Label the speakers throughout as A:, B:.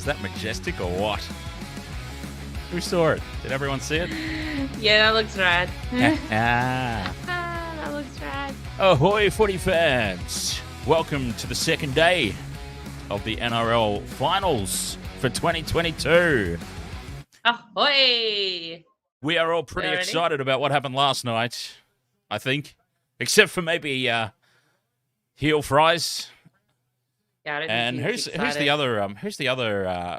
A: Is that majestic or what? Who saw it? Did everyone see it?
B: Yeah, that looks rad.
A: Ah.
B: That looks rad.
A: Ahoy, footy fans! Welcome to the second day of the NRL finals for 2022.
B: Ahoy!
A: We are all pretty
B: You ready?
A: excited about what happened last night, I think. Except for maybe heel fries.
B: Yeah, I don't
A: And
B: think
A: who's the other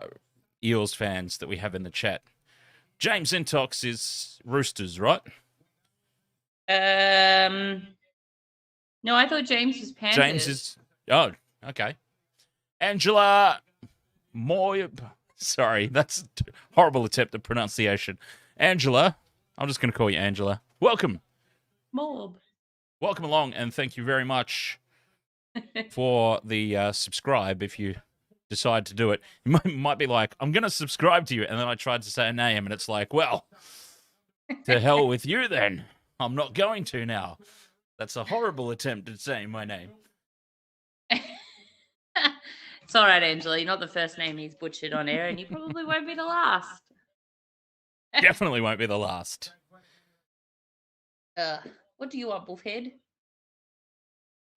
A: Eels fans that we have in the chat? James Intox is Roosters, right?
B: No, I thought James was Panthers.
A: James is... Oh, okay. Angela Moy... Sorry, that's a horrible attempt at pronunciation. Angela, I'm just going to call you Angela. Welcome.
B: Mob.
A: Welcome along, and thank you very much for the subscribe if you decide to do it. You might be like, I'm going to subscribe to you, and then I tried to say a name, and it's like, well, to hell with you then. I'm not going to now. That's a horrible attempt at saying my name.
B: It's all right, Angela. You're not the first name he's butchered on air, and you probably won't be the last.
A: Definitely won't be the last.
B: What do you want, Bullhead?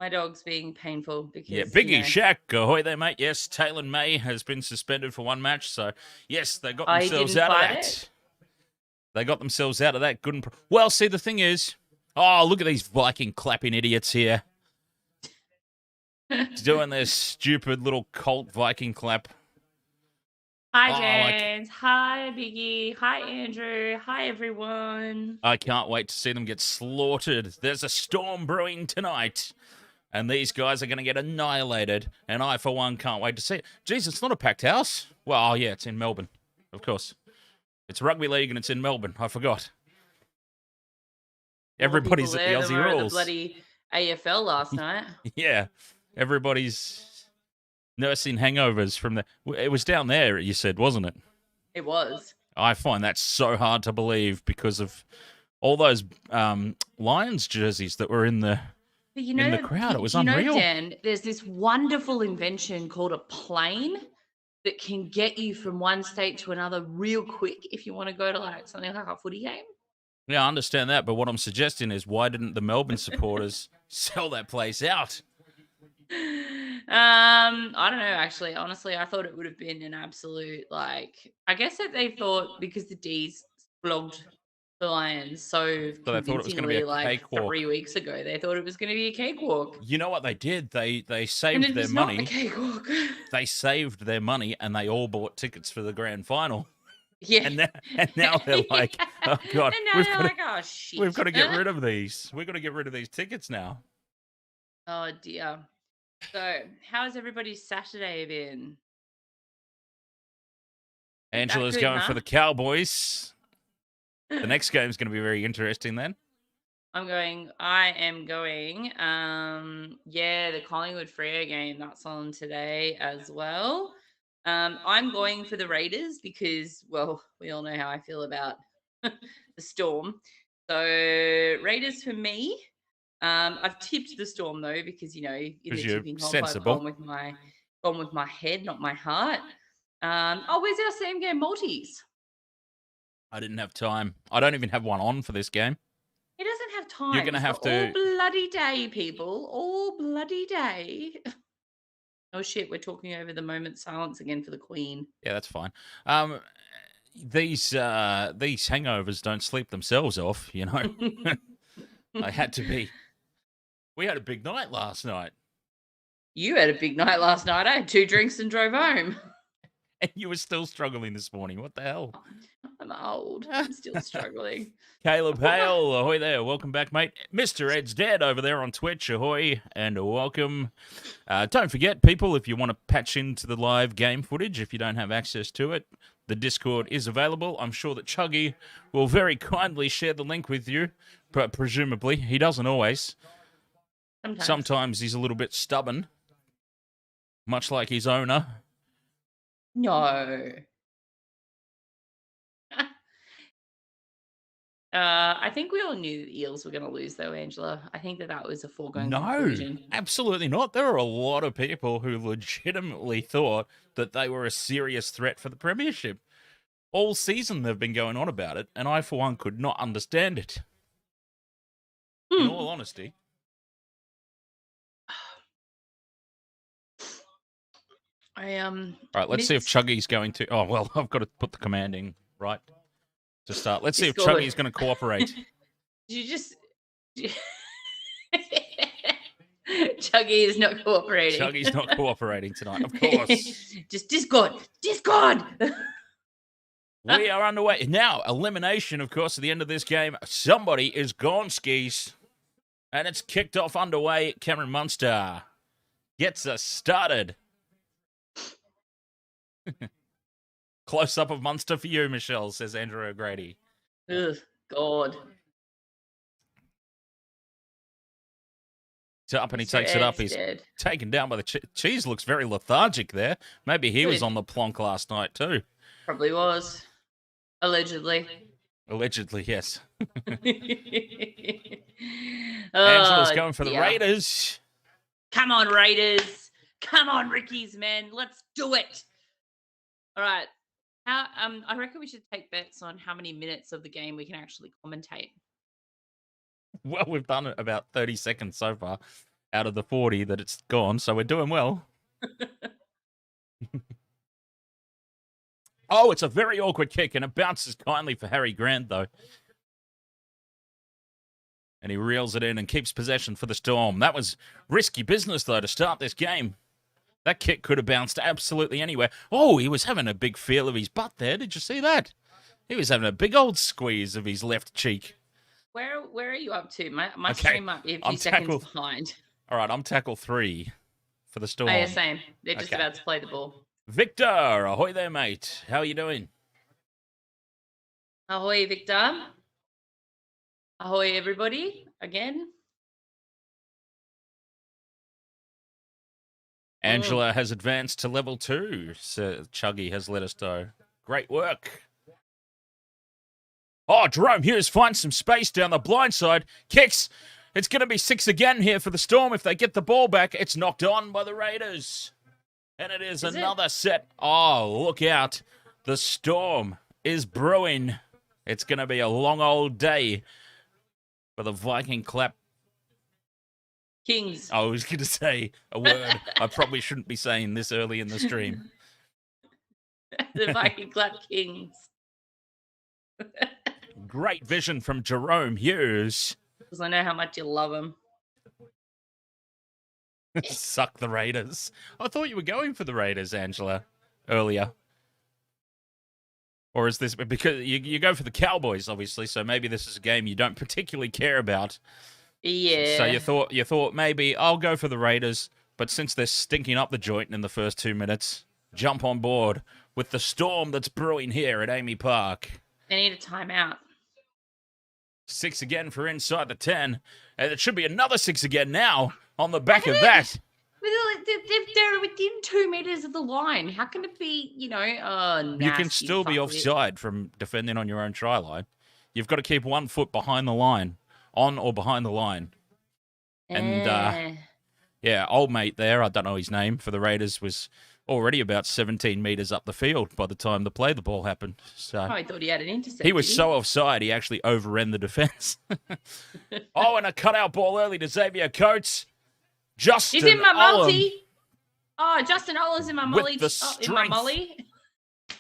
B: My dog's being painful because...
A: Yeah, Biggie Shaq, ahoy there, mate. Yes, Taylor May has been suspended for one match, so yes, they got themselves out of that. They got themselves out of that. Good and well, see, the thing is... Oh, look at these Viking clapping idiots here. Doing their stupid little cult Viking clap.
B: Hi, James. Hi, Biggie. Hi, Andrew. Hi, everyone.
A: I can't wait to see them get slaughtered. There's a storm brewing tonight, and these guys are going to get annihilated, and I, for one, can't wait to see it. Jeez, it's not a packed house. Well, yeah, it's in Melbourne, of course. It's rugby league, and it's in Melbourne. I forgot. Everybody's at the Aussie rules.
B: The bloody AFL last night.
A: Yeah, everybody's nursing hangovers from the... It was down there, you said, wasn't it?
B: It was.
A: I find that so hard to believe because of all those Lions jerseys that were in the crowd. It was unreal.
B: Dan, there's this wonderful invention called a plane that can get you from one state to another real quick if you want to go to like something like a footy game.
A: Yeah, I understand that, but what I'm suggesting is why didn't the Melbourne supporters sell that place out?
B: I don't know, actually. Honestly, I thought it would have been an absolute, like, I guess that they thought because the D's flogged the Lions so
A: they thought it was going to be a
B: like
A: cakewalk.
B: 3 weeks ago, they thought it was going to be a cakewalk.
A: You know what they did? They saved
B: And it
A: their
B: was
A: money.
B: not a cakewalk.
A: They saved their money and they all bought tickets for the grand final.
B: Yeah.
A: And now they're like, oh, God.
B: And now they're like, oh, shit.
A: We've got to get rid of these. We've got to get rid of these tickets now.
B: Oh, dear. So, how's everybody's Saturday been?
A: Angela's
B: good,
A: going
B: huh?
A: for the Cowboys. The next game's going to be very interesting then.
B: I am going. Yeah, the Collingwood Freo game, that's on today as well. I'm going for the Raiders because, well, we all know how I feel about the Storm. So, Raiders for me. I've tipped the Storm though because in the tipping comp I've gone with my head, not my heart. Where's our same game multis?
A: I didn't have time. I don't even have one on for this game.
B: He doesn't have time.
A: You're going to have to...
B: All bloody day, people. All bloody day. Oh, shit. We're talking over the moment silence again for the Queen.
A: Yeah, that's fine. These hangovers don't sleep themselves off, you know. I had to be... We had a big night last night.
B: You had a big night last night. I had 2 drinks and drove home.
A: And you were still struggling this morning. What the hell?
B: I'm old. I'm still struggling.
A: Caleb Hale, ahoy there. Welcome back, mate. Mr. Ed's Dead over there on Twitch, ahoy, and welcome. Don't forget, people, if you want to patch into the live game footage, if you don't have access to it, the Discord is available. I'm sure that Chuggy will very kindly share the link with you, but presumably. He doesn't always. Sometimes he's a little bit stubborn, much like his owner.
B: No. I think we all knew the Eels were going to lose, though, Angela. I think that was a foregone
A: No,
B: conclusion.
A: absolutely not. There are a lot of people who legitimately thought that they were a serious threat for the premiership. All season they've been going on about it, and I, for one, could not understand it. In all honesty. All right, let's see if Chuggy's going to. Oh well, I've got to put the commanding right to start. Let's see if Chuggy's going to cooperate.
B: You just Chuggy is not cooperating.
A: Chuggy's not cooperating tonight, of course.
B: Just Discord.
A: We are underway now. Elimination, of course, at the end of this game. Somebody is gone skis, and it's kicked off underway. Cameron Munster gets us started. Close up of Munster for you, Michelle, says Andrew O'Grady.
B: Ugh, God.
A: It's up and he takes it up. He's taken down by the cheese. Looks very lethargic there. Maybe he was on the plonk last night too.
B: Probably was. Allegedly.
A: Allegedly, yes. Angela's going for the Raiders.
B: Come on, Raiders. Come on, Rickies, man. Let's do it. All right. I reckon we should take bets on how many minutes of the game we can actually commentate.
A: Well, we've done it about 30 seconds so far out of the 40 that it's gone, so we're doing well. Oh, it's a very awkward kick, and it bounces kindly for Harry Grant, though. And he reels it in and keeps possession for the Storm. That was risky business, though, to start this game. That kick could have bounced absolutely anywhere. Oh, he was having a big feel of his butt there. Did you see that? He was having a big old squeeze of his left cheek.
B: Where are you up to? My stream might be a few seconds behind.
A: All right, I'm tackle 3 for the Storm.
B: Oh, yeah, same. They're just about to play the ball.
A: Victor, ahoy there, mate. How are you doing?
B: Ahoy, Victor. Ahoy, everybody. Again.
A: Angela has advanced to level 2, so Chuggy has let us know. Great work. Oh, Jahrome Hughes finds some space down the blind side. Kicks. It's going to be 6 again here for the Storm. If they get the ball back, it's knocked on by the Raiders. And it is another set. Oh, look out. The Storm is brewing. It's going to be a long old day for the Viking clap.
B: Kings.
A: I was going to say a word I probably shouldn't be saying this early in the stream.
B: The Viking clap Kings.
A: Great vision from Jahrome Hughes.
B: Because I know how much you love him.
A: Suck the Raiders. I thought you were going for the Raiders, Angela, earlier. Or is this because you go for the Cowboys, obviously, so maybe this is a game you don't particularly care about.
B: Yeah.
A: So you thought maybe I'll go for the Raiders, but since they're stinking up the joint in the first 2 minutes, jump on board with the Storm that's brewing here at AAMI Park.
B: They need a timeout.
A: 6 again for inside the 10. And it should be another 6 again now on the back of that.
B: They're within 2 meters of the line. How can it be,
A: you can still be offside from defending on your own try line. You've got to keep 1 foot behind the line, on or behind the line. And, old mate there, I don't know his name, for the Raiders was already about 17 meters up the field by the time the play the ball happened. So
B: I thought he had an intercept.
A: He was so offside, he actually overran the defense. Oh, and a cutout ball early to Xavier Coates. Justin
B: He's in my multi.
A: Ullum
B: Oh, Justin Ullum's in my multi.
A: with the strength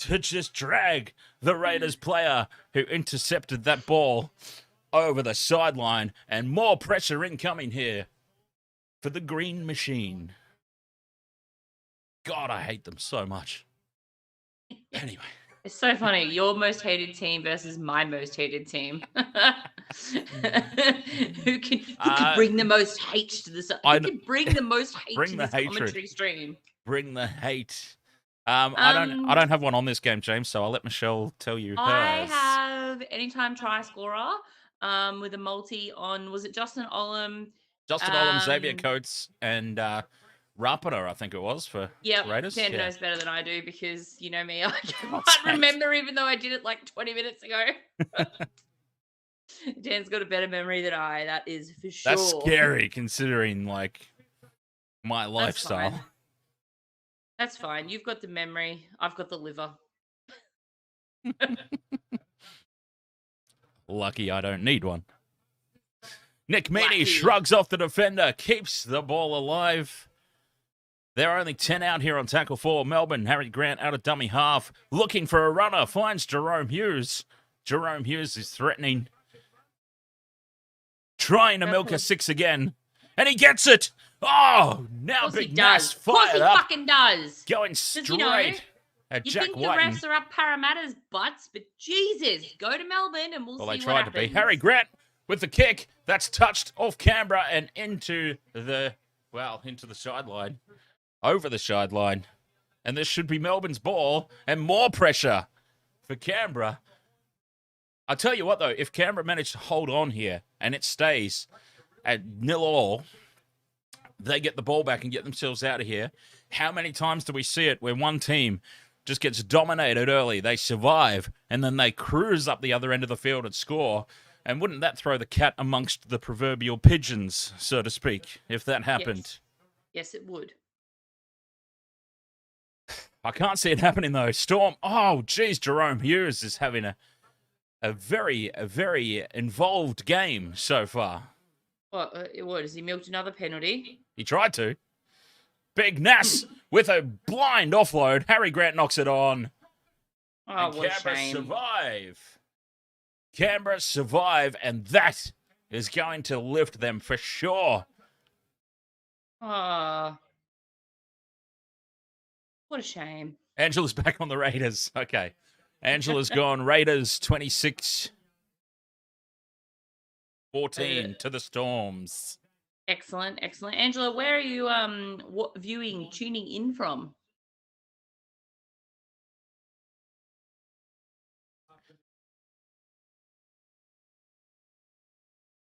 A: to just drag the Raiders player who intercepted that ball over the sideline. And more pressure incoming here for the Green Machine. God, I hate them so much. Anyway.
B: It's so funny. Your most hated team versus my most hated team. Who can bring the most hate to this? Who can bring the most hate to this commentary stream?
A: Bring the hate. I don't have one on this game, James, so I'll let Michelle tell you hers.
B: I have anytime try scorer with a multi on, was it Justin Ullum?
A: Justin Ullum, Xavier Coates, and Rapida, I think it was, for Raiders.
B: Dan knows better than I do because, you know me, I can't remember even though I did it like 20 minutes ago. Dan's got a better memory than I. That is for sure.
A: That's scary considering, like, my lifestyle.
B: Fine. That's fine. You've got the memory. I've got the liver.
A: Lucky I don't need one. Nick Meaney
B: Lucky.
A: shrugs off the defender, keeps the ball alive. There are only 10 out here on tackle 4. Melbourne, Harry Grant out of dummy half, looking for a runner, finds Jahrome Hughes. Jahrome Hughes is threatening, trying to milk a 6 again, and he gets it. Oh, now Big Nass fired up.
B: Of course he fucking does.
A: Going straight at
B: You
A: Jack
B: think
A: Wighton.
B: the refs are up Parramatta's butts, but Jesus, go to Melbourne and we'll see what happens.
A: Well, they tried to be. Harry Grant with the kick. That's touched off Canberra and into the sideline. Over the sideline. And this should be Melbourne's ball. And more pressure for Canberra. I'll tell you what, though. If Canberra manage to hold on here and it stays at 0-0, they get the ball back and get themselves out of here. How many times do we see it where one team just gets dominated early, they survive, and then they cruise up the other end of the field and score? And wouldn't that throw the cat amongst the proverbial pigeons, so to speak, if that happened?
B: Yes, it would.
A: I can't see it happening, though. Storm, oh, geez, Jahrome Hughes is having a very involved game so far.
B: What? Has he milked another penalty?
A: He tried to. Big Nass with a blind offload. Harry Grant knocks it on.
B: Oh,
A: and
B: what
A: Canberra
B: a shame.
A: survive. Canberra survive, and that is going to lift them for sure.
B: Oh, what a shame.
A: Angela's back on the Raiders. Okay. Angela's gone. Raiders 26-14 to the Storms.
B: Excellent. Angela, where are you tuning in from?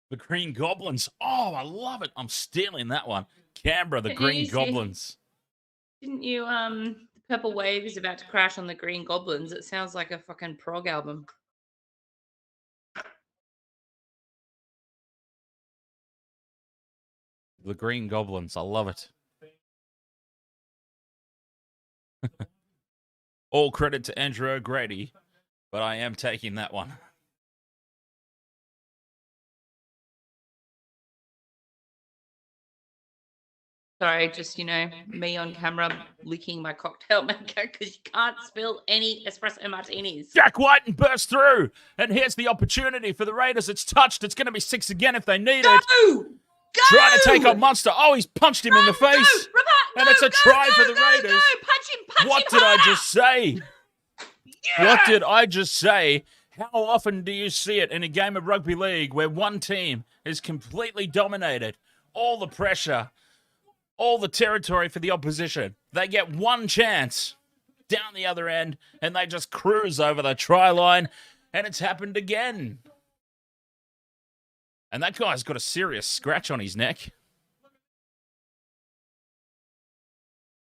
A: The Green Goblins. Oh, I love it. I'm stealing that one. Canberra, the Green Goblins.
B: Didn't you, the Purple Wave is about to crash on the Green Goblins. It sounds like a fucking prog album.
A: The Green Goblins. I love it. All credit to Andrew O'Grady, but I am taking that one.
B: Sorry, just, me on camera licking my cocktail maker because you can't spill any espresso martinis.
A: Jack Wighton bursts through, and here's the opportunity for the Raiders. It's touched. It's going to be 6 again if they need it.
B: Go!
A: Trying to take on Munster. Oh, he's punched him in the face. And it's a try for the Raiders.
B: Punch him
A: What did I just say?
B: Yeah!
A: What did I just say? How often do you see it in a game of rugby league where one team is completely dominated? All the pressure, all the territory for the opposition. They get one chance down the other end, and they just cruise over the try line, and it's happened again. And that guy's got a serious scratch on his neck.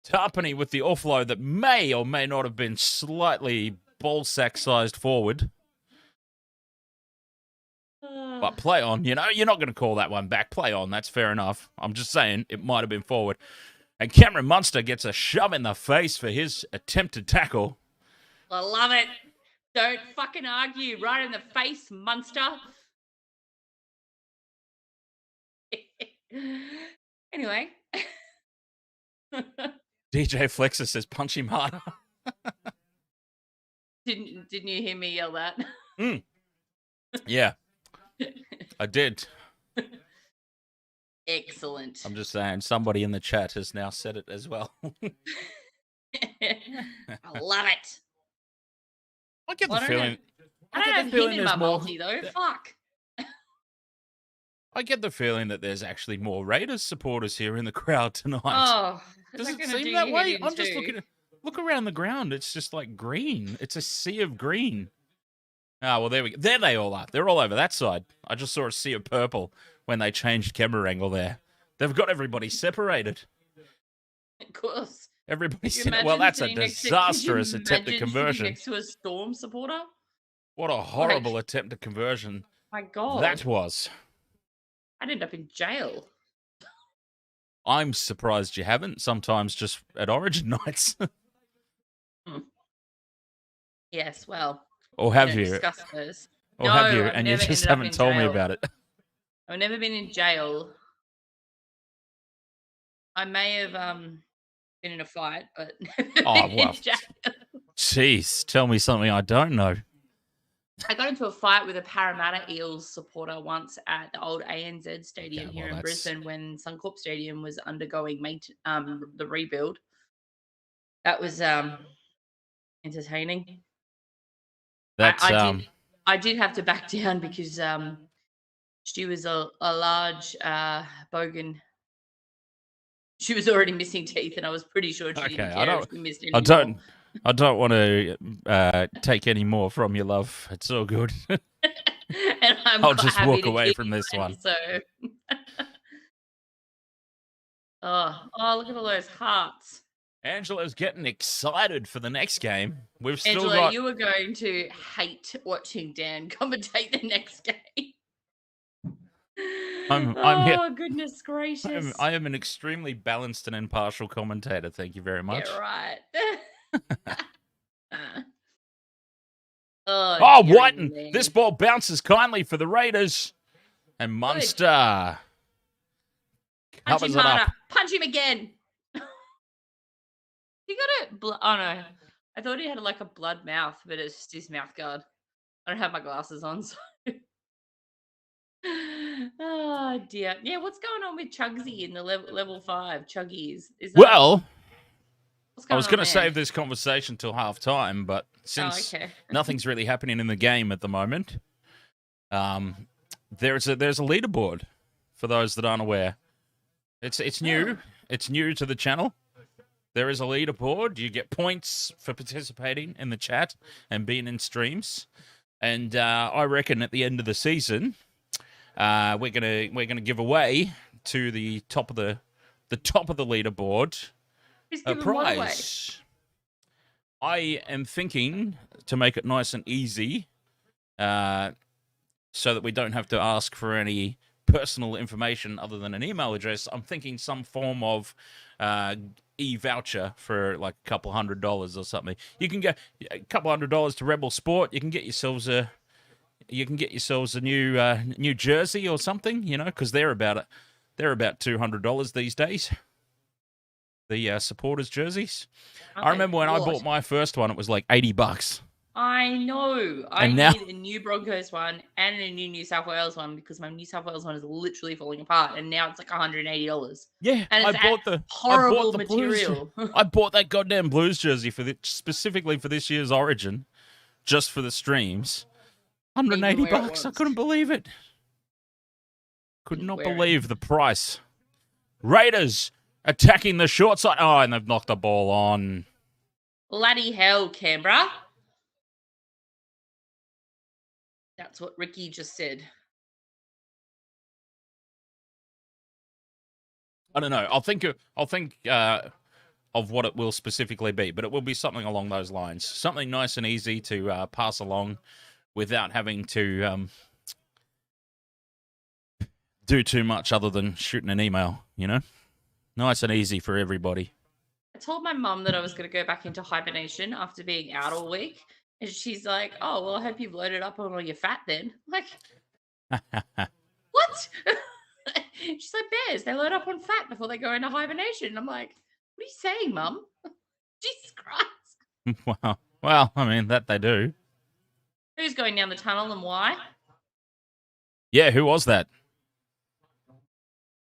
A: Tarpany with the offload that may or may not have been slightly ballsack-sized forward. But play on, you're not going to call that one back. Play on, that's fair enough. I'm just saying it might have been forward. And Cameron Munster gets a shove in the face for his attempted tackle.
B: I love it. Don't fucking argue. Right in the face, Munster. Anyway.
A: DJ Flexer says, punch him harder.
B: Didn't you hear me yell that?
A: Yeah, I did.
B: Excellent.
A: I'm just saying, somebody in the chat has now said it as well.
B: I love it.
A: I get the feeling.
B: I don't have him in my multi, though. Fuck.
A: I get the feeling that there's actually more Raiders supporters here in the crowd tonight.
B: Oh,
A: does it seem that way? I'm just looking. Look around the ground. It's just like green. It's a sea of green. Ah, well, there we go. There they all are. They're all over that side. I just saw a sea of purple when they changed camera angle there. They've got everybody separated.
B: Of course.
A: Everybody's well, that's a disastrous attempt at conversion.
B: Next to a Storm supporter?
A: What a horrible attempt at conversion.
B: My God.
A: that was.
B: I'd end up in jail.
A: I'm surprised you haven't. Sometimes just at Origin nights.
B: Yes, well,
A: Or
B: we
A: have
B: don't
A: you?
B: discuss those.
A: Or
B: No,
A: have you?
B: I've
A: And you
B: never
A: just
B: ended up
A: haven't
B: in
A: told me
B: jail.
A: about it.
B: I've never been in jail. I may have been in a fight, but never
A: Oh,
B: been
A: well.
B: in jail.
A: Jeez, tell me something I don't know.
B: I got into a fight with a Parramatta Eels supporter once at the old ANZ Stadium
A: Okay,
B: here
A: well,
B: in
A: that's-
B: Brisbane when Suncorp Stadium was undergoing the rebuild. That was entertaining.
A: That's
B: I did have to back down because she was a large bogan. She was already missing teeth, and I was pretty sure she
A: okay.
B: didn't care if she missed any
A: I
B: more.
A: don't want to take any more from your love. It's all good.
B: And I'm
A: I'll
B: quite
A: just
B: happy
A: walk
B: to
A: away
B: keep
A: from this
B: mine,
A: one.
B: So, look at all those hearts.
A: Angela's getting excited for the next game. We've still
B: Angela,
A: got.
B: you are going to hate watching Dan commentate the next game.
A: I'm here.
B: Oh, goodness gracious.
A: I am an extremely balanced and impartial commentator. Thank you very much.
B: Yeah, right.
A: Oh,
B: dearie
A: Wighton!
B: me.
A: This ball bounces kindly for the Raiders, and Munster
B: Punch
A: covers
B: him
A: it up.
B: harder. Punch him again. He got it. Oh no, I thought he had like a blood mouth, but it's just his mouth guard. I don't have my glasses on, so. Oh dear. Yeah, what's going on with Chugsy in the level 5 Chuggies? Is that
A: Well,
B: what's
A: I
B: going
A: was
B: on
A: going to
B: there?
A: save this conversation till half time, but since
B: okay.
A: nothing's really happening in the game at the moment, there's a leaderboard for those that aren't aware. It's new. It's new to the channel. There is a leaderboard. You get points for participating in the chat and being in streams. And I reckon at the end of the season, we're gonna give away to the top of the leaderboard
B: Who's
A: a
B: giving what away?
A: prize. I am thinking to make it nice and easy, so that we don't have to ask for any personal information other than an email address. I'm thinking some form of e-voucher for like a couple $100 or something. You can get a couple $100 to Rebel Sport. You can get yourselves a new jersey or something, you know, because they're about $200 these days. The supporters jerseys. I remember when I bought my first one, it was like $80.
B: I know. I
A: And now-
B: need a new Broncos one and a new New South Wales one because my New South Wales one is literally falling apart, and now it's like $180.
A: Yeah,
B: And it's
A: I bought the
B: horrible
A: Blues
B: material.
A: I bought that goddamn Blues jersey specifically for this year's Origin, just for the streams. $180. I couldn't believe it. Could not believe the price. Raiders attacking the short side. Oh, and they've knocked the ball on.
B: Bloody hell, Canberra. That's what Ricky just said.
A: I don't know. I'll think of what it will specifically be, but it will be something along those lines. Something nice and easy to pass along without having to do too much other than shooting an email, you know? Nice and easy for everybody.
B: I told my mum that I was going to go back into hibernation after being out all week. And she's like, oh, well, I hope you've loaded up on all your fat then. I'm like, what? She's like, bears, they load up on fat before they go into hibernation. And I'm like, what are you saying, Mum? Jesus Christ.
A: Wow. Well, I mean, that they do.
B: Who's going down the tunnel and why?
A: Yeah, who was that?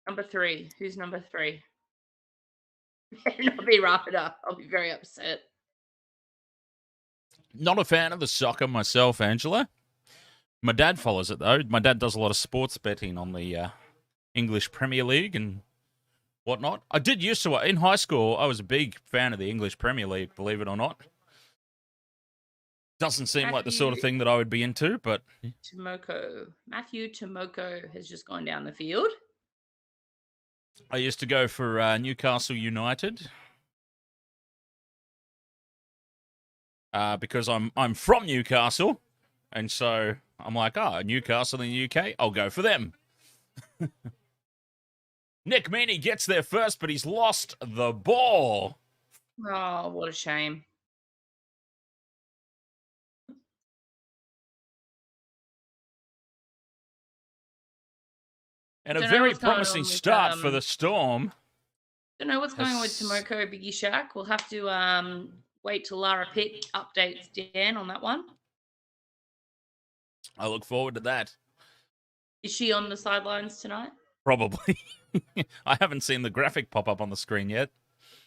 B: Number 3. Who's number 3? Better not be Rapida. I'll be very upset.
A: Not a fan of the soccer myself, Angela. My dad follows it, though. My dad does a lot of sports betting on the English Premier League and whatnot. I did used to, in high school, I was a big fan of the English Premier League, believe it or not. Doesn't seem like the sort of thing that I would be into, but...
B: Matthew Tomoko has just gone down the field.
A: I used to go for Newcastle United. Because I'm from Newcastle, And so I'm like, Newcastle in the UK, I'll go for them. Nick Meaney gets there first, but he's lost the ball.
B: Oh, what a shame.
A: And a very promising start for the Storm.
B: Don't know what's going on with Tomoko Biggie Shack. We'll have to wait till Lara Pitt updates Dan on that one.
A: I look forward to that.
B: Is she on the sidelines tonight?
A: Probably. I haven't seen the graphic pop up on the screen yet.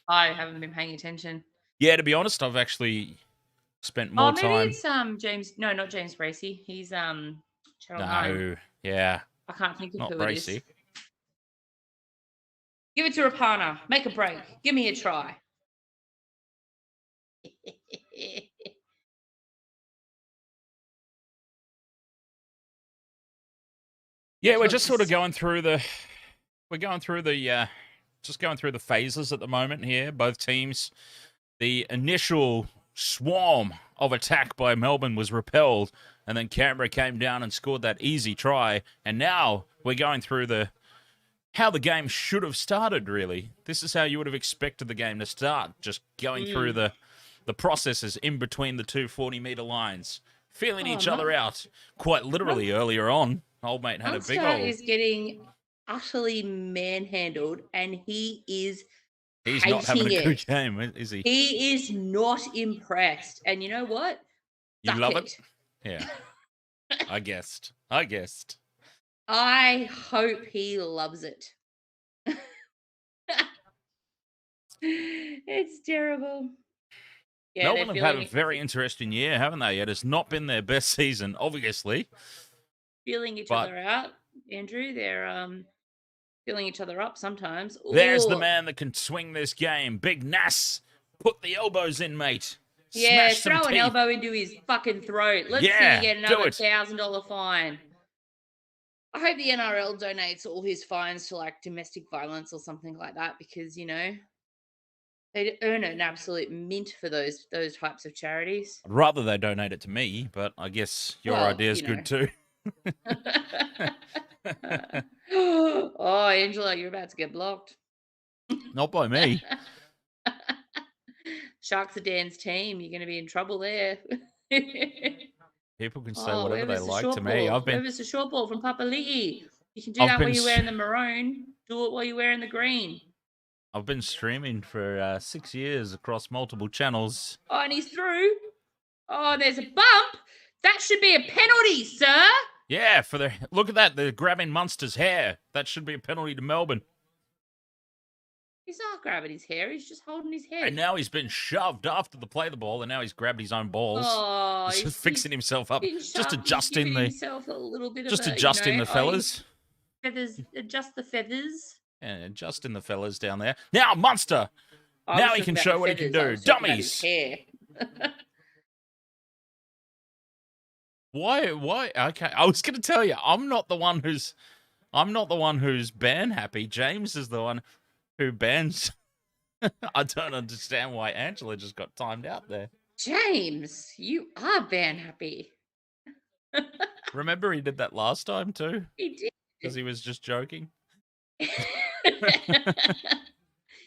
B: I haven't been paying attention.
A: Yeah, to be honest, I've actually spent more time.
B: Oh, maybe it's James. No, not James Bracey. He's Channel 9.
A: Yeah.
B: I can't think of
A: not
B: who
A: Bracey.
B: it is. Give it to Rapana. Make a break. Give me a try.
A: Yeah, we're just sort of going through the phases at the moment here. Both teams. The initial swarm of attack by Melbourne was repelled, and then Canberra came down and scored that easy try. And now we're going through how the game should have started, really. This is how you would have expected the game to start, just going through the processes in between the two 40-metre lines, feeling each other out quite literally earlier on. Old mate had
B: Munster
A: a big old...
B: is getting utterly manhandled, and he's
A: not having a good game, is he?
B: He is not impressed. And you know what?
A: You love it? Yeah. I guessed.
B: I hope he loves it. It's terrible. Yeah,
A: Melbourne have had a very interesting year, haven't they? It has not been their best season, obviously.
B: Feeling each other out, Andrew. They're filling each other up sometimes. Ooh.
A: There's the man that can swing this game. Big Nass. Put the elbows in, mate.
B: Yeah, throw an elbow into his fucking throat. Let's see you get another $1,000 fine. I hope the NRL donates all his fines to like domestic violence or something like that, because they earn an absolute mint for those types of charities.
A: I'd rather they donate it to me, but I guess your idea is good too.
B: Oh, Angela, you're about to get blocked.
A: Not by me.
B: Sharks are Dan's team. You're going to be in trouble there.
A: People can say whatever they like to me.
B: Whoever's a short ball from Papali'i. You can do that while you're wearing the maroon. Do it while you're wearing the green.
A: I've been streaming for 6 years across multiple channels.
B: Oh, and he's through. Oh, there's a bump. That should be a penalty, sir.
A: Yeah, look at that. They're grabbing Munster's hair. That should be a penalty to Melbourne.
B: He's not grabbing his hair. He's just holding his head.
A: And now he's been shoved after the play the ball, and now he's grabbed his own balls.
B: Oh,
A: he's fixing himself up. Just adjusting
B: himself a little bit
A: just adjusting the fellas.
B: Feathers, adjust the feathers.
A: Yeah, adjusting the fellas down there. Now Munster. Now he can show what he can do. Dummies. Why? Okay, I was going to tell you, I'm not the one who's ban happy. James is the one who bans. I don't understand why Angela just got timed out there.
B: James, you are ban happy.
A: Remember he did that last time too?
B: He did.
A: Because he was just joking.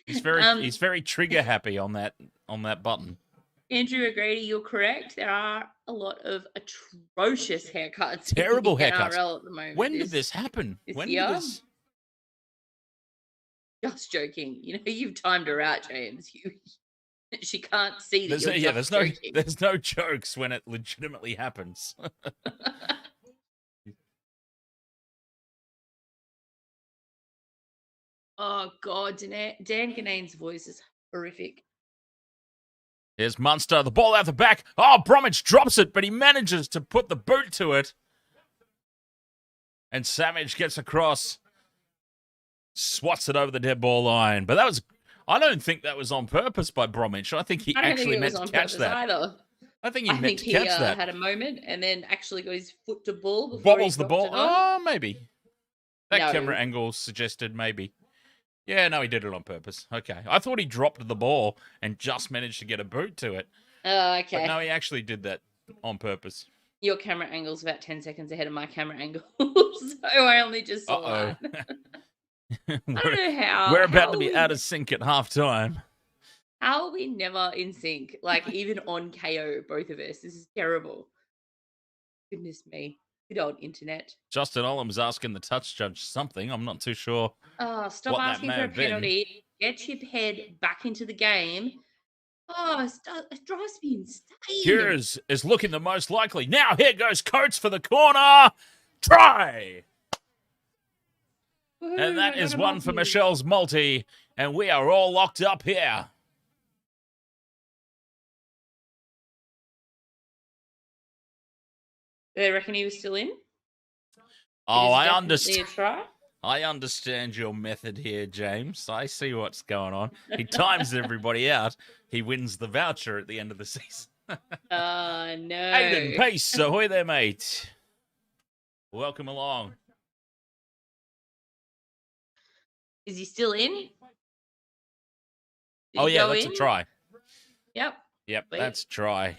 A: He's very trigger happy on that button.
B: Andrew O'Grady, you're correct. There are a lot of atrocious haircuts.
A: Terrible haircuts.
B: NRL at the moment.
A: When did this happen?
B: When did this? Just joking. You've timed her out, James. She can't see that.
A: There's no jokes when it legitimately happens.
B: Oh God, Dan Ganane's voice is horrific.
A: Here's Munster, the ball out the back. Oh, Bromwich drops it, but he manages to put the boot to it. And Savage gets across. Swats it over the dead ball line. But I don't think that was on purpose by Bromwich. I think he actually meant to catch that.
B: Either.
A: I think he meant to catch that.
B: He had a moment and then actually got his foot to ball.
A: Bobbles the ball. Oh, maybe. That camera angle suggested maybe. Yeah, no, he did it on purpose. Okay. I thought he dropped the ball and just managed to get a boot to it.
B: Oh, okay.
A: But no, he actually did that on purpose.
B: Your camera angle's about 10 seconds ahead of my camera angle. So I only just saw
A: Uh-oh.
B: that. I don't know how.
A: We're
B: how
A: about to
B: are
A: be
B: we
A: out of sync at halftime.
B: How are we never in sync? Like, even on KO, both of us. This is terrible. Goodness me. Good old internet.
A: Justin Olam's asking the touch judge something. I'm not too sure.
B: Oh, stop
A: What that
B: asking
A: may
B: for a
A: have been.
B: penalty. Get your head back into the game. Oh, it drives me insane.
A: Hughes is looking the most likely. Now here goes Coates for the corner. Try! And that is one for Michelle's multi. And we are all locked up here.
B: Do they reckon he was still in?
A: Oh, I understand.
B: A try?
A: I understand your method here, James. I see what's going on. He times everybody out. He wins the voucher at the end of the season.
B: Oh, no.
A: Aiden Pace, ahoy there, mate. Welcome along.
B: Is he still in?
A: Oh, yeah, that's a try.
B: Yep.
A: Yep,
B: Wait.
A: that's a try.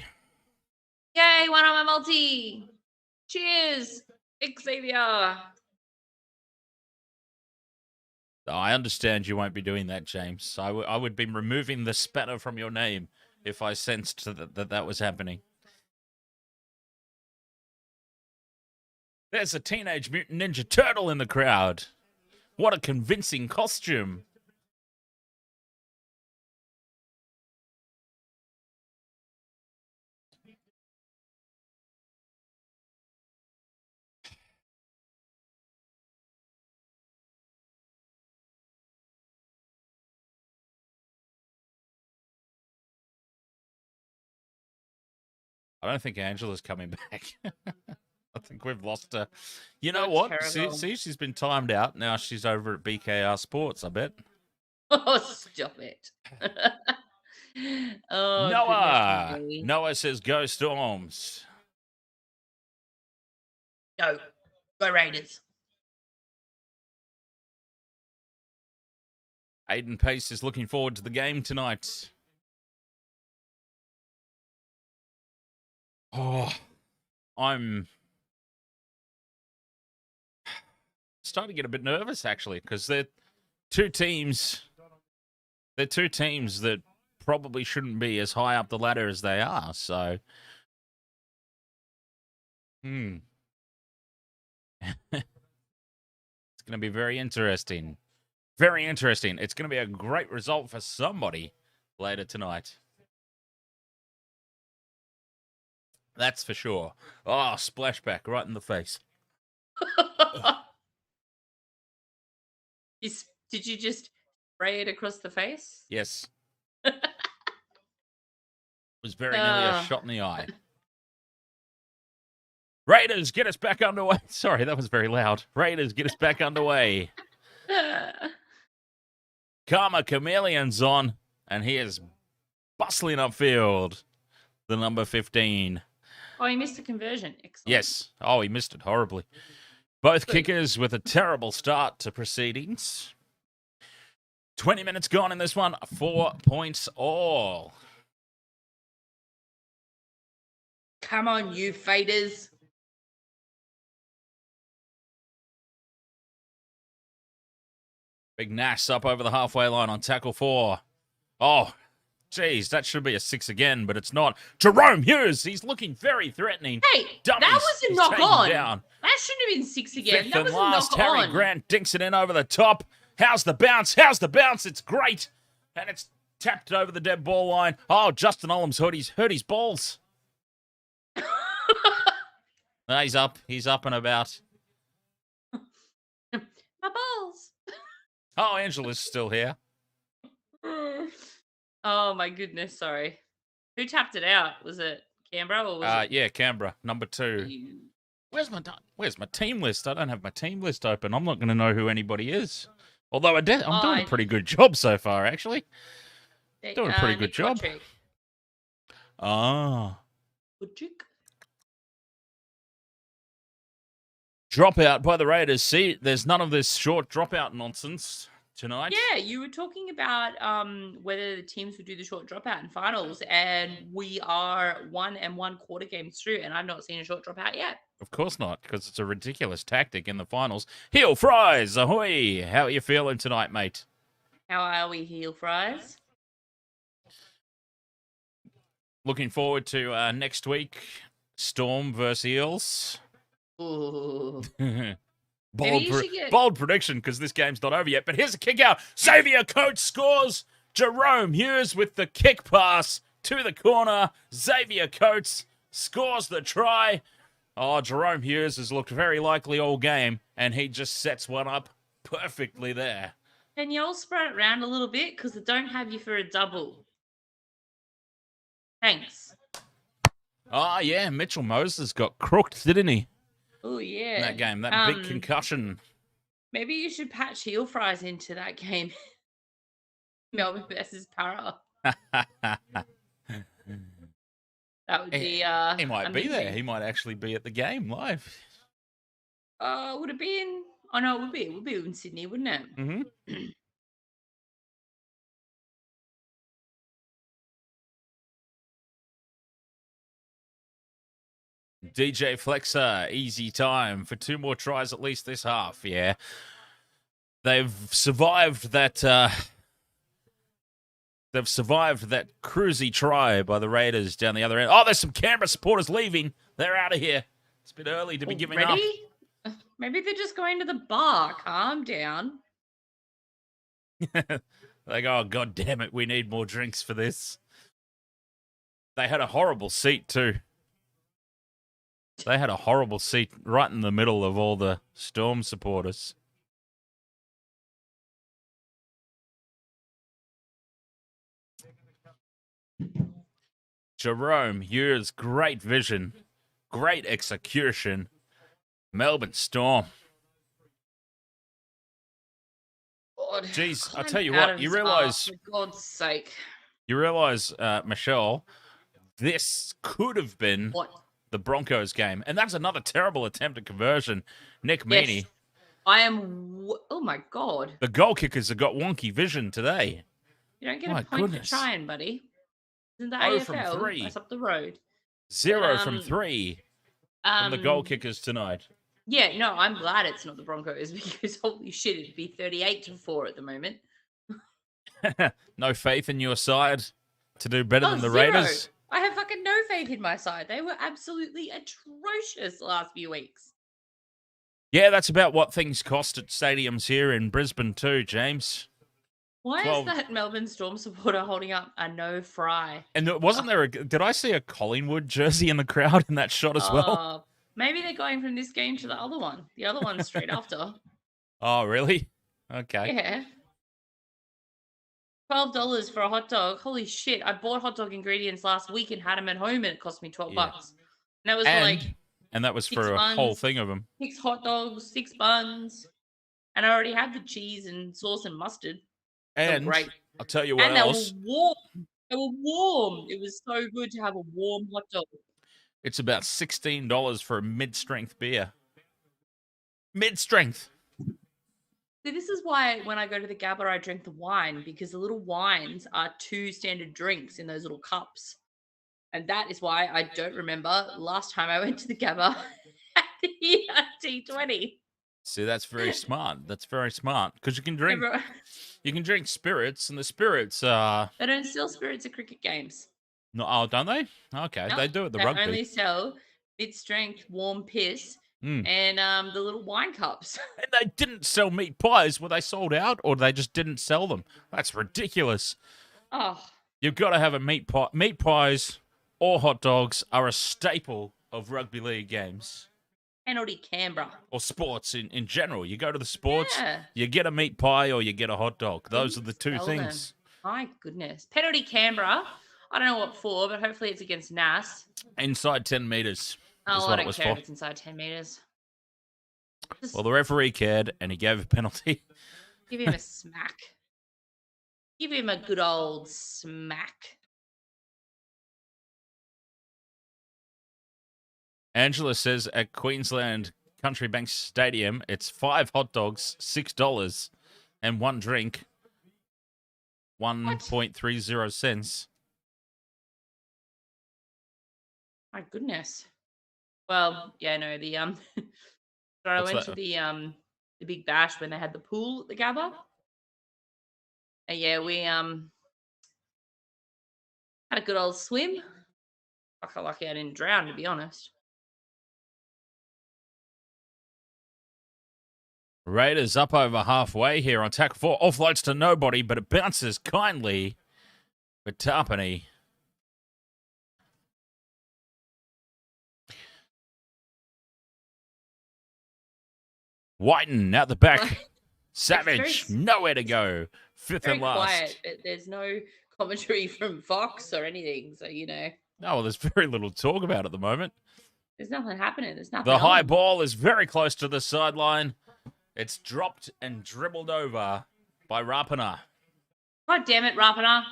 B: Yay, one on my multi. Cheers, Xavier.
A: I understand you won't be doing that, James. I would be removing the spanner from your name if I sensed that was happening. There's a Teenage Mutant Ninja Turtle in the crowd. What a convincing costume. I don't think Angela's coming back. I think we've lost her. You know what? See, she's been timed out. Now she's over at BKR Sports, I bet.
B: Oh, stop it.
A: Oh, Noah says go Storms.
B: No. Go Raiders.
A: Aiden Pace is looking forward to the game tonight. Oh, I'm starting to get a bit nervous, actually, because they're two teams that probably shouldn't be as high up the ladder as they are. So, it's going to be very interesting. Very interesting. It's going to be a great result for somebody later tonight. That's for sure. Oh, splashback right in the face.
B: Did you just spray it across the face?
A: Yes. It was very nearly a shot in the eye. Raiders, get us back underway. Sorry, that was very loud. Raiders, get us back underway. Karma Chameleon's on, and he is bustling upfield. The number 15.
B: Oh, he missed a conversion. Excellent.
A: Yes. Oh, he missed it horribly. Both kickers with a terrible start to proceedings. 20 minutes gone in this one. 4 points all.
B: Come on, you faders.
A: Big Nash up over the halfway line on tackle 4. Oh, geez, that should be a 6 again, but it's not. Jahrome Hughes, he's looking very threatening.
B: Hey,
A: Dummies,
B: that was a knock on.
A: Down.
B: That shouldn't have been 6 again.
A: Fifth
B: That was
A: and last,
B: a knock
A: Harry
B: on.
A: Grant dinks it in over the top. How's the bounce? How's the bounce? It's great. And it's tapped over the dead ball line. Oh, Justin Olam's hurt his balls. No, he's up. He's up and about.
B: My balls.
A: Oh, Angela's still here.
B: Oh, my goodness. Sorry. Who tapped it out? Was it Canberra or was it?
A: Yeah, Canberra, number 2. Where's my team list? I don't have my team list open. I'm not going to know who anybody is. Although I'm doing a pretty good job so far, actually. Doing a pretty good job. Ah. Dropout by the Raiders. See, there's none of this short dropout nonsense. tonight.
B: Yeah, you were talking about whether the teams would do the short dropout in finals, and we are 1 1/4 games through, and I've not seen a short dropout yet.
A: Of course not, because it's a ridiculous tactic in the finals. Heel fries, ahoy! How are you feeling tonight, mate?
B: How are we, heel fries?
A: Looking forward to next week. Storm versus Eels.
B: Ooh.
A: Bold prediction, because this game's not over yet. But here's a kick out. Xavier Coates scores. Jahrome Hughes with the kick pass to the corner. Xavier Coates scores the try. Oh, Jahrome Hughes has looked very likely all game, and he just sets one up perfectly there.
B: Can you all spread it around a little bit? Because I don't have you for a double. Thanks.
A: Oh, yeah, Mitchell Moses got crooked, didn't he?
B: Oh, yeah.
A: In that game, that big concussion.
B: Maybe you should patch heel fries into that game. Melbourne versus Para. That would be
A: he might
B: amazing.
A: be there. He might actually be at the game live.
B: Would it be in? Oh no, it would be. It would be in Sydney, wouldn't it?
A: Mm-hmm. DJ Flexer, easy time for 2 more tries at least this half. Yeah, they've survived that. They've survived that cruisy try by the Raiders down the other end. Oh, there's some Canberra supporters leaving. They're out of here. It's a bit early to be giving up.
B: Maybe they're just going to the bar. Calm down.
A: Like, oh, God damn it. We need more drinks for this. They had a horrible seat, too. They had a horrible seat right in the middle of all the Storm supporters. Jahrome Hughes, great vision, great execution. Melbourne Storm.
B: God,
A: jeez, I tell you what, you realise...
B: For God's sake.
A: You realise, Michelle, this could have been the Broncos game. And that's another terrible attempt at conversion. Nick Meaney.
B: Yes. I am... Oh, my God.
A: The goal kickers have got wonky vision today.
B: You don't get a point for trying, buddy. Isn't that
A: 0
B: AFL?
A: from 3.
B: That's up the road.
A: 0 from 3 from the goal kickers tonight.
B: Yeah, no, I'm glad it's not the Broncos because holy shit, it'd be 38-4 at the moment.
A: No faith in your side to do better than the Raiders?
B: I have fucking no faith in my side. They were absolutely atrocious the last few weeks.
A: Yeah, that's about what things cost at stadiums here in Brisbane too, James.
B: Why is that Melbourne Storm supporter holding up a no fry?
A: And wasn't there did I see a Collingwood jersey in the crowd in that shot as well?
B: Maybe they're going from this game to the other one. The other one's straight after.
A: Oh, really? Okay.
B: Yeah. $12 for a hot dog. Holy shit. I bought hot dog ingredients last week and had them at home and it cost me $12. And that was
A: and that was for a whole thing of them.
B: 6 hot dogs, 6 buns. And I already had the cheese and sauce and mustard.
A: And
B: great.
A: I'll tell you what else.
B: They were warm. They were warm. It was so good to have a warm hot dog.
A: It's about $16 for a mid-strength beer. Mid-strength.
B: See, this is why when I go to the Gabba, I drink the wine because the little wines are 2 standard drinks in those little cups. And that is why I don't remember last time I went to the Gabba at the T20.
A: See, that's very smart. That's very smart because you can drink. You can drink spirits, and the spirits are.
B: They don't sell spirits at cricket games.
A: No, oh, don't they? Okay,
B: no,
A: they do at the
B: they
A: rugby.
B: They only sell mid-strength warm piss and the little wine cups.
A: And they didn't sell meat pies. Were they sold out, or they just didn't sell them? That's ridiculous.
B: Oh,
A: you've got to have a meat pie. Meat pies or hot dogs are a staple of rugby league games.
B: Penalty Canberra.
A: Or sports in general. You go to the sports, you get a meat pie or you get a hot dog. Those are the 2 things.
B: My goodness. Penalty Canberra. I don't know what for, but hopefully it's against NAS.
A: Inside 10 metres.
B: Oh, I don't care if it's inside 10 metres.
A: Well, the referee cared and he gave a penalty.
B: Give him a smack. Give him a good old smack.
A: Angela says at Queensland Country Bank Stadium, it's 5 hot dogs, $6. and one drink. 1.30 cents.
B: My goodness. Well, yeah, no, so I
A: What's
B: went
A: that?
B: to the big bash when they had the pool at the Gabba. And yeah, we had a good old swim. I felt lucky I didn't drown, to be honest.
A: Raiders up over halfway here on tackle 4. Offloads to nobody, but it bounces kindly for Tarpany. Wighton out the back. Savage, nowhere to go. Fifth and last.
B: Quiet. There's no commentary from Fox or anything, so
A: Oh, well, there's very little talk about at the moment.
B: there's nothing happening. There's nothing.
A: The high
B: on.
A: ball is very close to the sideline. It's dropped and dribbled over by Rapana.
B: God damn it, Rapana.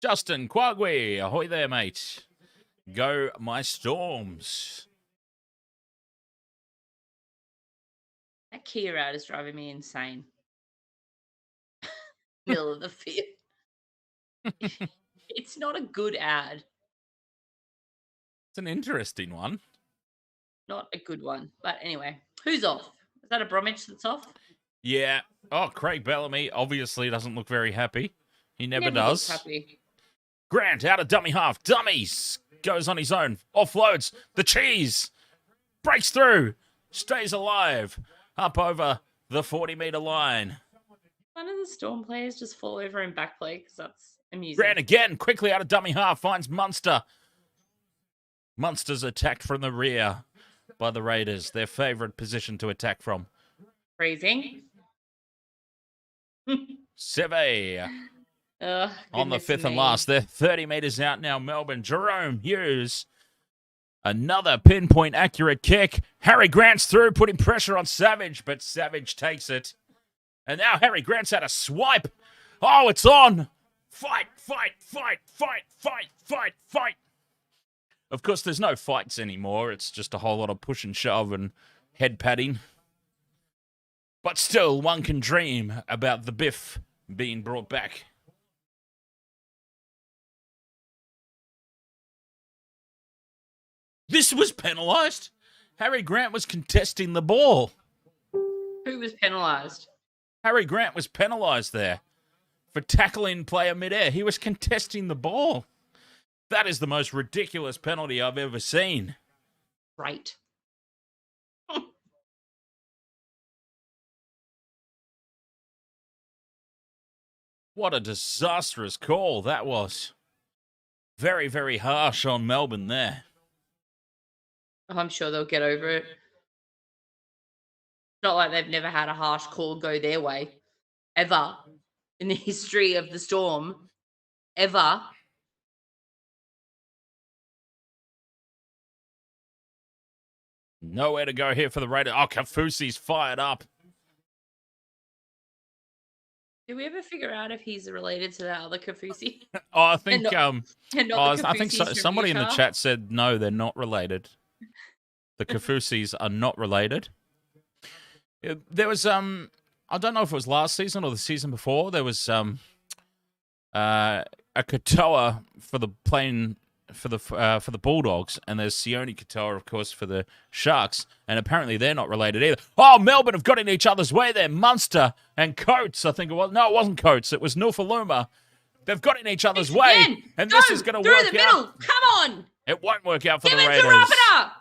A: Justin Quagwe, ahoy there, mate. Go my Storms.
B: That Kia ad is driving me insane. Middle of the field. It's not a good ad.
A: It's an interesting one.
B: Not a good one. But anyway, who's off? Is that a Bromwich that's off?
A: Yeah. Oh, Craig Bellamy obviously doesn't look very happy. He never does.
B: Looks happy.
A: Grant out of dummy half. Dummies. Goes on his own. Offloads. The cheese. Breaks through. Stays alive. Up over the 40-metre line.
B: One of the Storm players just fall over in back play because that's amusing.
A: Grant again. Quickly out of dummy half. Finds Munster. Munster's attacked from the rear by the Raiders. Their favourite position to attack from.
B: Freezing.
A: Seve. On the fifth and last. They're 30 metres out now, Melbourne. Jahrome Hughes. Another pinpoint accurate kick. Harry Grant's through, putting pressure on Savage, but Savage takes it. And now Harry Grant's had a swipe. Oh, it's on. Fight, fight, fight, fight, fight, fight, fight. Of course, there's no fights anymore. It's just a whole lot of push and shove and head patting. But still, one can dream about the biff being brought back. This was penalised. Harry Grant was contesting the ball.
B: Who was penalised?
A: Harry Grant was penalised there for tackling player midair. He was contesting the ball. That is the most ridiculous penalty I've ever seen.
B: Right.
A: What a disastrous call that was. Very, very harsh on Melbourne there.
B: I'm sure they'll get over it. It's not like they've never had a harsh call go their way. Ever. In the history of the Storm. Ever.
A: Nowhere to go here for the Raiders. Oh, Kafusi's fired up.
B: Did we ever figure out if he's related to that other Kafusi?
A: Oh, I think
B: I
A: think somebody in the chat said no, they're not related. The Kafusis are not related. There was I don't know if it was last season or the season before. There was a Katoa for the Bulldogs, and there's Sione Katoa, of course, for the Sharks, and apparently they're not related either. Oh, Melbourne have got in each other's way there. Munster and Coates, I think it was. No, it wasn't Coates. It was Nufaluma. They've got in each other's way, and this is going to work
B: through the
A: out.
B: middle. Come on.
A: It won't work out for
B: Give
A: the
B: it
A: Raiders.
B: to Rapana.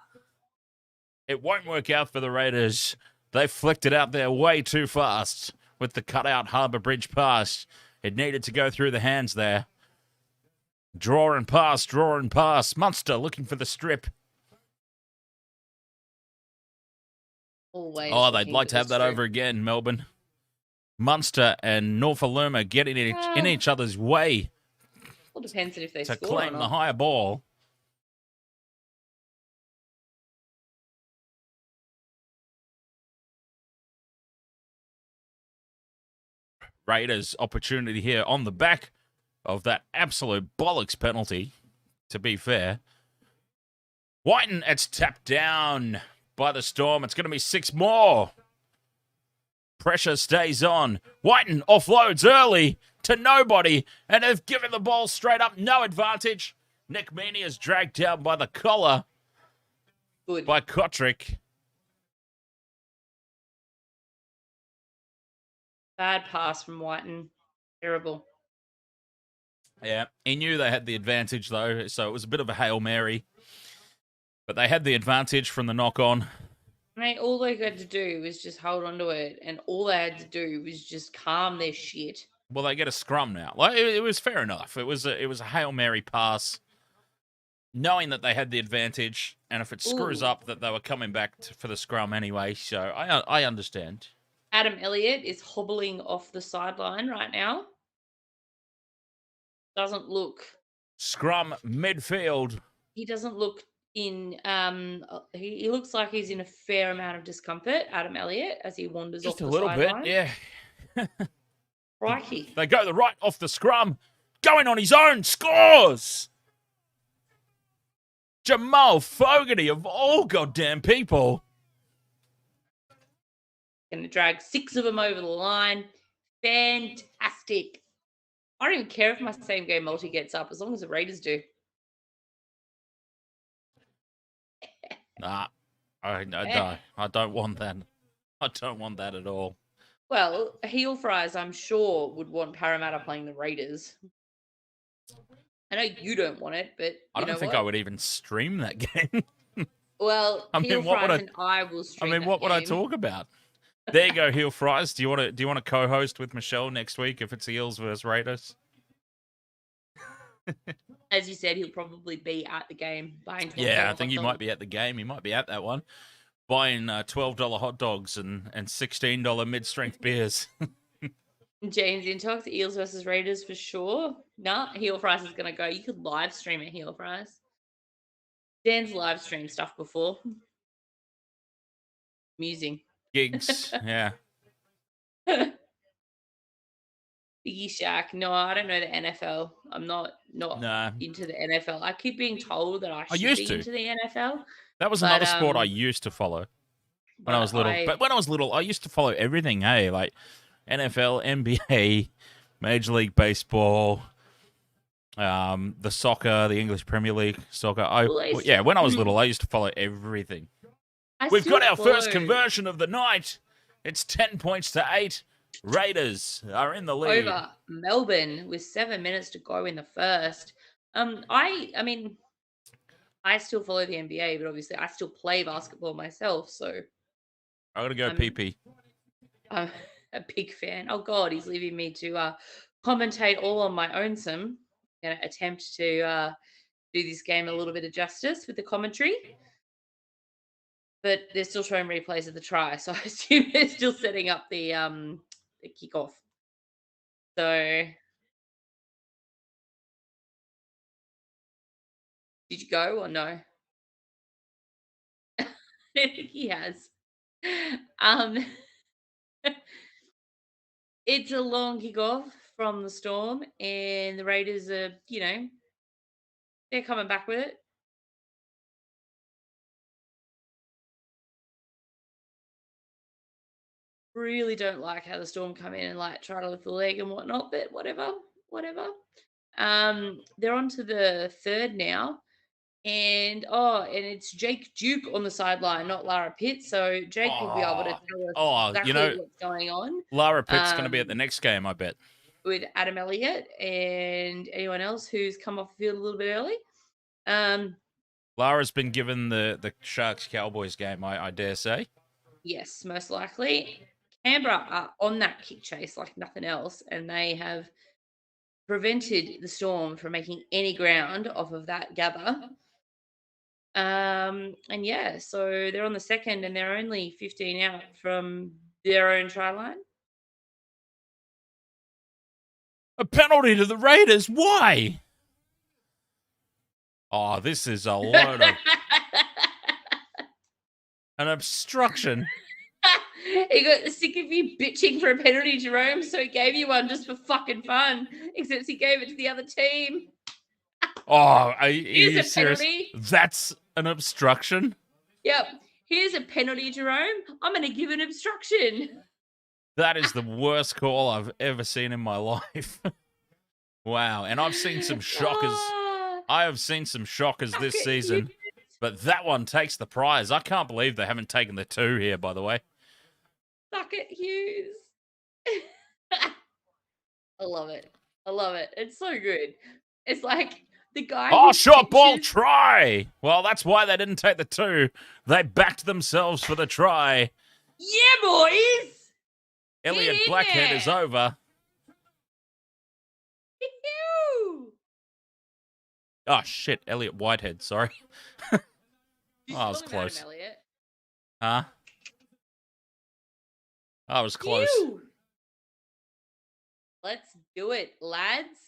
A: It won't work out for the Raiders. They flicked it out there way too fast with the cutout Harbour Bridge pass. It needed to go through the hands there. Draw and pass, draw and pass. Munster looking for the strip.
B: Always.
A: Oh, they'd like to have that over again, Melbourne. Munster and Norfoluma getting in each other's way.
B: Well, depends on if they
A: to
B: score
A: claim
B: or
A: the
B: not.
A: higher ball. Raiders opportunity here on the back of that absolute bollocks penalty, to be fair. Wighton, it's tapped down by the Storm. It's going to be 6 more. Pressure stays on. Wighton offloads early to nobody, and they've given the ball straight up. No advantage. Nick Meaney is dragged down by the collar.
B: Good.
A: By Kotrick.
B: Bad pass from Wighton. Terrible.
A: Yeah, he knew they had the advantage, though, so it was a bit of a Hail Mary. But they had the advantage from the knock-on.
B: Mate, all they had to do was just hold on to it, and all they had to do was just calm their shit.
A: Well, they get a scrum now. Like, it was fair enough. It was a Hail Mary pass, knowing that they had the advantage, and if it screws up, that they were coming back for the scrum anyway. So I understand.
B: Adam Elliott is hobbling off the sideline right now. Doesn't look.
A: Scrum midfield.
B: He doesn't look in. He looks like he's in a fair amount of discomfort, Adam Elliott, as he wanders
A: Just
B: off
A: a
B: the
A: little
B: sideline.
A: bit, yeah.
B: Crikey.
A: They go the right off the scrum. Going on his own. Scores! Jamal Fogarty, of all goddamn people.
B: Going to drag 6 of them over the line. Fantastic. I don't even care if my same game multi gets up, as long as the Raiders do.
A: Nah, I don't want that. I don't want that at all.
B: Well, Heel Fries, I'm sure, would want Parramatta playing the Raiders. I know you don't want it, but
A: I don't think I would even stream that game.
B: Well, Heel Fries and I will stream.
A: What would I talk about? There you go, Heel Fries. Do you want to co-host with Michelle next week if it's Eels versus Raiders?
B: As you said, he'll probably be at the game buying.
A: Yeah, I think he might be at the game. He might be at that one, buying $12 hot dogs and $16 mid-strength beers.
B: James Intox, Eels versus Raiders for sure. Nah, Heel Fries is gonna go. You could live stream it, Heel Fries. Dan's live streamed stuff before. Amusing.
A: Gigs, yeah.
B: Biggie Shack. No, I don't know the NFL. I'm not into the NFL. I keep being told that I should be into the NFL.
A: That was another sport I used to follow when I was little. But when I was little, I used to follow everything, hey? Like NFL, NBA, Major League Baseball, the soccer, the English Premier League soccer. When I was little, I used to follow everything. We've got our first conversion of the night. It's 10 points to 8. Raiders are in the lead.
B: Over Melbourne with 7 minutes to go in the first. I mean, I still follow the NBA, but obviously I still play basketball myself, so
A: I gotta go PP.
B: I'm a big fan. Oh God, he's leaving me to commentate all on my own some. I'm gonna attempt to do this game a little bit of justice with the commentary. But they're still showing replays of the try, so I assume they're still setting up the kickoff. So, did you go or no? I think he has. It's a long kickoff from the Storm, and the Raiders are, they're coming back with it. Really don't like how the Storm come in and try to lift the leg and whatnot, but whatever. They're on to the third now, and it's Jake Duke on the sideline, not Lara Pitt. So Jake will be able to tell us exactly what's going on.
A: Lara Pitt's going to be at the next game, I bet,
B: with Adam Elliott and anyone else who's come off the field a little bit early.
A: Lara's been given the Sharks Cowboys game, I dare say.
B: Yes, most likely. Canberra are on that kick chase like nothing else, and they have prevented the Storm from making any ground off of that gather. So they're on the second, and they're only 15 out from their own try line.
A: A penalty to the Raiders. Why? Oh, this is a load of an obstruction.
B: He got sick of you bitching for a penalty, Jahrome, so he gave you one just for fucking fun. Except he gave it to the other team.
A: Oh, are you serious? That's an obstruction?
B: Yep. here's a penalty, Jahrome. I'm going to give an obstruction.
A: That is the worst call I've ever seen in my life. Wow. And I've seen some shockers. I have seen some shockers this season. But that one takes the prize. I can't believe they haven't taken the 2 here, by the way.
B: Suck it, Hughes. I love it. I love it. It's so good. It's like the guy.
A: Oh, short ball try. Well, that's why they didn't take the 2. They backed themselves for the try.
B: Yeah, boys.
A: Elliott Whitehead is over. Oh, shit. Elliott Whitehead, sorry. I was close. Huh? I was close.
B: Let's do it, lads.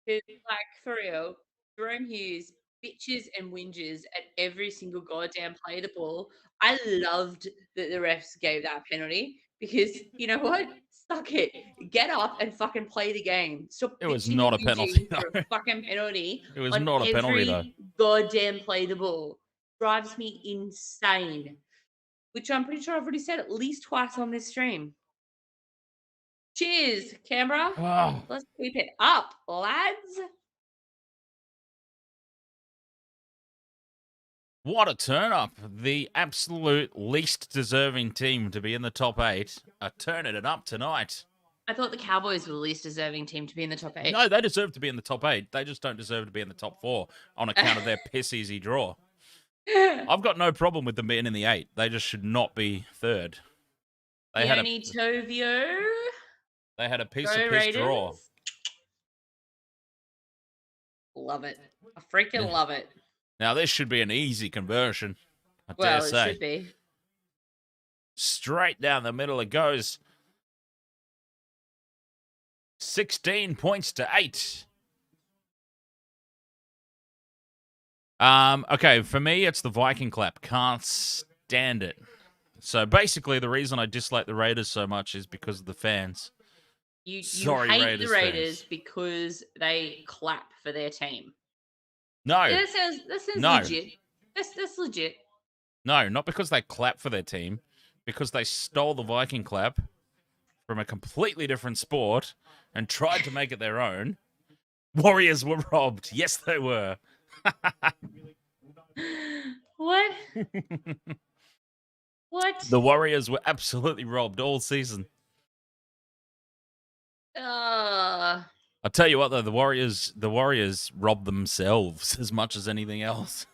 B: It's like, for real, Jahrome Hughes bitches and whinges at every single goddamn play of the ball. I loved that the refs gave that penalty because, you know what? Suck it. Get up and fucking play the game. Stop.
A: It was not a penalty.
B: For a fucking penalty.
A: It was not a penalty, though.
B: Goddamn play the ball. Drives me insane. Which I'm pretty sure I've already said at least twice on this stream. Cheers, Canberra.
A: Oh.
B: Let's keep it up, lads.
A: What a turn-up. The absolute least deserving team to be in the top 8 are turning it up tonight.
B: I thought the Cowboys were the least deserving team to be in the top 8.
A: No, they deserve to be in the top 8. They just don't deserve to be in the top 4 on account of their piss-easy draw. I've got no problem with them being in the 8. They just should not be 3rd. They had a piece of piss draw.
B: Love it. I freaking love it.
A: Now, this should be an easy conversion. I dare say.
B: It should be.
A: Straight down the middle it goes. 16 points to 8. Okay, for me, it's the Viking clap. Can't stand it. So basically, the reason I dislike the Raiders so much is because of the fans.
B: You hate the Raiders because they clap for their team.
A: No.
B: That sounds legit. That's legit.
A: No, not because they clap for their team. Because they stole the Viking clap from a completely different sport and tried to make it their own. Warriors were robbed. Yes, they were.
B: What? What?
A: The Warriors were absolutely robbed all season.
B: Uh,
A: I'll tell you what, though, the Warriors robbed themselves as much as anything else.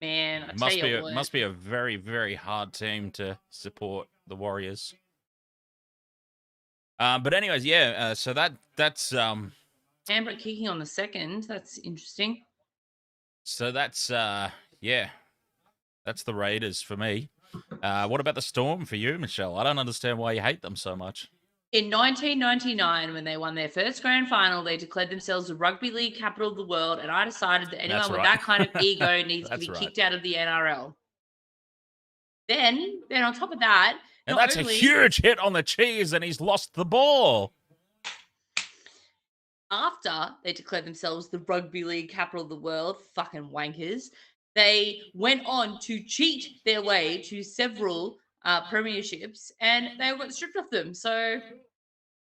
B: Man,
A: It must be a very, very hard team to support the Warriors. But anyways, yeah. So that's
B: Canberra kicking on the second. That's interesting.
A: So that's yeah. That's the Raiders for me. What about the Storm for you, Michelle? I don't understand why you hate them so much.
B: In 1999, when they won their first grand final, they declared themselves the rugby league capital of the world, and I decided that anyone with that kind of ego needs to be kicked out of the NRL. Then on top of that...
A: And that's a huge hit on the cheese, and he's lost the ball.
B: After they declared themselves the rugby league capital of the world, fucking wankers, they went on to cheat their way to several premierships, and they got stripped of them. So,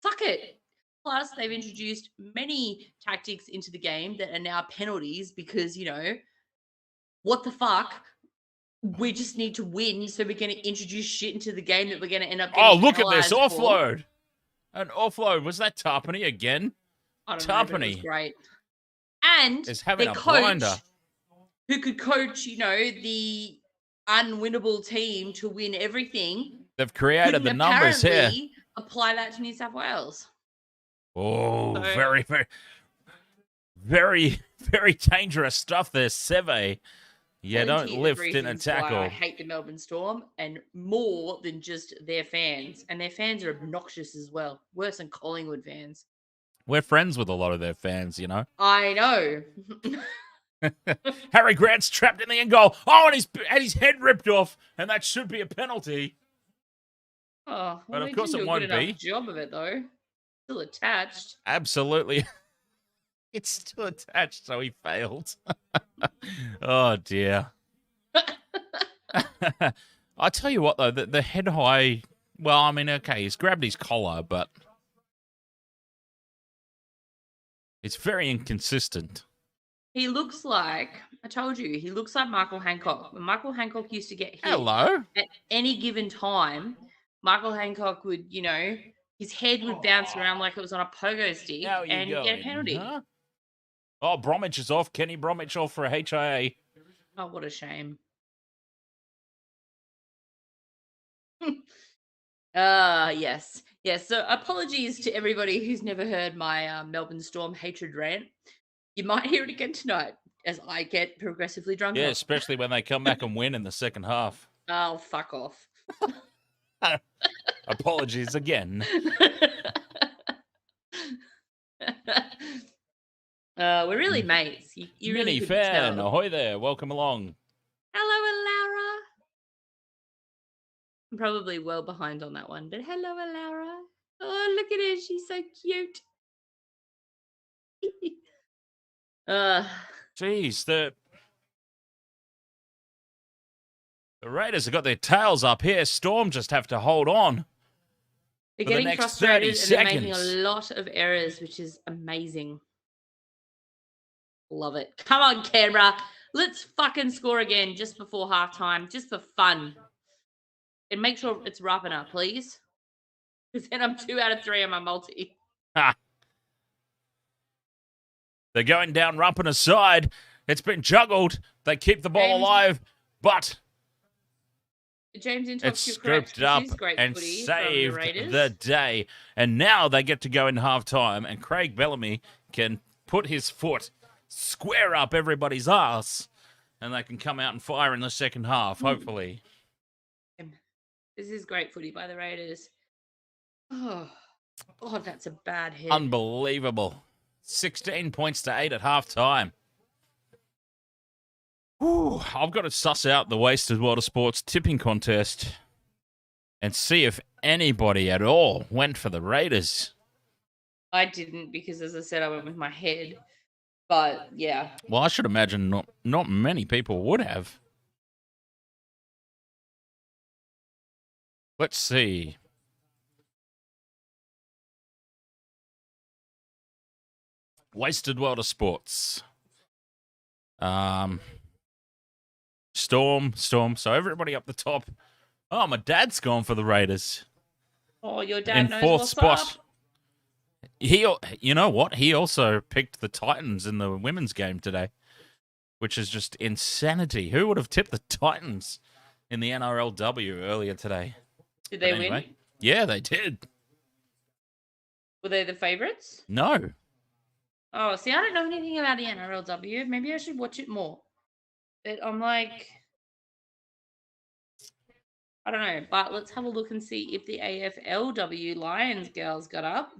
B: fuck it. Plus, they've introduced many tactics into the game that are now penalties because, you know, what the fuck? We just need to win, so we're going to introduce shit into the game that we're going to end up getting
A: look at this offload. An offload. Was that Tarpany again?
B: I don't know, but it was great. And
A: is having
B: their
A: a
B: coach,
A: blinder.
B: who could coach, you know, the unwinnable team to win everything.
A: They've created the numbers here.
B: Apply that to New South Wales.
A: Oh, so, very, very, very, very dangerous stuff there, Seve. Yeah, don't lift in a tackle.
B: I hate the Melbourne Storm, and more than just their fans. And their fans are obnoxious as well. Worse than Collingwood fans.
A: We're friends with a lot of their fans, you know.
B: I know.
A: Harry Grant's trapped in the end goal. Oh, and his head ripped off, and that should be a penalty.
B: Oh, well,
A: but of course it won't be.
B: Job of it though. Still attached.
A: Absolutely. It's too attached, so he failed. Oh, dear. I tell you what, though, the head high, well, I mean, okay, he's grabbed his collar, but it's very inconsistent.
B: He looks like, I told you, he looks like Michael Hancock. When Michael Hancock used to get hit
A: Hello.
B: at any given time, Michael Hancock would, his head would bounce around like it was on a pogo stick
A: How are you
B: and he'd get a
A: going,
B: penalty.
A: huh? Oh, Bromwich is off. Kenny Bromwich off for a HIA.
B: Oh, what a shame. Yes. Yes. So apologies to everybody who's never heard my Melbourne Storm hatred rant. You might hear it again tonight as I get progressively drunker.
A: Yeah, especially when they come back and win in the second half.
B: Oh, fuck off.
A: Apologies again.
B: We're really mates. You really
A: Mini
B: couldn't
A: fan,
B: tell.
A: ahoy there. Welcome along.
B: Hello, Laura. I'm probably well behind on that one, but hello, Laura. Oh, look at her. She's so cute.
A: Jeez, the Raiders have got their tails up here. Storm just have to hold on.
B: They're
A: for the
B: getting
A: next
B: frustrated
A: 30
B: and they're making a
A: seconds.
B: lot of errors, which is amazing. Love it. Come on, Canberra. Let's fucking score again just before halftime, just for fun. And make sure it's Rapana, please. Because then I'm 2 out of 3 on my multi.
A: Ha. They're going down Rapana's side. It's been juggled. They keep the ball
B: James-
A: alive, but
B: James
A: it's
B: Intox, you're correct.
A: scooped up
B: This is great
A: and
B: footy from
A: saved
B: Raiders.
A: the day. And now they get to go in halftime, and Craig Bellamy can put his foot square up everybody's ass, and they can come out and fire in the second half, hopefully.
B: This is great footy by the Raiders. Oh, God, that's a bad hit.
A: Unbelievable. 16 points to 8 at halftime. Whew, I've got to suss out the Wasted World of Sports tipping contest and see if anybody at all went for the Raiders.
B: I didn't because, as I said, I went with my head. But, yeah.
A: Well, I should imagine not many people would have. Let's see. Wasted World of Sports. Storm. So everybody up the top. Oh, my dad's gone for the Raiders.
B: Oh, your dad
A: In
B: knows
A: fourth
B: what's
A: spot.
B: up.
A: You know what? He also picked the Titans in the women's game today, which is just insanity. Who would have tipped the Titans in the NRLW earlier today?
B: Did they
A: But anyway,
B: win?
A: Yeah, they did.
B: Were they the favourites?
A: No.
B: Oh, see, I don't know anything about the NRLW. Maybe I should watch it more. But I'm like, I don't know. But let's have a look and see if the AFLW Lions girls got up.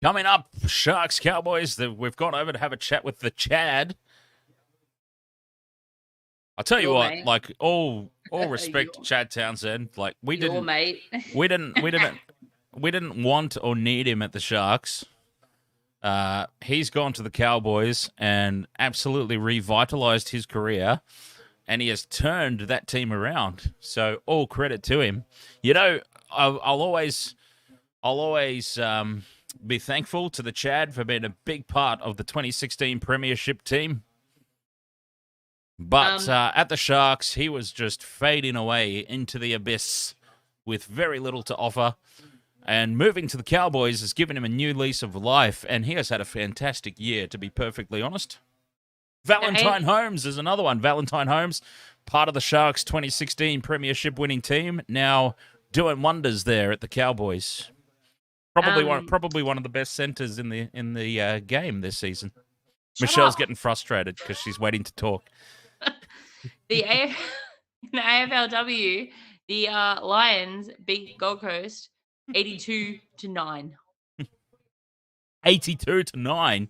A: Coming up, Sharks, Cowboys. We've gone over to have a chat with the Chad. I'll tell you
B: Your
A: what,
B: mate.
A: like all respect to
B: Your-
A: Chad Townsend, like we
B: Your
A: didn't
B: mate.
A: we didn't want or need him at the Sharks. He's gone to the Cowboys and absolutely revitalized his career, and he has turned that team around. So all credit to him. You know, I'll always be thankful to the Chad for being a big part of the 2016 Premiership team. But at the Sharks, he was just fading away into the abyss with very little to offer. And moving to the Cowboys has given him a new lease of life, and he has had a fantastic year, to be perfectly honest. Valentine Holmes is another one. Valentine Holmes, part of the Sharks' 2016 Premiership winning team, now doing wonders there at the Cowboys. Probably one of the best centers in the game this season. Michelle's
B: up.
A: getting frustrated because she's waiting to talk.
B: In the AFLW, the Lions beat Gold Coast 82-9.
A: 82-9.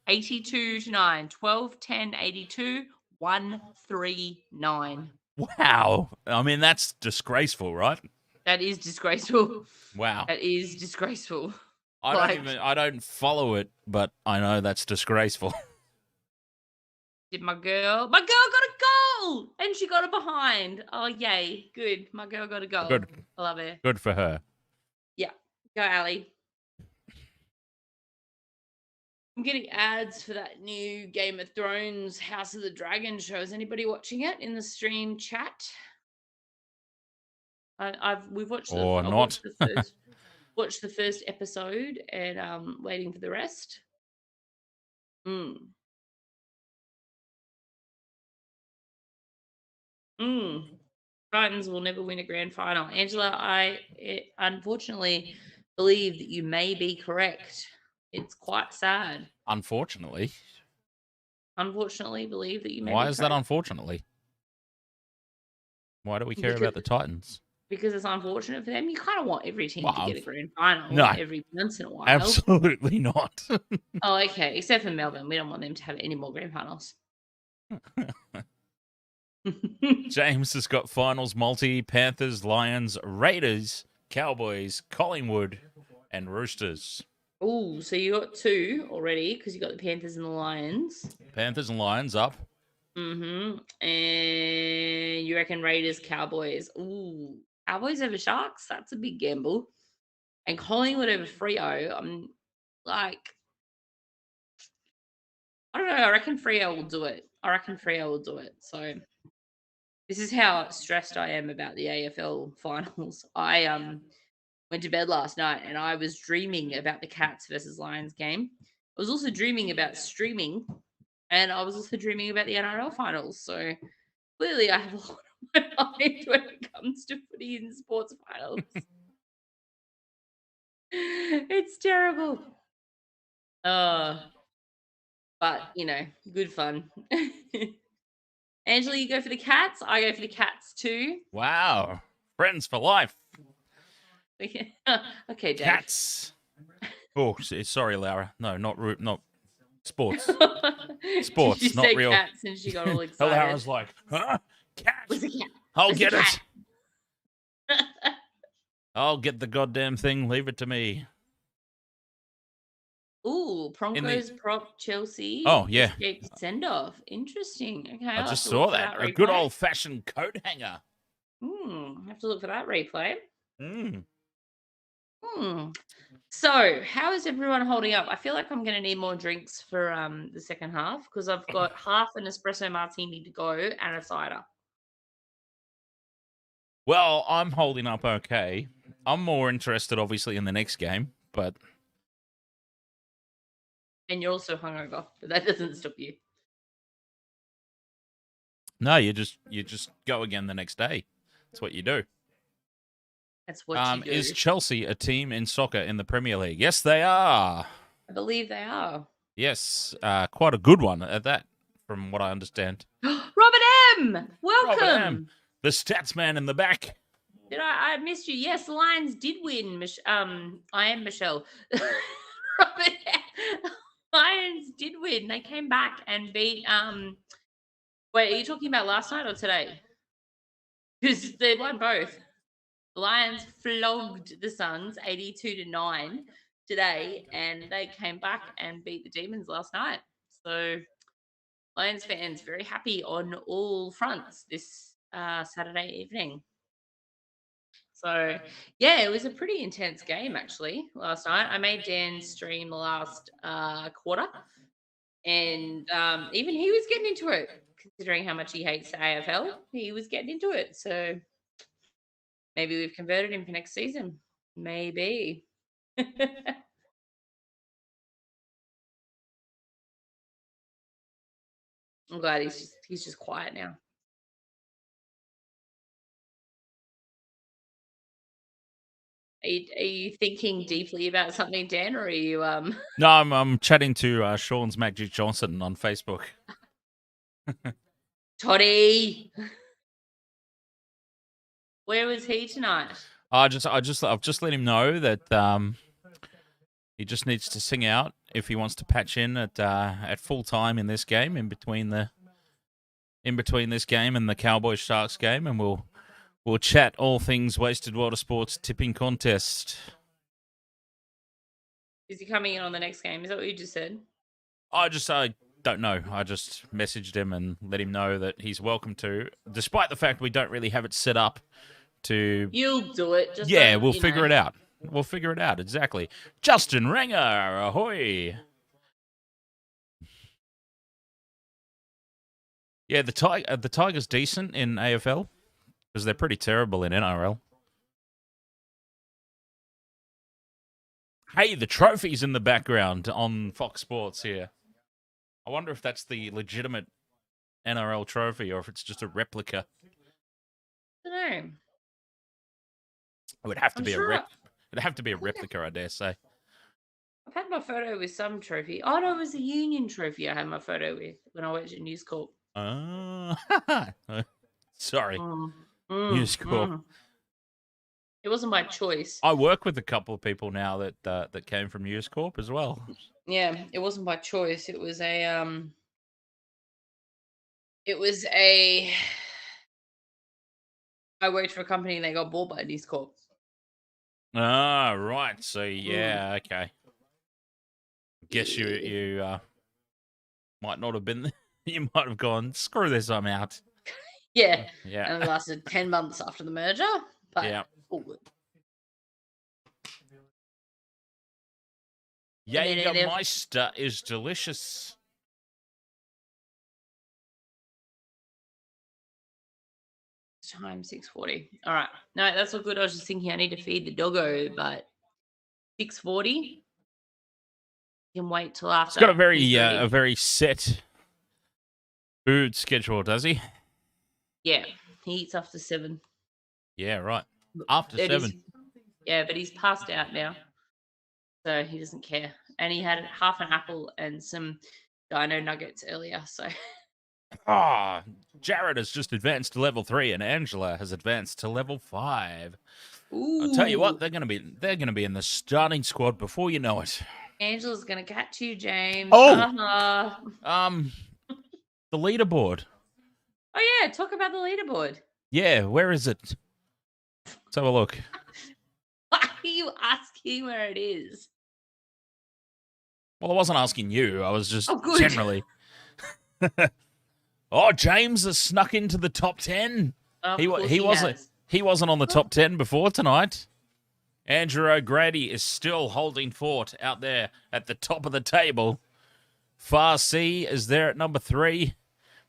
B: 82-9. 12-10-82. 1-3-9.
A: Wow. I mean, that's disgraceful, right?
B: That is disgraceful.
A: Wow.
B: That is disgraceful.
A: I don't follow it, but I know that's disgraceful.
B: Did my girl got a goal and she got it behind. Oh, yay. Good. My girl got a goal.
A: Good.
B: I love her.
A: Good for her.
B: Yeah. Go, Ali. I'm getting ads for that new Game of Thrones House of the Dragon show. Is anybody watching it in the stream chat? We've watched
A: Or
B: I've
A: not.
B: watched the first episode and waiting for the rest. Titans will never win a grand final. Angela, I unfortunately believe that you may be correct. It's quite sad.
A: Unfortunately.
B: Unfortunately, believe that you may
A: Why
B: be
A: is
B: correct.
A: that unfortunately? Why do we care about the Titans?
B: Because it's unfortunate for them. You kind of want every team to get a grand final every once in a while.
A: Absolutely not.
B: Oh, okay. Except for Melbourne. We don't want them to have any more grand finals.
A: James has got finals multi: Panthers, Lions, Raiders, Cowboys, Collingwood, and Roosters.
B: Oh, so you got two already because you got the Panthers and the Lions.
A: Panthers and Lions up.
B: And you reckon Raiders, Cowboys. Ooh, Cowboys over Sharks? That's a big gamble. And Collingwood over Freo. I'm like, I don't know. I reckon Freo will do it. So this is how stressed I am about the AFL finals. I went to bed last night and I was dreaming about the Cats versus Lions game. I was also dreaming about streaming, and I was also dreaming about the NRL finals. So clearly I have a lot on my mind when it comes to footy and sports finals. It's terrible. But, good fun. Angela, you go for the Cats. I go for the Cats too.
A: Wow. Friends for life.
B: Okay, Dave.
A: Cats. Oh, sorry, Laura. No, not sports. Sports,
B: Did you
A: not
B: say
A: real.
B: Cats and she got all excited.
A: Laura's like, huh? Cat.
B: Where's the cat?
A: I'll get it. I'll get the goddamn thing. Leave it to me.
B: Ooh, Broncos prop Chelsea.
A: Oh, yeah.
B: Send off. Interesting. Okay.
A: I just saw that. A good old fashioned coat hanger.
B: I have to look for that replay. So, how is everyone holding up? I feel like I'm going to need more drinks for the second half because I've got half an espresso martini to go and a cider.
A: Well, I'm holding up okay. I'm more interested, obviously, in the next game, but...
B: And you're also hungover, but that doesn't stop you.
A: No, you just go again the next day. That's what you do.
B: That's what you do.
A: Is Chelsea a team in soccer in the Premier League? Yes, they are.
B: I believe they are.
A: Yes, quite a good one at that, from what I understand.
B: Robert M! Welcome!
A: Robert M, the stats man in the back.
B: Did I missed you? Yes, the Lions did win. I am Michelle. Robert M. Lions did win. They came back and beat. Wait, are you talking about last night or today? Because they won both. The Lions flogged the Suns 82-9 today, and they came back and beat the Demons last night. So, Lions fans very happy on all fronts this Saturday evening. So, yeah, it was a pretty intense game, actually, last night. I made Dan stream the last quarter, and even he was getting into it, considering how much he hates the AFL. He was getting into it. So, maybe we've converted him for next season. Maybe. I'm glad he's just quiet now. Are you thinking deeply about something, Dan, or are you
A: No, I'm chatting to Sean's Magic Johnson on Facebook.
B: Toddy? Where was he tonight?
A: I've just let him know that he just needs to sing out if he wants to patch in at full time in this game, in between this game and the Cowboys Sharks game, and we'll We'll chat all things Wasted Water Sports tipping contest.
B: Is he coming in on the next game? Is that what you just said?
A: I don't know. I just messaged him and let him know that he's welcome to, despite the fact we don't really have it set up to...
B: You'll do it. Just
A: yeah, we'll figure it out. We'll figure it out, exactly. Justin Renger, ahoy! Yeah, the Tigers decent in AFL, because they're pretty terrible in NRL. Hey, the trophy's in the background on Fox Sports here. I wonder if that's the legitimate NRL trophy or if it's just a replica.
B: I don't know.
A: It would have to be it'd have to be a replica, I dare say.
B: I've had my photo with some trophy. Oh no, it was the Union trophy I had my photo with when I worked at News Corp.
A: Sorry. News Corp.
B: It wasn't my choice.
A: I work with a couple of people now that came from News Corp as well.
B: Yeah, it wasn't by choice. It was a I worked for a company and they got bought by News Corp.
A: Ah, right. So yeah, okay. Guess you might not have been. You might have gone, screw this, I'm out.
B: Yeah.
A: Yeah.
B: And it lasted 10 months after the merger. But
A: yeah.
B: all good.
A: Jägermeister is delicious.
B: Time 6:40. All right. No, that's all good. I was just thinking I need to feed the doggo, but 6:40. You can wait till after.
A: He's got a very set food schedule, does he?
B: Yeah, he eats after 7.
A: Yeah, right. After 7.
B: Yeah, but he's passed out now, so he doesn't care. And he had half an apple and some dino nuggets earlier, so.
A: Ah, Jared has just advanced to level 3, and Angela has advanced to level 5.
B: Ooh.
A: I'll tell you what, they're gonna be in the starting squad before you know it.
B: Angela's gonna catch you, James.
A: Oh, the leaderboard.
B: Oh yeah, talk about the leaderboard.
A: Yeah, where is it? Let's have a look.
B: Why are you asking where it is?
A: Well, I wasn't asking you. I was just
B: good.
A: Generally. Oh, James has snuck into the top 10. He wasn't on the top 10 before tonight. Andrew O'Grady is still holding fort out there at the top of the table. Far C is there at number 3.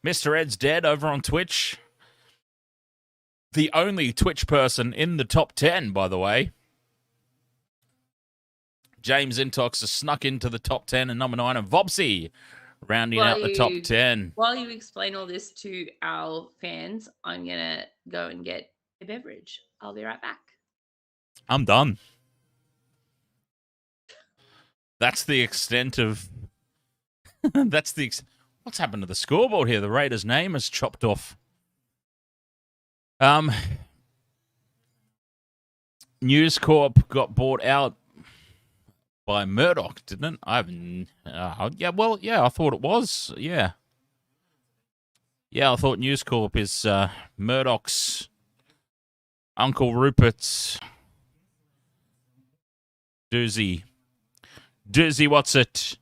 A: Mr. Ed's dead over on Twitch. The only Twitch person in the top 10, by the way. James Intox has snuck into the top 10 and number 9, and Vobsy rounding out the top 10.
B: While you explain all this to our fans, I'm going to go and get a beverage. I'll be right back.
A: I'm done. That's the extent of... What's happened to the scoreboard here? The Raiders' name is chopped off. News Corp got bought out by Murdoch, didn't it? I haven't... I thought it was. Yeah. Yeah, I thought News Corp is Murdoch's Uncle Rupert's doozy. Doozy, what's it?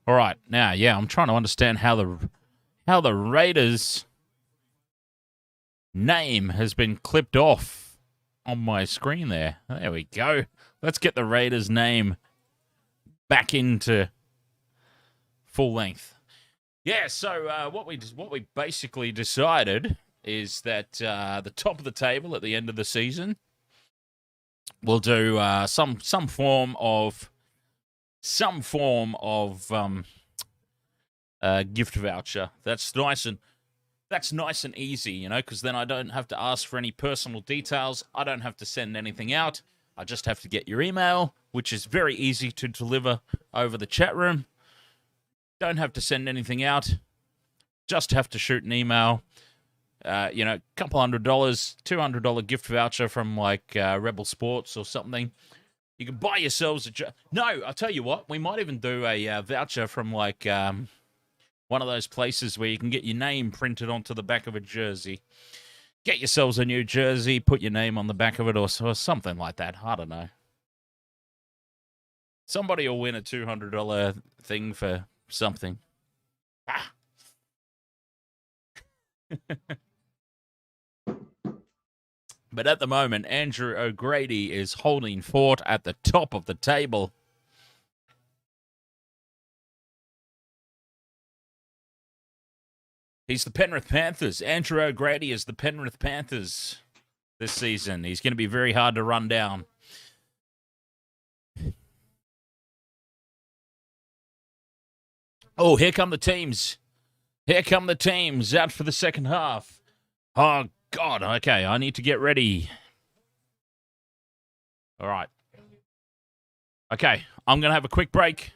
A: All right. Now, yeah, I'm trying to understand how the Raiders name has been clipped off on my screen there. There we go. Let's get the Raiders name back into full length. Yeah, so what we basically decided is that the top of the table at the end of the season, we'll do some form of gift voucher. That's nice and easy, you know, because then I don't have to ask for any personal details. I don't have to send anything out. I just have to get your email, which is very easy to deliver over the chat room. Don't have to send anything out. Just have to shoot an email. A couple $100, $200 gift voucher from like Rebel Sports or something. You can buy yourselves No, I'll tell you what. We might even do a voucher from like one of those places where you can get your name printed onto the back of a jersey. Get yourselves a new jersey, put your name on the back of it or something like that. I don't know. Somebody will win a $200 thing for something. Ah. But at the moment, Andrew O'Grady is holding fort at the top of the table. He's the Penrith Panthers. Andrew O'Grady is the Penrith Panthers this season. He's going to be very hard to run down. Oh, here come the teams. Here come the teams out for the second half. Oh, God. Okay, I need to get ready. All right. Okay, I'm going to have a quick break.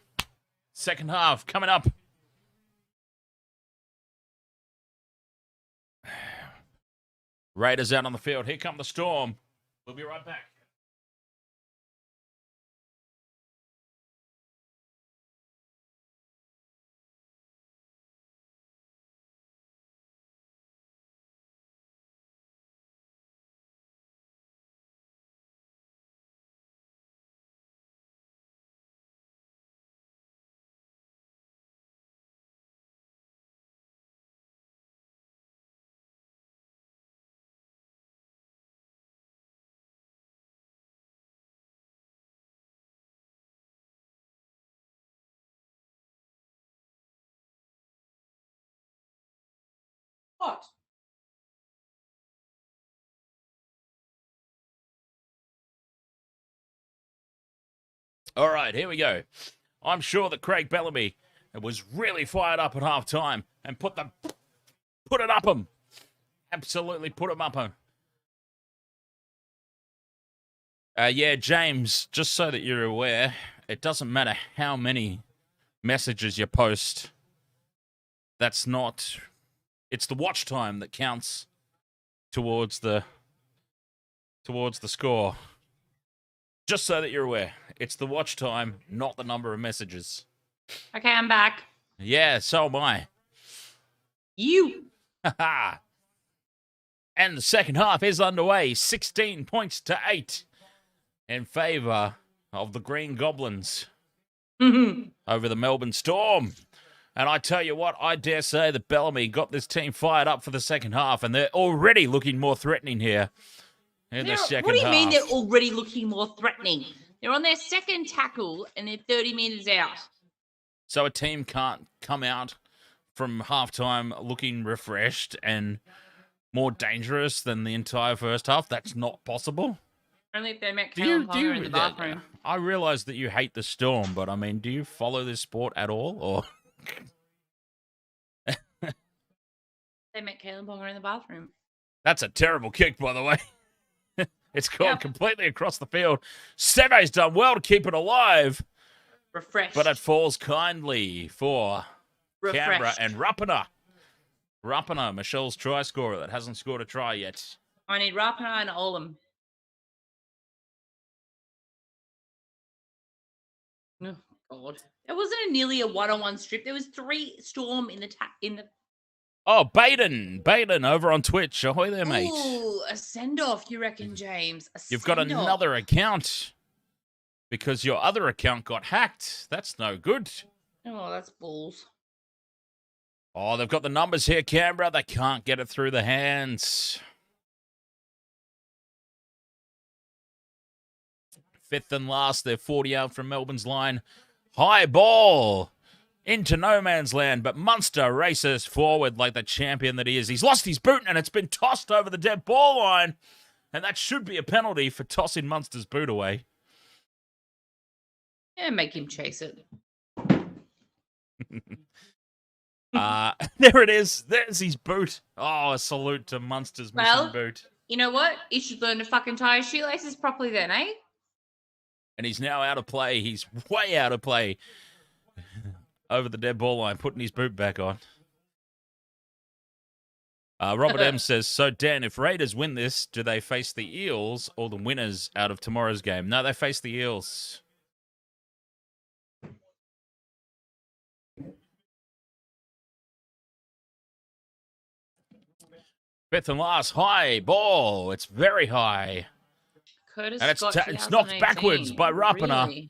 A: Second half coming up. Raiders out on the field. Here come the Storm. We'll be right back.
B: What?
A: All right, here we go. I'm sure that Craig Bellamy was really fired up at halftime and put it up him. Absolutely put him up him. Yeah, James, just so that you're aware, it doesn't matter how many messages you post. It's the watch time that counts towards the score. Just so that you're aware, it's the watch time, not the number of messages.
B: Okay, I'm back.
A: Yeah, so am I.
B: You.
A: And the second half is underway. 16 points to 8 in favour of the Green Goblins over the Melbourne Storm. And I tell you what, I dare say that Bellamy got this team fired up for the second half, and they're already looking more threatening here in the second half.
B: What do you mean they're already looking more threatening? They're on their second tackle, and they're 30 metres out.
A: So a team can't come out from halftime looking refreshed and more dangerous than the entire first half? That's not possible.
B: Only if they met Kalen Ponga in the bathroom.
A: I realise that you hate the Storm, but I mean, do you follow this sport at all, or?
B: They met Kalen Ponga in the bathroom.
A: That's a terrible kick, by the way. It's gone completely across the field. Seve's done well to keep it alive.
B: Refreshed.
A: But it falls kindly for Canberra and Rapana. Rapana, Michelle's try scorer that hasn't scored a try yet.
B: I need Rapana and Olam. Oh, God. That wasn't nearly a one-on-one strip. There was 3 Storm in the
A: Oh, Baden over on Twitch. Ahoy there, mate.
B: Ooh, a send-off, you reckon, James?
A: You've got another account because your other account got hacked. That's no good.
B: Oh, that's balls.
A: Oh, they've got the numbers here, Canberra. They can't get it through the hands. 5th and last. They're 40 out from Melbourne's line. High ball into no man's land, but Munster races forward like the champion that he is. He's lost his boot, and it's been tossed over the dead ball line, and that should be a penalty for tossing Munster's boot away.
B: Yeah, make him chase it.
A: There it is. There's his boot. Oh, a salute to Munster's missing boot.
B: You know what? He should learn to fucking tie his shoelaces properly then, eh?
A: And he's now out of play. He's way out of play over the dead ball line, putting his boot back on. Robert M says, so Dan, if Raiders win this, do they face the Eels or the winners out of tomorrow's game? No, they face the Eels. Fifth and last, high ball. It's very high.
B: Curtis
A: And
B: Scott,
A: it's knocked backwards by Rapiner.
B: Really?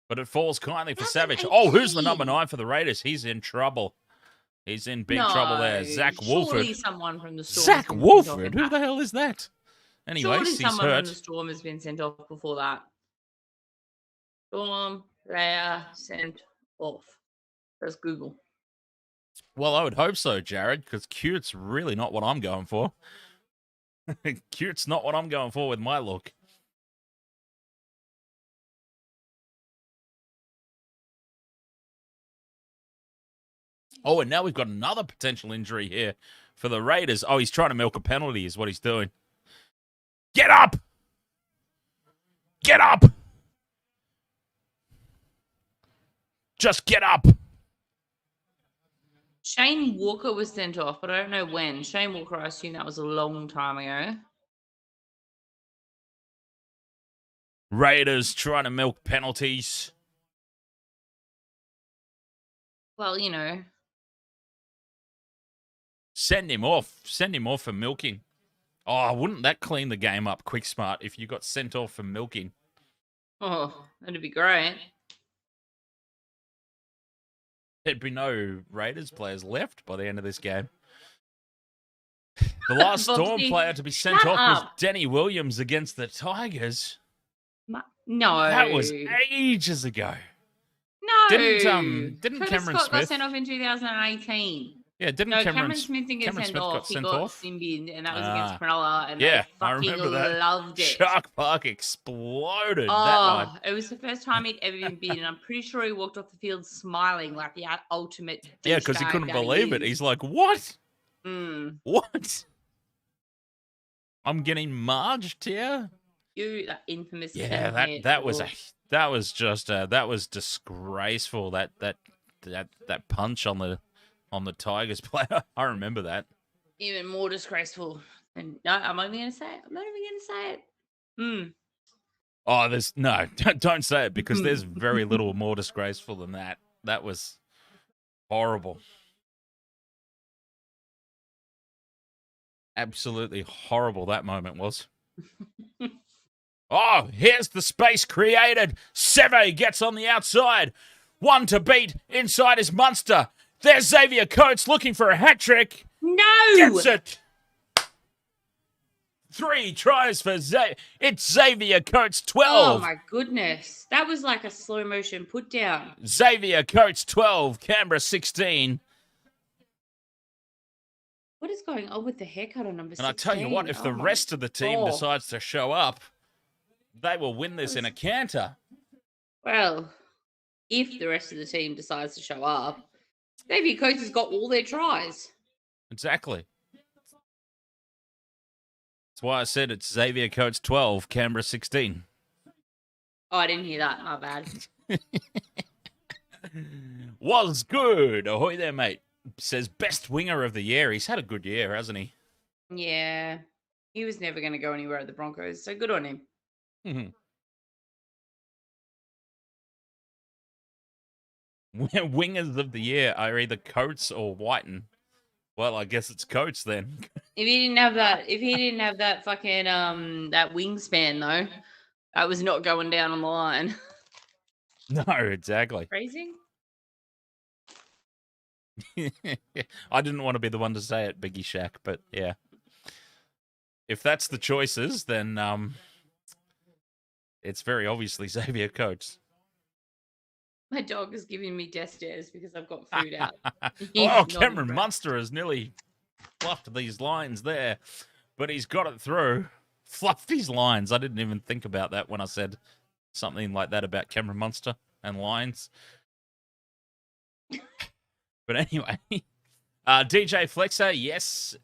A: But it falls kindly for Savage.
B: 2018.
A: Oh, who's the number 9 for the Raiders? He's in trouble. He's in big trouble there. Zach
B: Surely
A: Wolford.
B: someone from the Storm.
A: Zach Wolford? Who the hell is that? Anyway,
B: Surely
A: he's
B: someone
A: hurt.
B: from the Storm has been sent off before that. Storm player sent off. Let's Google.
A: Well, I would hope so, Jared, because cute's really not what I'm going for. Cute's not what I'm going for with my look. Oh, and now we've got another potential injury here for the Raiders. Oh, he's trying to milk a penalty is what he's doing. Get up! Get up! Just get up!
B: Shane Walker was sent off, but I don't know when. Shane Walker, I assume that was a long time ago.
A: Raiders trying to milk penalties.
B: Well, you know.
A: Send him off. Send him off for milking. Oh, wouldn't that clean the game up, Quick Smart, if you got sent off for milking?
B: Oh, that'd be great.
A: There'd be no Raiders players left by the end of this game. The last Storm player to be sent off was Denny Williams against the Tigers.
B: No.
A: That was ages ago.
B: No.
A: Didn't
B: Curtis
A: Cameron
B: Scott
A: Smith
B: got sent off in 2018.
A: Yeah, didn't
B: No,
A: Cameron
B: Smith didn't get
A: Cameron
B: sent
A: Smith
B: off.
A: got
B: He
A: sent
B: got
A: off?
B: sin-binned, and that was against Cronulla, and
A: yeah,
B: they
A: I
B: fucking
A: remember that.
B: loved it.
A: Shark Park exploded that
B: Oh,
A: night.
B: it was the first time he'd ever been beaten. I'm pretty sure he walked off the field smiling like the ultimate.
A: Yeah, because he couldn't
B: douchebag that
A: believe it.
B: is.
A: He's like, "What?
B: Mm.
A: What? I'm getting marged here."
B: You, that infamous.
A: Yeah,
B: skinhead.
A: that was disgraceful. That punch on the Tigers player. I remember that.
B: Even more disgraceful. And no, I'm only going to say it. I'm not even going to say it. Hmm.
A: Oh, don't say it because there's very little more disgraceful than that. That was horrible. Absolutely horrible that moment was. Oh, here's the space created. Seve gets on the outside. One to beat. Inside is Munster. There's Xavier Coates looking for a hat trick.
B: No!
A: Gets it. 3 tries for Xavier. It's Xavier Coates 12.
B: Oh, my goodness. That was like a slow motion put down.
A: Xavier Coates 12. Canberra 16.
B: What is going on with the haircut on number 16?
A: And I tell you what, if the rest of the team decides to show up, they will win this in a canter.
B: Well, if the rest of the team decides to show up, Xavier Coates has got all their tries.
A: Exactly. That's why I said it's Xavier Coates 12, Canberra 16.
B: Oh, I didn't hear that. My bad.
A: Was good. Ahoy there, mate. Says best winger of the year. He's had a good year, hasn't he?
B: Yeah. He was never going to go anywhere at the Broncos, so good on him.
A: Wingers of the year are either Coates or Wighton. Well, I guess it's Coates then.
B: If he didn't have that fucking that wingspan though, that was not going down on the line.
A: No, exactly.
B: Crazy.
A: I didn't want to be the one to say it, Biggie Shack, but yeah. If that's the choices, then it's very obviously Xavier Coates.
B: My dog is giving me death stares because I've got food out.
A: Oh, Cameron Munster has nearly fluffed these lines there, but he's got it through. Fluffed these lines. I didn't even think about that when I said something like that about Cameron Munster and lines. But anyway, DJ Flexer, yes,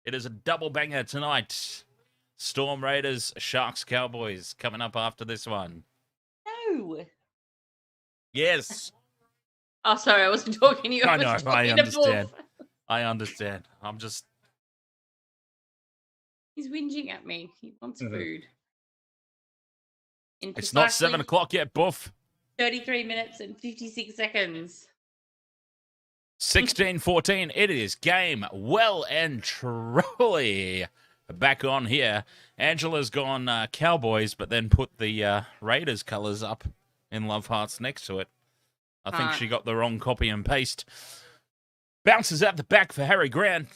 A: it is a double banger tonight. Storm Raiders, Sharks, Cowboys coming up after this one.
B: No.
A: Yes.
B: Oh, sorry, I wasn't talking to you.
A: I
B: was
A: know,
B: talking
A: I
B: to
A: understand.
B: Wolf.
A: I understand. I'm just...
B: He's whinging at me. He wants food. In
A: It's not 7
B: precisely
A: o'clock yet, Buff.
B: 33 minutes and 56 seconds.
A: 16-14. It is game well and truly back on here. Angela's gone Cowboys, but then put the Raiders colours up in love hearts next to it. I think she got the wrong copy and paste. Bounces out the back for Harry Grant.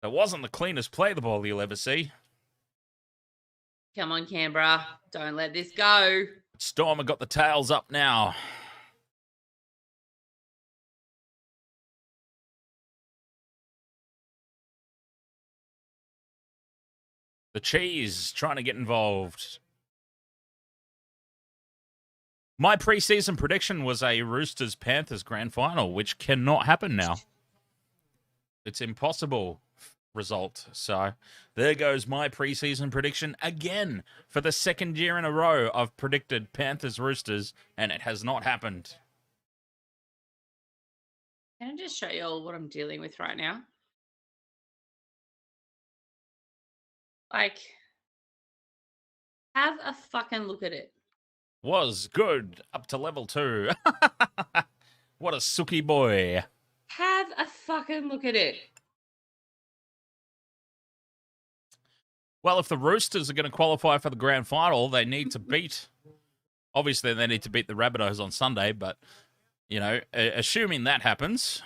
A: That wasn't the cleanest play the ball you'll ever see.
B: Come on, Canberra. Don't let this go.
A: Storm have got the tails up now. The Cheese trying to get involved. My preseason prediction was a Roosters-Panthers grand final, which cannot happen now. It's impossible result. So there goes my preseason prediction again. For the second year in a row, I've predicted Panthers-Roosters, and it has not happened.
B: Can I just show you all what I'm dealing with right now? Like, have a fucking look at it.
A: Was good up to level 2. What a sooky boy.
B: Have a fucking look at it.
A: Well, if the Roosters are going to qualify for the grand final, they need to beat... Obviously, they need to beat the Rabbitohs on Sunday, but, you know, assuming that happens,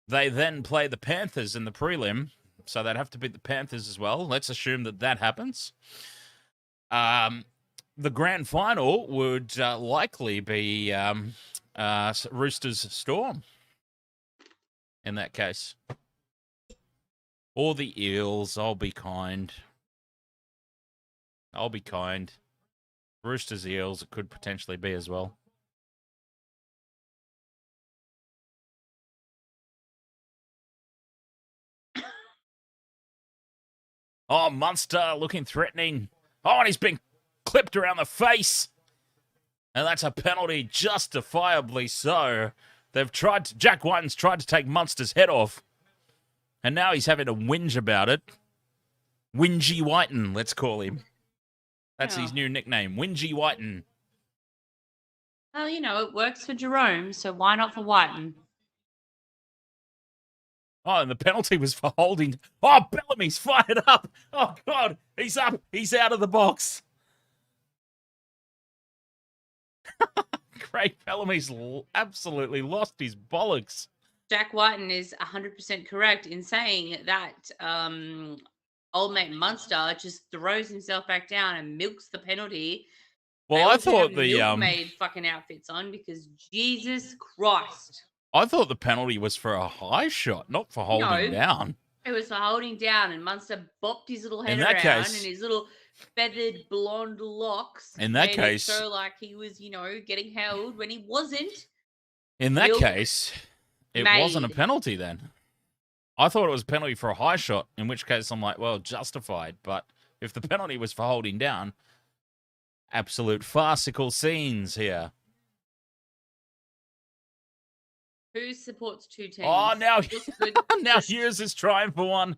A: they then play the Panthers in the prelim, so they'd have to beat the Panthers as well. Let's assume that that happens. The grand final would likely be Roosters Storm in that case. Or the Eels. I'll be kind. I'll be kind. Roosters Eels, it could potentially be as well. Oh, Munster looking threatening. Oh, and he's been clipped around the face. And that's a penalty, justifiably so. Jack Wighton's tried to take Munster's head off. And now he's having to whinge about it. Whingy Wighton, let's call him. That's his new nickname, Whingy Wighton.
B: Well, you know, it works for Jahrome, so why not for Wighton?
A: Oh, and the penalty was for holding. Oh, Bellamy's fired up. Oh, God. He's up. He's out of the box. Craig Bellamy's absolutely lost his bollocks.
B: Jack Wighton is 100% correct in saying that old mate Munster just throws himself back down and milks the penalty.
A: Well, I thought the
B: made fucking outfits on because Jesus Christ.
A: I thought the penalty was for a high shot, not for holding down.
B: It was for holding down, and Munster bopped his little head around and his little feathered blonde locks.
A: In that case,
B: so like he was, you know, getting held when he wasn't.
A: In that case, it wasn't a penalty then. I thought it was a penalty for a high shot, in which case I'm like, well, justified. But if the penalty was for holding down, absolute farcical scenes here.
B: Who supports two teams?
A: Oh, now Hughes is trying for one.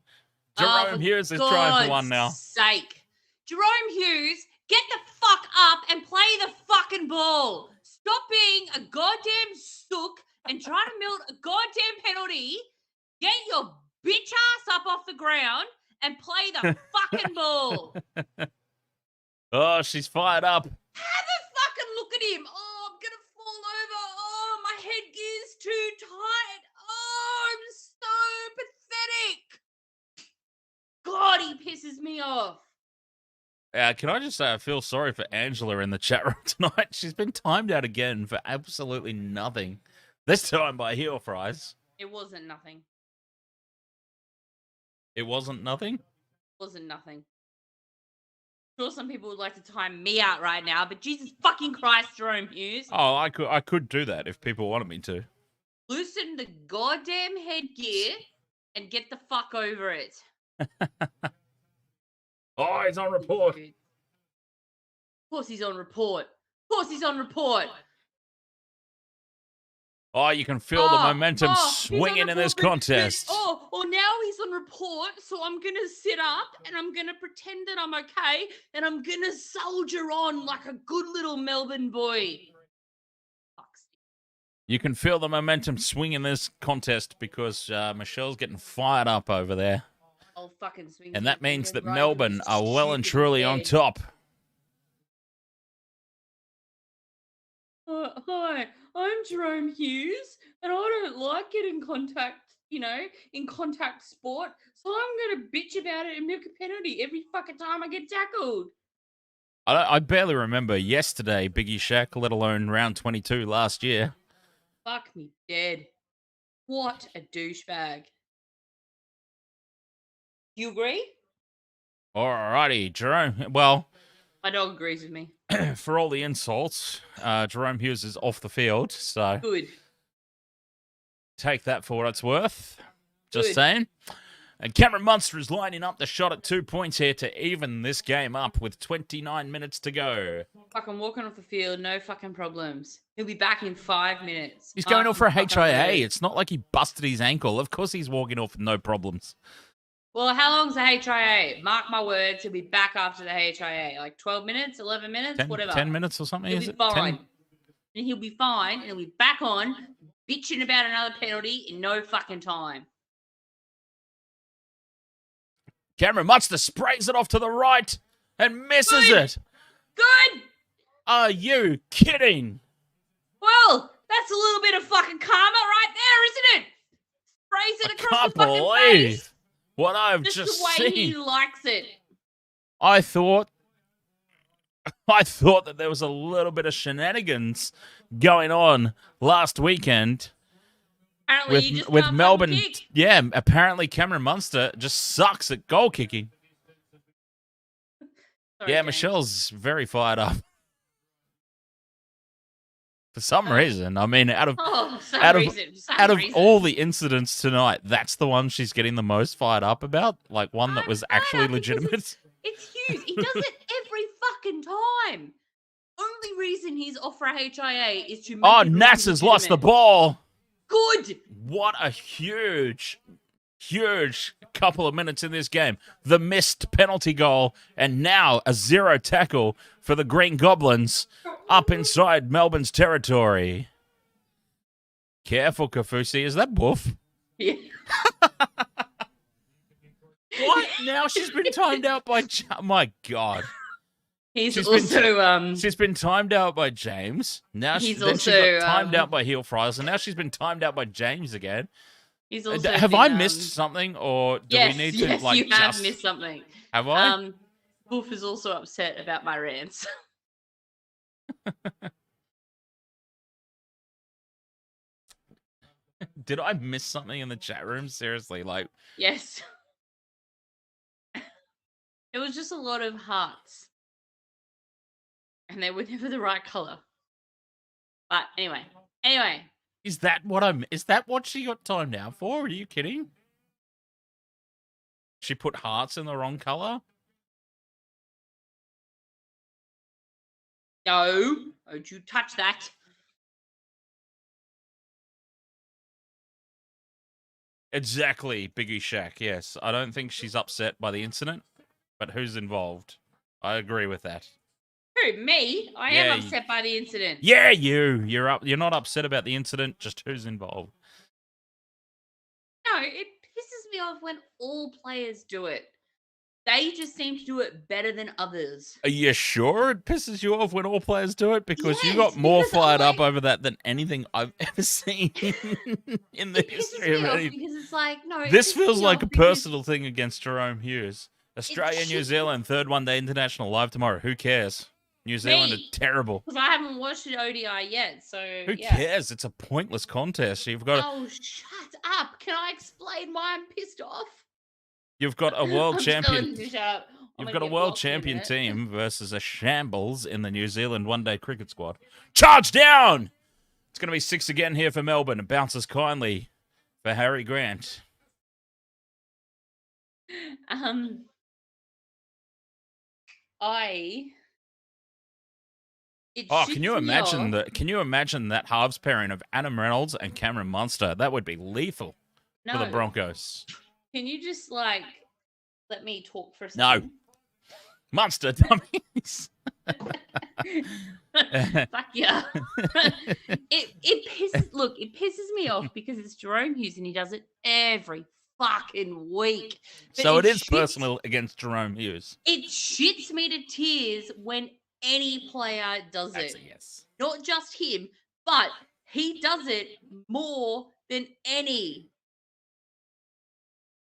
A: Jahrome Hughes is trying for one now.
B: Sake. Jahrome Hughes, get the fuck up and play the fucking ball. Stop being a goddamn sook and try to milk a goddamn penalty. Get your bitch ass up off the ground and play the fucking ball.
A: Oh, she's fired up.
B: Have a fucking look at him. Oh, I'm going to fall over. Oh, my headgear's too tight. Oh, I'm so pathetic. God, he pisses me off.
A: Can I just say I feel sorry for Angela in the chat room tonight. She's been timed out again for absolutely nothing. This time by heel fries.
B: It wasn't nothing.
A: It wasn't nothing?
B: Wasn't nothing. Sure, some people would like to time me out right now, but Jesus fucking Christ, Jahrome Hughes.
A: Oh, I could do that if people wanted me to.
B: Loosen the goddamn headgear and get the fuck over it.
A: Oh, he's on report.
B: Of course he's on report. Of course he's on report.
A: Oh, you can feel the momentum swinging in this contest.
B: Now he's on report, so I'm going to sit up and I'm going to pretend that I'm okay and I'm going to soldier on like a good little Melbourne boy.
A: You can feel the momentum swing in this contest because Michelle's getting fired up over there.
B: I'll fucking swing.
A: And that means that Melbourne are well and truly on top.
B: Hi, I'm Jahrome Hughes, and I don't like getting in contact sport, so I'm going to bitch about it and milk a penalty every fucking time I get tackled.
A: I barely remember yesterday, Biggie Shaq, let alone round 22 last year.
B: Fuck me dead. What a douchebag. You agree?
A: Alrighty, Jahrome. Well,
B: my dog agrees with me.
A: For all the insults, Jahrome Hughes is off the field, so
B: good.
A: Take that for what it's worth. Just saying. And Cameron Munster is lining up the shot at 2 points here to even this game up with 29 minutes to go.
B: Fucking walking off the field, no fucking problems. He'll be back in 5 minutes.
A: He's going off for a HIA. It's not like he busted his ankle. Of course he's walking off with no problems.
B: Well, how long's the HIA? Mark my words, he'll be back after the HIA. Like 12 minutes, 11 minutes, whatever.
A: 10 minutes or something,
B: is it? Fine. And he'll be fine, and he'll be back on, bitching about another penalty in no fucking time.
A: Cameron Munster sprays it off to the right and misses it.
B: Good.
A: Are you kidding?
B: Well, that's a little bit of fucking karma right there, isn't it? Sprays it across the fucking face.
A: What I've just
B: the way
A: seen.
B: He likes it.
A: I thought that there was a little bit of shenanigans going on last weekend.
B: Apparently
A: with Melbourne. Yeah, apparently Cameron Munster just sucks at goal kicking.
B: Sorry,
A: yeah,
B: James.
A: Michelle's very fired up. For some reason. I mean, out of all the incidents tonight, that's the one she's getting the most fired up about. Like one that was actually legitimate.
B: It's Hughes. He does it every fucking time. Only reason he's off for a HIA is to make
A: Nasser's lost the ball.
B: Good.
A: What a huge couple of minutes in this game. The missed penalty goal, and now a 0 tackle for the Green Goblins up inside Melbourne's territory. Careful, Kafusi. Is that Wolf?
B: Yeah.
A: What? Now she's been timed out by... Oh, my God.
B: She's
A: been timed out by James. Now she got timed out by Heel Fries, and now she's been timed out by James again.
B: He's also
A: have I missed something, or do we need to like?
B: Yes, you have missed something.
A: Have I?
B: Wolf is also upset about my rants.
A: Did I miss something in the chat room? Seriously, like.
B: Yes. It was just a lot of hearts. And they were never the right color. But anyway.
A: Is that what she got timed out for? Are you kidding? She put hearts in the wrong color?
B: No. Don't you touch that.
A: Exactly, Biggie Shaq, yes. I don't think she's upset by the incident, but who's involved? I agree with that.
B: Who, me? I am upset by the incident.
A: Yeah, you're not upset about the incident, just who's involved.
B: No, it pisses me off when all players do it. They just seem to do it better than others.
A: Are you sure it pisses you off when all players do it? Because you got more fired up over that than anything I've ever seen in the history of anything.
B: Because it's like, no.
A: This feels like a personal thing against Jahrome Hughes. Australia, New Zealand, third one-day international live tomorrow. Who cares? New Zealand are terrible.
B: Because I haven't watched an ODI yet, so
A: who cares? It's a pointless contest. You've got.
B: Oh, shut up! Can I explain why I'm pissed off?
A: You've got a world champion.
B: You've got
A: a world champion team versus a shambles in the New Zealand one-day cricket squad. Charge down! It's going to be 6 again here for Melbourne. It bounces kindly for Harry Grant.
B: It
A: Oh,
B: shits me off.
A: can you imagine that halves pairing of Adam Reynolds and Cameron Munster? That would be lethal for the
B: No.
A: Broncos.
B: Can you just let me talk for a
A: No.
B: second?
A: Munster dummies.
B: Fuck yeah. It pisses me off because it's Jahrome Hughes and he does it every fucking week. But
A: So it is personal against Jahrome Hughes.
B: It shits me to tears when any player does
A: That's
B: it.
A: a yes.
B: Not just him, but he does it more than any.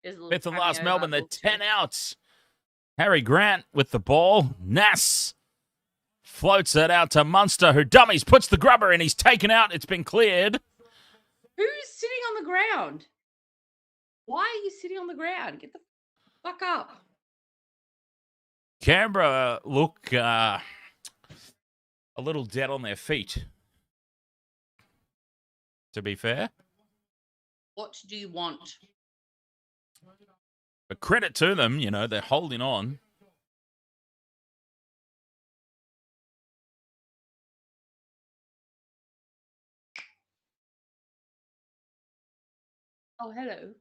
A: Fifth and last Melbourne, they're 10 outs. Harry Grant with the ball. Nass floats it out to Munster, who dummies, puts the grubber in. He's taken out. It's been cleared.
B: Who's sitting on the ground? Why are you sitting on the ground? Get the fuck up.
A: Canberra look a little dead on their feet, to be fair.
B: What do you want?
A: But credit to them, they're holding on.
B: Oh, hello.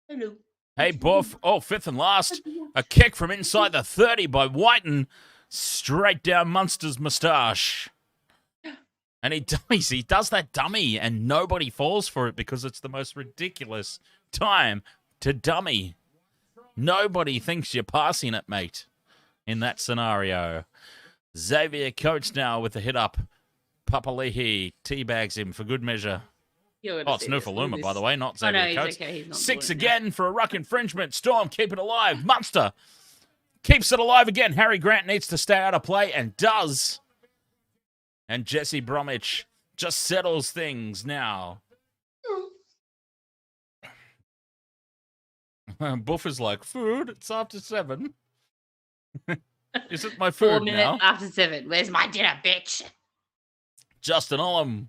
B: Hello.
A: Hey, Buff. Oh, fifth and last. A kick from inside the 30 by Wighton. Straight down Munster's moustache. And he dummies. He does that dummy, and nobody falls for it because it's the most ridiculous time to dummy. Nobody thinks you're passing it, mate, in that scenario. Xavier Coates now with the hit up. Papali'i teabags him for good measure. Oh, it's Nufaluma, by the way, not Xavier Coates.
B: Okay,
A: 6 again for a ruck infringement. Storm keep it alive. Munster keeps it alive again. Harry Grant needs to stay out of play and does. And Jesse Bromwich just settles things now. Buff is like, food? It's after 7. Is it my food
B: 4 minutes
A: now?
B: after 7. Where's my dinner, bitch?
A: Justin Olam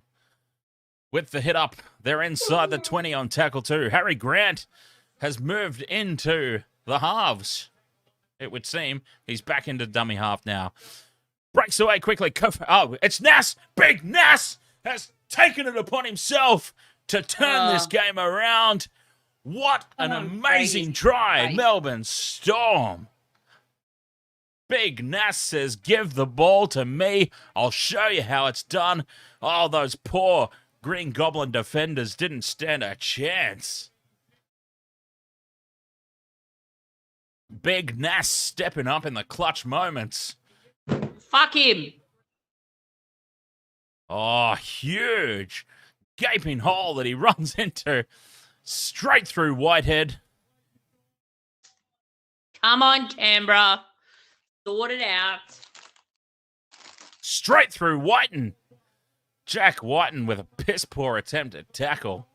A: with the hit up. They're inside the 20 on tackle 2. Harry Grant has moved into the halves, it would seem. He's back into dummy half now. Breaks away quickly. Oh, it's Nass. Big Nass has taken it upon himself to turn this game around. What an amazing try, Melbourne Storm. Big Nass says, give the ball to me. I'll show you how it's done. Oh, those poor Green Goblin defenders didn't stand a chance. Big Nass stepping up in the clutch moments.
B: Fuck him.
A: Oh, huge gaping hole that he runs into. Straight through Whitehead.
B: Come on, Canberra. Sort it out.
A: Straight through Wighton. Jack Wighton with a piss-poor attempt at tackle.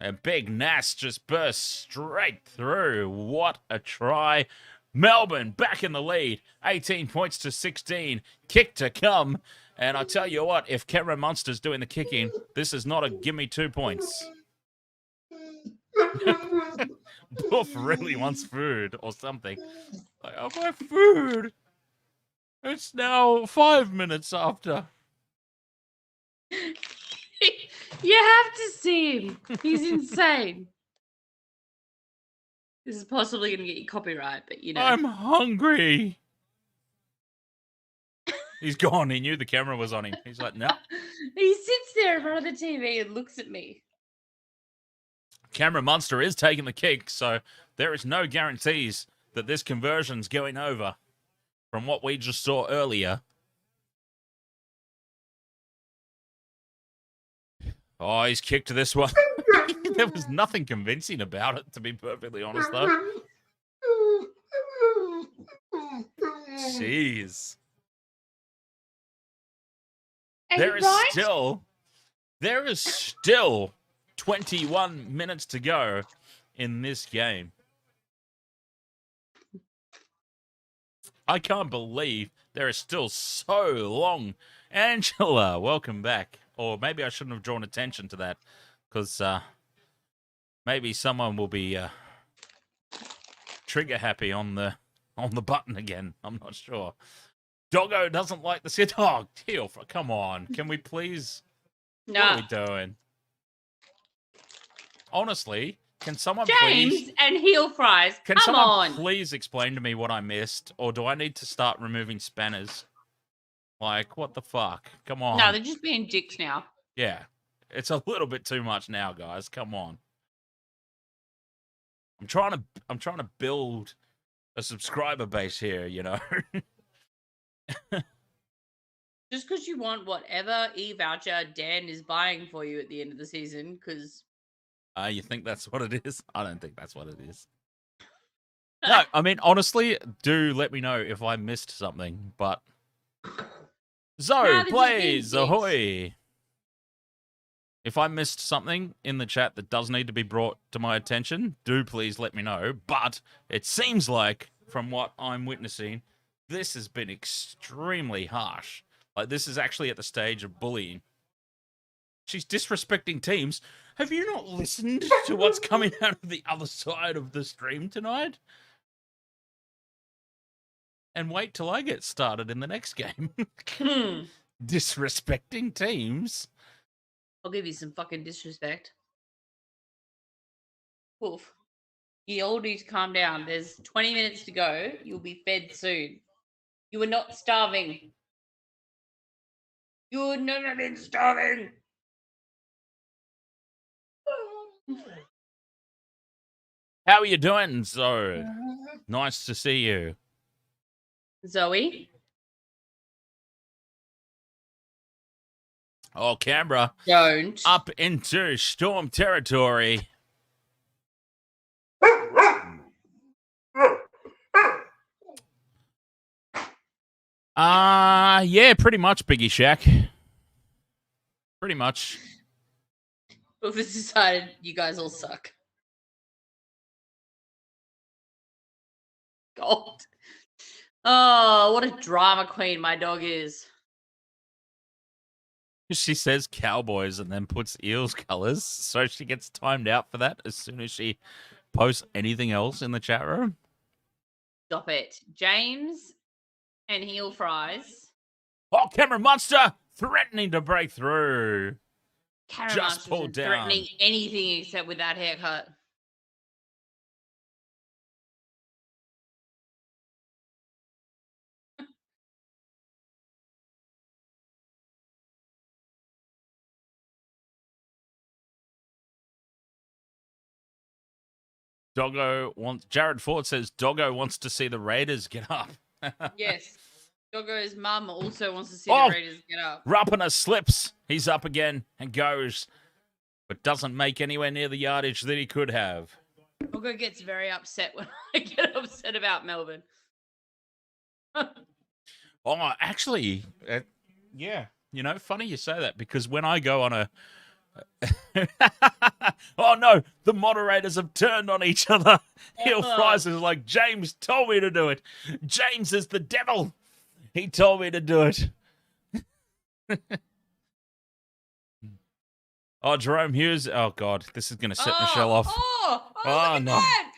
A: And Big Nass just bursts straight through. What a try. Melbourne back in the lead. 18 points to 16. Kick to come. And I tell you what, if Cameron Munster's doing the kicking, this is not a gimme 2 points. Buff really wants food or something. Like, oh, my food. It's now 5 minutes after.
B: You have to see him. He's insane. This is possibly going to get you copyright, but
A: I'm hungry. He's gone. He knew the camera was on him. He's like, no.
B: He sits there in front of the TV and looks at me.
A: Cameron Munster is taking the kick, so there is no guarantees that this conversion's going over from what we just saw earlier. Oh, he's kicked to this one. There was nothing convincing about it, to be perfectly honest, though. Jeez. There is still 21 minutes to go in this game. I can't believe there is still so long. Angela, welcome back. Or maybe I shouldn't have drawn attention to that, because maybe someone will be trigger happy on the button again. I'm not sure. Doggo doesn't like the sit. Oh, come on. Can we please?
B: No.
A: What are we doing? Honestly, can someone
B: James
A: please?
B: and heel fries.
A: Can
B: Come
A: someone
B: on.
A: please explain to me what I missed, or do I need to start removing spanners? Like, what the fuck? Come on.
B: No, they're just being dicks now.
A: Yeah, it's a little bit too much now, guys. Come on. I'm trying to build a subscriber base here, you know.
B: Just because you want whatever e-voucher Dan is buying for you at the end of the season, because...
A: You think that's what it is? I don't think that's what it is. No, I mean, honestly, do let me know if I missed something, but... Zoe plays Ahoy! If I missed something in the chat that does need to be brought to my attention, do please let me know. But it seems like, from what I'm witnessing, this has been extremely harsh. Like, this is actually at the stage of bullying. She's disrespecting teams. Have you not listened to what's coming out of the other side of the stream tonight? And wait till I get started in the next game. Disrespecting teams.
B: I'll give you some fucking disrespect. Oof. You all need to calm down. There's 20 minutes to go. You'll be fed soon. You are not starving. You're never been starving.
A: How are you doing, Zoe? Nice to see you.
B: Zoe?
A: Oh, Canberra.
B: Don't.
A: Up into Storm territory. Yeah, pretty much, Biggie Shack. Pretty much.
B: We've decided you guys all suck. God. Oh, what a drama queen my dog is.
A: She says Cowboys and then puts Eels colours, so she gets timed out for that as soon as she posts anything else in the chat room.
B: Stop it. James and heel fries.
A: Oh, Cameron Munster threatening to break through.
B: Cameron
A: Just
B: Munster
A: pulled
B: isn't
A: down.
B: threatening anything except with that haircut.
A: Jared Ford says Doggo wants to see the Raiders get up.
B: Yes. Doggo's mum also wants to see
A: Oh!
B: the Raiders get up.
A: Rapana slips. He's up again and goes, but doesn't make anywhere near the yardage that he could have.
B: Doggo gets very upset when I get upset about Melbourne.
A: Oh, actually, yeah. You know, funny you say that because when I go on a... Oh no, the moderators have turned on each other. Heel Fries is like, James told me to do it. James is the devil. He told me to do it. Oh, Jahrome Hughes. Oh god, this is gonna set Michelle off.
B: Oh
A: Oh,
B: look at
A: no.
B: that.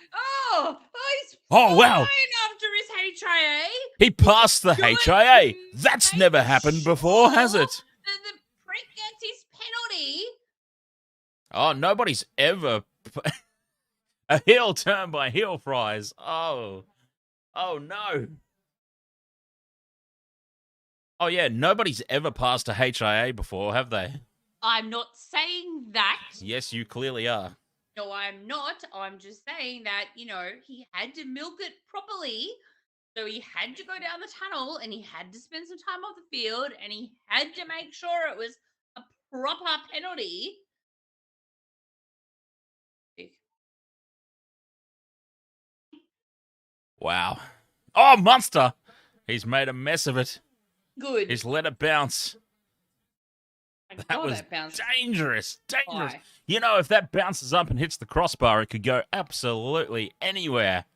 B: He's
A: Oh, wow.
B: flying after his HIA.
A: He passed the
B: Good
A: HIA. That's
B: make
A: never happened before, has it?
B: The prick gets his penalty.
A: Oh, nobody's ever... A heel turn by Heel Fries. Oh. Oh, no. Oh, yeah, nobody's ever passed a HIA before, have they?
B: I'm not saying that.
A: Yes, you clearly are.
B: No, I'm not. I'm just saying that, you know, he had to milk it properly. So he had to go down the tunnel and he had to spend some time off the field and he had to make sure it was a proper penalty.
A: Wow. Oh, Munster. He's made a mess of it.
B: Good.
A: He's let it bounce. That was
B: bounced
A: dangerous. Dangerous.
B: high.
A: You know, if that bounces up and hits the crossbar, it could go absolutely anywhere.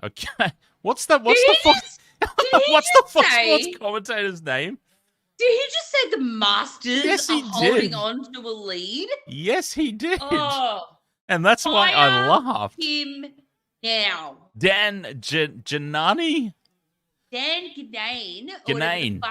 A: Okay. What's the
B: Did
A: fuck?
B: he
A: What's the Fox
B: say-
A: Sports commentator's name?
B: Did he just say the Masters
A: Yes, he
B: are holding
A: did.
B: on to a lead?
A: Yes, he did.
B: Oh,
A: And that's why I
B: fire
A: laughed.
B: him now.
A: Dan Janani?
B: Dan Ganane.
A: Ganane.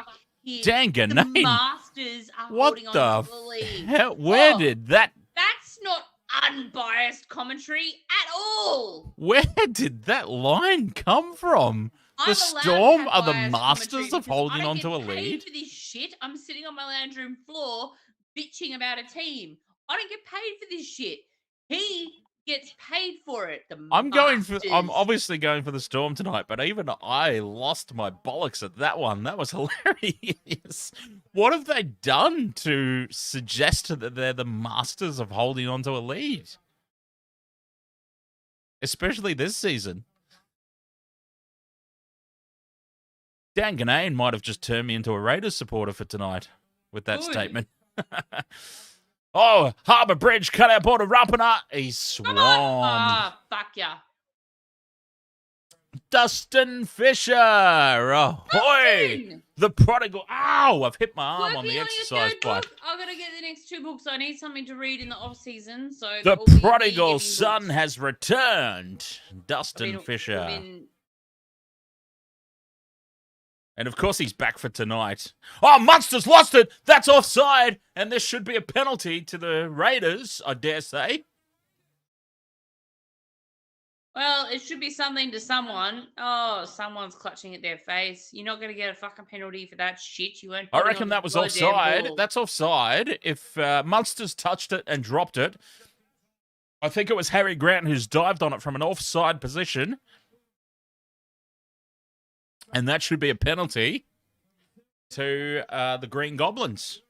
B: The
A: Dan
B: The
A: Ganane.
B: Masters are
A: What
B: holding on
A: the
B: to the lead.
A: hell? Where
B: Oh,
A: did that?
B: That's not unbiased commentary at all.
A: Where did that line come from?
B: I'm
A: The
B: allowed to
A: Storm
B: have
A: are the
B: biased
A: masters
B: commentary
A: of
B: because
A: holding
B: I don't
A: on to a
B: get paid
A: lead.
B: for this shit. I'm sitting on my lounge room floor bitching about a team. I don't get paid for this shit. He gets paid for it. The
A: I'm
B: Masters.
A: obviously going for the Storm tonight, but even I lost my bollocks at that one. That was hilarious. What have they done to suggest that they're the masters of holding on to a lead? Especially this season. Dan Ganane might have just turned me into a Raiders supporter for tonight with that
B: Good.
A: statement. Oh, Harbour Bridge, cut out border Rapana. He's
B: Come
A: swarmed.
B: on. Ah, fuck ya.
A: Dustin Fisher. Ahoy.
B: Dustin!
A: The prodigal. Ow, I've hit my arm on
B: Working
A: the
B: on your
A: exercise
B: third
A: bike.
B: book. I've got to get the next 2 books. I need something to read in the off season. So
A: The
B: that will be me
A: prodigal
B: giving
A: son
B: books.
A: has returned. Dustin
B: Been-
A: Fisher.
B: been-
A: And of course he's back for tonight. Oh, Munster's lost it. That's offside. And this should be a penalty to the Raiders, I dare say.
B: Well, it should be something to someone. Oh, someone's clutching at their face. You're not going to get a fucking penalty for that shit. You weren't.
A: I
B: holding
A: reckon
B: on
A: that
B: to
A: was
B: the goddamn
A: offside.
B: ball.
A: That's offside. If Munster's touched it and dropped it, I think it was Harry Grant who's dived on it from an offside position. And that should be a penalty to the Green Goblins.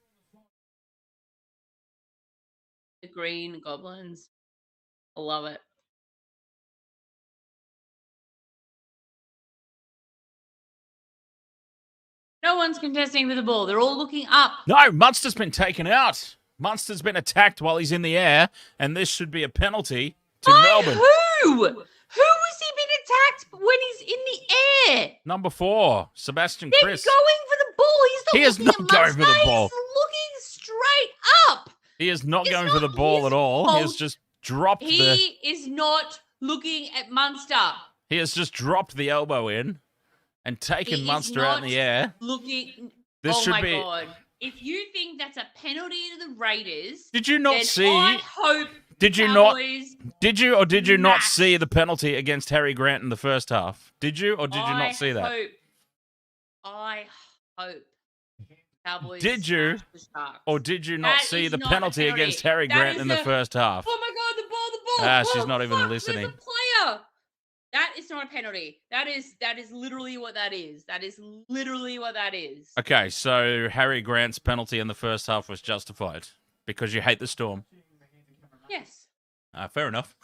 B: The Green Goblins. I love it. No one's contesting for the ball. They're all looking up.
A: No, Munster's been taken out. Munster's been attacked while he's in the air, and this should be a penalty to
B: By
A: Melbourne.
B: who? Who has he been attacked when he's in the air?
A: Number 4, Sebastian
B: They're
A: Chris.
B: going for the ball. He's not
A: He is
B: looking
A: not
B: at
A: going for the
B: Munster.
A: ball.
B: He's looking straight up.
A: He is not
B: It's
A: going for the
B: not
A: ball
B: his
A: at all. He has
B: fault.
A: just dropped
B: He is not looking at Munster.
A: He has just dropped the elbow in and taken
B: He is
A: Munster out in
B: not
A: the air.
B: Looking.
A: This
B: oh
A: should
B: my
A: be.
B: god! If you think that's a penalty to the Raiders,
A: Did you not
B: then
A: see?
B: I hope.
A: Did you not?
B: Cowboys,
A: Did you or did you not
B: Max.
A: see the penalty against Harry Grant in the first half? Did you or did you
B: I
A: not see that?
B: I hope. Cowboys.
A: Did you?
B: smash the Sharks.
A: Or did you not
B: That
A: see
B: is
A: the
B: not a
A: penalty
B: penalty.
A: against Harry
B: That
A: Grant
B: is
A: in the
B: a-
A: first half?
B: Oh my god! The ball!
A: Ah, she's
B: Oh,
A: not even
B: fuck,
A: listening.
B: There's a player. That is not a penalty. That is literally what that is. That is literally what that is.
A: Okay, so Harry Grant's penalty in the first half was justified because you hate the Storm.
B: Yes.
A: Fair enough.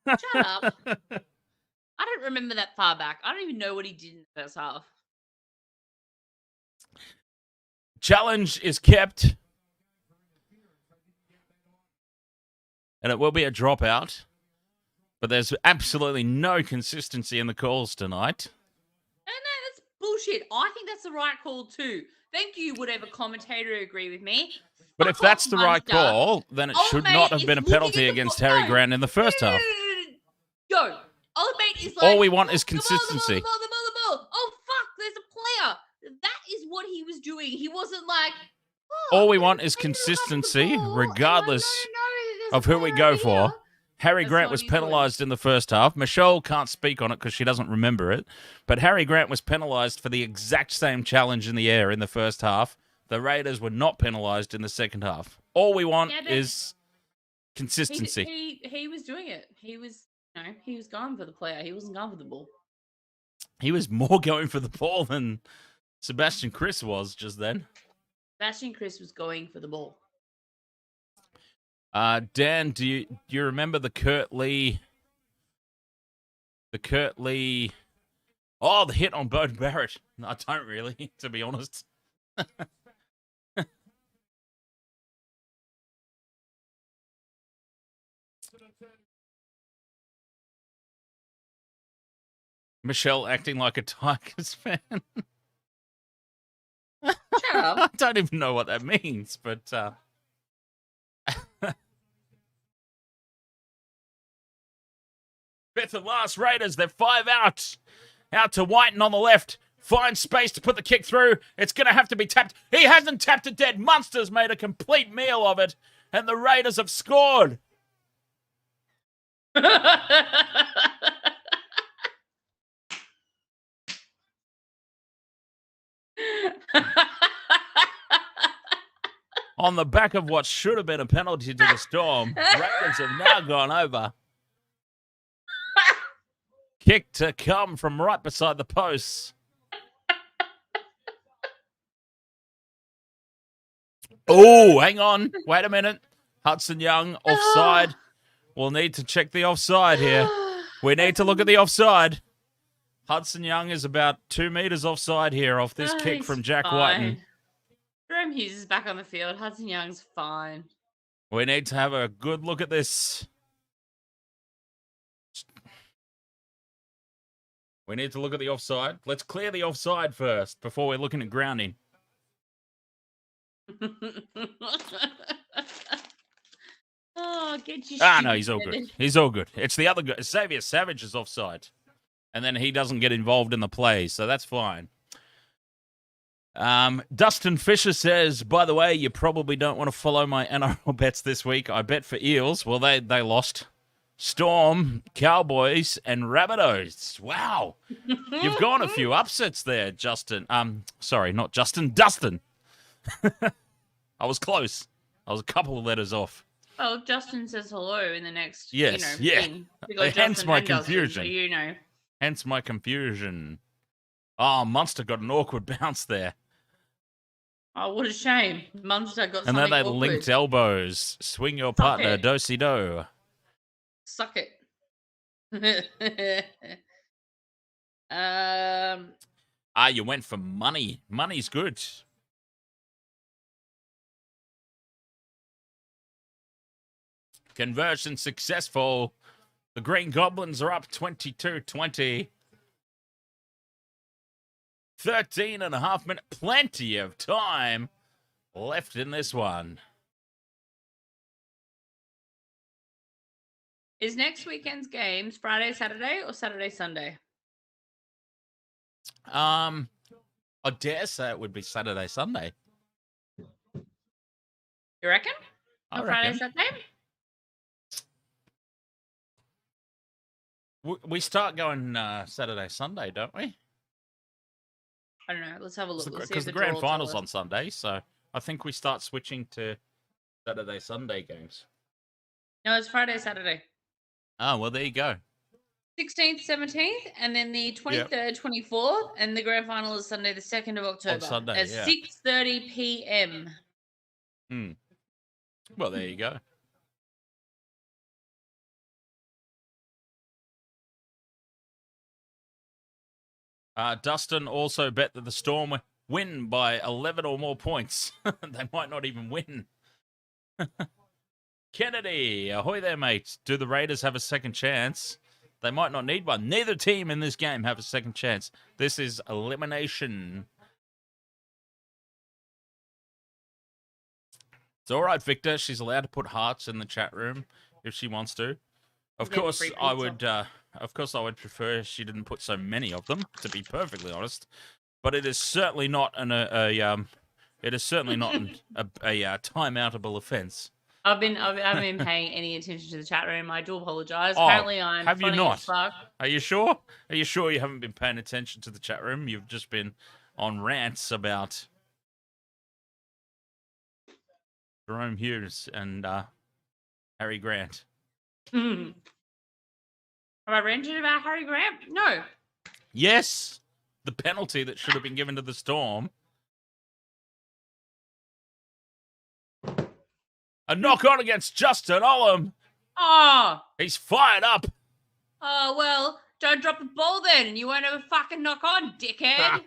B: Shut up. I don't remember that far back. I don't even know what he did in the first half.
A: Challenge is kept. And it will be a dropout. But there's absolutely no consistency in the calls tonight.
B: No, that's bullshit. I think that's the right call too. Thank you, whatever commentator agree with me.
A: But if
B: Fuck
A: that's
B: off,
A: the right
B: Munster.
A: call, then it
B: Old
A: should
B: mate
A: not have
B: is
A: been a
B: looking
A: penalty
B: at the
A: against
B: ball.
A: Harry
B: No.
A: Grant in the first half.
B: Yo, old mate is like.
A: All we want is
B: "Oh, the ball,
A: consistency."
B: The ball. Oh fuck! There's a player. That is what he was doing. He wasn't like. Oh,
A: All we
B: I'm
A: want
B: gonna
A: is
B: play the
A: consistency,
B: ball," and
A: regardless
B: there's
A: of
B: a
A: who we
B: player
A: go
B: over
A: for.
B: here.
A: Harry
B: That's
A: Grant
B: not
A: was
B: what he's doing.
A: penalised in the first half. Michelle can't speak on it because she doesn't remember it. But Harry Grant was penalised for the exact same challenge in the air in the first half. The Raiders were not penalised in the second half. All we want
B: Yeah, but
A: is consistency.
B: He was doing it. He was he was going for the player. He wasn't going for the ball.
A: He was more going for the ball than Sebastian Chris was just then.
B: Sebastian Chris was going for the ball.
A: Dan, do you remember the Kurt Lee? Oh, the hit on Bode Barrett. No, I don't really, to be honest. Michelle acting like a Tigers fan.
B: Shut
A: I
B: up.
A: don't even know what that means, but fifth and last Raiders. They're 5 out. Out to Wighton on the left. Finds space to put the kick through. It's going to have to be tapped. He hasn't tapped it dead. Munster's made a complete meal of it. And the Raiders have scored. On the back of what should have been a penalty to the Storm, Raiders have now gone over. Kick to come from right beside the posts. Oh, hang on. Wait a minute. Hudson Young, offside. We'll need to check the offside here. We need to look at the offside. Hudson Young is about 2 meters offside here off this kick from Jack Wighton.
B: Jahrome Hughes is back on the field. Hudson Young's fine.
A: We need to have a good look at this. We need to look at the offside. Let's clear the offside first before we're looking at grounding.
B: Oh, get your
A: no, he's all good. He's all good. It's the other guy. Xavier Savage is offside. And then he doesn't get involved in the play, so that's fine. Dustin Fisher says, by the way, you probably don't want to follow my NRL bets this week. I bet for Eels. Well, they lost. Storm, Cowboys, and Rabbitohs. Wow. You've gone a few upsets there, Justin. Sorry, not Justin. Dustin. I was close. I was a couple of letters off.
B: Well, Justin says hello in the next,
A: yes,
B: thing.
A: Hence my confusion.
B: Justin, so
A: Hence my confusion. Oh, Munster got an awkward bounce there.
B: Oh, what a shame. Munster got
A: and then they
B: awkward.
A: linked elbows. Swing your partner, do-si-do.
B: Suck it.
A: You went for money. Money's good. Conversion successful. The Green Goblins are up 22-20. 13.5 minutes. Plenty of time left in this one.
B: Is next weekend's games Friday, Saturday, or Saturday, Sunday?
A: I dare say it would be Saturday, Sunday.
B: You reckon?
A: I
B: Friday,
A: reckon.
B: Saturday?
A: We start going Saturday, Sunday, don't we?
B: I don't know. Let's have a look.
A: Because the grand final's on Sunday, so I think we start switching to Saturday, Sunday games.
B: No, it's Friday, Saturday.
A: Oh, well, there you go.
B: 16th, 17th, and then the 23rd, 24th, and the grand final is Sunday, the 2nd of October.
A: On Sunday,
B: at 6:30 p.m.
A: Well, there you go. Dustin also bet that the Storm win by 11 or more points. They might not even win. Kennedy, ahoy there, mate. Do the Raiders have a second chance? They might not need one. Neither team in this game have a second chance. This is elimination. It's all right, Victor. She's allowed to put hearts in the chat room if she wants to. Of course, I would. Of course, I would prefer she didn't put so many of them. To be perfectly honest, but it is certainly not it is certainly not a time-outable offence.
B: I haven't been paying any attention to the chat room. I do apologise.
A: Oh,
B: apparently, I'm.
A: Have you
B: funny
A: not?
B: as fuck.
A: Are you sure? Are you sure you haven't been paying attention to the chat room? You've just been on rants about Jahrome Hughes and Harry Grant.
B: Have I ranted about Harry Grant? No.
A: Yes, the penalty that should have been given to the Storm. A knock on against Justin Olam.
B: Oh.
A: He's fired up.
B: Oh, well, don't drop the ball then. You won't have a fucking knock on, dickhead.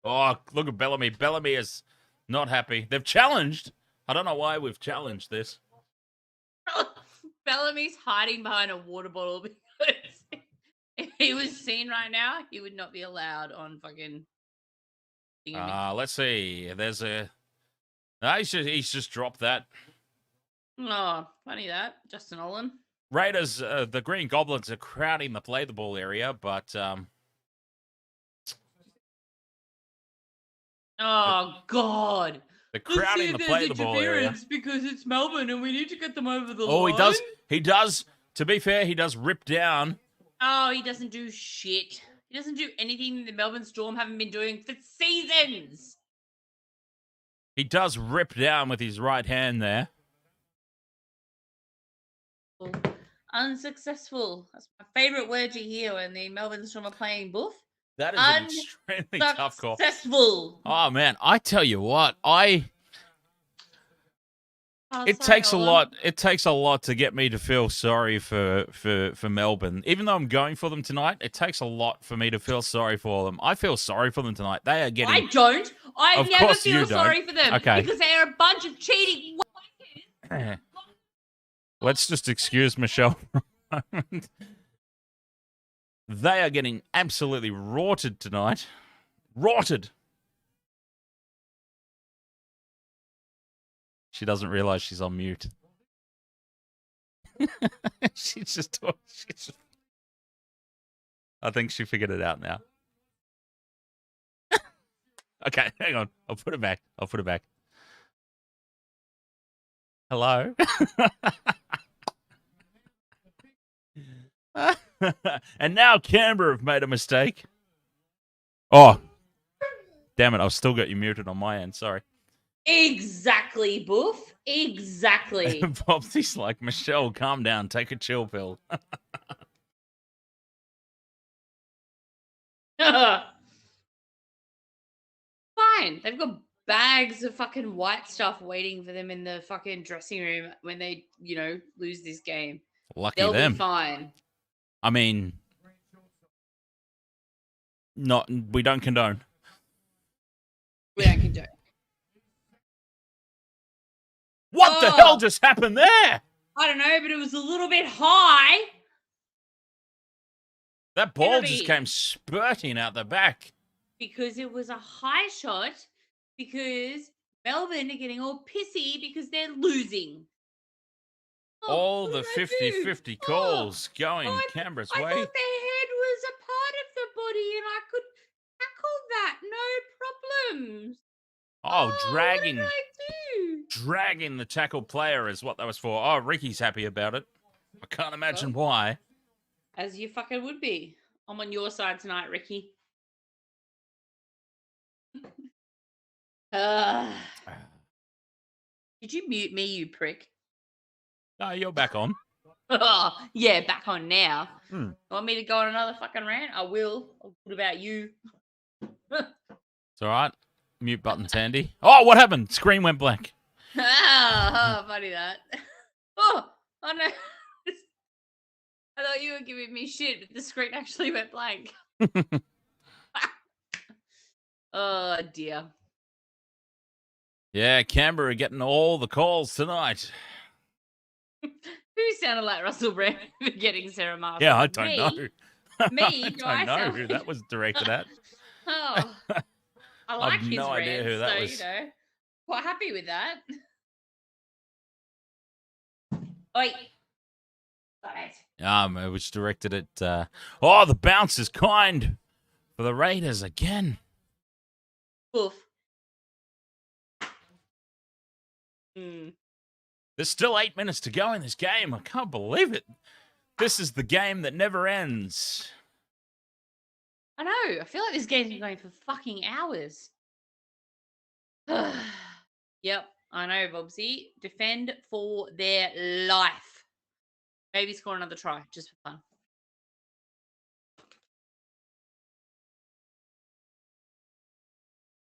A: Oh, look at Bellamy. Bellamy is not happy. They've challenged. I don't know why we've challenged this.
B: Bellamy's hiding behind a water bottle because he was seen right now, he would not be allowed on fucking.
A: Let's see. There's a. No, he's just dropped that.
B: Oh, funny that. Justin Olin.
A: Raiders, the Green Goblins are crowding the play the ball area, but
B: oh God.
A: they're crowding the play the ball area
B: because it's Melbourne and we need to get them over the line.
A: Oh, he does. To be fair, he does rip down.
B: Oh, he doesn't do shit. He doesn't do anything the Melbourne Storm haven't been doing for seasons.
A: He does rip down with his right hand there.
B: Unsuccessful. That's my favourite word to hear when the Melbourne Storm are playing boof.
A: That is an extremely tough call.
B: Successful.
A: Oh man, I tell you what, it takes a lot. It takes a lot to get me to feel sorry for Melbourne. Even though I'm going for them tonight, it takes a lot for me to feel sorry for them. I feel sorry for them tonight. They are getting.
B: I don't. I never feel sorry for them.
A: Okay.
B: Because they are a bunch of cheating wankers.
A: Let's just excuse Michelle. They are getting absolutely rorted tonight. Rorted. She doesn't realize she's on mute. She's just. I think she figured it out now. Okay, hang on. I'll put it back. Hello? And now Canberra have made a mistake. Oh. Damn it, I've still got you muted on my end. Sorry.
B: Exactly, Boof. Exactly.
A: Bobsy's like, Michelle, calm down. Take a chill pill.
B: Fine. They've got bags of fucking white stuff waiting for them in the fucking dressing room when they, lose this game.
A: Lucky
B: They'll
A: them.
B: be fine.
A: I mean, we don't condone.
B: We don't condone.
A: What the hell just happened there?
B: I don't know, but it was a little bit high.
A: That ball just came spurting out the back.
B: Because it was a high shot, because Melbourne are getting all pissy because they're losing.
A: All the 50-50 calls going Canberra's way.
B: I thought their head was a part of the body and I could tackle that, no problems.
A: Dragging the tackle player is what that was for. Oh, Ricky's happy about it. I can't imagine why.
B: As you fucking would be. I'm on your side tonight, Ricky. Did you mute me, you prick?
A: No, you're back on.
B: Oh, yeah, back on now. Want me to go on another fucking rant? I will. What about you?
A: It's all right. Mute button's handy. Oh, what happened? Screen went blank.
B: Funny that. Oh no. I thought you were giving me shit, but the screen actually went blank. Oh, dear.
A: Yeah, Canberra getting all the calls tonight.
B: Who sounded like Russell Brand for getting Sarah Marshall?
A: Yeah, I don't know.
B: Me?
A: I don't know who that was directed at.
B: Oh, I like his
A: no idea who that was.
B: Quite happy with that. Oi.
A: It was directed at. The bounce is kind for the Raiders again.
B: Oof.
A: There's still 8 minutes to go in this game. I can't believe it. This is the game that never ends.
B: I know. I feel like this game's been going for fucking hours. Yep, I know, Bobsy. Defend for their life. Maybe score another try, just for fun.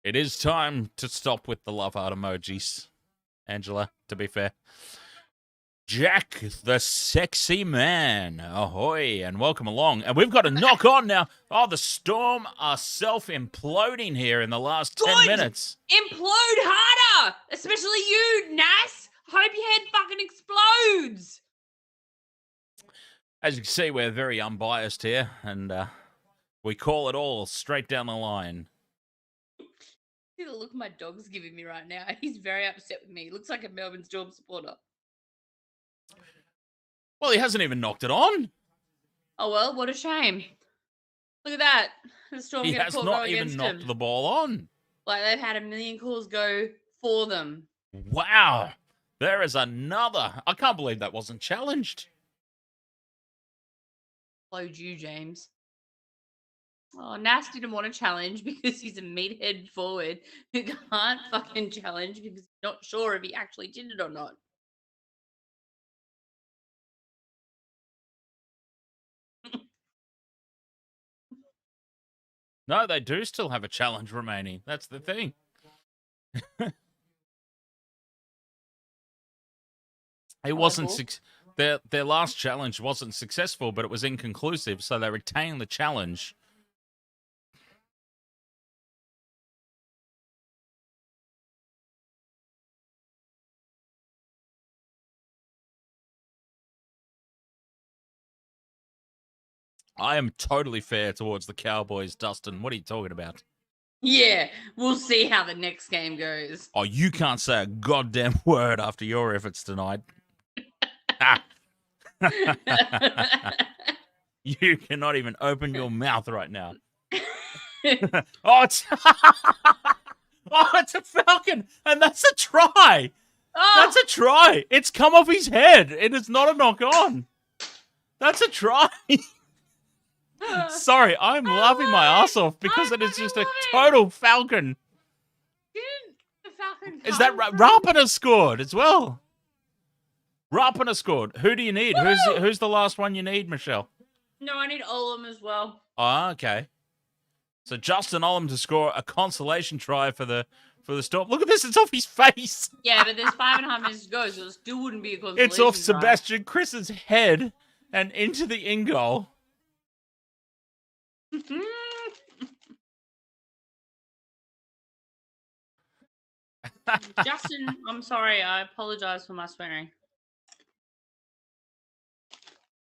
A: It is time to stop with the love heart emojis, Angela, to be fair. Jack, the sexy man. Ahoy, and welcome along. And we've got a knock on now. Oh, the Storm are self-imploding here in the last 10 minutes.
B: Implode harder, especially you, Nas. Hope your head fucking explodes.
A: As you can see, we're very unbiased here, and we call it all straight down the line.
B: See the look my dog's giving me right now. He's very upset with me. He looks like a Melbourne Storm supporter.
A: Well, he hasn't even knocked it on.
B: Oh, well, what a shame. Look at that. The Storm
A: He
B: get a
A: has
B: call
A: not
B: go
A: even
B: against
A: knocked
B: him.
A: the ball on.
B: Like, they've had a million calls go for them.
A: Wow. There is another. I can't believe that wasn't challenged.
B: Load you, James. Oh, Nas didn't want to challenge because he's a meathead forward who can't fucking challenge because he's not sure if he actually did it or not.
A: No, they do still have a challenge remaining. That's the thing. It wasn't their last challenge wasn't successful, but it was inconclusive, so they retained the challenge. I am totally fair towards the Cowboys, Dustin. What are you talking about?
B: Yeah, we'll see how the next game goes.
A: Oh, you can't say a goddamn word after your efforts tonight. Ah. You cannot even open your mouth right now. Oh, it's it's a falcon, and that's a try.
B: Oh,
A: That's a try. It's come off his head. It is not a knock on. That's a try. Sorry, I'm laughing my ass off because it is just a total falcon.
B: the Falcon
A: Is that Rapana scored as well? Rapana scored. Who do you need? Who's the last one you need, Michelle?
B: No, I need Olam as well.
A: Oh, okay. So Justin Olam to score a consolation try for the Storm. Look at this, it's off his face.
B: Yeah, but there's 5.5 minutes to go, so it still wouldn't be a consolation
A: It's off
B: try.
A: Sebastian Chris's head and into the in goal.
B: Justin, I'm sorry. I apologize for my swearing.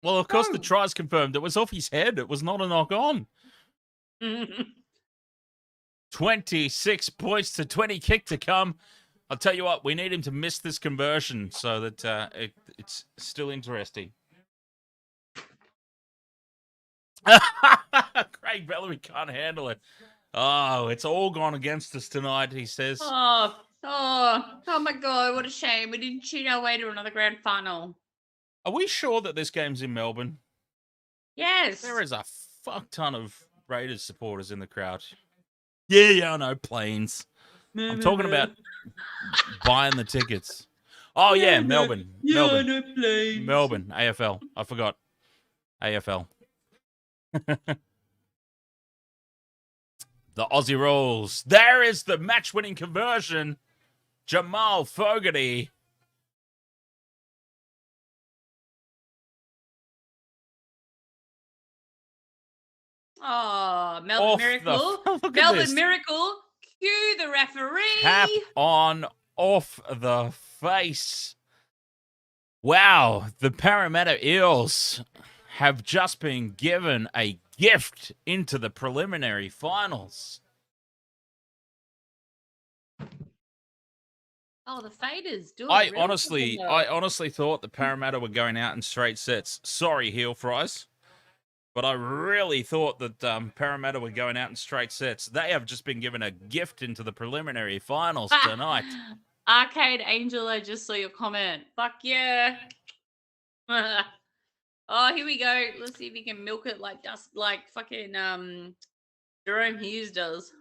A: Well, of course, the try's confirmed. It was off his head. It was not a knock on. 26 points to 20 kick to come. I'll tell you what, we need him to miss this conversion so that it's still interesting. Craig Bellamy can't handle it. Oh, it's all gone against us tonight, he says.
B: Oh my God, what a shame. We didn't cheat our way to another grand final.
A: Are we sure that this game's in Melbourne?
B: Yes.
A: There is a fuck ton of Raiders supporters in the crowd. Yeah, I know, planes. I'm talking about buying the tickets. Oh, yeah, Melbourne. Melbourne.
B: No planes.
A: Melbourne, AFL. I forgot. AFL. The Aussie Rolls. There is the match-winning conversion. Jamal Fogarty.
B: Oh, Melbourne Miracle. Melbourne Miracle. Cue the referee.
A: Tap on off the face. Wow, the Parramatta Eels have just been given a gift into the preliminary finals.
B: Oh, the faders do it.
A: I honestly thought the Parramatta were going out in straight sets. Sorry, heel fries. But I really thought that Parramatta were going out in straight sets. They have just been given a gift into the preliminary finals tonight.
B: Arcade Angel, I just saw your comment. Fuck yeah. Oh, here we go. Let's see if we can milk it like fucking Jahrome Hughes does.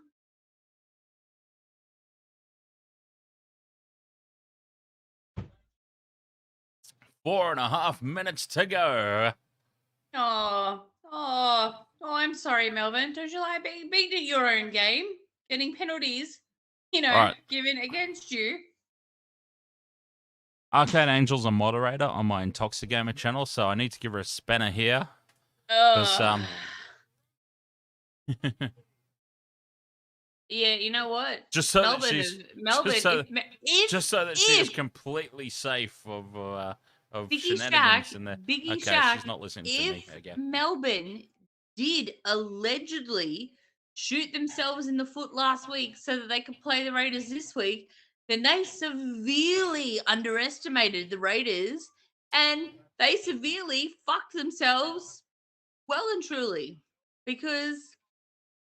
A: Four and a half minutes to go.
B: Oh, I'm sorry, Melbourne. Don't you like being beaten at your own game? Getting penalties, given against you.
A: Arcade Angel's a moderator on my Intox Gamer channel, so I need to give her a spanner here.
B: Yeah, you know what?
A: Just so
B: Melbourne
A: that she's completely safe of of
B: Biggie
A: shenanigans
B: Shack,
A: in there.
B: Biggie
A: Okay,
B: Shack,
A: she's not listening to me
B: if
A: again.
B: Melbourne did allegedly shoot themselves in the foot last week so that they could play the Raiders this week, then they severely underestimated the Raiders and they severely fucked themselves well and truly. Because,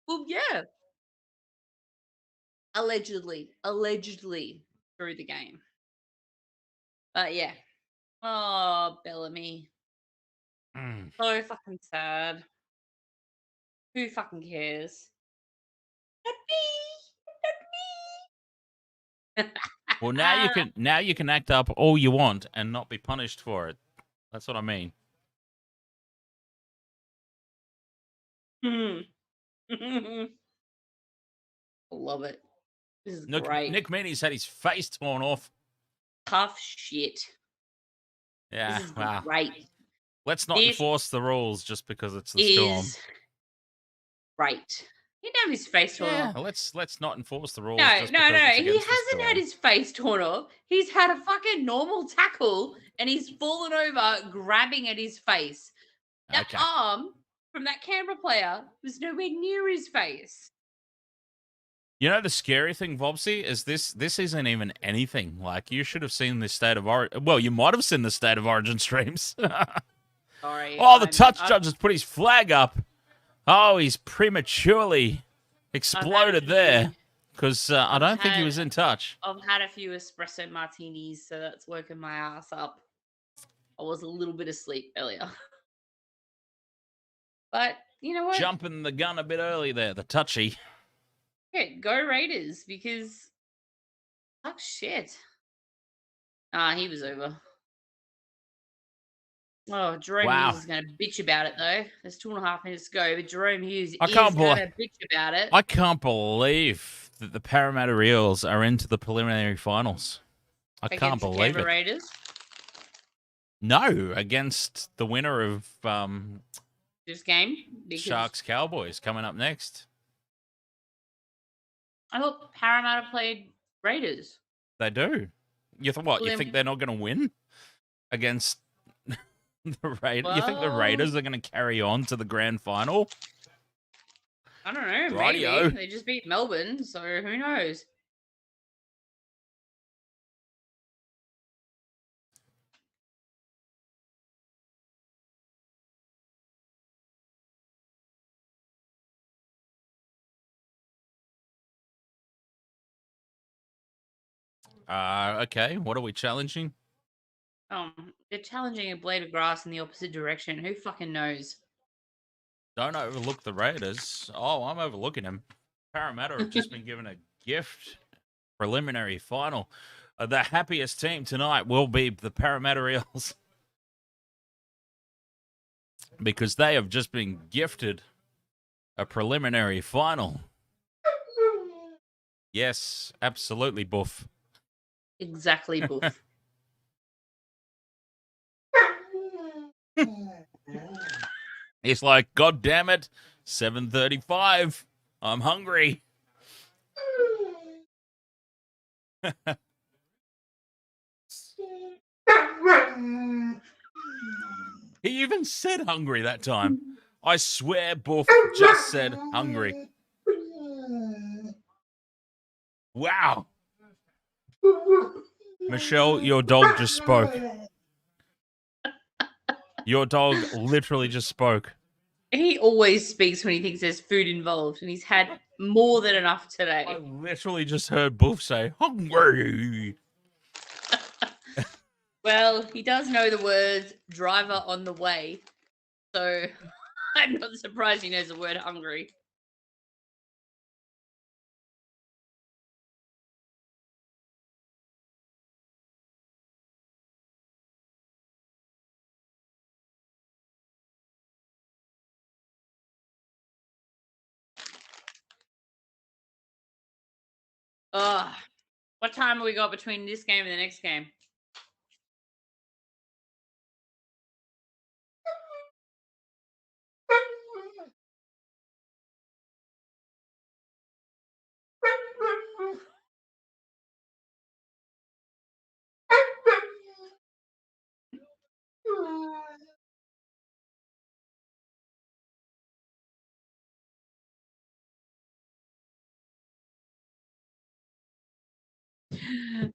B: well, yeah, allegedly through the game. But yeah. Oh, Bellamy.
A: Mm.
B: So fucking sad. Who fucking cares? Not me.
A: Well, now you can act up all you want and not be punished for it. That's what I mean.
B: Love it. This is
A: Nick
B: great.
A: Meaney's had his face torn off.
B: Tough shit.
A: Yeah,
B: This is
A: wow.
B: great.
A: Let's not
B: This
A: enforce the rules just because it's the Storm.
B: is great. He didn't have his face torn
A: Yeah,
B: off.
A: let's not enforce the rules
B: No.
A: just because it's
B: He
A: against the
B: hasn't had
A: Storm.
B: his face torn off. He's had a fucking normal tackle and he's fallen over grabbing at his face. That
A: Okay.
B: arm from that Canberra player was nowhere near his face.
A: You know the scary thing, Vobsy, is this isn't even anything. Like, you should have seen the State of Origin. Well, you might have seen the State of Origin streams.
B: Sorry.
A: Oh, the touch judge has put his flag up. Oh, he's prematurely exploded there. Because I don't think he was in touch.
B: I've had a few espresso martinis, so that's woken my ass up. I was a little bit asleep earlier. But you know what?
A: Jumping the gun a bit early there, the touchy.
B: Yeah, go Raiders, because fuck shit. Ah, he was over. Oh, Jahrome Hughes is going to bitch about it, though. There's 2.5 minutes to go, but Jahrome Hughes is going to bitch about it.
A: I can't believe that the Parramatta Eels are into the preliminary finals. I can't believe it.
B: Canberra Raiders?
A: No, against the winner of
B: this game?
A: Sharks Cowboys coming up next.
B: I thought Parramatta played Raiders.
A: They do. You think what?
B: Well,
A: you think they're not going to win against the Raiders? Well, you think the Raiders are going to carry on to the grand final?
B: I don't know. Maybe they just beat Melbourne, so who knows?
A: Okay. What are we challenging?
B: They're challenging a blade of grass in the opposite direction. Who fucking knows?
A: Don't overlook the Raiders. Oh, I'm overlooking them. Parramatta have just been given a gift. Preliminary final. The happiest team tonight will be the Parramatta Eels. Because they have just been gifted a preliminary final. Yes, absolutely, Boof.
B: Exactly, Boof.
A: He's like, God damn it, 7:35. I'm hungry. He even said hungry that time. I swear Boof just said hungry. Wow. Michelle, your dog just spoke. Your dog literally just spoke.
B: He always speaks when he thinks there's food involved, and he's had more than enough today.
A: I literally just heard Boof say, hungry.
B: Well, he does know the words driver on the way, so I'm not surprised he knows the word hungry. Oh, what time have we got between this game and the next game?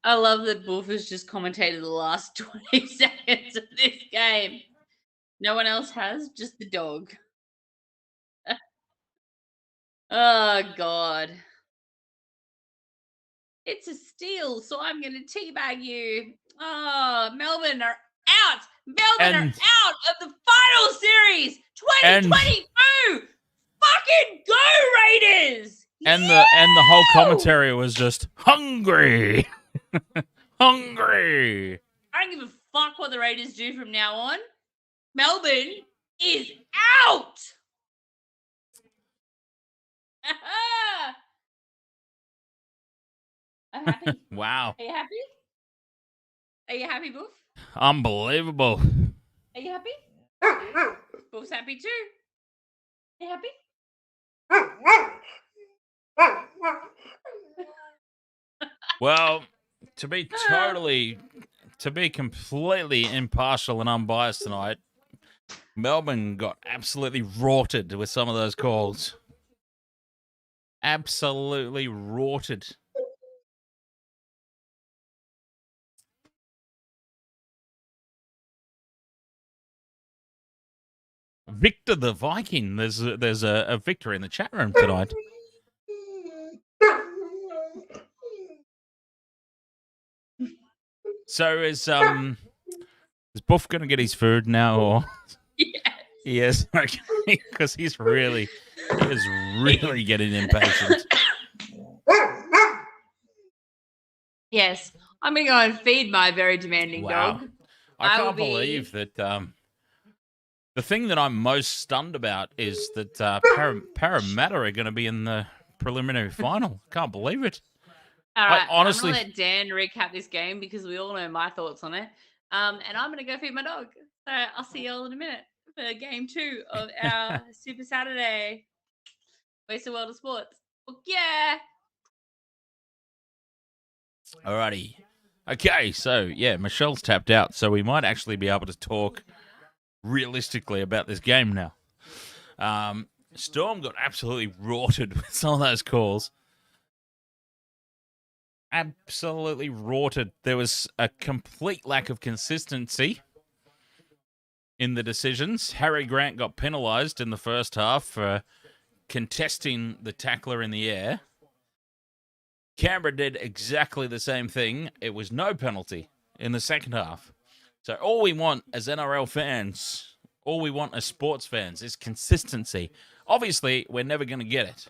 B: I love that Wolf has just commentated the last 20 seconds of this game. No one else has, just the dog. Oh, God. It's a steal, so I'm going to teabag you. Oh, Melbourne are out. Melbourne are
A: And-
B: out of the final series 2022. Fucking go, Raiders!
A: And the whole commentary was just hungry. Hungry.
B: I don't give a fuck what the Raiders do from now on. Melbourne is out. I'm happy.
A: Wow.
B: Are you happy? Are you happy, Boof?
A: Unbelievable.
B: Are you happy? Boof's happy too. Are you happy?
A: Well, to be completely impartial and unbiased tonight, Melbourne got absolutely rorted with some of those calls. Absolutely rorted. Victor the Viking. There's a Victor in the chat room tonight. So is Buff gonna get his food now, or
B: Yes.
A: yes, okay, because he's really getting impatient.
B: Yes, I'm gonna go and feed my very demanding
A: Wow.
B: dog.
A: I
B: I will
A: can't believe that. The thing that I'm most stunned about is that Parramatta are going to be in the preliminary final. Can't believe it.
B: All right,
A: honestly-
B: I'm gonna let Dan recap this game because we all know my thoughts on it. And I'm gonna go feed my dog. So I'll see y'all in a minute for game 2 of our Super Saturday Waste of World of Sports. Well, yeah.
A: Alrighty. Okay, so yeah, Michelle's tapped out, so we might actually be able to talk realistically about this game now. Storm got absolutely rorted with some of those calls. Absolutely rorted. There was a complete lack of consistency in the decisions. Harry Grant got penalised in the first half for contesting the tackler in the air. Canberra did exactly the same thing. It was no penalty in the second half. So all we want as NRL fans, all we want as sports fans is consistency. Obviously, we're never going to get it.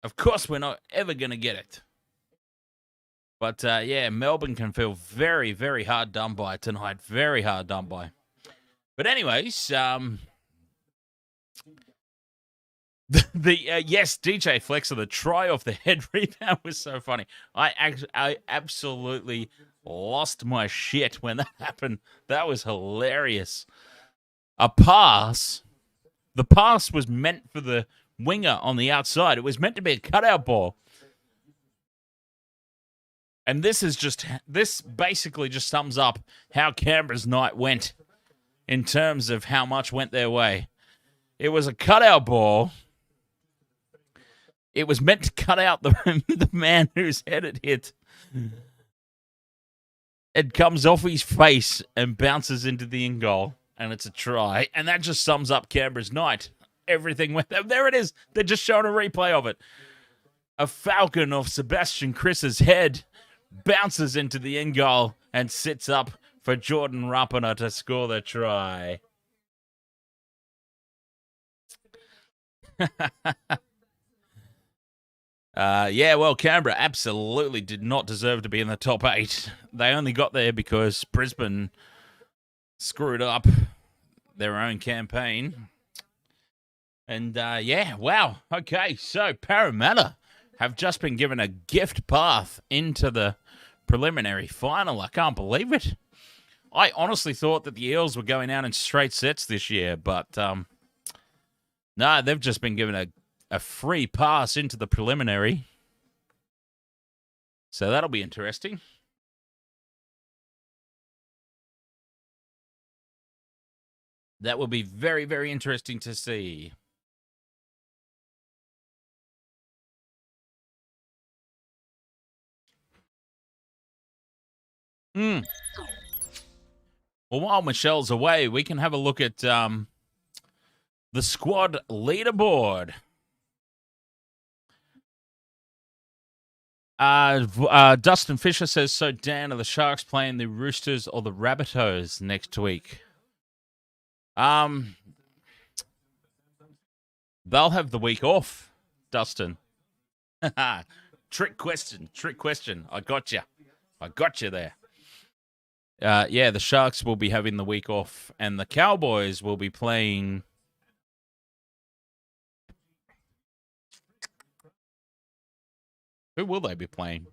A: Of course, we're not ever going to get it. But, yeah, Melbourne can feel very, very hard done by tonight. Very hard done by. But anyways, yes, DJ Flexer, the try off the head rebound was so funny. I absolutely lost my shit when that happened. That was hilarious. A pass. The pass was meant for the winger on the outside. It was meant to be a cutout ball. And this basically just sums up how Canberra's night went in terms of how much went their way. It was a cutout ball. It was meant to cut out the man whose head it hit. It comes off his face and bounces into the in goal, and it's a try. And that just sums up Canberra's night. Everything went there. It is. They're just showing a replay of it. A falcon of Sebastian Chris's head bounces into the in goal and sits up for Jordan Rapana to score the try. Yeah, well, Canberra absolutely did not deserve to be in the top 8. They only got there because Brisbane screwed up their own campaign. And, yeah, wow. Okay, so Parramatta have just been given a gift path into the preliminary final. I can't believe it. I honestly thought that the Eels were going out in straight sets this year, but no, they've just been given a free pass into the preliminary. So that'll be interesting. That will be very, very interesting to see. Well, while Michelle's away, we can have a look at the squad leaderboard. Dustin Fisher says, so Dan, are the Sharks playing the Roosters or the Rabbitohs next week? They'll have the week off, Dustin. Trick question. I got you there. Yeah, the Sharks will be having the week off, and the Cowboys will be playing. Who will they be playing?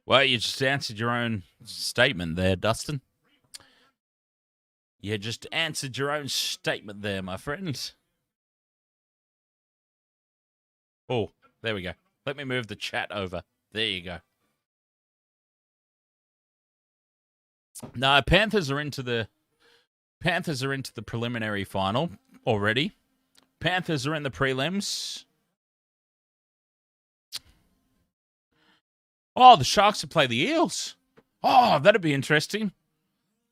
A: Well, you just answered your own statement there, Dustin. You just answered your own statement there, my friends. Oh, there we go. Let me move the chat over. There you go. No, Panthers are into the preliminary final already. Panthers are in the prelims. Oh, the Sharks will play the Eels. Oh, that'd be interesting.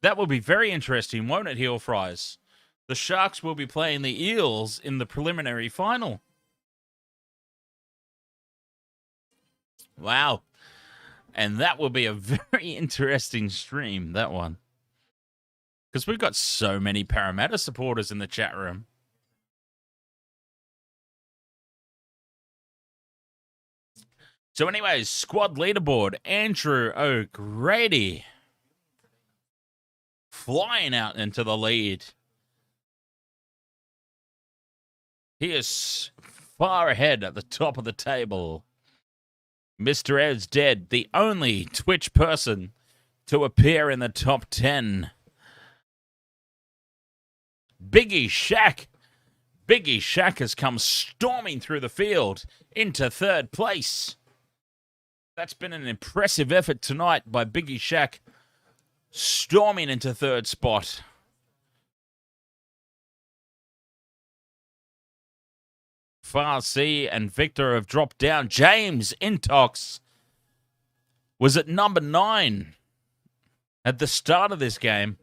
A: That will be very interesting, won't it, Heel Fries? The Sharks will be playing the Eels in the preliminary final. Wow. And that will be a very interesting stream, that one. Because we've got so many Parramatta supporters in the chat room. So anyways, squad leaderboard, Andrew O'Grady flying out into the lead. He is far ahead at the top of the table. Mr. Ed's dead, the only Twitch person to appear in the top 10. Biggie Shaq has come storming through the field into third place. That's been an impressive effort tonight by Biggie Shaq, storming into third spot. Farsi and Victor have dropped down. James Intox was at number 9 at the start of this game.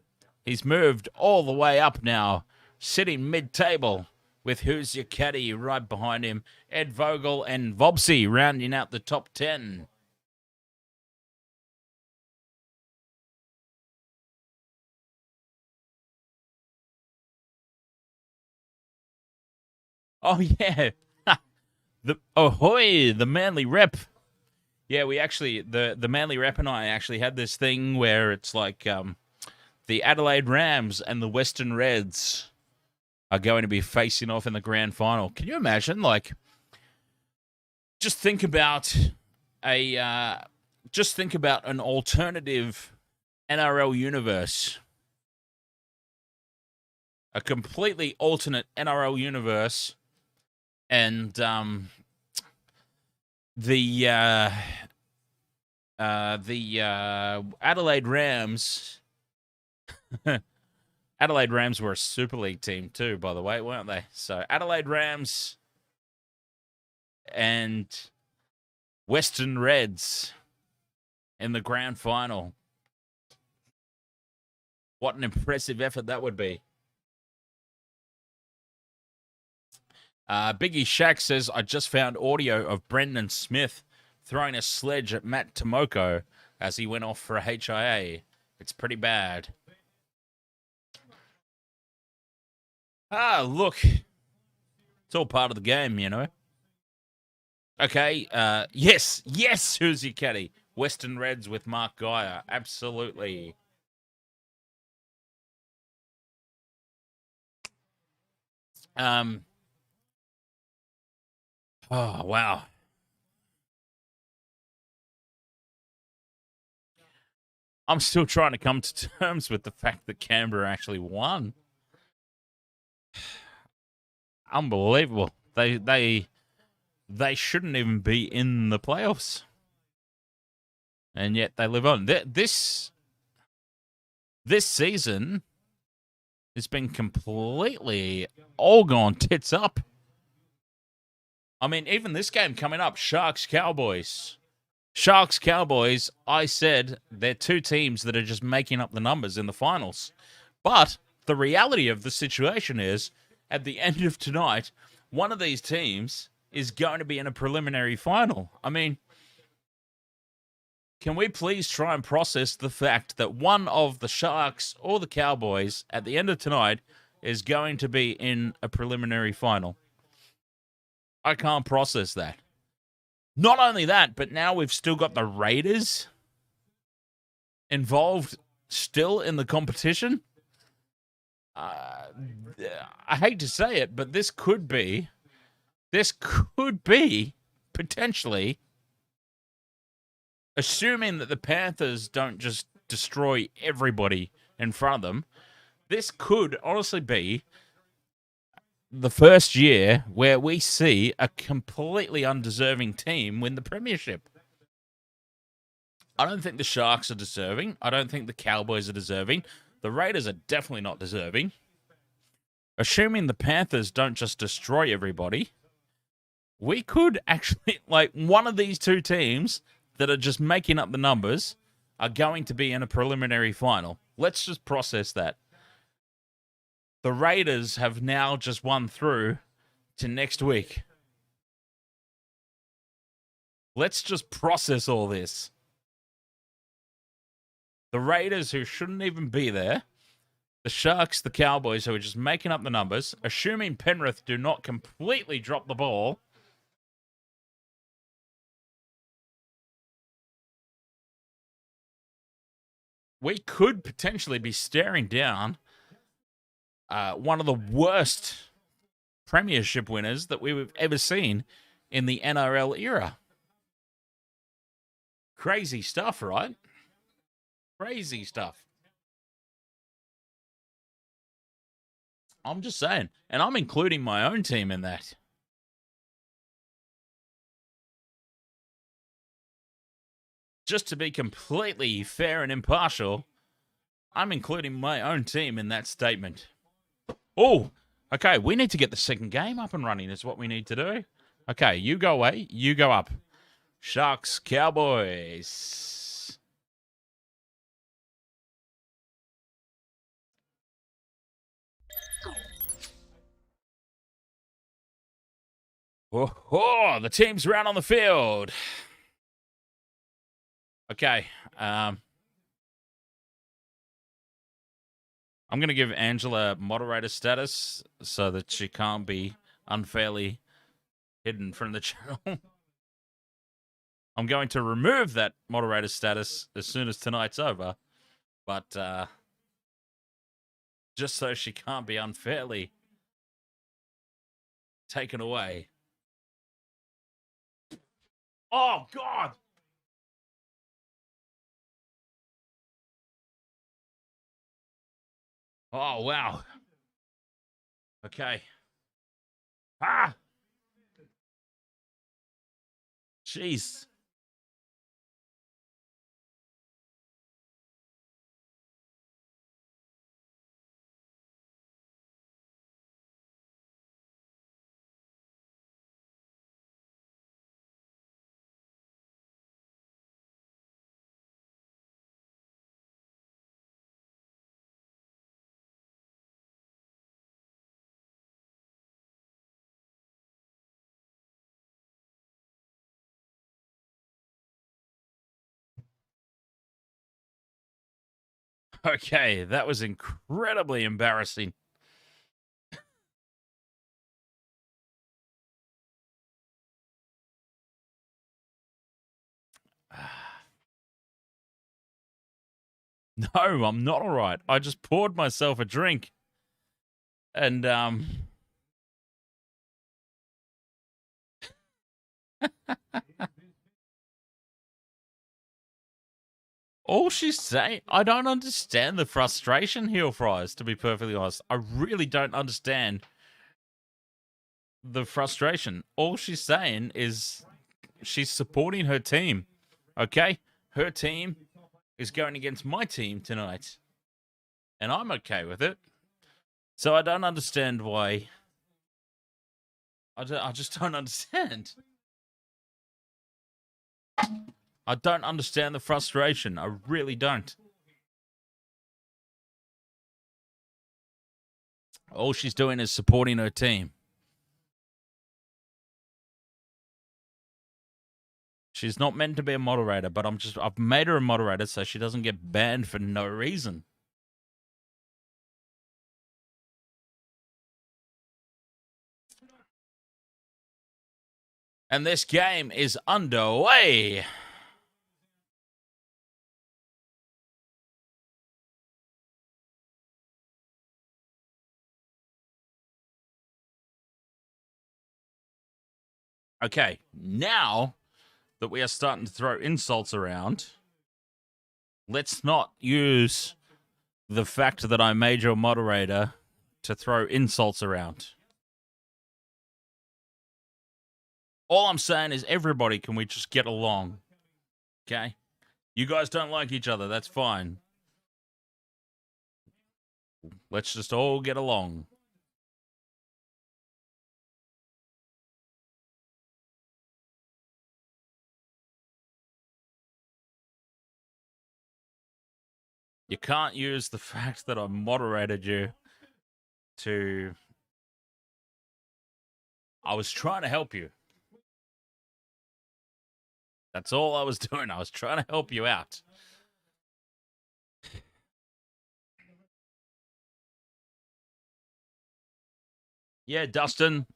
A: He's moved all the way up now, sitting mid-table with Who's Your Caddy right behind him. Ed Vogel and Vobsy rounding out the top 10. Oh, yeah. The Ahoy, the Manly rep. Yeah, we actually, the Manly rep and I actually had this thing where it's like the Adelaide Rams and the Western Reds are going to be facing off in the grand final. Can you imagine? Like, just think about an alternative NRL universe. A completely alternate NRL universe. And the Adelaide Rams, Adelaide Rams were a Super League team too, by the way, weren't they? So Adelaide Rams and Western Reds in the grand final. What an impressive effort that would be. Biggie Shaq says, I just found audio of Brendan Smith throwing a sledge at Matt Tomoko as he went off for a HIA. It's pretty bad. Look. It's all part of the game, you know. Okay, yes, Who's Your Caddy? Western Reds with Mark Geyer. Absolutely. Oh, wow. I'm still trying to come to terms with the fact that Canberra actually won. Unbelievable. They shouldn't even be in the playoffs. And yet they live on. This season has been completely all gone tits up. I mean, even this game coming up, Sharks Cowboys. Sharks Cowboys, I said they're two teams that are just making up the numbers in the finals. But the reality of the situation is, at the end of tonight, one of these teams is going to be in a preliminary final. I mean, can we please try and process the fact that one of the Sharks or the Cowboys at the end of tonight is going to be in a preliminary final? I can't process that. Not only that, but now we've still got the Raiders involved still in the competition. I hate to say it, but this could be potentially, assuming that the Panthers don't just destroy everybody in front of them, this could honestly be the first year where we see a completely undeserving team win the premiership. I don't think the Sharks are deserving. I don't think the Cowboys are deserving. The Raiders are definitely not deserving. Assuming the Panthers don't just destroy everybody, we could actually, like, one of these two teams that are just making up the numbers are going to be in a preliminary final. Let's just process that. The Raiders have now just won through to next week. Let's just process all this. The Raiders, who shouldn't even be there, the Sharks, the Cowboys, who are just making up the numbers, assuming Penrith do not completely drop the ball, we could potentially be staring down one of the worst premiership winners that we've ever seen in the NRL era. Crazy stuff, right? Crazy stuff. I'm just saying. And I'm including my own team in that. Just to be completely fair and impartial, I'm including my own team in that statement. Oh, okay, we need to get the second game up and running is what we need to do. Okay, you go away, you go up. Sharks, Cowboys. Oh, the team's around on the field. Okay, I'm going to give Angela moderator status so that she can't be unfairly hidden from the channel. I'm going to remove that moderator status as soon as tonight's over, but just so she can't be unfairly taken away. Oh, God! Oh, wow. Okay. Ah! Jeez. Okay, that was incredibly embarrassing. No, I'm not all right. I just poured myself a drink. And, all she's saying, I don't understand the frustration, Heel Fries, to be perfectly honest. I really don't understand the frustration. All she's saying is she's supporting her team, okay? her team is going against my team tonight. And I'm okay with it. So I don't understand why. I just don't understand. I don't understand the frustration. I really don't. All she's doing is supporting her team. She's not meant to be a moderator, but I've made her a moderator so she doesn't get banned for no reason. And this game is underway. Okay, now that we are starting to throw insults around, let's not use the fact that I made you a moderator to throw insults around. All I'm saying is everybody, can we just get along? Okay? You guys don't like each other, that's fine. Let's just all get along. You can't use the fact that I moderated you to... I was trying to help you. That's all I was doing. I was trying to help you out. Yeah, Dustin.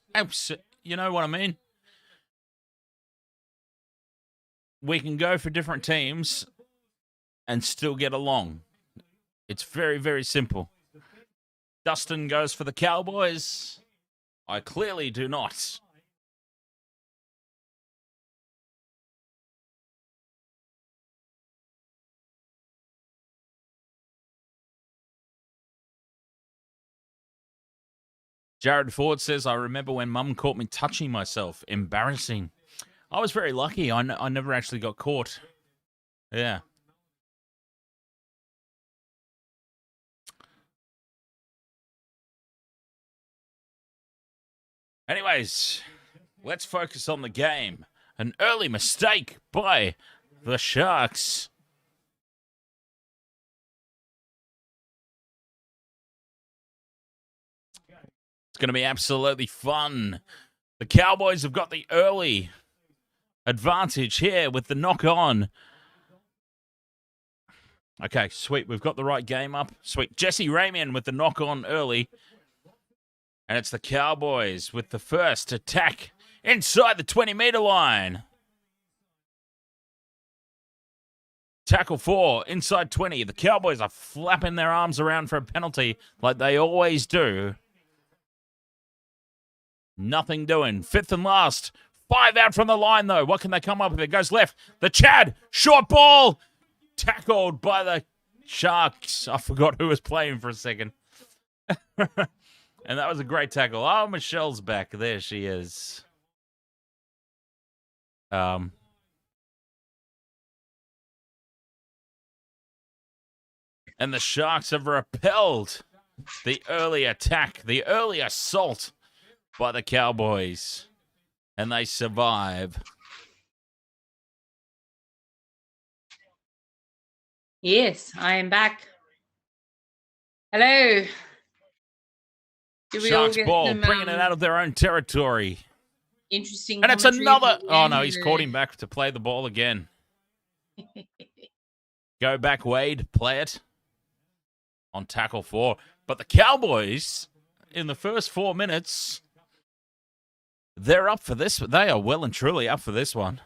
A: You know what I mean? We can go for different teams and still get along. It's very, very simple. Dustin goes for the Cowboys. I clearly do not. Jared Ford says, I remember when Mum caught me touching myself. Embarrassing. I was very lucky. I never actually got caught. Yeah. Anyways, let's focus on the game. An early mistake by the Sharks. It's going to be absolutely fun. The Cowboys have got the early advantage here with the knock-on. Okay, sweet. We've got the right game up. Sweet. Jesse Ramian with the knock-on early. And it's the Cowboys with the first attack inside the 20-meter line. Tackle 4, inside 20. The Cowboys are flapping their arms around for a penalty like they always do. Nothing doing. Fifth and last. 5 out from the line, though. What can they come up with? It goes left. The Chad. Short ball. Tackled by the Sharks. I forgot who was playing for a second. And that was a great tackle. Oh, Michelle's back. There she is. And the Sharks have repelled the early attack, the early assault by the Cowboys. And they survive.
B: Yes, I am back. Hello.
A: Sharks ball, bringing it out of their own territory.
B: Interesting.
A: And it's another... Oh, no, he's caught him back to play the ball again. Go back, Wade. Play it. On tackle 4. But the Cowboys, in the first 4 minutes, they're up for this. They are well and truly up for this one.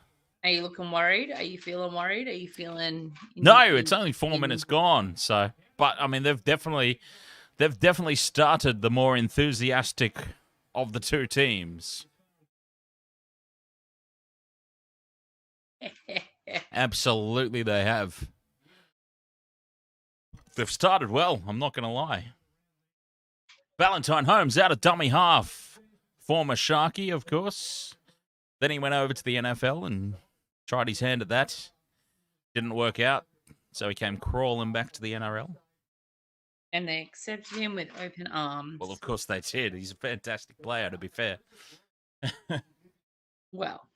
B: Are you looking worried? Are you feeling worried? Are you feeling...
A: No, it's only 4 minutes gone. So, but, I mean, they've definitely started the more enthusiastic of the two teams. Absolutely, they have. They've started well, I'm not going to lie. Valentine Holmes out of dummy half. Former Sharky, of course. Then he went over to the NFL and tried his hand at that. Didn't work out, so he came crawling back to the NRL.
B: And they accepted him with open arms.
A: Well, of course they did. He's a fantastic player, to be fair.
B: Well.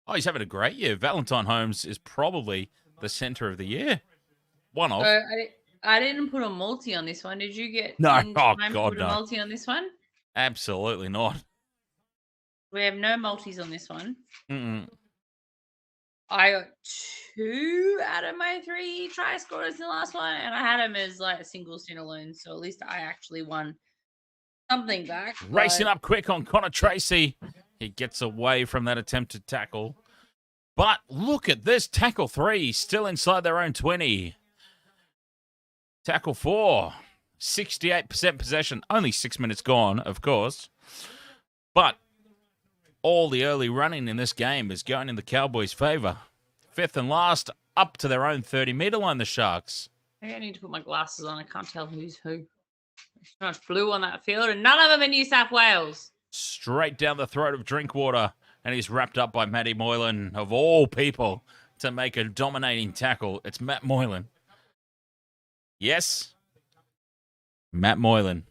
A: Oh, he's having a great year. Valentine Holmes is probably the centre of the year. One of.
B: I didn't put a multi on this one. Did you get
A: No. Oh,
B: time
A: God,
B: to put a multi on this one?
A: Absolutely not.
B: We have no multis on this one.
A: Mm-mm.
B: I got 2 out of my 3 try scorers in the last one, and I had him as like a single standalone, so at least I actually won something back.
A: Racing up quick on Connor Tracy. He gets away from that attempted tackle. But look at this. Tackle 3, still inside their own 20. Tackle 4, 68% possession. Only 6 minutes gone, of course. But all the early running in this game is going in the Cowboys' favour. 5th and last, up to their own 30-metre line, the Sharks.
B: I need to put my glasses on. I can't tell who's who. There's so much blue on that field, and none of them are New South Wales.
A: Straight down the throat of Drinkwater, and he's wrapped up by Matty Moylan, of all people, to make a dominating tackle. It's Matt Moylan. Yes, Matt Moylan.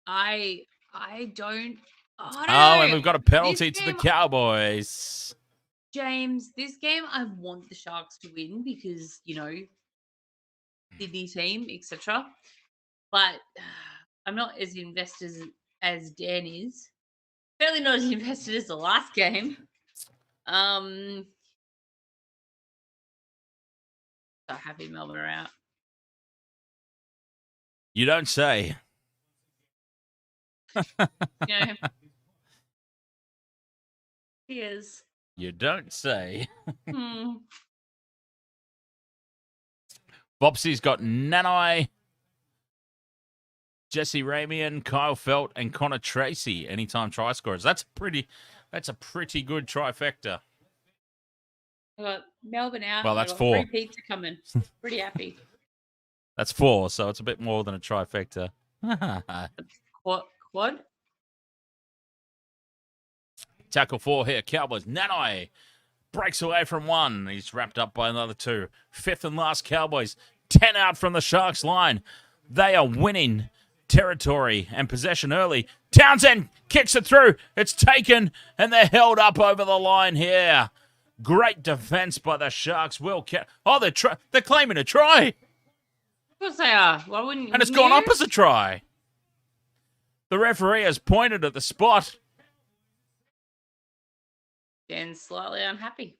B: I don't. Oh,
A: and we've got a penalty to the Cowboys.
B: James, this game I want the Sharks to win because, Sydney team, etc. But I'm not as invested as Dan is. Certainly not as invested as the last game. So happy Melbourne are out.
A: You don't say.
B: He is.
A: You don't say. Bopsy's got Nanai, Jesse Ramian, Kyle Felt, and Connor Tracy. Anytime try scorers. That's a pretty good trifecta.
B: I got Melbourne out.
A: Well, that's 4.
B: 3 pizza coming. Pretty happy.
A: That's 4, so it's a bit more than a trifecta.
B: Quad?
A: Tackle 4 here. Cowboys. Nanai breaks away from 1. He's wrapped up by another 2. 5th and last Cowboys. 10 out from the Sharks line. They are winning territory and possession early. Townsend kicks it through. It's taken, and they're held up over the line here. Great defense by the Sharks. They're claiming a try.
B: Of course they are. Why wouldn't you?
A: And it's gone up as a try. The referee has pointed at the spot.
B: Dan's slightly unhappy.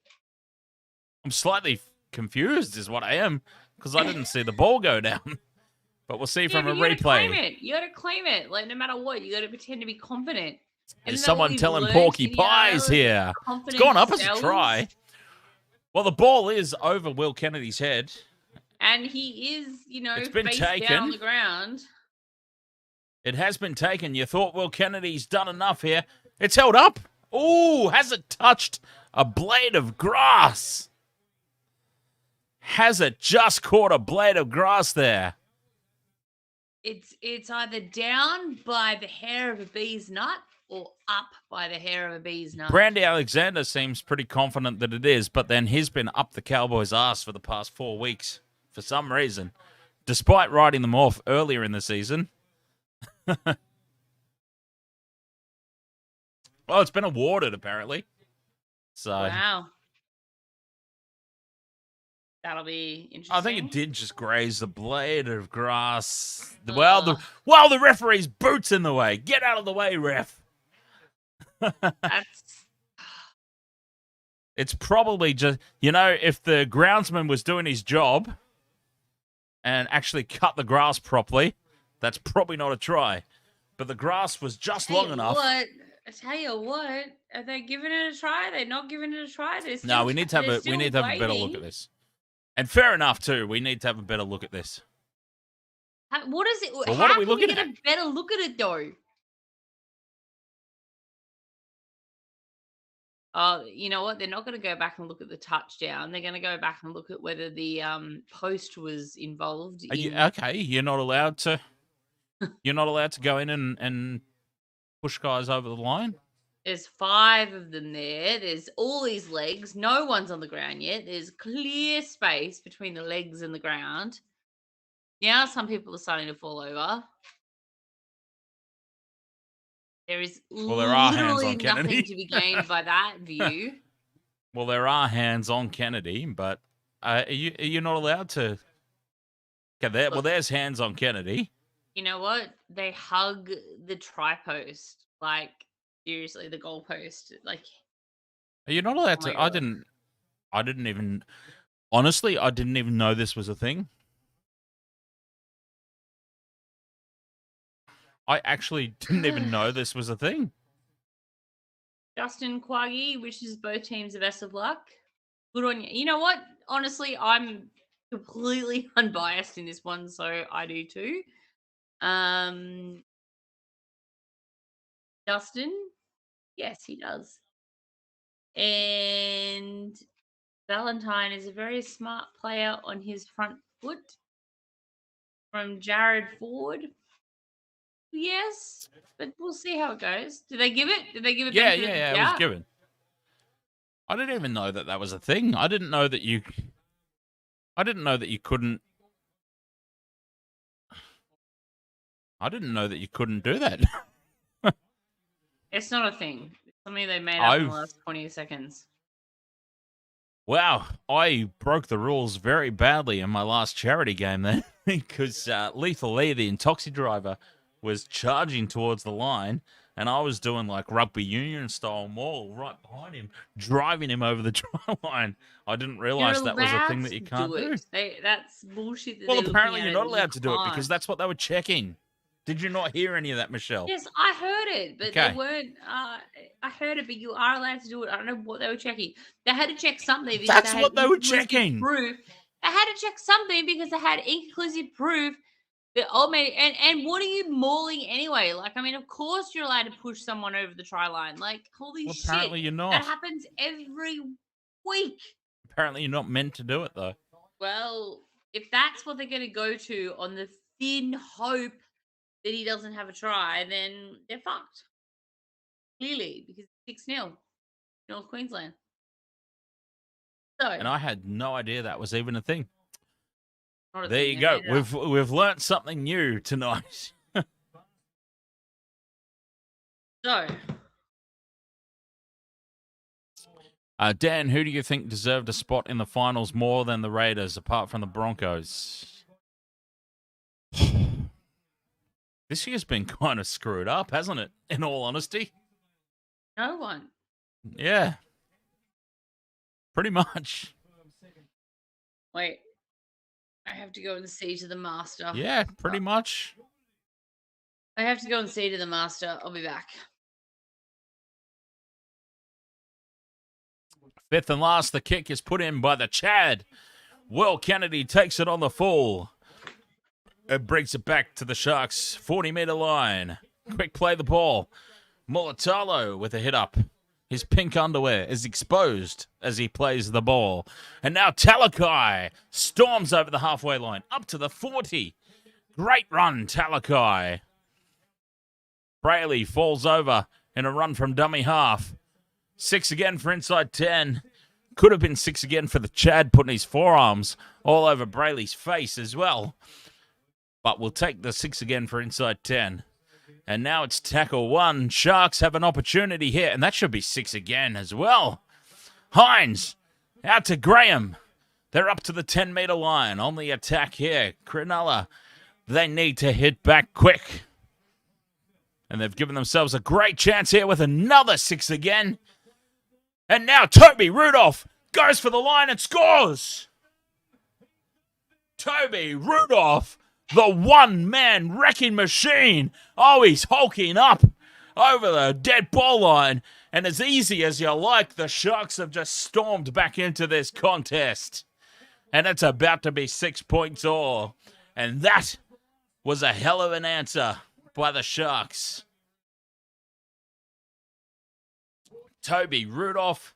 A: I'm slightly confused is what I am, because I didn't see the ball go down. But we'll see from a replay.
B: You gotta claim it. Like, no matter what, you gotta pretend to be confident.
A: There's someone telling Porky Pies here. It's gone up as a try. Well, the ball is over Will Kennedy's head.
B: And he is,
A: it's been
B: face
A: taken.
B: down on the ground.
A: It has been taken. You thought Will Kennedy's done enough here. It's held up. Ooh, has it touched a blade of grass? Has it just caught a blade of grass there?
B: It's either down by the hair of a bee's nut or up by the hair of a bee's nut.
A: Brandy Alexander seems pretty confident that it is, but then he's been up the Cowboys' arse for the past 4 weeks for some reason, despite writing them off earlier in the season. Well, it's been awarded, apparently. So
B: wow. That'll be interesting.
A: I think it did just graze the blade of grass. The referee's boot's in the way. Get out of the way, ref. It's probably just, if the groundsman was doing his job and actually cut the grass properly, that's probably not a try. But the grass was just long enough.
B: I tell you what, are they giving it a try? Are they not giving it a try?
A: No, we need to have a better look at this. And fair enough too. We need to have a better look at this.
B: What is it?
A: Well,
B: how
A: are we
B: can
A: looking
B: you get
A: at?
B: a better look at it though? Oh, you know what? They're not going to go back and look at the touchdown. They're going to go back and look at whether the post was involved.
A: Okay, you're not allowed to. You're not allowed to go in and push guys over the line.
B: There's 5 of them there. There's all these legs. No one's on the ground yet. There's clear space between the legs and the ground. Now some people are starting to fall over. There is
A: Well, there are hands
B: literally
A: on Kennedy.
B: nothing to be gained by that view.
A: Well, there are hands on Kennedy, but you're not allowed to. Okay, well, there's hands on Kennedy.
B: You know what? They hug the tri-post. Like, seriously, the goalpost. Like,
A: You're not allowed
B: Oh my
A: to. I
B: God.
A: didn't even. Honestly, I didn't even know this was a thing. I actually didn't even know this was a thing.
B: Justin Quaggy wishes both teams the best of luck. Good on you. You know what? Honestly, I'm completely unbiased in this one, so I do too. Justin, yes, he does. And Valentine is a very smart player on his front foot. From Jared Ford. Yes, but we'll see how it goes. Did they give it? Did they give it?
A: Yeah, it was given. I didn't even know that was a thing. I didn't know that you couldn't. I didn't know that you couldn't do that.
B: It's not a thing. It's something they made up in the last 20 seconds.
A: Wow, I broke the rules very badly in my last charity game then because Lethal Lee, the Intoxi driver, was charging towards the line and I was doing like rugby union style maul right behind him, driving him over the try line. I didn't realise that was a thing that you can't do.
B: That's bullshit.
A: Well, apparently you're not allowed to do it because that's what they were checking. Did you not hear any of that, Michelle?
B: Yes, I heard it, but they weren't. I heard it, but you are allowed to do it. I don't know what they were checking. They had to check something. Because
A: that's what they were checking.
B: Proof. They had to check something because they had inconclusive proof that and what are you mauling anyway? Like, I mean, of course you're allowed to push someone over the try line. Like, holy shit!
A: Apparently you're not.
B: That happens every week.
A: Apparently you're not meant to do it though.
B: Well, if that's what they're going to go to on the thin hope that he doesn't have a try, then they're fucked. Clearly, because it's 6-0, North Queensland. So,
A: and I had no idea that was even a thing.
B: There
A: you go. We've learnt something new tonight.
B: So,
A: Dan, who do you think deserved a spot in the finals more than the Raiders, apart from the Broncos? This year's been kind of screwed up, hasn't it? In all honesty.
B: No one.
A: Yeah. Pretty much.
B: Wait. I have to go and see to the master.
A: Yeah, pretty much.
B: I have to go and see to the master. I'll be back.
A: Fifth and last, the kick is put in by the Chad. Will Kennedy takes it on the full. It brings it back to the Sharks' 40-metre line. Quick play the ball. Mulatalo with a hit up. His pink underwear is exposed as he plays the ball. And now Talakai storms over the halfway line, up to the 40. Great run, Talakai. Brayley falls over in a run from dummy half. 6 again for inside 10. Could have been 6 again for the Chad, putting his forearms all over Brayley's face as well. But we'll take the 6 again for inside 10. And now it's tackle 1. Sharks have an opportunity here, and that should be 6 again as well. Hines out to Graham. They're up to the 10-metre line on the attack here. Cronulla, they need to hit back quick. And they've given themselves a great chance here with another 6 again. And now Toby Rudolph goes for the line and scores. Toby Rudolph, the one-man wrecking machine. Oh, he's hulking up over the dead ball line. And as easy as you like, the Sharks have just stormed back into this contest. And it's about to be 6 points all. And that was a hell of an answer by the Sharks. Toby Rudolph,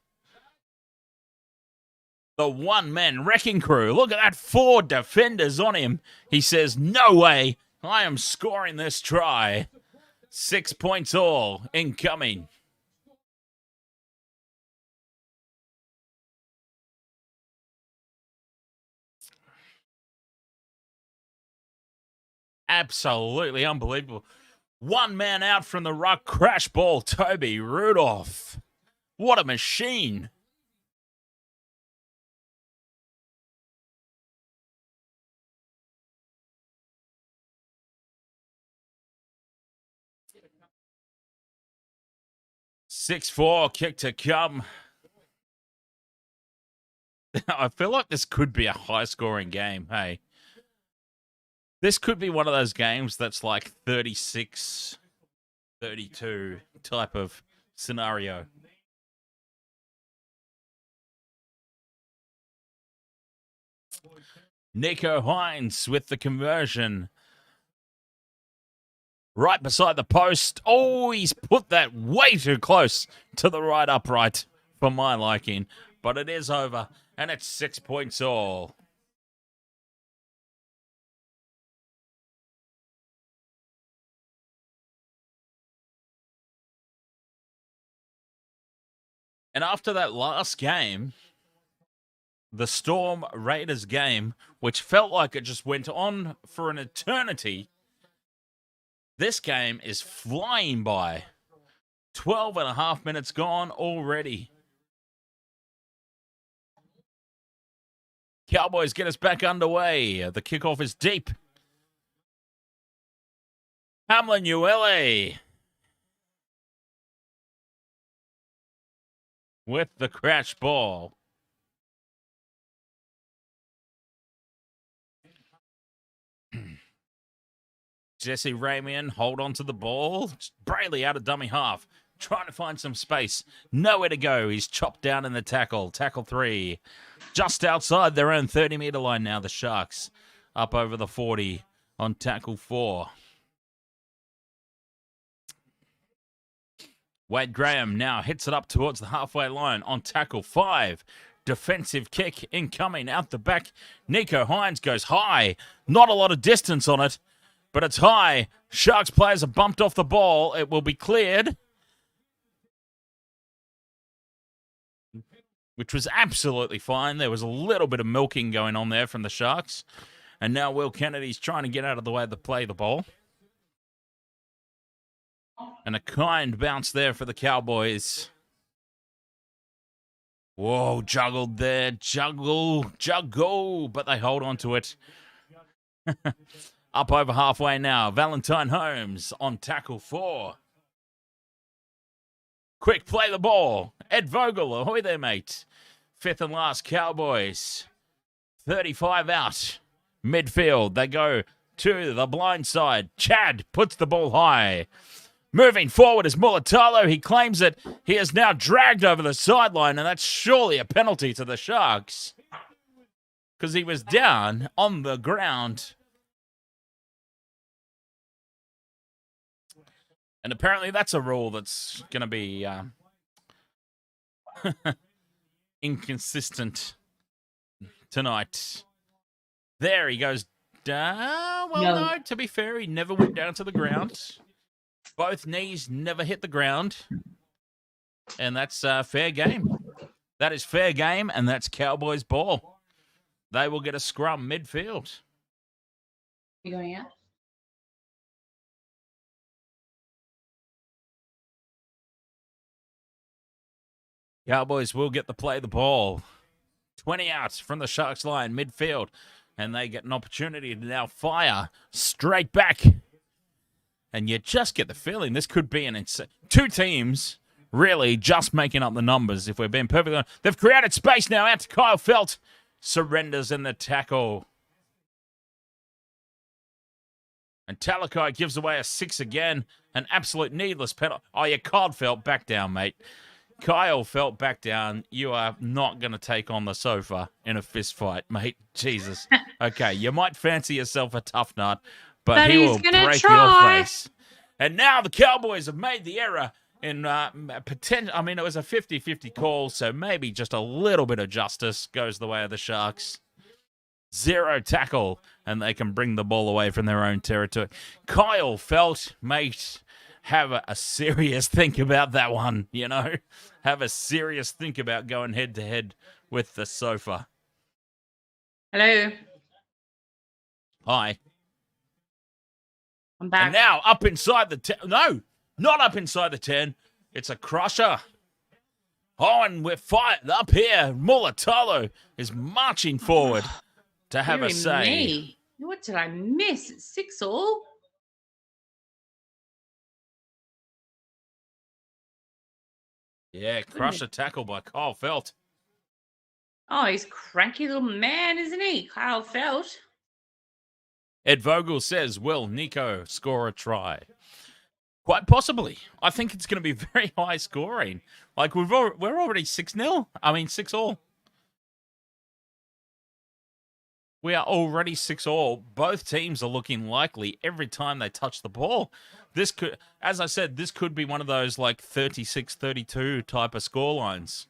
A: the one-man wrecking crew. Look at that, 4 defenders on him. He says, no way, I am scoring this try. 6 points all incoming. absolutely unbelievable. One man out from the ruck, crash ball, Toby Rudolph. What a machine. (6-4) kick to come. I feel like this could be a high-scoring game, hey. This could be one of those games that's like 36-32 type of scenario. Nico Hines with the conversion. Right beside the post. Oh, he's put that way too close to the right upright for my liking. But it is over, and it's 6 points all. And after that last game, the Storm Raiders game, which felt like it just went on for an eternity, this game is flying by. 12 and a half minutes gone already. Cowboys get us back underway. The kickoff is deep. Hamlin-Uele with the crash ball. Jesse Ramian hold on to the ball. Brayley out of dummy half. Trying to find some space. Nowhere to go. He's chopped down in the tackle. Tackle 3. Just outside their own 30-meter line now, the Sharks. Up over the 40 on tackle 4. Wade Graham now hits it up towards the halfway line on tackle 5. Defensive kick incoming out the back. Nico Hines goes high. Not a lot of distance on it, but it's high. Sharks players are bumped off the ball. It will be cleared, which was absolutely fine. There was a little bit of milking going on there from the Sharks. And now Will Kennedy's trying to get out of the way to play the ball. And a kind bounce there for the Cowboys. Whoa, juggled there. Juggle. But they hold on to it. Up over halfway now. Valentine Holmes on tackle 4. Quick, play the ball. Ed Vogel, ahoy there, mate. 5th and last, Cowboys. 35 out. Midfield, they go to the blind side. Chad puts the ball high. Moving forward is Mulatalo. He claims it. He is now dragged over the sideline, and that's surely a penalty to the Sharks, because he was down on the ground. And apparently that's a rule that's going to be inconsistent tonight. There he goes down. Well, no, to be fair, he never went down to the ground. Both knees never hit the ground. And that's fair game. That is fair game, and that's Cowboys ball. They will get a scrum midfield.
B: You going out?
A: Cowboys will get to play the ball. 20 out from the Sharks line, midfield. And they get an opportunity to now fire straight back. And you just get the feeling this could be an insane. Two teams really just making up the numbers, if we're being perfectly honest. They've created space now out to Kyle Felt. Surrenders in the tackle. And Talakai gives away a 6 again. An absolute needless penalty. Oh, you Kyle Felt back down, mate. Kyle Felt back down. You are not going to take on the sofa in a fist fight, mate. Jesus. Okay, you might fancy yourself a tough nut, but he will break your face. And now the Cowboys have made the error in potential. I mean, it was a 50-50 call, so maybe just a little bit of justice goes the way of the Sharks. 0 tackle, and they can bring the ball away from their own territory. Kyle Felt, mate, have a serious think about that one, you know? Have a serious think about going head-to-head with the sofa.
B: Hello.
A: Hi.
B: I'm back.
A: And now up inside the 10. No, not up inside the 10. It's a crusher. Oh, and we're fired up here. Mulatalo is marching forward to have a
B: Dearie
A: say.
B: me. What did I miss? It's 6-all.
A: Yeah, crusher tackle by Kyle Felt.
B: Oh, he's a cranky little man, isn't he? Kyle Felt.
A: Ed Vogel says, will Nico score a try? Quite possibly. I think it's going to be very high scoring. Like, we're already 6-0. I mean, 6-all. We are already 6-all. Both teams are looking likely every time they touch the ball. This could, as I said, this could be one of those like 36-32 type of scorelines.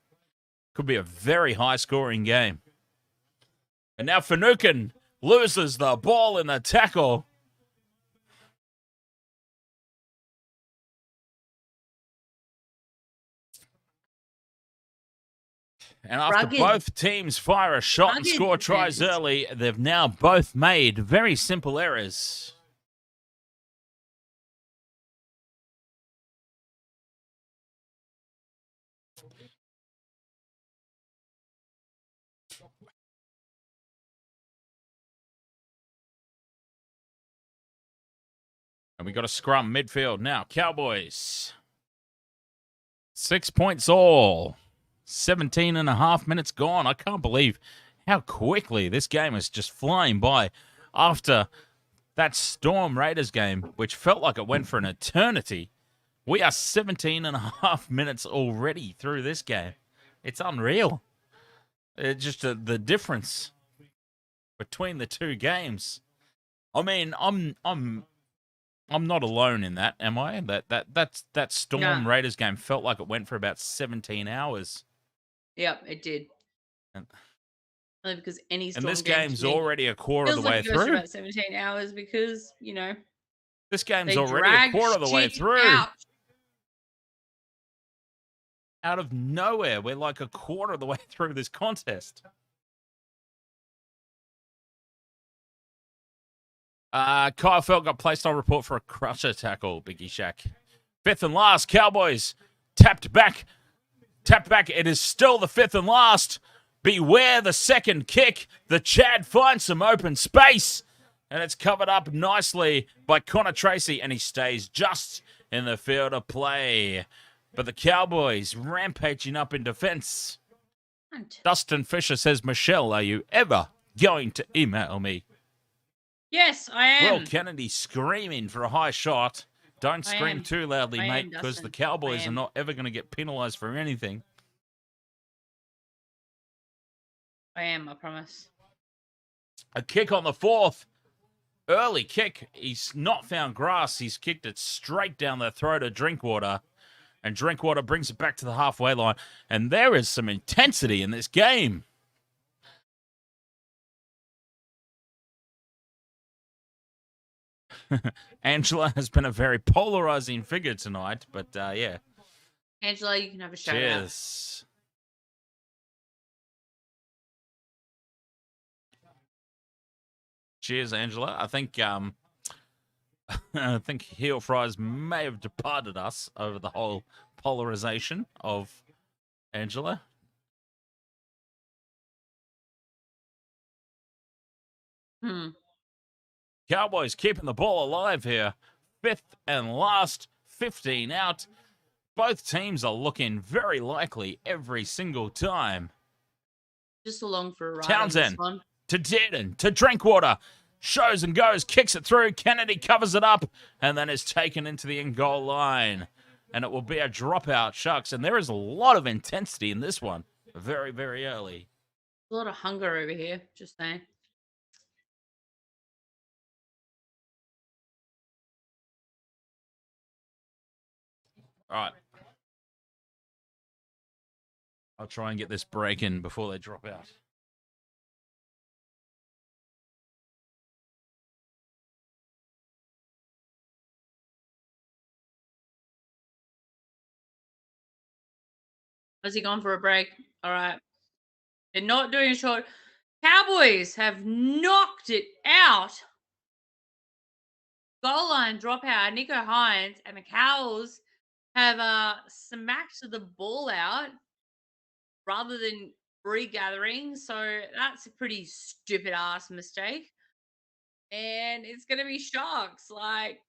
A: Could be a very high-scoring game. And now Finucane loses the ball in the tackle. And after both teams fire a shot and score tries early, they've now both made very simple errors. And we got a scrum midfield now. Cowboys. 6 points all. 17 and a half minutes gone. I can't believe how quickly this game is just flying by after that Storm Raiders game, which felt like it went for an eternity. We are 17 and a half minutes already through this game. It's unreal. It's just the difference between the two games. I mean, I'm not alone in that, am I? That Storm Raiders game felt like it went for about 17 hours.
B: Yep, it did. Only because any Storm
A: and this game's already a quarter of the way through.
B: Feels like about 17 hours because, you know.
A: This game's already a quarter of the way through. Out of nowhere, we're like a quarter of the way through this contest. Kyle Felt got placed on report for a crusher tackle, Biggie Shack. Fifth and last, Cowboys tapped back. It is still the fifth and last. Beware the second kick. The Chad finds some open space. And it's covered up nicely by Connor Tracy. And he stays just in the field of play. But the Cowboys rampaging up in defense. Dustin Fisher says, Michelle, are you ever going to email me?
B: Yes, I am.
A: Will Kennedy screaming for a high shot. Don't scream too loudly, mate, because the Cowboys are not ever going to get penalised for anything.
B: I am, I promise.
A: A kick on the fourth. Early kick. He's not found grass. He's kicked it straight down the throat of Drinkwater. And Drinkwater brings it back to the halfway line. And there is some intensity in this game. Angela has been a very polarizing figure tonight, but yeah.
B: Angela, you can have a shout
A: Cheers. Cheers, Angela. I think Heel Fries may have departed us over the whole polarization of Angela. Cowboys keeping the ball alive here. Fifth and last, 15 out. Both teams are looking very likely every single time.
B: Just along for a ride.
A: Townsend to Dearden to Drinkwater. Shows and goes, kicks it through. Kennedy covers it up and then is taken into the end goal line. And it will be a dropout, Sharks. And there is a lot of intensity in this one. Very, very early.
B: A lot of hunger over here, just saying.
A: All right. I'll try and get this break in before they drop out.
B: Has he gone for a break? All right. They're not doing a short. Cowboys have knocked it out. goal line dropout, Nico Hines, and the Cows have smacked the ball out rather than regathering. So that's a pretty stupid ass mistake. And it's going to be Sharks. Like,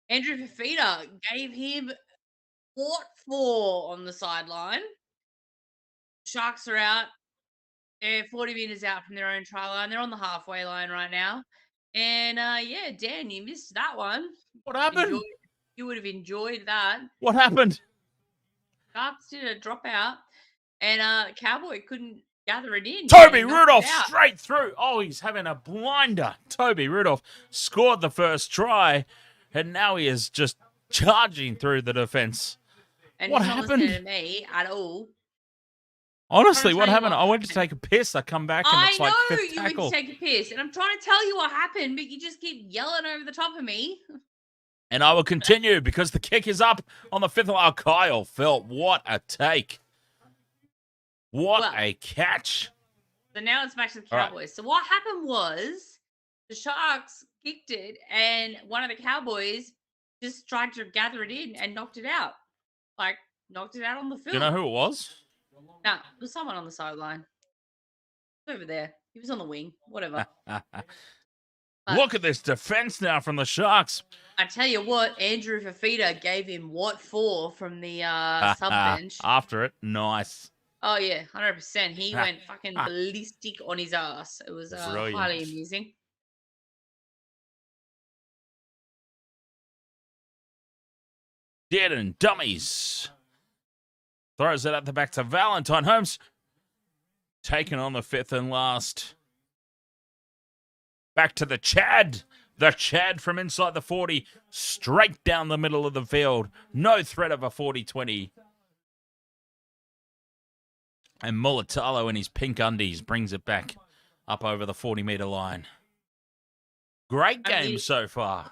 B: Andrew Fafita gave him what for on the sideline. Sharks are out. They're 40 meters out from their own try line. They're on the halfway line right now. And yeah, Dan, you missed that one.
A: What happened?
B: You would have enjoyed that.
A: What happened?
B: Sharks did a dropout, and Cowboy couldn't gather it in.
A: Toby Rudolph straight through. Oh, he's having a blinder. Toby Rudolph scored the first try, and now he is just charging through the defense.
B: And
A: what
B: he's not
A: happened?
B: listening to me at all.
A: Honestly, what happened? I went to take a piss. I come back and it's like fifth tackle.
B: I know you went to take a piss, and I'm trying to tell you what happened, but you just keep yelling over the top of me.
A: And I will continue because the kick is up on the fifth line. Kyle Felt, what a take. What a catch.
B: So now it's back to the Cowboys. Right. So what happened was the Sharks kicked it, and one of the Cowboys just tried to gather it in and knocked it out. Like, knocked it out on the field.
A: Do you know who it was?
B: No, it was someone on the sideline. Over there. He was on the wing. Whatever.
A: Look at this defense now from the Sharks.
B: I tell you what, Andrew Fafita gave him what for from the sub bench.
A: After it, nice.
B: Oh, yeah, 100%. He went fucking ballistic on his ass. It was highly amusing.
A: Dead and dummies. Throws it at the back to Valentine Holmes. Taken on the fifth and last. Back to the Chad. The Chad from inside the 40. Straight down the middle of the field. No threat of a 40-20. And Mulatalo in his pink undies brings it back up over the 40-meter line. Great game so far.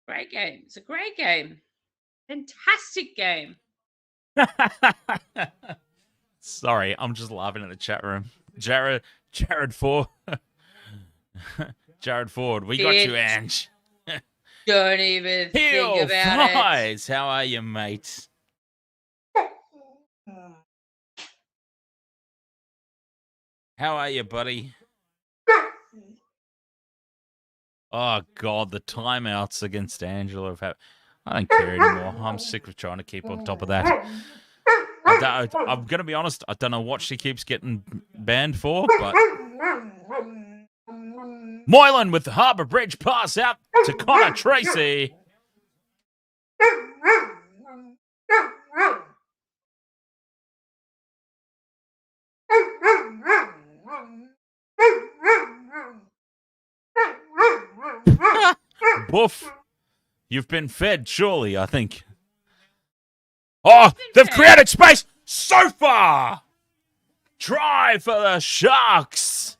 B: Great game. It's a great game. Fantastic game.
A: Sorry, I'm just laughing at the chat room. Jared Ford. Jared Ford, we got you, Ange.
B: Don't even think about
A: it. How are you, mate? How are you, buddy? Oh, God, the timeouts against Angela have happened. I don't care anymore. I'm sick of trying to keep on top of that. I'm going to be honest, I don't know what she keeps getting banned for, but... Moylan with the Harbour Bridge pass out to Connor Tracy. Boof. You've been fed, surely, I think. Oh, they've created space so far. Try for the Sharks.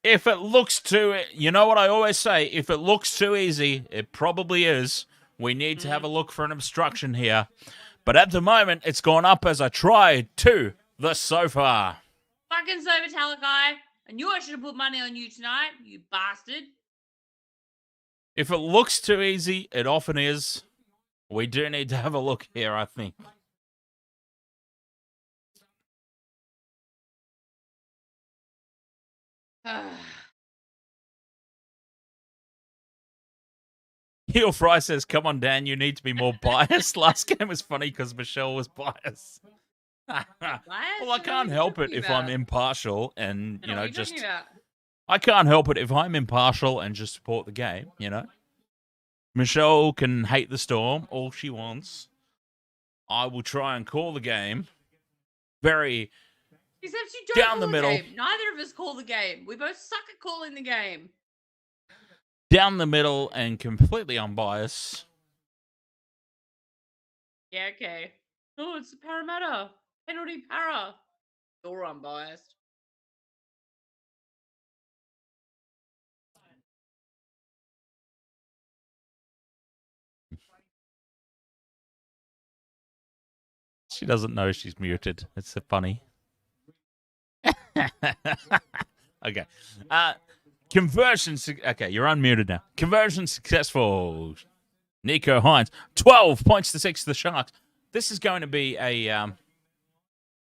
A: If it looks too... You know what I always say? If it looks too easy, it probably is. We need to have a look for an obstruction here. But at the moment, it's gone up as a try to the sofa.
B: Fucking sofa Talakai. I knew I should have put money on you tonight, you bastard.
A: If it looks too easy, it often is. We do need to have a look here, I think. Heel Fry says, come on, Dan, you need to be more biased. Last game was funny because Michelle was biased. Well, I can't help it if I'm impartial and, you know, just... I can't help it if I'm impartial and just support the game, you know. Michelle can hate the Storm all she wants. I will try and call the game very...
B: Except you don't
A: down
B: call
A: the middle.
B: Game. Neither of us call the game. We both suck at calling the game.
A: Down the middle and completely unbiased.
B: Yeah, okay. Oh, it's the Parramatta. Penalty para. You're unbiased.
A: She doesn't know she's muted. It's so funny. I Okay. Conversion. Okay, you're unmuted now. Conversion successful. Nico Hines, 12 points to 6 to the Sharks. This is going to be a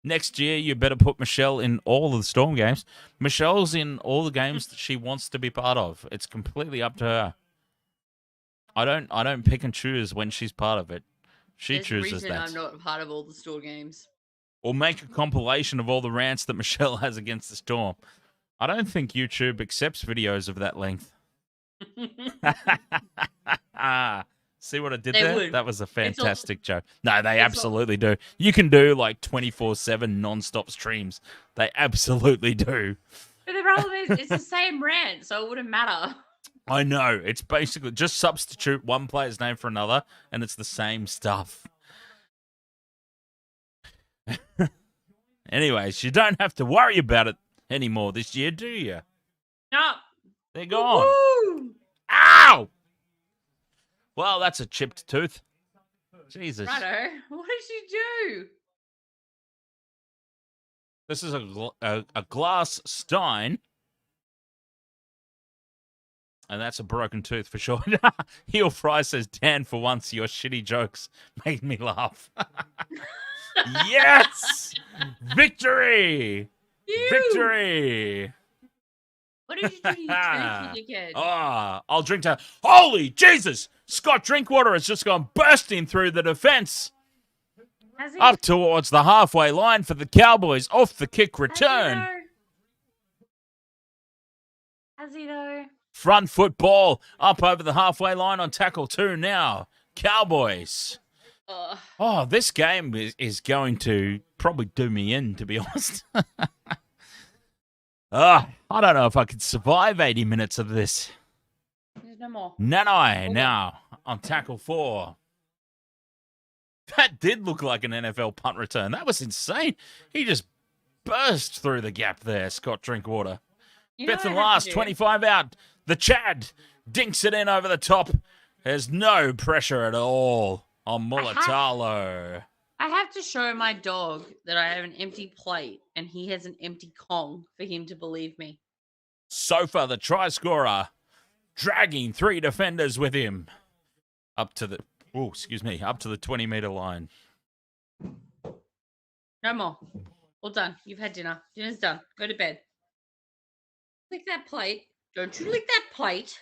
A: next year. You better put Michelle in all of the Storm games. Michelle's in all the games that she wants to be part of. It's completely up to her. I don't pick and choose when she's part of it. She chooses that.
B: I'm not part of all the Storm games.
A: Or make a compilation of all the rants that Michelle has against the Storm. I don't think YouTube accepts videos of that length. See what I did there?
B: Would.
A: That was a fantastic joke. No, they absolutely do. You can do like 24/7 non-stop streams. They absolutely do.
B: But the problem is, it's the same rant, so it wouldn't matter.
A: I know. It's basically just substitute one player's name for another, and it's the same stuff. Anyways, you don't have to worry about it anymore this year, do you?
B: No.
A: They're gone.
B: Woo-hoo!
A: Ow! Well, that's a chipped tooth. Jesus.
B: Righto. What did you do?
A: This is a glass stein. And that's a broken tooth for sure. Heel Fry says, Dan, for once, your shitty jokes made me laugh. Yes! Victory! Victory!
B: What did you do to your tooth, you dickhead?
A: I'll drink to... Holy Jesus! Scott Drinkwater has just gone bursting through the defense.
B: Has he?
A: Up towards the halfway line for the Cowboys. Off the kick return.
B: Has he though?
A: Front foot ball up over the halfway line on tackle 2 now. Cowboys. Oh, this game is going to probably do me in, to be honest. I don't know if I could survive 80 minutes of this.
B: There's no more.
A: Nanai now on tackle 4. That did look like an NFL punt return. That was insane. He just burst through the gap there, Scott Drinkwater. Fifth and last, 25 out. The Chad dinks it in over the top. There's no pressure at all on Mulatalo.
B: I have to show my dog that I have an empty plate and he has an empty Kong for him to believe me.
A: Sofa, the try scorer, dragging 3 defenders with him up to the 20-meter line.
B: No more. All done. You've had dinner. Dinner's done. Go to bed. Lick that plate. Don't you lick that plate.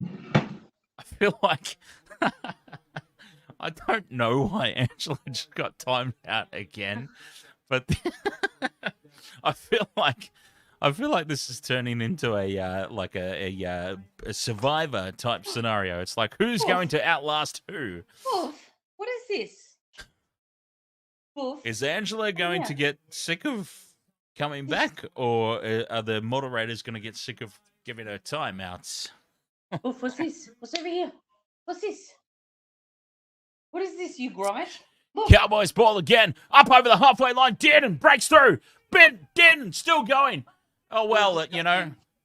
A: I feel like I don't know why Angela just got timed out again, but I feel like this is turning into a Survivor type scenario. It's like, who's going to outlast who?
B: Oof. What is this? Oof.
A: Is Angela going to get sick of coming back, or are the moderators going to get sick of giving her timeouts?
B: Oof, what's this? What's over here? What's this? What is this, you grommet?
A: Cowboys ball again, up over the halfway line. Dearden breaks through. Dearden still going. Oh, well,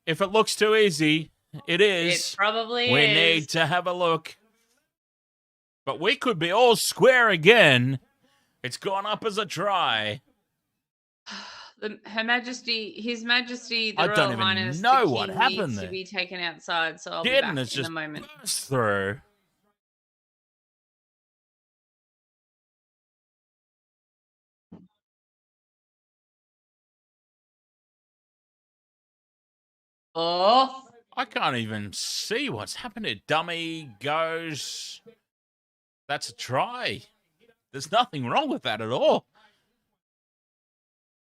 A: if it looks too easy, it is.
B: It probably
A: we
B: is.
A: need to have a look. But we could be all square again. It's gone up as a try.
B: Her Majesty, His Majesty, the
A: I
B: Royal
A: don't even
B: Highness,
A: know
B: the
A: what
B: King
A: happened
B: needs
A: there.
B: to be taken outside, so I'll be
A: Dearden
B: back
A: has
B: in
A: just
B: a moment.
A: burst through.
B: Oh,
A: I can't even see what's happening. Dummy goes. That's a try. There's nothing wrong with that at all.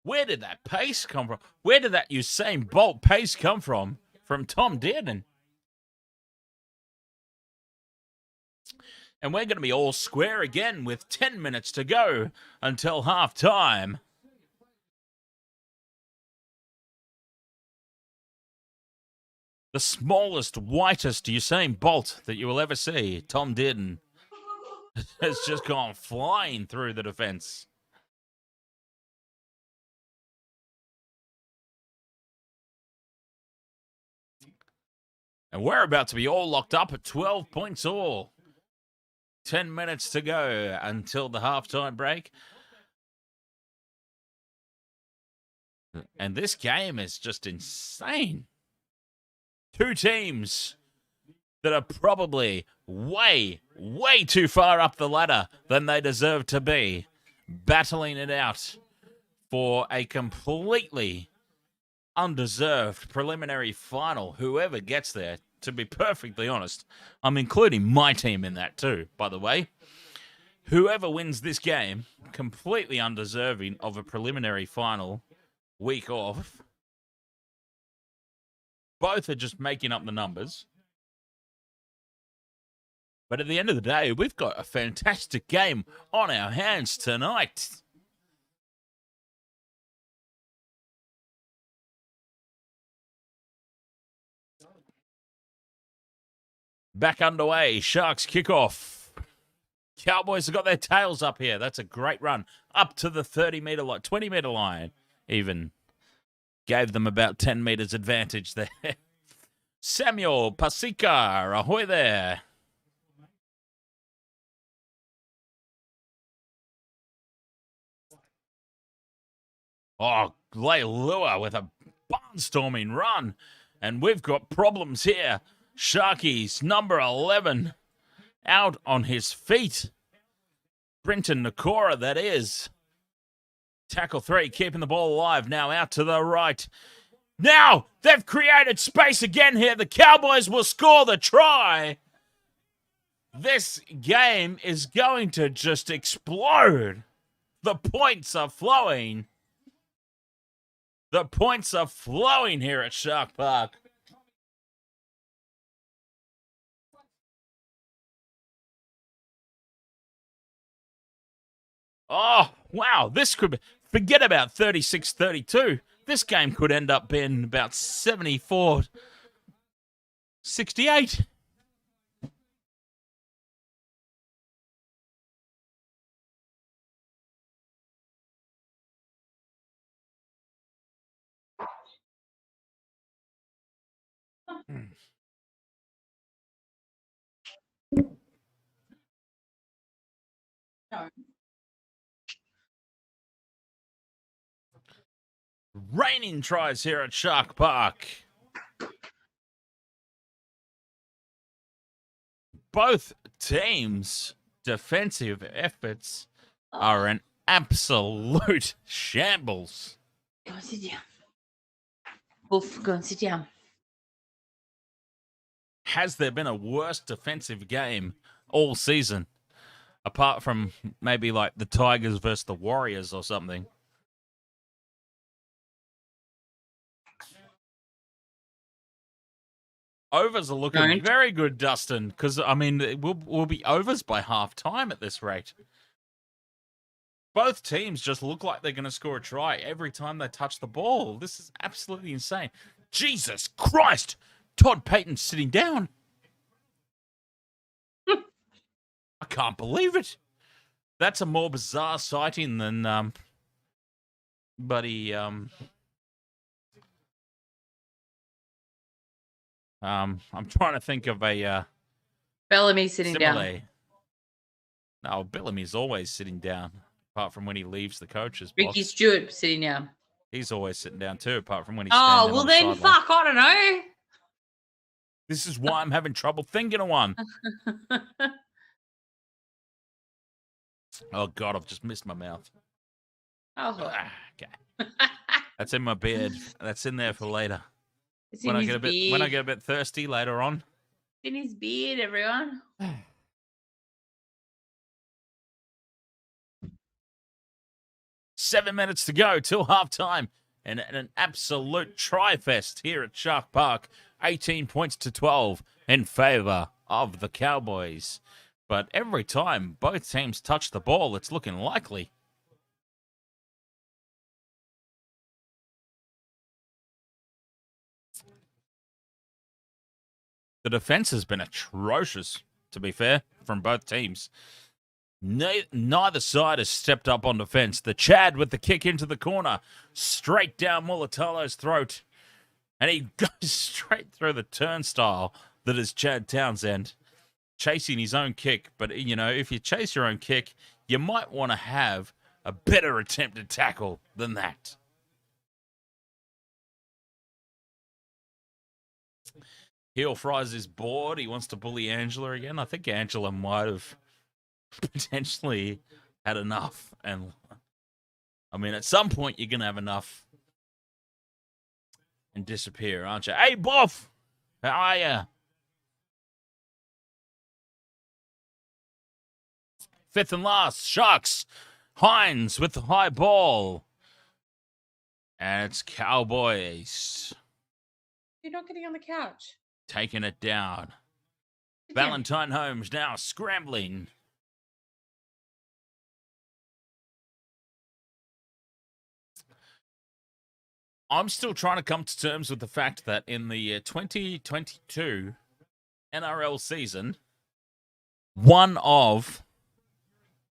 A: Where did that pace come from? Where did that Usain Bolt pace come from? From Tom Dearden. And we're going to be all square again with 10 minutes to go until half-time. The smallest, whitest Usain Bolt that you will ever see, Tom Dearden, has just gone flying through the defense. And we're about to be all locked up at 12 points all. 10 minutes to go until the halftime break. And this game is just insane. Two teams that are probably way, way too far up the ladder than they deserve to be, battling it out for a completely undeserved preliminary final. Whoever gets there, to be perfectly honest, I'm including my team in that too, by the way. Whoever wins this game, completely undeserving of a preliminary final week off. Both are just making up the numbers. But at the end of the day, we've got a fantastic game on our hands tonight. Back underway, Sharks kickoff. Cowboys have got their tails up here. That's a great run. Up to the 30-metre line, 20-metre line even. Gave them about 10 metres advantage there. Samuel Pasika, ahoy there. Oh, Leilua with a barnstorming run. And we've got problems here. Sharkies, number 11, out on his feet. Brenton Nakora, that is. Tackle 3, keeping the ball alive. Now out to the right. Now they've created space again here. The Cowboys will score the try. This game is going to just explode. The points are flowing. The points are flowing here at Shark Park. Oh, wow. This could be... Forget about 36-32. This game could end up being about 74-68. Raining tries here at Shark Park. Both teams' defensive efforts are an absolute shambles.
B: Go and sit down. Wolf, go and sit down.
A: Has there been a worse defensive game all season? Apart from maybe like the Tigers versus the Warriors or something. Overs are looking very good, Dustin, because, I mean, we'll be overs by half time at this rate. Both teams just look like they're going to score a try every time they touch the ball. This is absolutely insane. Jesus Christ! Todd Payton's sitting down. I can't believe it. That's a more bizarre sighting than, I'm trying to think of a
B: Bellamy sitting
A: simile.
B: down.
A: No, Bellamy's always sitting down, apart from when he leaves the coach's box.
B: Ricky Stewart sitting down.
A: He's always sitting down too, apart from when he's
B: Oh,
A: standing
B: well
A: on the
B: then,
A: sideline.
B: fuck, I don't know.
A: This is why I'm having trouble thinking of one. Oh, God, I've just missed my mouth.
B: Oh.
A: Okay. That's in my beard. That's in there for later.
B: It's
A: When
B: in
A: I
B: his
A: get a bit
B: beard.
A: when I get a bit thirsty later on.
B: It's in his beard, everyone.
A: 7 minutes to go till halftime. And an absolute try-fest here at Shark Park. 18 points to 12 in favour of the Cowboys. But every time both teams touch the ball, it's looking likely. The defense has been atrocious, to be fair, from both teams. Neither side has stepped up on defense. The Chad with the kick into the corner, straight down Mulatalo's throat. And he goes straight through the turnstile that is Chad Townsend, chasing his own kick. But, you know, if you chase your own kick, you might want to have a better attempted tackle than that. Heel Fries is bored. He wants to bully Angela again. I think Angela might have potentially had enough. And I mean, at some point, you're going to have enough and disappear, aren't you? Hey, Boff! How are you? Fifth and last, Sharks. Hines with the high ball. And it's Cowboys.
B: You're not getting on the couch.
A: Taking it down. Valentine Holmes now scrambling. I'm still trying to come to terms with the fact that in the 2022 NRL season, one of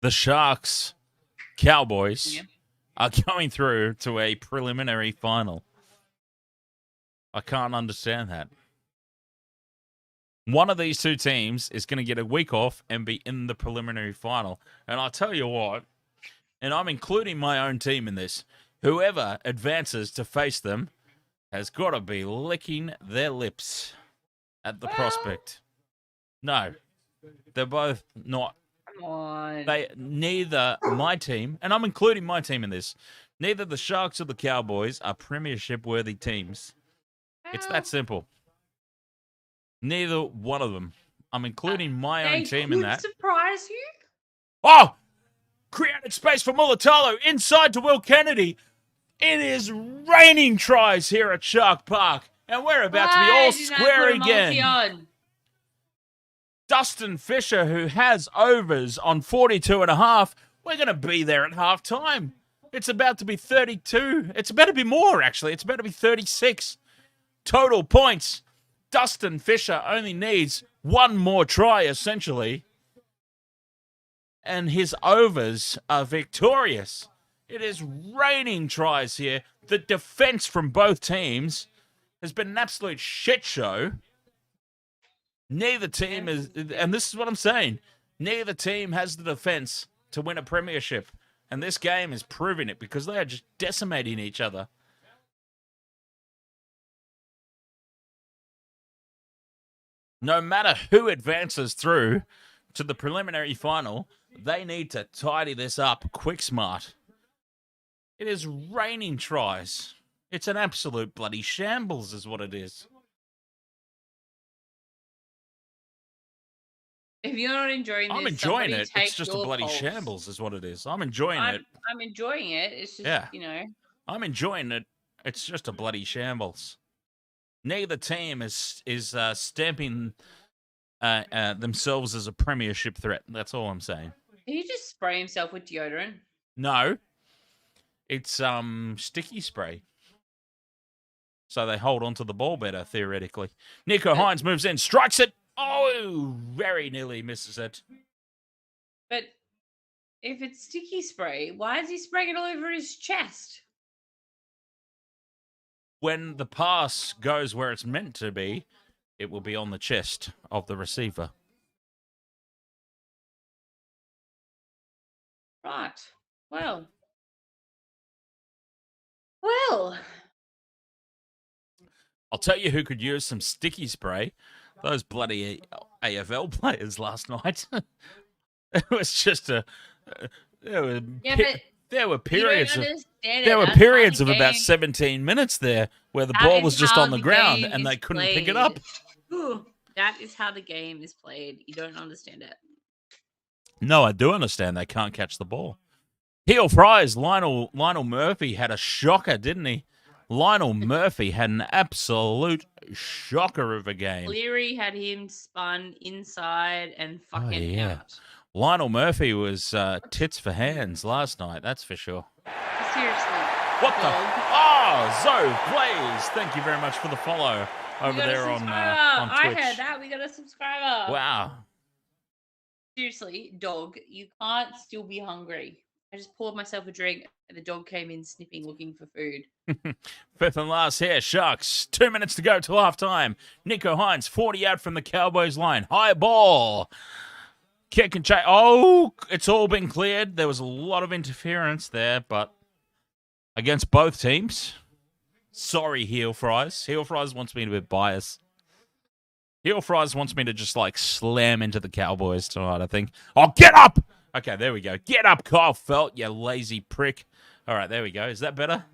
A: the Sharks Cowboys are going through to a preliminary final. I can't understand that. One of these two teams is going to get a week off and be in the preliminary final. And I'll tell you what, and I'm including my own team in this, whoever advances to face them has got to be licking their lips at the prospect. No, they're both not.
B: Come on.
A: Neither my team, and I'm including my team in this, neither the Sharks or the Cowboys are premiership-worthy teams. It's that simple. Neither one of them. I'm including my own team in that.
B: Surprise you?
A: Oh! Created space for Mulatalo inside to Will Kennedy. It is raining tries here at Shark Park. And we're about to be all square again. Dustin Fisher, who has overs on 42.5, we're going to be there at halftime. It's about to be 32. It's about to be more, actually. It's about to be 36 total points. Dustin Fisher only needs one more try, essentially. And his overs are victorious. It is raining tries here. The defense from both teams has been an absolute shit show. Neither team is, and this is what I'm saying, neither team has the defense to win a premiership. And this game is proving it because they are just decimating each other. No matter who advances through to the preliminary final, they need to tidy this up quick smart. It is raining tries. It's an absolute bloody shambles is what it is.
B: If you're not enjoying this,
A: I'm enjoying it. It's just a bloody shambles is what it is. I'm enjoying it.
B: I'm enjoying it. It's just, you know.
A: I'm enjoying it. It's just a bloody shambles. Neither team is stamping themselves as a premiership threat. That's all I'm saying.
B: Did he just spray himself with deodorant?
A: No. It's sticky spray. So they hold onto the ball better, theoretically. Nico Hines moves in, strikes it. Oh, very nearly misses it.
B: But if it's sticky spray, why is he spraying it all over his chest?
A: When the pass goes where it's meant to be, it will be on the chest of the receiver.
B: Right. Well.
A: I'll tell you who could use some sticky spray. Those bloody AFL players last night. It was just there were periods of about 17 minutes there where the ball was just on the ground and they couldn't pick it up.
B: Ooh, that is how the game is played. You don't understand it.
A: No, I do understand they can't catch the ball. Heel Fries, Lionel Murphy had a shocker, didn't he? Lionel Murphy had an absolute shocker of a game.
B: Cleary had him spun inside and fucking out.
A: Lionel Murphy was tits for hands last night, that's for sure.
B: Seriously.
A: What the? Oh, Zoe Blaze, thank you very much for the follow over there on Twitch.
B: I heard that. We got a subscriber.
A: Wow.
B: Seriously, dog, you can't still be hungry. I just poured myself a drink and the dog came in sniffing, looking for food.
A: Fifth and last here, Sharks. 2 minutes to go till halftime. Nico Hines, 40 out from the Cowboys line. High ball. Kick and chase. Oh, it's all been cleared. There was a lot of interference there, but against both teams. Sorry, Heel Fries. Heel Fries wants me to be biased. Heel Fries wants me to just like slam into the Cowboys tonight, I think. Oh, get up! Okay, there we go. Get up, Kyle Felt, you lazy prick. All right, there we go. Is that better?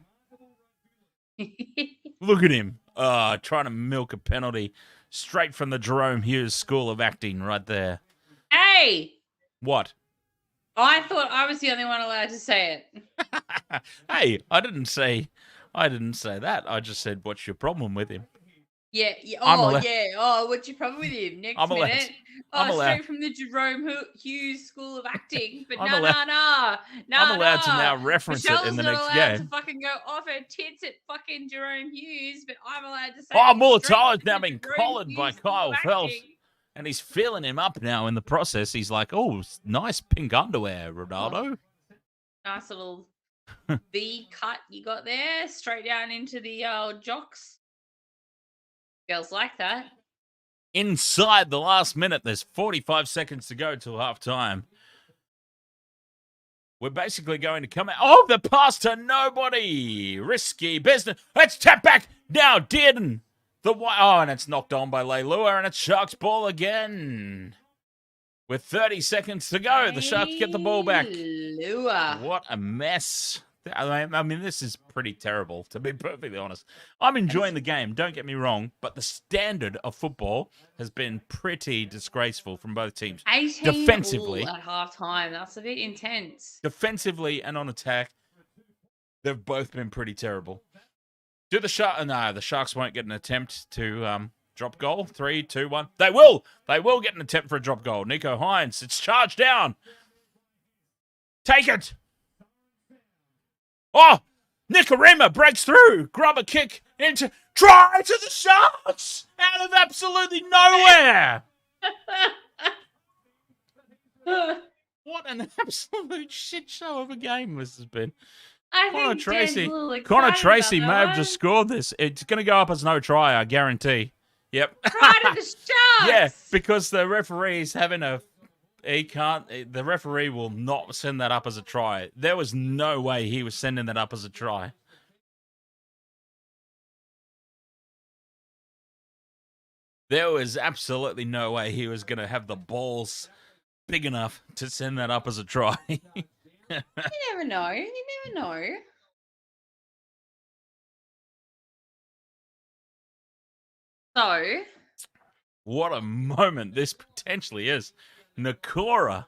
A: Look at him. Trying to milk a penalty straight from the Jahrome Hughes School of Acting right there.
B: Hey!
A: What?
B: I thought I was the only one allowed to say it.
A: Hey, I didn't say that. I just said, what's your problem with him?
B: Yeah. Oh, what's your problem with him? Next
A: I'm allowed
B: minute.
A: I'm allowed-
B: Straight from the Jahrome Hughes School of Acting. But
A: I'm
B: no.
A: I'm allowed to now reference
B: Michelle's
A: it in the
B: not
A: next
B: allowed
A: game.
B: to fucking go off her tits at fucking Jahrome Hughes, but I'm allowed to say
A: Oh,
B: it
A: Mulatalo's
B: straight
A: now
B: from the
A: been
B: Jahrome
A: collared by
B: Hughes School
A: Kyle
B: of
A: Phelps.
B: Acting.
A: And he's feeling him up now in the process. He's like, oh, nice pink underwear, Ronaldo.
B: Nice little V cut you got there, straight down into the jocks. Girls like that.
A: Inside the last minute, there's 45 seconds to go till halftime. We're basically going to come out. Oh, the pass to nobody. Risky business. Let's tap back now, Dearden. And it's knocked on by Leilua, and it's Sharks ball again. With 30 seconds to go, the Sharks get the ball back.
B: Leilua.
A: What a mess. I mean, this is pretty terrible, to be perfectly honest. I'm enjoying the game, don't get me wrong, but the standard of football has been pretty disgraceful from both teams.
B: 18
A: defensively
B: all at halftime. That's a bit intense.
A: Defensively and on attack, they've both been pretty terrible. The Sharks won't get an attempt to drop goal. 3, 2, 1. They will get an attempt for a drop goal. Nico Hines, it's charged down. Take it. Oh, Nicarima breaks through. Grab a kick into try to the Sharks out of absolutely nowhere. What an absolute shit show of a game this has been. Connor Tracy may have just scored this. It's going to go up as no try, I guarantee. Yep.
B: Try to the Sharks.
A: Yeah, because the referee's having the referee will not send that up as a try. There was no way he was sending that up as a try. There was absolutely no way he was going to have the balls big enough to send that up as a try.
B: You never know. You never know. So,
A: what a moment this potentially is. Nakora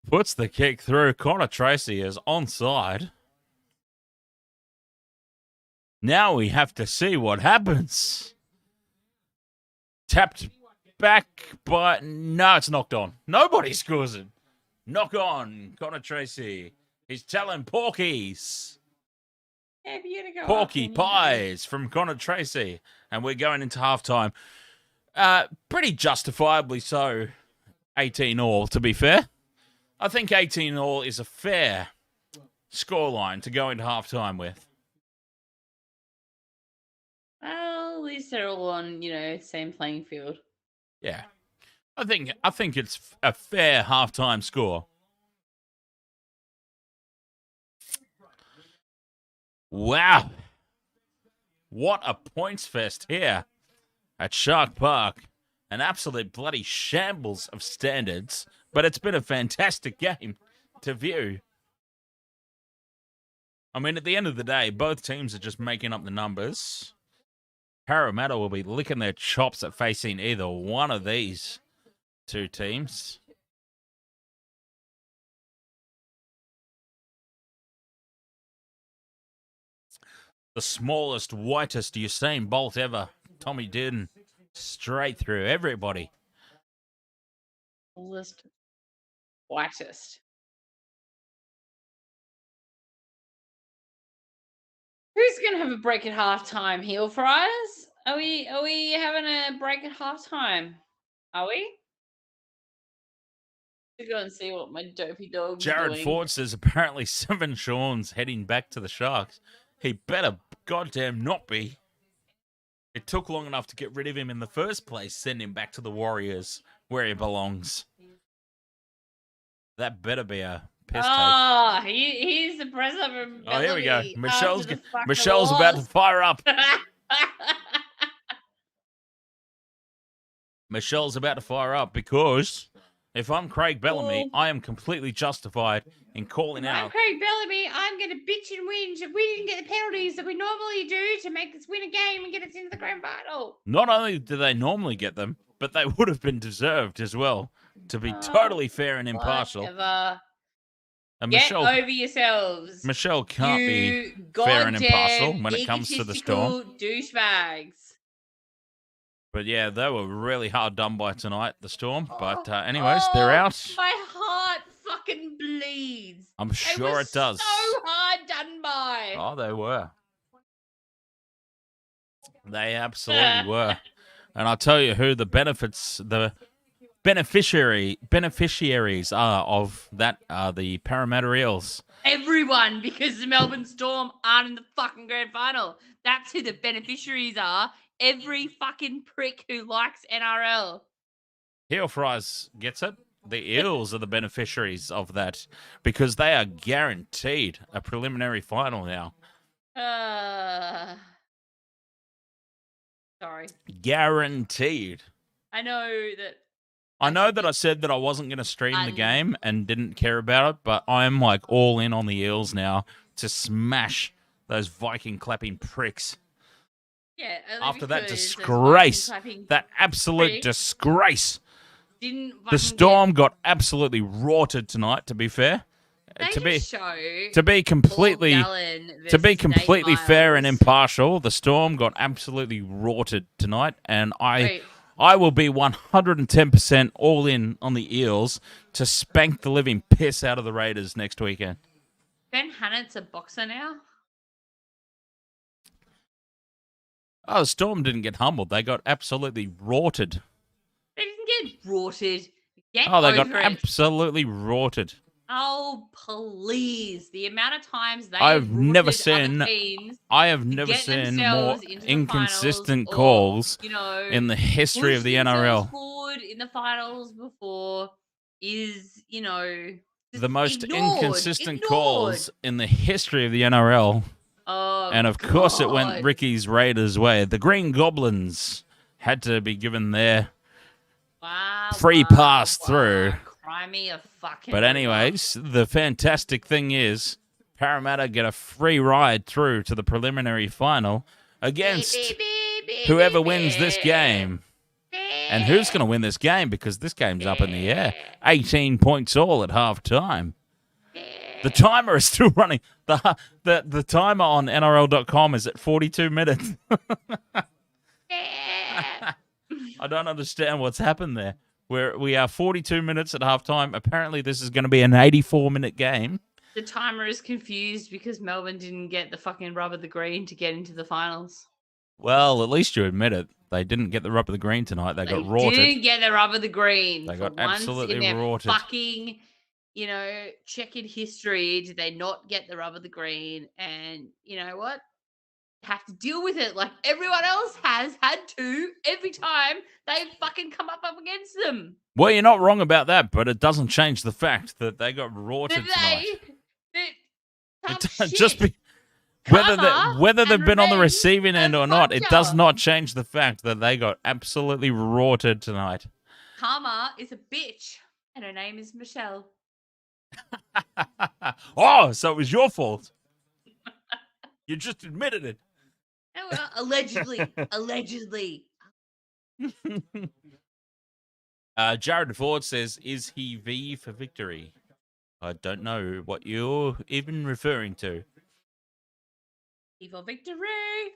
A: puts the kick through. Connor Tracy is onside. Now we have to see what happens. Tapped back, but no, it's knocked on. Nobody scores it. Knock on, Connor Tracy. He's telling Porkies.
B: yeah, you're gonna go
A: Porky Pies from Connor Tracy. And we're going into halftime. Pretty justifiably so. 18-all, to be fair. I think 18-all is a fair scoreline to go into halftime with.
B: Well, at least they're all on, same playing field.
A: Yeah. I think it's a fair halftime score. Wow. What a points fest here at Shark Park. An absolute bloody shambles of standards, but it's been a fantastic game to view. I mean, at the end of the day, both teams are just making up the numbers. Parramatta will be licking their chops at facing either one of these two teams. The smallest, whitest Usain Bolt ever, Tommy Dearden, straight through everybody.
B: Smallest, whitest. Who's gonna have a break at halftime? Heel Fries? Are we having a break at halftime? Are we? To go and see what my dopey dog's
A: Jared
B: doing.
A: Ford says apparently 7 Sean's heading back to the Sharks. He better goddamn not be. It took long enough to get rid of him in the first place. Send him back to the Warriors where he belongs. That better be a piss take.
B: Oh, he's the president of
A: Oh, here we go.
B: Bellamy
A: Michelle's about to fire up. Michelle's about to fire up because if I'm Craig Bellamy, I am completely justified in calling
B: I'm
A: out.
B: Craig Bellamy. I'm going to bitch and whinge if we didn't get the penalties that we normally do to make us win a game and get us into the grand final.
A: Not only do they normally get them, but they would have been deserved as well, to be totally fair and impartial.
B: Whatever.
A: And
B: Get over yourselves.
A: Michelle can't be
B: you
A: fair and impartial when it comes to the Storm.
B: egotistical douchebags.
A: But yeah, they were really hard done by tonight, the Storm. But anyways, they're out.
B: My heart fucking bleeds.
A: I'm sure it does.
B: So hard done by.
A: Oh, they were. They absolutely were. And I'll tell you who the beneficiaries are of that are the Parramatta Eels.
B: Everyone, because the Melbourne Storm aren't in the fucking grand final. That's who the beneficiaries are. Every fucking prick who likes NRL.
A: Heel Fries gets it. The Eels are the beneficiaries of that because they are guaranteed a preliminary final now.
B: Sorry.
A: Guaranteed.
B: I know that
A: I said that I wasn't going to stream the game and didn't care about it, but I'm like all in on the Eels now to smash those Viking clapping pricks.
B: Yeah.
A: After that disgrace, that absolute disgrace. The Storm got absolutely rorted tonight, to be fair. To be completely fair and impartial, the Storm got absolutely rorted tonight, and I will be 110% all in on the Eels to spank the living piss out of the Raiders next weekend.
B: Ben Hannett's a boxer now?
A: Oh, the Storm didn't get humbled. They got absolutely rorted.
B: They didn't get rorted. They
A: got absolutely rorted.
B: Oh, please. The amount of times they
A: I have never
B: seen
A: more inconsistent calls in the history of the NRL.
B: Forward in the finals before is,
A: the most inconsistent calls in the history of the NRL.
B: Oh,
A: and of course it went Ricky's Raiders' way. The Green Goblins had to be given their free pass through.
B: Cry me a fucking
A: but anyways, the fantastic thing is Parramatta get a free ride through to the preliminary final against whoever wins this game. And who's going to win this game? Because this game's up in the air. 18 points all at half-time. The timer is still running. The timer on NRL.com is at 42 minutes. I don't understand what's happened there. We are 42 minutes at halftime. Apparently, this is going to be an 84-minute game.
B: The timer is confused because Melbourne didn't get the fucking rub of the green to get into the finals.
A: Well, at least you admit it. They didn't get the rub of the green tonight. They got rorted.
B: They didn't get the rub of the green.
A: They got absolutely rorted.
B: Fucking, checkered history. Did they not get the rub of the green? And you know what? Have to deal with it like everyone else has had to every time they've fucking come up against them.
A: Well, you're not wrong about that, but it doesn't change the fact that they got rorted tonight. Whether they've been on the receiving end or not, it does not change the fact that they got absolutely rorted tonight.
B: Karma is a bitch, and her name is Michelle.
A: Oh, so it was your fault. You just admitted it.
B: Oh, well, allegedly.
A: Jared Ford says, is he V for victory? I don't know what you're even referring to.
B: V for victory.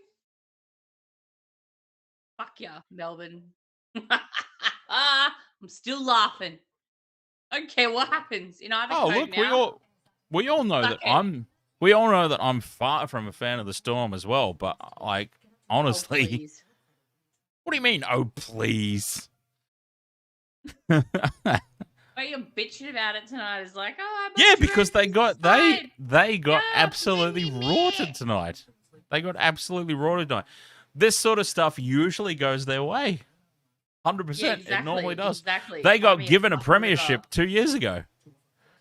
B: Fuck yeah, Melbourne. I'm still laughing. I don't care what happens in either code now.
A: we all know that we all know that I'm far from a fan of the Storm as well, but like honestly, what do you mean? Oh please.
B: Why you're bitching about it tonight is like,
A: because they got absolutely rorted tonight. They got absolutely rorted tonight. This sort of stuff usually goes their way. 100%. Yeah, exactly, it normally does.
B: Exactly.
A: They got given a premiership 2 years ago.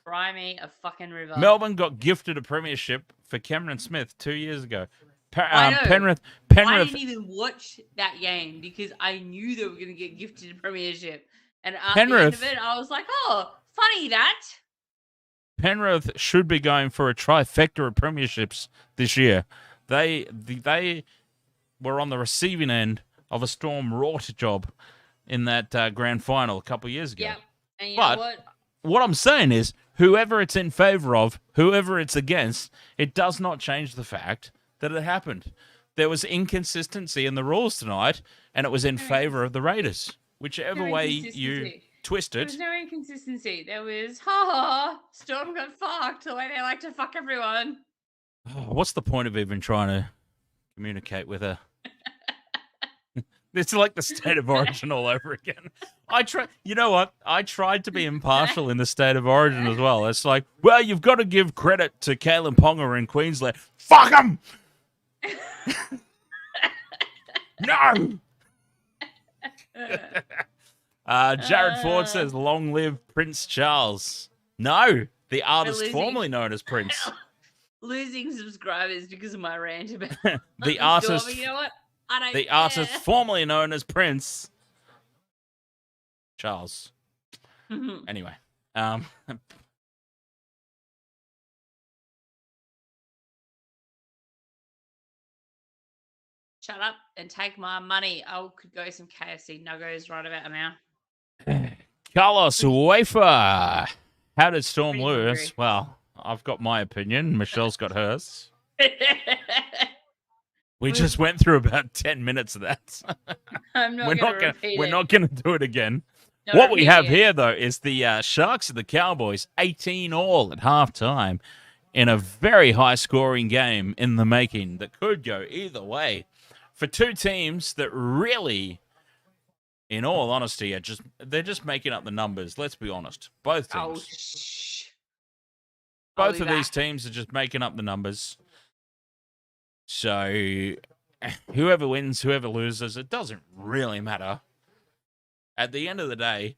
B: Cry me a fucking river.
A: Melbourne got gifted a premiership for Cameron Smith 2 years ago.
B: I know.
A: Penrith.
B: I didn't even watch that game because I knew they were going to get gifted a premiership. And at the end of it, I was like, oh, funny that.
A: Penrith should be going for a trifecta of premierships this year. They were on the receiving end of a Storm rort job in that grand final a couple of years ago.
B: Yep. And you know
A: what I'm saying is, whoever it's in favour of, whoever it's against, it does not change the fact that it happened. There was inconsistency in the rules tonight, and it was in favour of the Raiders. Whichever way you twist it.
B: There was no inconsistency. There was, Storm got fucked the way they like to fuck everyone.
A: What's the point of even trying to communicate with her? It's like the State of Origin all over again. You know what? I tried to be impartial in the State of Origin as well. It's like, well, you've got to give credit to Kalen Ponga in Queensland. Fuck him! No! Jared Ford says, long live Prince Charles. No, the artist formerly known as Prince.
B: Losing subscribers because of my rant about
A: the artist.
B: Storm, you know what?
A: The artist formerly known as Prince Charles. Anyway,
B: shut up and take my money. I could go some KFC nuggos right about now.
A: Carlos Wafer. How did Storm lose? Well, I've got my opinion. Michelle's got hers. We just went through about 10 minutes of that. We're not going to do it again. What we have here, though, is the Sharks and the Cowboys, 18-all at halftime in a very high-scoring game in the making that could go either way. For two teams that really, in all honesty, they're just making up the numbers. Let's be honest. Both teams. Both of these teams are just making up the numbers. So, whoever wins, whoever loses, it doesn't really matter. At the end of the day,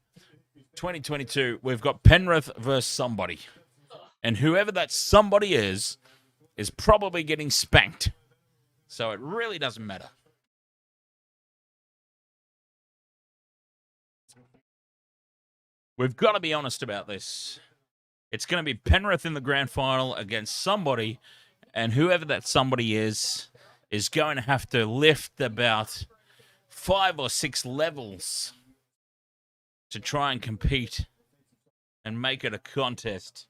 A: 2022, we've got Penrith versus somebody. And whoever that somebody is probably getting spanked. So it really doesn't matter. We've got to be honest about this. It's going to be Penrith in the grand final against somebody. And whoever that somebody is going to have to lift about 5 or 6 levels to try and compete and make it a contest.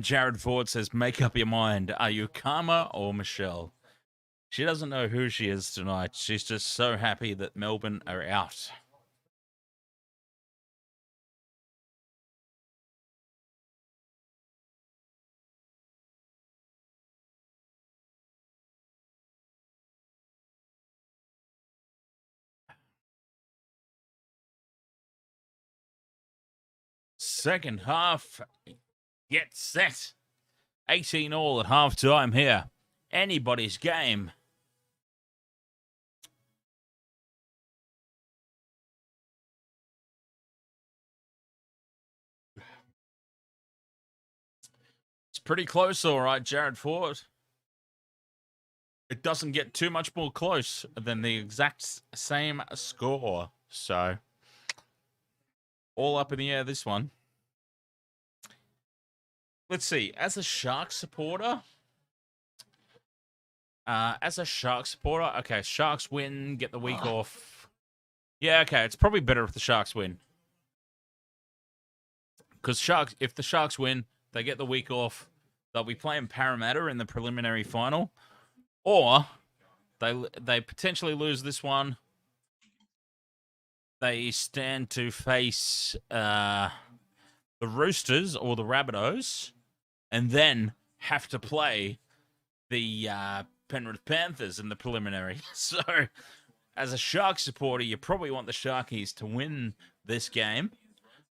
A: Jared Ford says, make up your mind. Are you Karma or Michelle? She doesn't know who she is tonight. She's just so happy that Melbourne are out. Second half, get set. 18-all at halftime here. Anybody's game. It's pretty close, all right, Jared Ford. It doesn't get too much more close than the exact same score. So, all up in the air, this one. Let's see. As a Sharks supporter, okay, Sharks win, get the week off. Yeah, okay, it's probably better if the Sharks win. Because if the Sharks win, they get the week off. They'll be playing Parramatta in the preliminary final. Or they potentially lose this one. They stand to face the Roosters or the Rabbitohs, and then have to play the Penrith Panthers in the preliminary. So, as a Sharks supporter, you probably want the Sharkies to win this game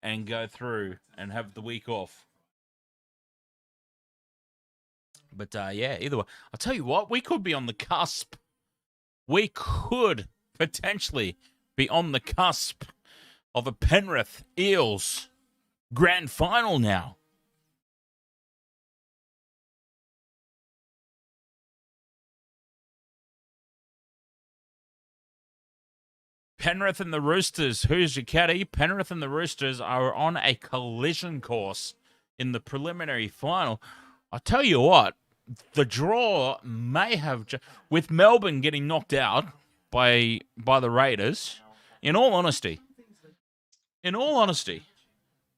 A: and go through and have the week off. But, yeah, either way. I'll tell you what, we could be on the cusp. We could potentially be on the cusp of a Penrith Eels grand final now. Penrith and the Roosters. Who's your caddy? Penrith and the Roosters are on a collision course in the preliminary final. I'll tell you what, the draw may have... with Melbourne getting knocked out by the Raiders, in all honesty,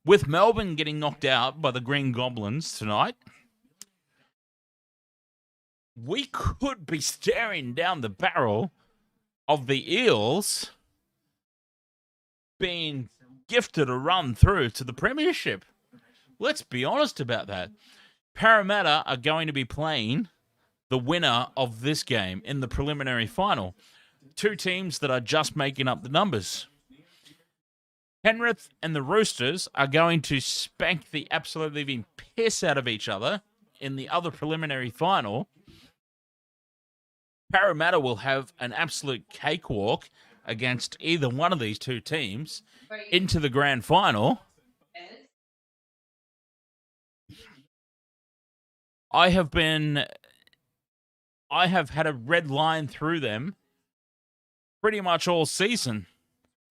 A: with Melbourne getting knocked out by the Green Goblins tonight, we could be staring down the barrel of the Eels being gifted a run through to the premiership. Let's be honest about that. Parramatta are going to be playing the winner of this game in the preliminary final. Two teams that are just making up the numbers. Penrith and the Roosters are going to spank the absolute living piss out of each other in the other preliminary final. Parramatta will have an absolute cakewalk against either one of these two teams into the grand final. I have had a red line through them pretty much all season.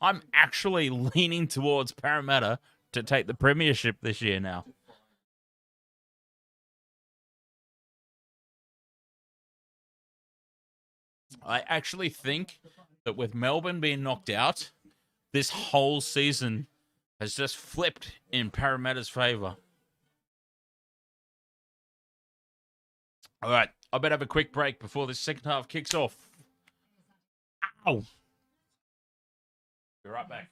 A: I'm actually leaning towards Parramatta to take the premiership this year now. I actually think that with Melbourne being knocked out, this whole season has just flipped in Parramatta's favour. All right, I better have a quick break before this second half kicks off. Ow! Be right back.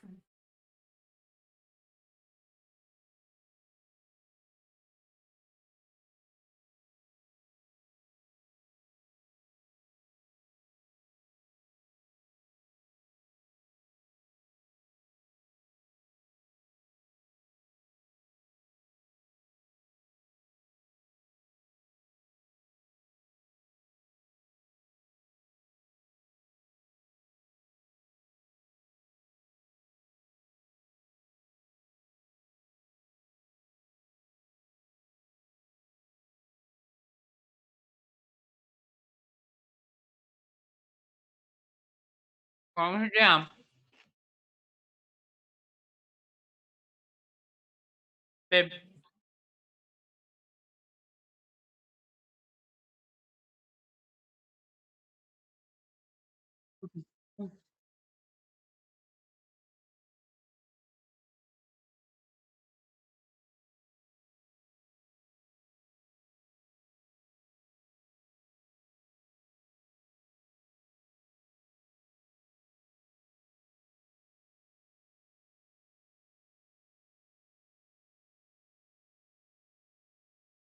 B: Calm it down. Babe.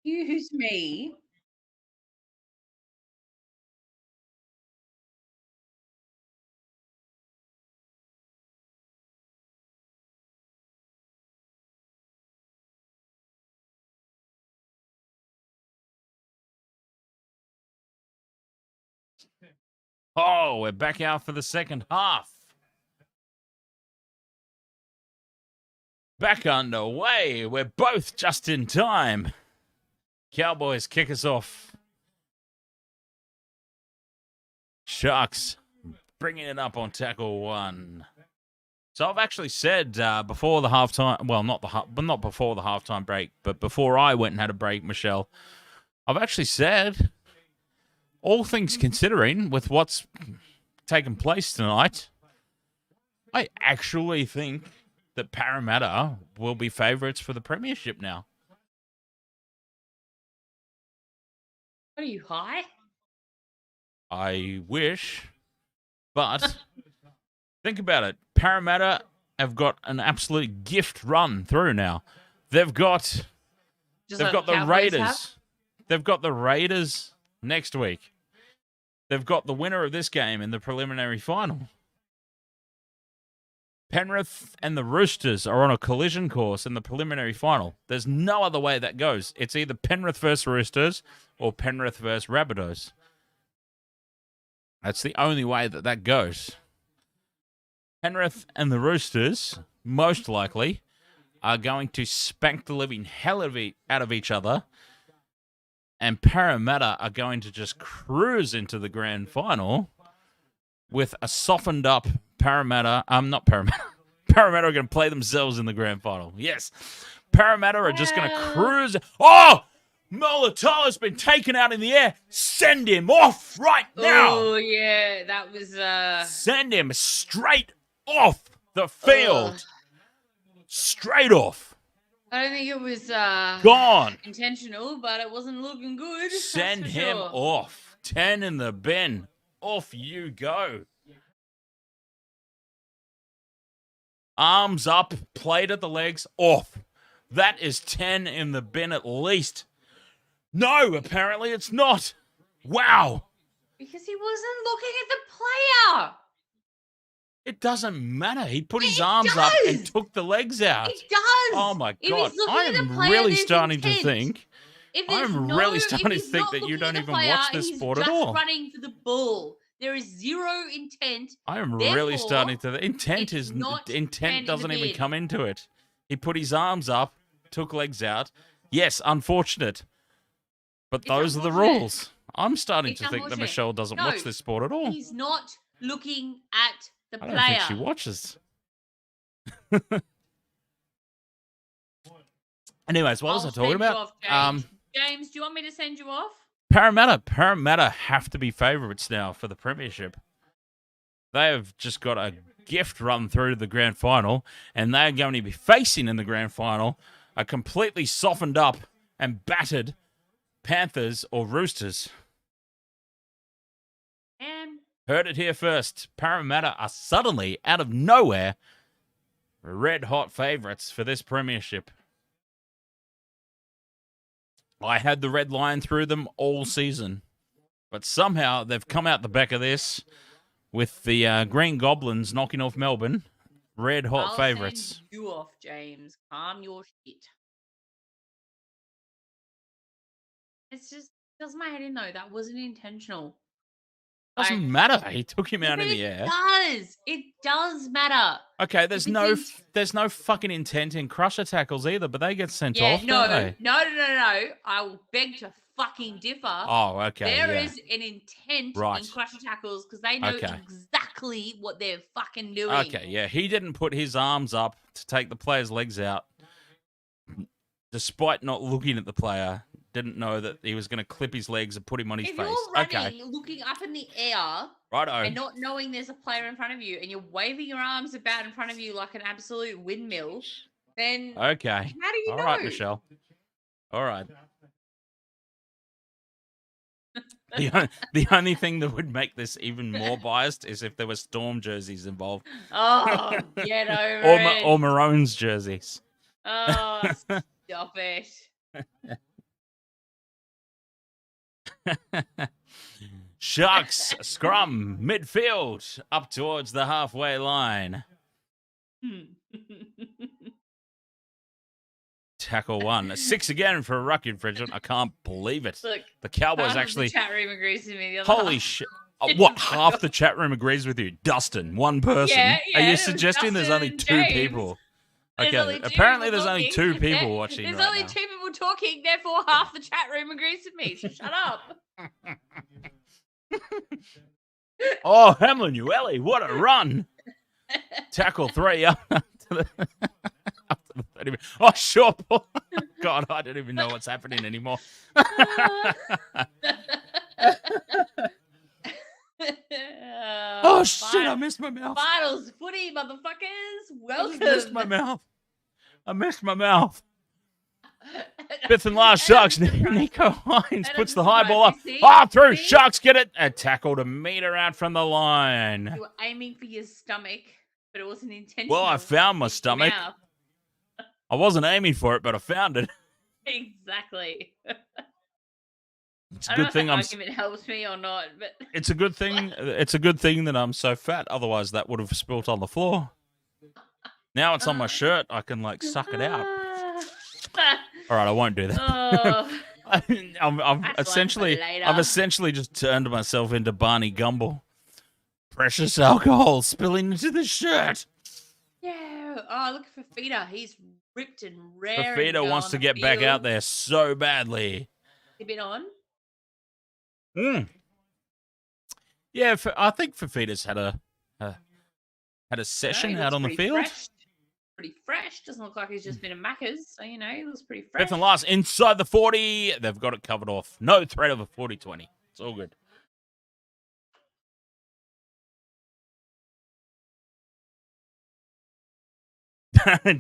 B: Excuse me.
A: Oh, we're back out for the second half. Back underway. We're both just in time. Cowboys kick us off. Sharks bringing it up on tackle one. So I've actually said before the halftime, well, not before the halftime break, but before I went and had a break, Michelle, I've actually said, all things considering, with what's taken place tonight, I actually think that Parramatta will be favourites for the premiership now.
B: What are you, high?
A: I wish, but think about it. Parramatta have got an absolute gift run through now. They've got the Raiders. They've got the Raiders next week. They've got the winner of this game in the preliminary final. Penrith and the Roosters are on a collision course in the preliminary final. There's no other way that goes. It's either Penrith versus Roosters or Penrith versus Rabbitohs. That's the only way that goes. Penrith and the Roosters most likely, are going to spank the living hell out of each other, and Parramatta are going to just cruise into the grand final with a softened up Parramatta. Not Parramatta. Parramatta are going to play themselves in the grand final. Yes. Parramatta are just going to cruise. Oh! Molotola's been taken out in the air. Send him off right now.
B: Oh, yeah. That was...
A: Send him straight off the field. Straight off.
B: I don't think it was
A: gone.
B: Intentional, but it wasn't looking good.
A: Send him off. 10 in the bin. Off you go. Arms up, played at the legs, off. That is 10 in the bin at least. No, apparently it's not. Wow.
B: Because he wasn't looking at the player.
A: It doesn't matter. He put his arms up and took the legs out.
B: It does.
A: Oh, my God. I am really starting to think. I'm really starting to think that you don't even watch this sport at all.
B: He's just running for the ball. There is zero intent.
A: I am really starting to... Intent doesn't even come into it. He put his arms up, took legs out. Yes, unfortunate. But those are the rules. I'm starting to think that Michelle doesn't watch this sport at all.
B: He's not looking at the player.
A: I don't think she watches. Anyways, what was I talking about?
B: James, do you want me to send you off?
A: Parramatta have to be favourites now for the premiership. They have just got a gift run through to the grand final, and they're going to be facing in the grand final a completely softened up and battered Panthers or Roosters. Heard it here first. Parramatta are suddenly, out of nowhere, red-hot favourites for this premiership. I had the red line through them all season. But somehow they've come out the back of this with the Green Goblins knocking off Melbourne. Red-hot favourites.
B: Send you off, James. Calm your shit. It's just... does my head in, though. That wasn't intentional.
A: Doesn't matter. He took him out in the air.
B: It does matter.
A: Okay, there's no fucking intent in crusher tackles either, but they get sent off.
B: No.
A: Don't they?
B: No. I will beg to fucking differ.
A: Oh, okay.
B: There is an intent in crusher tackles because they know exactly what they're fucking doing.
A: Okay, yeah. He didn't put his arms up to take the player's legs out, despite not looking at the player. Didn't know that he was going to clip his legs and put him on his face.
B: If you're running, looking up in the air,
A: righto,
B: and not knowing there's a player in front of you, and you're waving your arms about in front of you like an absolute windmill, then
A: okay.
B: How do you know?
A: All right, Michelle. All right. The only thing that would make this even more biased is if there were Storm jerseys involved.
B: Oh, get over it.
A: Or Maroons jerseys.
B: Oh, stop it.
A: Sharks scrum midfield up towards the halfway line. Tackle 1. 6 again for a ruck infringement. I can't believe it.
B: Look,
A: the Cowboys actually...
B: The chat room agrees with me.
A: Holy shit. What? Half the chat room agrees with you? Dustin, one person.
B: Yeah,
A: are you suggesting there's only 2 people? Okay, apparently there's only 2 people watching right now.
B: There's only 2 people talking, therefore half the chat room agrees with me, so shut up.
A: Oh, Hamlin-Uele, what a run. Tackle 3 up to the 30 minutes. Oh, sure. God, I don't even know what's happening anymore. Oh, shit, I missed my mouth.
B: Finals footy, motherfuckers. Welcome.
A: I missed my mouth. 5th and last, Sharks. Nico Hines puts the high ball up. Through. Sharks get it. A tackle to meter out from the line.
B: You were aiming for your stomach, but it wasn't intentional.
A: Well, I found my stomach. I wasn't aiming for it, but I found it.
B: Exactly.
A: It's a good thing
B: argument helps me or not, but
A: it's a good thing. It's a good thing that I'm so fat. Otherwise, that would have spilt on the floor. Now it's on my shirt. I can suck it out. All right, I won't do that. I've essentially just turned myself into Barney Gumble. Precious alcohol spilling into the shirt.
B: Yeah. Oh, look for Fafita. He's ripped and rare.
A: Fafita wants to get back out there so badly.
B: A bit on.
A: Yeah, I think Fafita's had a session out on the field.
B: Pretty fresh. Doesn't look like he's just been a Macca's. So, he looks pretty fresh.
A: Fifth and last, inside the 40. They've got it covered off. No threat of a 40-20. It's all good.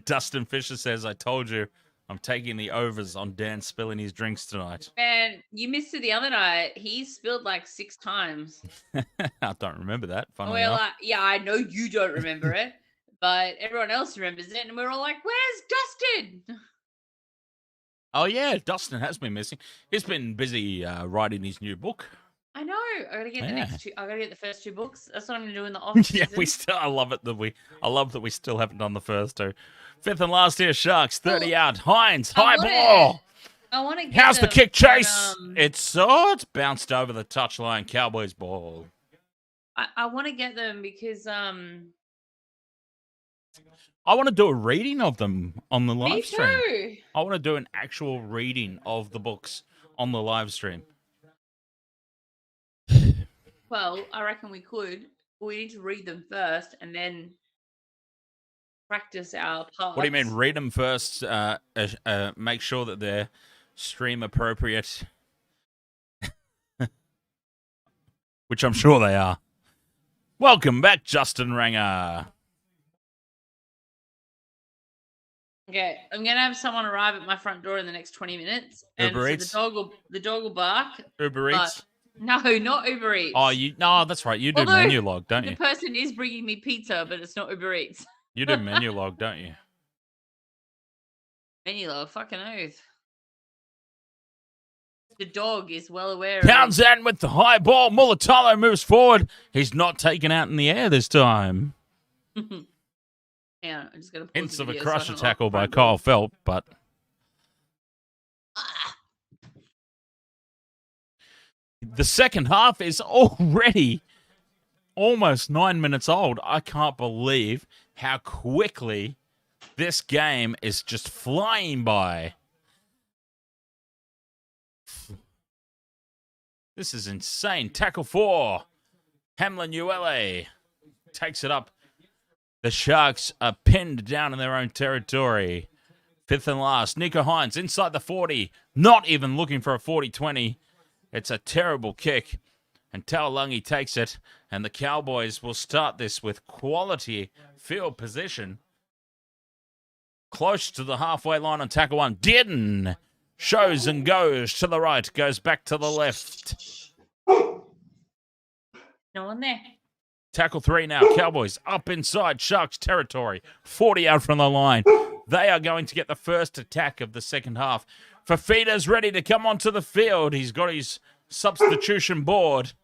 A: Dustin Fisher says, I told you I'm taking the overs on Dan spilling his drinks tonight.
B: Man, you missed it the other night. He spilled like 6 times.
A: I don't remember that.
B: Yeah, I know you don't remember it, but everyone else remembers it. And we're all like, where's Dustin?
A: Oh, yeah, Dustin has been missing. He's been busy writing his new book.
B: I know. I gotta get the next 2. I gotta get the first 2 books. That's what I'm gonna do in the off season.
A: Yeah, I love that we still haven't done the first 2. Fifth and last here, Sharks, 30 out. Hines, high ball.
B: I want to get
A: How's the kick chase? It's bounced over the touchline. Cowboys ball.
B: I want to get them because
A: I want to do a reading of them on the live stream.
B: Me too.
A: I want to do an actual reading of the books on the live stream.
B: Well, I reckon we could. We need to read them first and then practice our parts.
A: What do you mean? Read them first. Make sure that they're stream appropriate, which I'm sure they are. Welcome back, Justin Ranger.
B: Okay, I'm gonna have someone arrive at my front door in the next 20 minutes, and
A: Uber Eats?
B: the dog will bark.
A: Uber Eats.
B: No, not Uber Eats.
A: Oh, no, that's right. You do menu log, don't you?
B: The person is bringing me pizza, but it's not Uber Eats.
A: You do menu log, don't you?
B: Menu log, fucking oath. The dog is well aware.
A: Townsend with the high ball. Mulatalo moves forward. He's not taken out in the air this time.
B: Yeah, I'm just gonna.
A: Hints of a crusher tackle by Kyle Felt, but. The second half is already almost 9 minutes old. I can't believe how quickly this game is just flying by. This is insane. Tackle 4. Hamlin Uele takes it up. The Sharks are pinned down in their own territory. Fifth and last. Nico Hines inside the 40. Not even looking for a 40-20. It's a terrible kick. And Taulagi takes it. And the Cowboys will start this with quality field position. Close to the halfway line on tackle 1. Dearden shows and goes to the right. Goes back to the left.
B: No one there.
A: Tackle 3 now. Cowboys up inside Sharks territory. 40 out from the line. They are going to get the first attack of the second half. Fafita's ready to come onto the field. He's got his substitution board.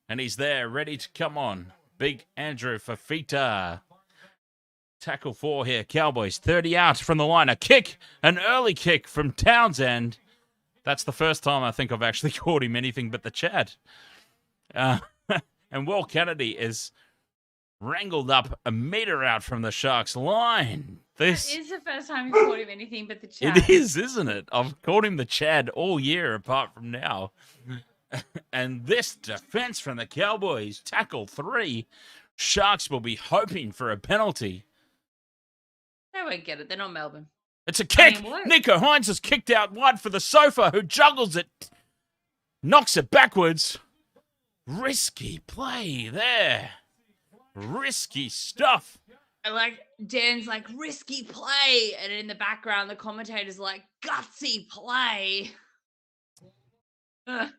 A: And he's there, ready to come on. Big Andrew Fafita. Tackle 4 here. Cowboys 30 out from the line. A kick. An early kick from Townsend. That's the first time I think I've actually called him anything but the Chad. And Will Kennedy is wrangled up a meter out from the Sharks line. This
B: is the first time you've called him anything but the Chad.
A: It is, isn't it? I've called him the Chad all year apart from now. And this defense from the Cowboys, tackle 3. Sharks will be hoping for a penalty.
B: They won't get it. They're not Melbourne.
A: It's a kick. Nico Hines has kicked out wide for the sofa, who juggles it. Knocks it backwards. Risky play there. Risky stuff.
B: And Dan's risky play. And in the background, the commentator's like, gutsy play.
A: Fifth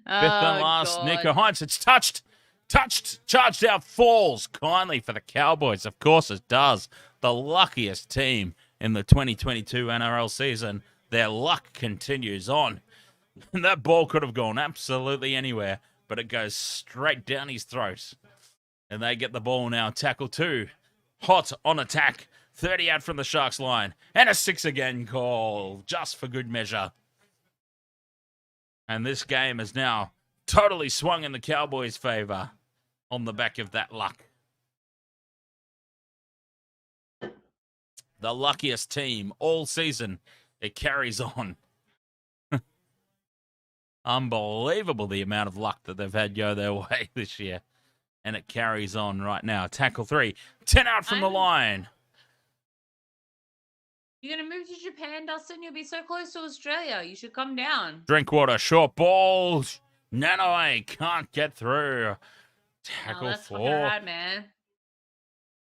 A: and last, God. Nico Hines. It's touched, charged out, falls kindly for the Cowboys. Of course it does. The luckiest team in the 2022 NRL season. Their luck continues on. And that ball could have gone absolutely anywhere, but it goes straight down his throat. And they get the ball now. Tackle 2. Hot on attack. 30 out from the Sharks line. And a 6 again call, just for good measure. And this game is now totally swung in the Cowboys' favor on the back of that luck. the luckiest team all season. It carries on. Unbelievable the amount of luck that they've had go their way this year. And it carries on right now. Tackle 3. 10 out from the line.
B: You're going to move to Japan, Dustin? You'll be so close to Australia. You should come down.
A: Drinkwater, short ball. Nanoe can't get through. Tackle
B: that's
A: 4.
B: fucking rad, man.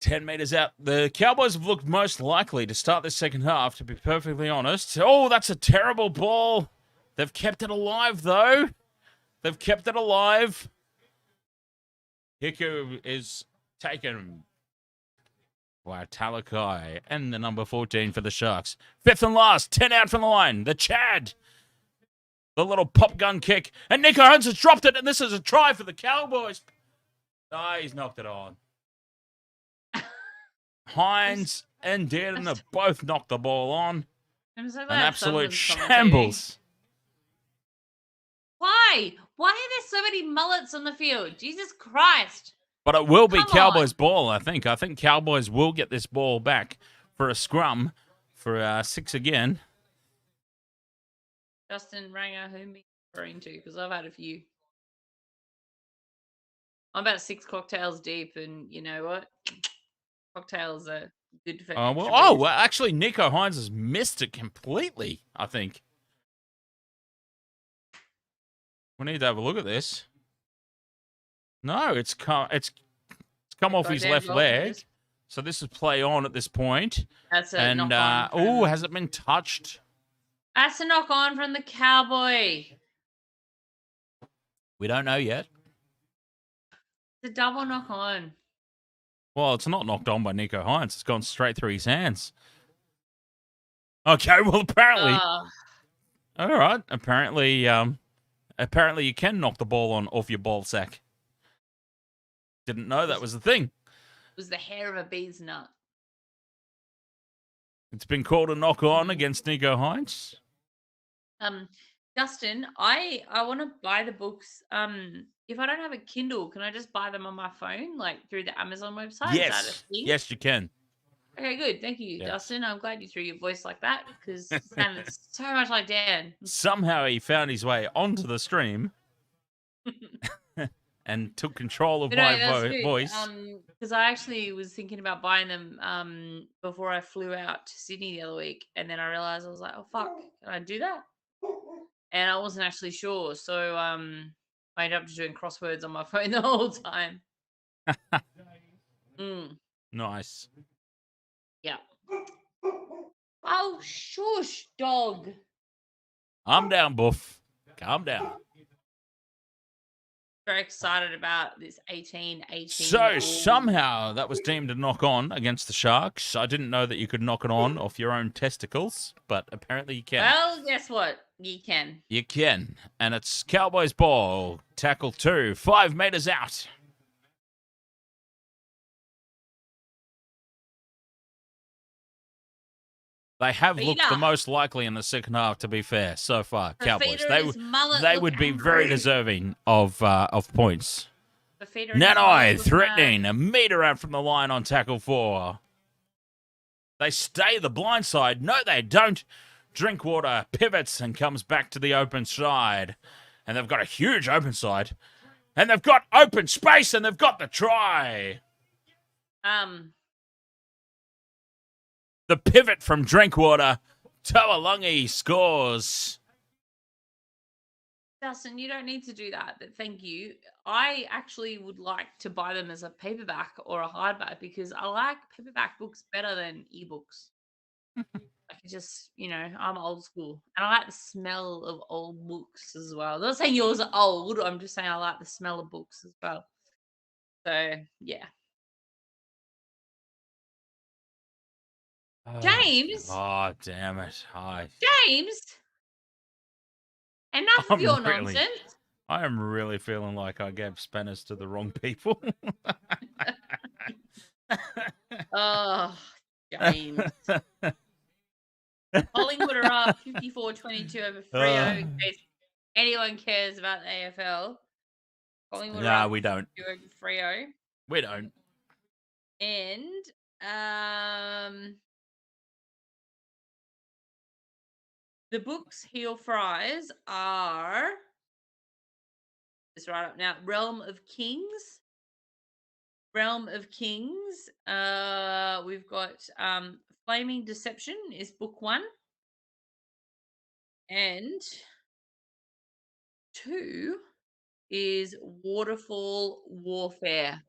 A: 10 metres out. The Cowboys have looked most likely to start the second half, to be perfectly honest. Oh, that's a terrible ball. They've kept it alive, though. They've kept it alive. Hiku is taken by Talakai and the number 14 for the Sharks. 5th and last, 10 out from the line. The Chad. The little pop gun kick. And Nico Holmes has dropped it, and this is a try for the Cowboys. Ah, he's knocked it on. Hines and Dearden have both knocked the ball on.
B: I'm so
A: An
B: glad
A: absolute
B: someone's
A: shambles.
B: Why? Why are there so many mullets on the field? Jesus Christ.
A: But it will be
B: Come
A: Cowboys'
B: on.
A: ball, I think. I think Cowboys will get this ball back for a scrum for 6 again.
B: Justin Ranger, who me referring to? Because I've had a few. I'm about 6 cocktails deep, and you know what? Cocktails are good for extra
A: Well, actually, Nico Hines has missed it completely, I think. We need to have a look at this. No, it's come off his left leg. So this is play on at this point.
B: That's a knock on.
A: Oh, has it been touched?
B: That's a knock on from the Cowboy.
A: We don't know yet.
B: It's a double knock on.
A: Well, it's not knocked on by Nico Hines. It's gone straight through his hands. Okay, well, apparently. All right. Apparently you can knock the ball off your ball sack. Didn't know that was the thing.
B: It was the hair of a bee's nut.
A: It's been called a knock on against Nico Hines.
B: Dustin, I want to buy the books. If I don't have a Kindle, can I just buy them on my phone, like through the Amazon website?
A: Yes.
B: Is that a thing?
A: Yes, you can.
B: Okay, good. Thank you,
A: Yeah.
B: Dustin. I'm glad you threw your voice like that because it sounded so much like Dan.
A: Somehow he found his way onto the stream and took control of my voice.
B: Because I actually was thinking about buying them before I flew out to Sydney the other week, and then I realized I was like, oh fuck, can I do that? And I wasn't actually sure, so I ended up just doing crosswords on my phone the whole time.
A: Nice.
B: Yeah. Oh, shush, dog.
A: I'm down, Buff. Calm down.
B: Very excited about this 18-18.
A: So somehow that was deemed a knock on against the Sharks. I didn't know that you could knock it on off your own testicles, but apparently you can.
B: Well, guess what? You can.
A: You can. And it's Cowboys ball. Tackle 2. 5 meters out. They have looked the most likely in the second half, to be fair, so far. Cowboys. They would be very deserving of points. Nanai threatening, a meter out from the line on tackle 4. They stay the blind side. No, they don't. Drinkwater pivots and comes back to the open side. And they've got a huge open side. And they've got open space, and they've got the try. The pivot from Drinkwater. Toalungi scores.
B: Dustin, you don't need to do that, but thank you. I actually would like to buy them as a paperback or a hardback because I like paperback books better than ebooks. I can just, I'm old school. And I like the smell of old books as well. I'm not saying yours are old. I'm just saying I like the smell of books as well. So, yeah. James.
A: Oh, damn it. Hi.
B: James. Enough of your nonsense.
A: I am really feeling like I gave spanners to the wrong people.
B: Oh, James. Collingwood are up 54-22 over Freo in case anyone cares about the AFL. Collingwood are up
A: we don't.
B: Over Freo.
A: We don't.
B: And The Book's heel fries are, it's right up now, Realm of Kings. We've got Flaming Deception is book 1. And 2 is Waterfall Warfare.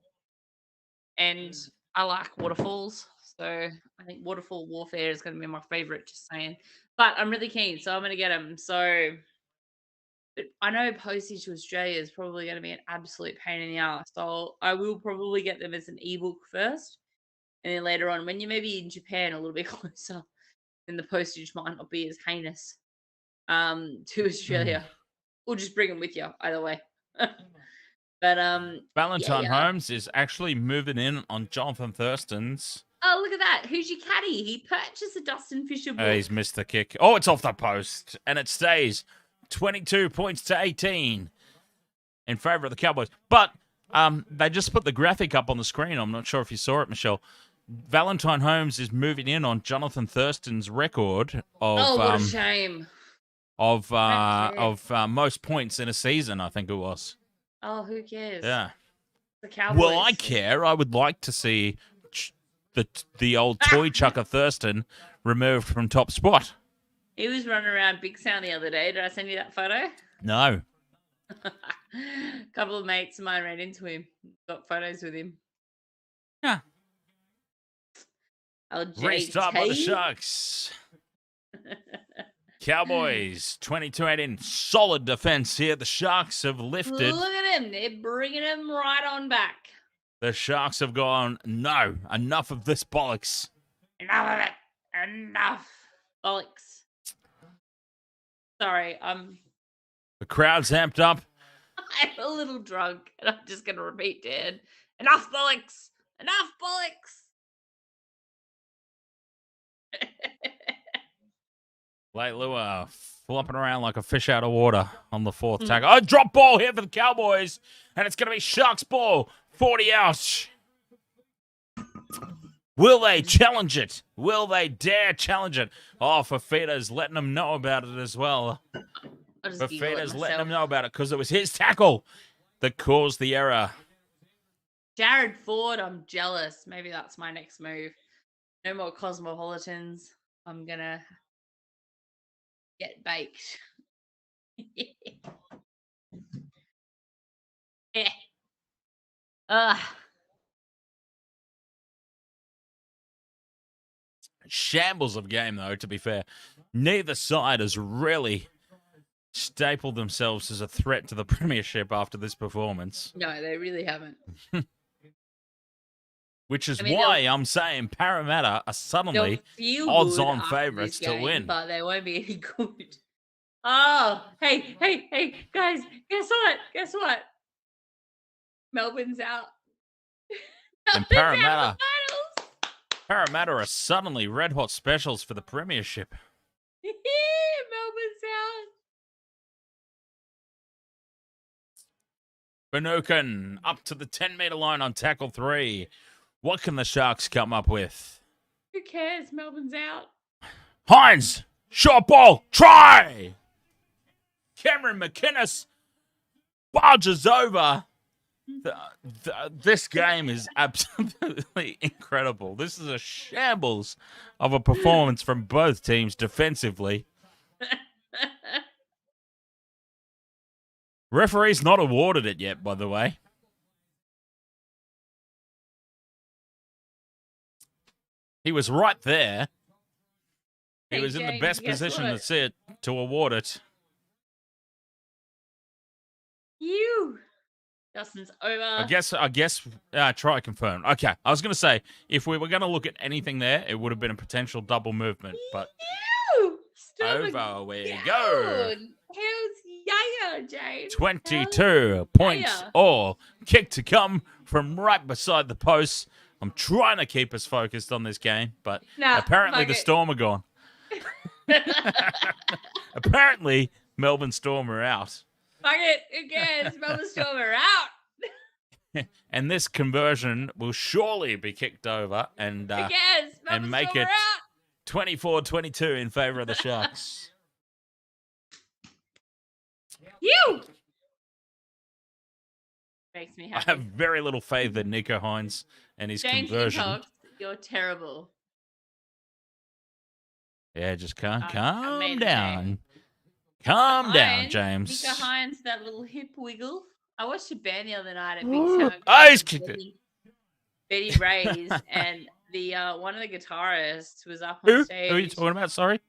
B: And I like waterfalls. So I think Waterfall Warfare is going to be my favorite, just saying. But I'm really keen, so I'm going to get them. So but I know postage to Australia is probably going to be an absolute pain in the ass. So I will probably get them as an ebook first. And then later on, when you may be in Japan a little bit closer, then the postage might not be as heinous to Australia. Or just bring them with you, either way. But
A: Valentine
B: yeah.
A: Holmes is actually moving in on Jonathan Thurston's.
B: Oh, look at that. Who's your caddy? He purchased the Dustin Fisher book.
A: He's missed the kick. Oh, it's off the post. And it stays 22 points to 18 in favour of the Cowboys. But they just put the graphic up on the screen. I'm not sure if you saw it, Michelle. Valentine Holmes is moving in on Jonathan Thurston's record of
B: what a shame.
A: of most points in a season, I think it was.
B: Oh, who cares?
A: Yeah.
B: The Cowboys.
A: Well, I care. I would like to see the old toy chucker Thurston removed from top spot.
B: He was running around Big Sound the other day. Did I send you that photo?
A: No.
B: A couple of mates of mine ran into him. Got photos with him.
A: Yeah. Restart by the Sharks. Cowboys, 22-18. Solid defense here. The Sharks have lifted.
B: Look at him. They're bringing him right on back.
A: The Sharks have gone, no, enough of this bollocks.
B: Enough of it. Enough. Bollocks. Sorry,
A: The crowd's amped up.
B: I'm a little drunk, and I'm just going to repeat, Dan. Enough bollocks. Enough bollocks.
A: Late Lua flopping around like a fish out of water on the fourth tackle. Oh, drop ball here for the Cowboys. And it's going to be Sharks ball. 40 out. Will they challenge it? Will they dare challenge it? Oh, Fafita's letting them know about it as well. Fafita's letting them know about it because it was his tackle that caused the error.
B: Jared Ford, I'm jealous. Maybe that's my next move. No more Cosmopolitans. I'm going to get baked. Yeah.
A: Shambles of game, though, to be fair. Neither side has really stapled themselves as a threat to the premiership after this performance.
B: No, they really haven't.
A: Which is why I'm saying Parramatta are suddenly odds-on favourites to win.
B: But they won't be any good. Oh, hey, guys, guess what? Melbourne's out.
A: And Parramatta are suddenly red-hot specials for the premiership.
B: Melbourne's out.
A: Finucane up to the 10-metre line on tackle 3. What can the Sharks come up with?
B: Who cares? Melbourne's out.
A: Hines, short ball, try! Cameron McInnes barges over. This game is absolutely incredible. This is a shambles of a performance from both teams defensively. Referee's not awarded it yet, by the way. He was right there. He was in the best position to see it, to award it.
B: Justin's over.
A: I guess. Try confirm. Okay, I was going to say, if we were going to look at anything there, it would have been a potential double movement, but over we go.
B: How's Yaya, James?
A: 22 points all. Kick to come from right beside the post. I'm trying to keep us focused on this game, but apparently the Storm are gone. Apparently, Melbourne Storm are out.
B: Fuck it. Who cares? Melbourne Storm are out.
A: And this conversion will surely be kicked over and make it 24-22 in favour of the Sharks.
B: You makes me
A: I
B: happy.
A: have very little faith in Nico Hines and his
B: James
A: conversion.
B: Intox, you're terrible.
A: Yeah, just
B: I
A: calm
B: made a
A: down. Calm down,
B: Hines,
A: James.
B: Nico Hines, that little hip wiggle. I watched a band the other night at Big
A: Oh,
B: Town.
A: he's kicked it.
B: Betty Ray's and the one of the guitarists was up on
A: Who?
B: stage.
A: Who are you talking about? Sorry.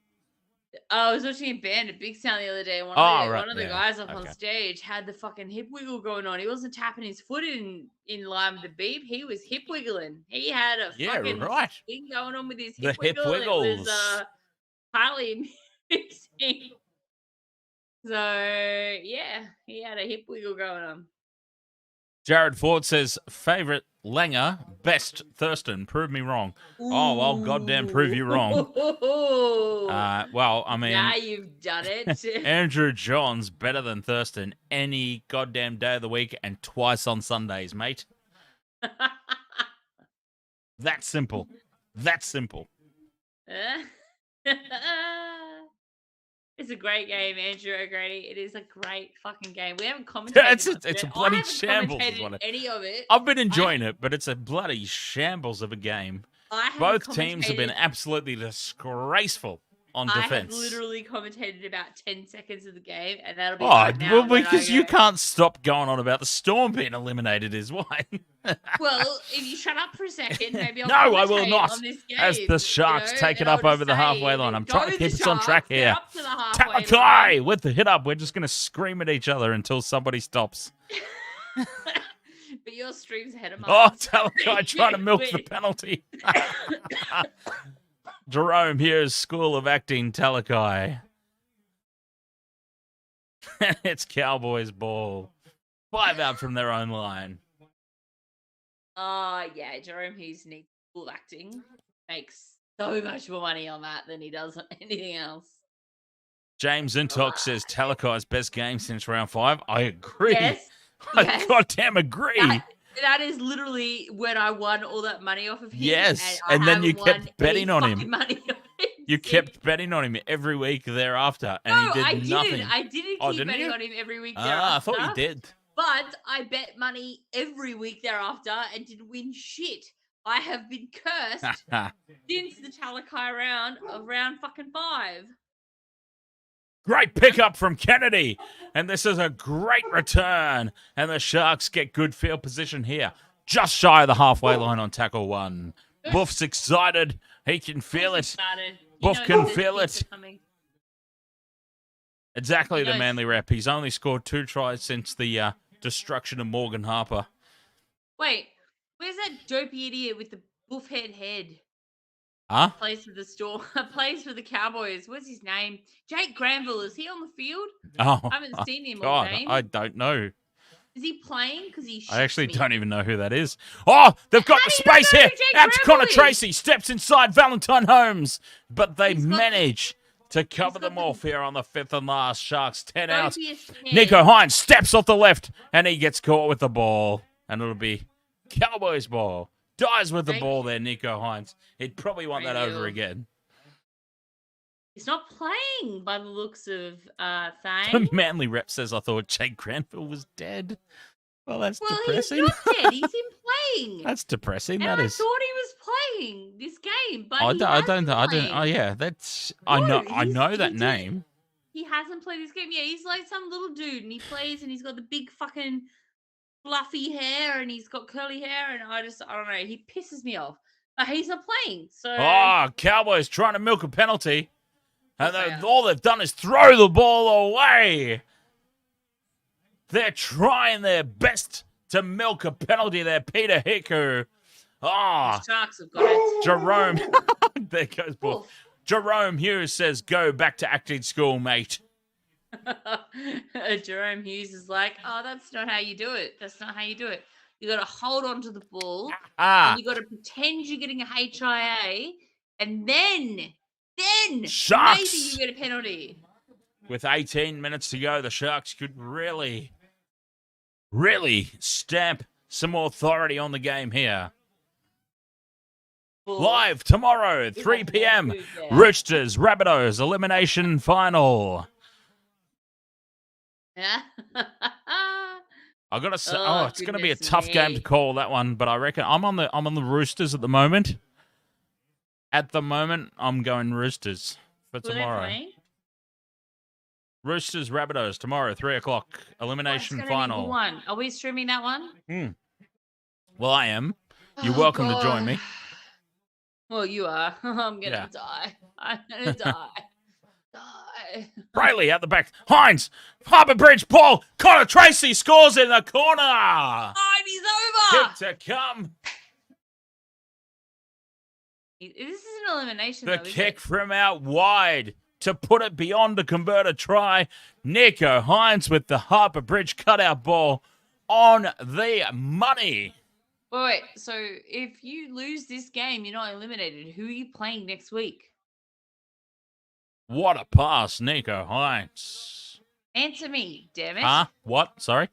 B: I was watching a band at Big Town the other day. And one of the guys up on stage had the fucking hip wiggle going on. He wasn't tapping his foot in line with the beep. He was hip wiggling. He had a fucking thing going on with his hip wiggle. Hip wiggles. It was highly mixing. So yeah, he had a hip wiggle going on.
A: Jared Ford says, favorite Langer, best Thurston. Prove me wrong. Ooh. Oh, I'll goddamn prove you wrong. Well, I mean...
B: Now you've done it.
A: Andrew Johns better than Thurston any goddamn day of the week and twice on Sundays, mate. That's simple. That's simple.
B: It's a great game, Andrew O'Grady. It is a great fucking game. We haven't commentated.
A: It's a bloody shambles.
B: Any of it.
A: I've been enjoying it, but it's a bloody shambles of a game. Both teams have been absolutely disgraceful on defense.
B: I have literally commentated about 10 seconds of the game, and that'll be right now.
A: Well, because you can't stop going on about the Storm being eliminated is why.
B: Well, if you shut up for a second, maybe I'll
A: No, I will not.
B: On this game,
A: as the Sharks take it up over the halfway line. I'm trying to keep us on track here.
B: Talakai
A: with the hit up. We're just going to scream at each other until somebody stops.
B: But your stream's ahead of mine.
A: Oh, Talakai trying to milk the penalty. Jahrome Hughes, School of Acting, Talakai. It's Cowboys ball. 5 out from their own line.
B: Yeah, Jahrome Hughes needs school acting. Makes so much more money on that than he does on anything else.
A: James Intox says Talakai's best game since round 5. I agree.
B: Yes.
A: I goddamn agree.
B: That is literally when I won all that money off of him.
A: Yes, and then you kept betting on him. You kept betting on him every week thereafter, and he did nothing.
B: I didn't keep betting on him every week thereafter.
A: I thought you did.
B: But I bet money every week thereafter and didn't win shit. I have been cursed since the Talakai round of round fucking 5.
A: Great pickup from Kennedy. And this is a great return. And the Sharks get good field position here. Just shy of the halfway line on tackle 1. Buff's excited. He can feel it. Buff can feel it. Exactly the Manly rep. He's only scored 2 tries since the destruction of Morgan Harper.
B: Wait, where's that dopey idiot with the buff head?
A: Huh?
B: Plays for the Storm. Plays for the Cowboys. What's his name? Jake Granville. Is he on the field?
A: Oh,
B: I haven't seen him all game.
A: I don't know.
B: Is he playing? Because
A: I actually don't even know who that is. Oh, they've got the space here. Out to Connor Tracy. Steps inside Valentine Holmes. But they manage to cover them off here on the 5th and last. Sharks 10 out. Nico Hines steps off the left. And he gets caught with the ball. And it'll be Cowboys ball. Dies with the ball there, Nico Hines. He'd probably want that over again.
B: He's not playing by the looks of Thane.
A: The Manly rep says, I thought Jake Granville was dead. Well, that's depressing.
B: He's not dead. He's in playing.
A: That's depressing.
B: And
A: that
B: I
A: is.
B: thought he was playing this game, but
A: I don't. Oh yeah, that's. No, I know that name.
B: He hasn't played this game. Yeah, he's like some little dude, and he plays, and he's got the big fucking fluffy hair, and he's got curly hair, and I don't know. He pisses me off. But he's not playing. So.
A: Oh, Cowboys trying to milk a penalty. And all they've done is throw the ball away. They're trying their best to milk a penalty there, Peter Hicker.
B: The Sharks have got it.
A: Jahrome. There goes Bull. Jahrome Hughes says, go back to acting school, mate.
B: Jahrome Hughes is like, oh, that's not how you do it. That's not how you do it. You got to hold on to the ball. And you got to pretend you're getting a HIA. And then
A: Sharks.
B: maybe you get a penalty.
A: With 18 minutes to go, the Sharks could really stamp some authority on the game here. Live tomorrow, 3 p.m. Roosters, Rabbitohs, elimination final.
B: Yeah.
A: I gotta say,
B: Oh,
A: it's gonna be a
B: goodness
A: tough game to
B: me.
A: call that one, but I reckon I'm on the Roosters at the moment. At the moment, I'm going Roosters for
B: Who are they
A: tomorrow.
B: playing?
A: Roosters Rabbitohs tomorrow, 3:00
B: Oh, it's
A: elimination
B: going to be a good
A: final.
B: one. Are we streaming that one?
A: Well, I am. You're
B: Oh,
A: welcome to
B: God.
A: join me.
B: Well, you are. I'm going to
A: Yeah.
B: die. I'm going to die. Die.
A: Brayley at the back. Hines, Harbour Bridge, Paul, Connor Tracy scores in the corner.
B: Oh, he's over.
A: Kick to come.
B: This is an elimination,
A: The
B: though, isn't
A: kick
B: it?
A: from out wide to put it beyond to convert a try. Nico Hines with the Harbour Bridge cutout ball on the money.
B: Wait, so if you lose this game, you're not eliminated. Who are you playing next week?
A: What a pass, Nico Hines.
B: Answer me, damn it.
A: Huh? What? Sorry?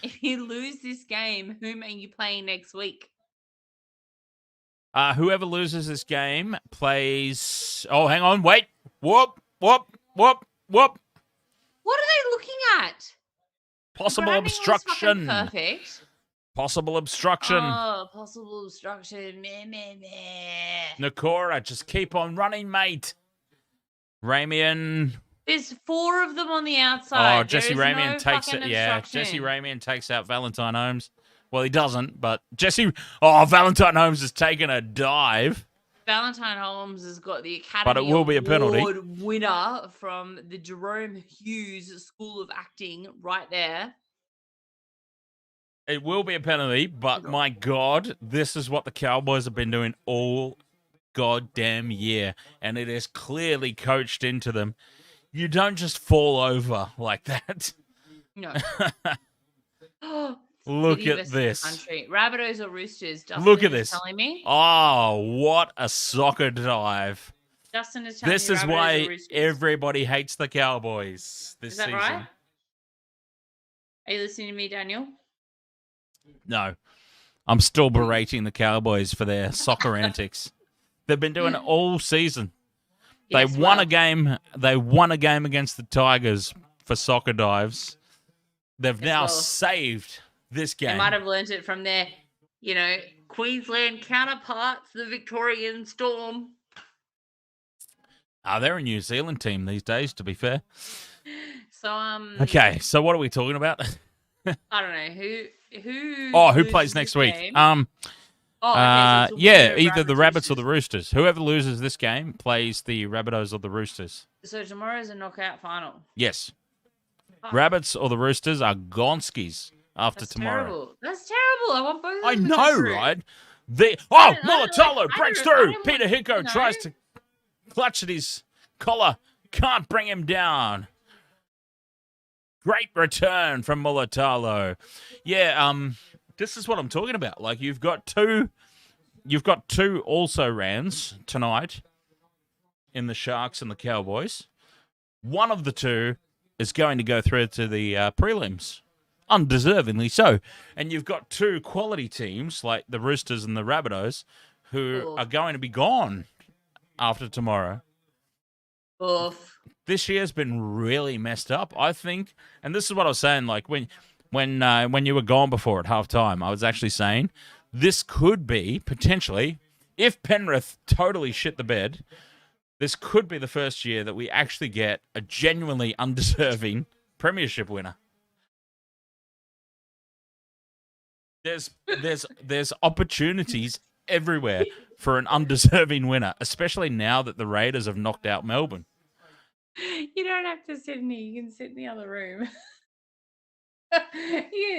B: If you lose this game, whom are you playing next week?
A: Whoever loses this game plays... Oh, hang on. Wait. Whoop, whoop, whoop, whoop.
B: What are they looking at?
A: Possible
B: Branding was fucking
A: obstruction.
B: perfect.
A: Possible obstruction.
B: Oh, possible obstruction. Meh, meh, meh.
A: Nakora, just keep on running, mate. Ramian.
B: There's 4 of them on the outside.
A: Oh, Jesse
B: There is
A: Ramian
B: no
A: takes
B: fucking
A: it. Yeah,
B: obstruction.
A: Jesse Ramian takes out Valentine Holmes. Well, he doesn't, but Jesse. Oh, Valentine Holmes has taken a dive.
B: Valentine Holmes has got the Academy
A: But it will be a penalty.
B: Award winner from the Jahrome Hughes School of Acting right there.
A: It will be a penalty, but my God, this is what the Cowboys have been doing all goddamn year, and it is clearly coached into them. You don't just fall over like that.
B: No.
A: Look
B: City
A: at
B: versus
A: this.
B: Country. Rabbitohs or Roosters? Justin
A: Look at
B: is
A: this.
B: telling me.
A: Oh, what a soccer dive.
B: Justin is telling
A: This
B: me
A: is
B: Rabbitohs
A: why
B: or Roosters.
A: everybody hates the Cowboys this
B: Is that
A: season.
B: right? Are you listening to me, Daniel?
A: No. I'm still berating the Cowboys for their soccer antics. They've been doing it all season.
B: Yes,
A: They won
B: well,
A: a game. They won a game against the Tigers for soccer dives. They've now
B: well.
A: saved this game.
B: They might have learnt it from their, Queensland counterparts, the Victorian Storm.
A: They're a New Zealand team these days, to be fair.
B: So
A: Okay, so what are we talking about?
B: I don't know who.
A: Who
B: loses
A: plays next
B: this
A: week?
B: game?
A: Um,
B: Oh, okay, so it's
A: either the Rabbits or
B: Roosters.
A: the Roosters. Whoever loses this game plays the Rabbitohs or the Roosters.
B: So tomorrow's a knockout final.
A: Yes.
B: Fuck,
A: Rabbits or the Roosters are Gonskis after
B: that's
A: tomorrow.
B: terrible. That's terrible. I want both of them
A: I
B: to go
A: know,
B: through.
A: right?
B: I don't-
A: Mulatalo
B: I
A: breaks
B: don't- I
A: through.
B: don't
A: Peter
B: want-
A: Hicko tries to clutch at his collar. Can't bring him down. Great return from Mulatalo. Yeah, this is what I'm talking about. Like you've got two also rans tonight in the Sharks and the Cowboys. One of the two is going to go through to the prelims, undeservingly so. And you've got two quality teams like the Roosters and the Rabbitohs who are going to be gone after tomorrow.
B: Oof.
A: This year's been really messed up, I think. And this is what I was saying, like when you were gone before at halftime, I was actually saying this could be potentially, if Penrith totally shit the bed, this could be the first year that we actually get a genuinely undeserving premiership winner. There's opportunities everywhere for an undeserving winner, especially now that the Raiders have knocked out Melbourne.
B: You don't have to sit in here. You can sit in the other room.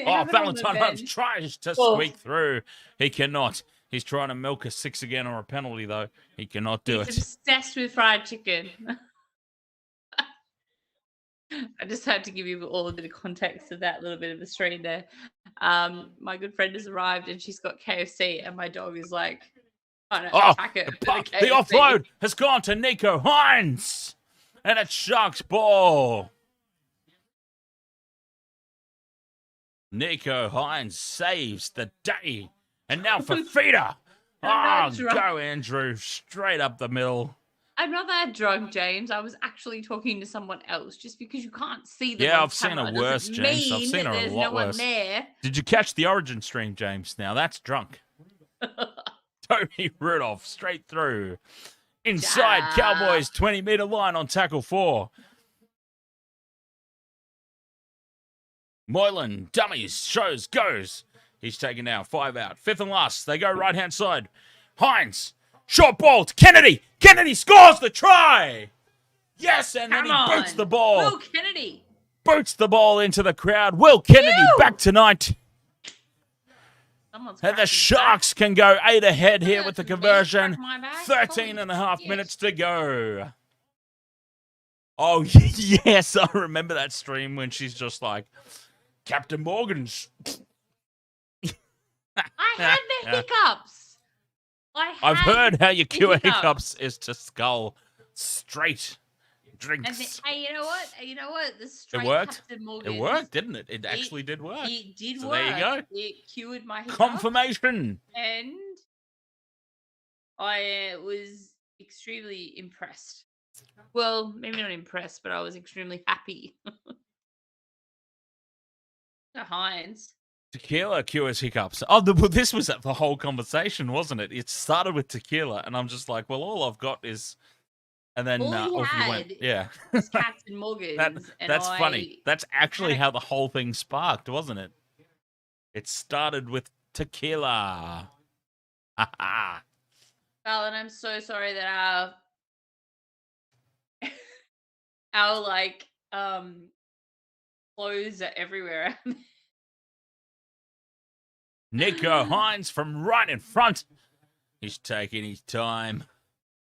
A: Valentine Holmes tries to squeak through. He cannot. He's trying to milk a 6 again or a penalty, though. He cannot do
B: He's
A: it.
B: obsessed with fried chicken. I just had to give you all a bit of context of that little bit of a stream there. My good friend has arrived and she's got KFC, and my dog is like, attack it.
A: The offload has gone to Nico Hines, and it's Sharks ball. Nico Hines saves the day, and now for Feeder. Go Andrew, straight up the middle.
B: I'm not that drunk, James. I was actually talking to someone else. Just because you can't see them
A: Yeah,
B: on
A: I've seen
B: camera
A: her worse,
B: doesn't
A: James. I've
B: mean
A: seen her a
B: there's
A: lot
B: no one
A: worse.
B: there.
A: Did you catch the Origin stream, James? Now that's drunk. Tony Rudolph straight through. Inside Cowboys 20-meter line on tackle 4. Moylan, dummies, shows, goes. He's taken now, 5 out. 5th and last. They go right-hand side. Hines, short ball to Kennedy. Kennedy scores the try. Yes, and then he boots the ball.
B: Will Kennedy.
A: Boots the ball into the crowd. Will Kennedy back tonight. And the Sharks can go 8 ahead here with the conversion. 13 and a half minutes to go. Oh, yes, I remember that stream when she's just like, Captain Morgan's.
B: I had the hiccups.
A: I've heard how you cure hiccups is to skull straight drinks.
B: And you know what? The straight
A: It worked.
B: Captain Morgan's,
A: It worked, didn't it? It actually did work.
B: It did
A: so
B: work.
A: There you go.
B: It cured my hiccups.
A: Confirmation.
B: And I was extremely impressed. Well, maybe not impressed, but I was extremely happy. Hines.
A: Tequila cures hiccups. Oh, this was the whole conversation, wasn't it? It started with tequila, and I'm just like, well, all I've got is... And then off you went. Yeah.
B: Captain Morgan's.
A: That's funny. That's actually how the whole thing sparked, wasn't it? It started with tequila. Ha
B: Alan, I'm so sorry that our clothes are everywhere.
A: Nico Hines from right in front. He's taking his time.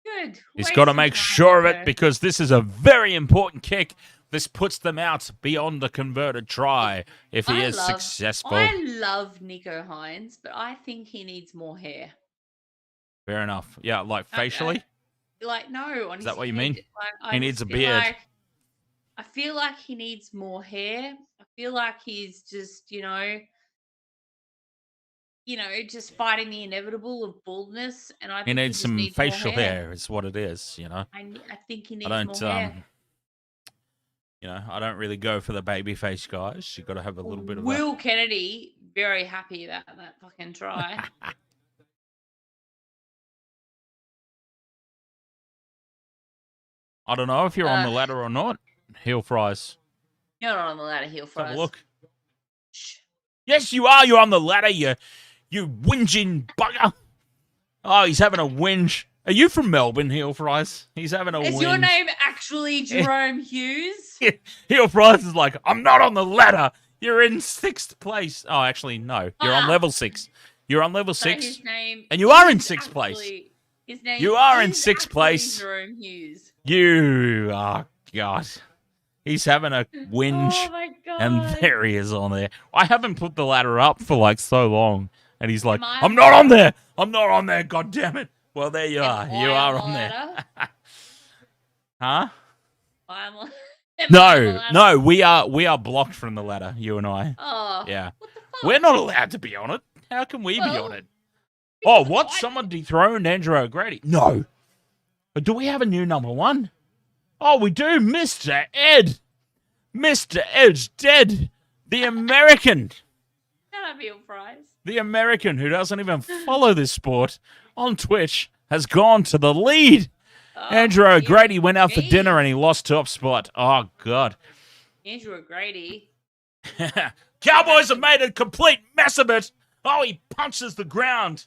B: Good.
A: He's got to make sure of it because this is a very important kick. This puts them out beyond the converted try if he is successful.
B: I love Nico Hines, but I think he needs more hair.
A: Fair enough. Yeah, like facially?
B: No.
A: Is that what you mean? He needs a beard.
B: I feel like he needs more hair. I feel like he's just, just fighting the inevitable of baldness. And I think
A: he needs some facial hair is what it is,
B: I think he needs more hair.
A: I don't really go for the baby face guys. You got to have a little bit of
B: Will Kennedy, very happy about that fucking try.
A: I don't know if you're on the ladder or not. Heel fries.
B: You're not on the ladder, heel fries.
A: Have a look. Shh. Yes, you are. You're on the ladder, you whinging bugger. Oh, he's having a whinge. Are you from Melbourne, heel fries? He's having a whinge.
B: Is your name actually Jahrome Hughes?
A: Heel fries is like, I'm not on the ladder. You're in 6th place. Oh, actually, no. You're on level 6. You're on level 6.
B: His name
A: and you are in 6th place.
B: His name
A: you are in 6th place.
B: Jahrome Hughes.
A: Oh, God. He's having a whinge.
B: Oh, my God.
A: And there he is on there. I haven't put the ladder up for so long. And he's like, I'm not on there. I'm not on there. God damn it. Well, there you are. You are on there. Huh? No, we are blocked from the ladder, you and I.
B: Oh.
A: Yeah.
B: What the fuck?
A: We're not allowed to be on it. How can we be on it? Oh, what? Someone dethroned Andrew O'Grady? No. But do we have a new number 1? Oh, we do. Mr. Ed. Mr. Ed's dead. The American.
B: That'd be a prize.
A: The American who doesn't even follow this sport on Twitch has gone to the lead. Andrew O'Grady went out for dinner and he lost top spot. Oh, God.
B: Andrew O'Grady.
A: Cowboys have made a complete mess of it. Oh, he punches the ground.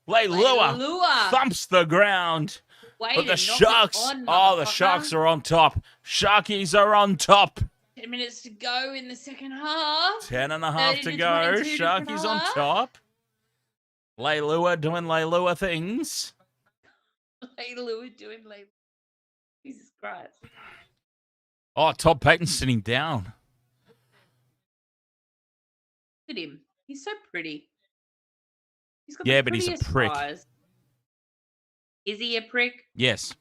A: Leilua thumps the ground. But the Sharks, the Sharks are on top. Sharkies are on top.
B: 10 minutes to go in the second half.
A: 10 and a half to go. Sharkies on top. Leilua doing Leilua things.
B: Leilua doing Leilua. Jesus Christ.
A: Oh, Todd Payton's sitting down.
B: Look at him. He's so pretty. He's got
A: but he's a prick.
B: Eyes. Is he a prick?
A: Yes.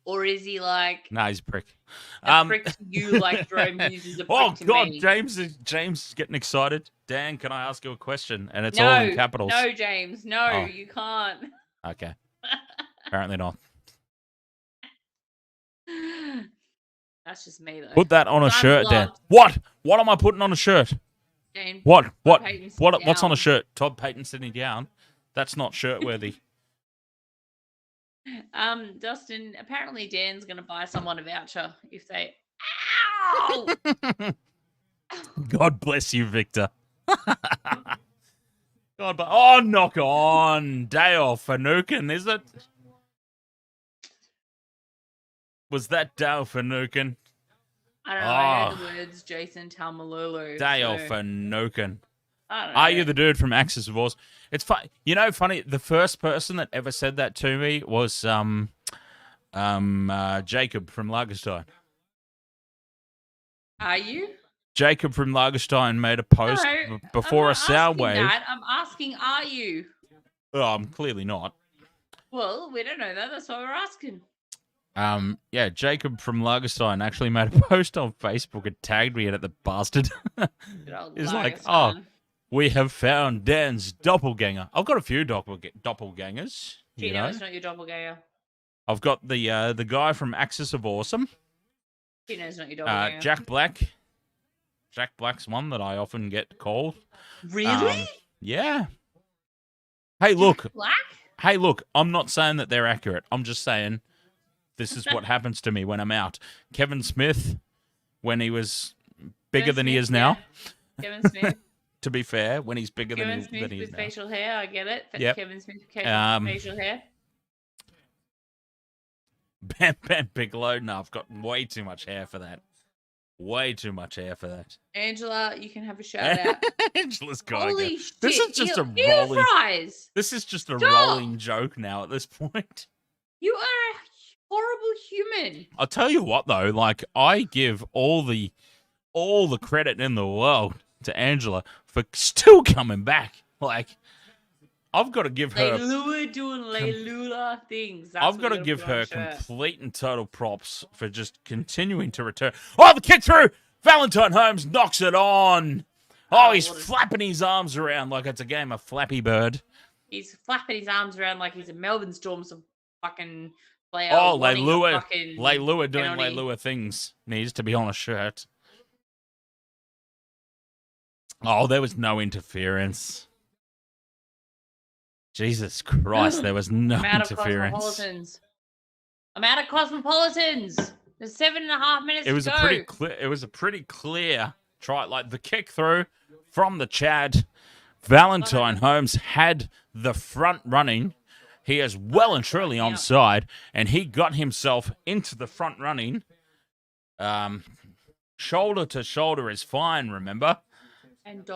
B: Or is he like...
A: No, he's a prick.
B: A prick to you like Jahrome Hughes is a prick to
A: God,
B: me.
A: James is getting excited. Dan, can I ask you a question? And it's all in capitals.
B: No, James. No, you can't.
A: Okay. Apparently not.
B: That's just me, though.
A: Put that on a
B: I've
A: shirt, Dan.
B: loved
A: What? What am I putting on a shirt?
B: Jane,
A: What?
B: Todd Payton sitting
A: What's on a
B: down.
A: shirt? Todd Payton sitting down. That's not shirt worthy.
B: Dustin, apparently Dan's going to buy someone a voucher if they... Ow!
A: God bless you, Victor. God, but oh, knock on. Dale Finucane, is it? Was that Dale Finucane?
B: I don't know. I heard the words Jason Talmalolo.
A: Dale
B: so,
A: Finucane.
B: I don't know.
A: Are you the dude from Axis of Wars? It's fun. You know, funny. The first person that ever said that to me was Jacob from Lagerstein.
B: Are you?
A: Jacob from Lagerstein made a post before a sound wave.
B: I'm asking, are you?
A: Oh, I'm clearly not.
B: Well, we don't know that. That's why we're asking.
A: Yeah, Jacob from Lagerstein actually made a post on Facebook and tagged me in it, the bastard. He's like, oh, we have found Dan's doppelganger. I've got a few doppelgangers.
B: Do you know it's not your doppelganger?
A: I've got the guy from Axis of Awesome.
B: Do you know it's not your doppelganger?
A: Jack Black. Jack Black's one that I often get called.
B: Really?
A: Yeah. Hey, look.
B: Jack Black?
A: Hey, look. I'm not saying that they're accurate. I'm just saying this is what happens to me when I'm out. Kevin Smith, when he was bigger than he is now.
B: Kevin Smith.
A: To be fair, when he's bigger than he is now.
B: Kevin Smith with facial hair, I get it.
A: Yep.
B: Kevin Smith with facial hair.
A: Bam Bam Bigelow. No, I've got way too much hair for that. Way too much hair for that.
B: Angela, you can have a shout out.
A: Angela's got
B: Holy shit.
A: This is just a rolling. Fries. This is just a rolling joke now at this point.
B: You are a horrible human.
A: I'll tell you what though, like I give all the credit in the world to Angela for still coming back. Like I've got to give her
B: doing Leilula things.
A: I've got to give her complete and total props for just continuing to return. Oh, the kick through! Valentine Holmes knocks it on. Oh, he's flapping his arms around like it's a game of Flappy Bird.
B: He's flapping his arms around like he's a Melbourne Storm some fucking player.
A: Oh, Leilua doing Leilua things needs to be on a shirt. Oh, there was no interference. Jesus Christ, there was no interference.
B: I'm out of Cosmopolitans. There's 7.5 minutes to go.
A: It was a pretty clear try. Like the kick through from the Chad. Valentine Holmes had the front running. He is well and truly onside, and he got himself into the front running. Shoulder to shoulder is fine, remember?
B: And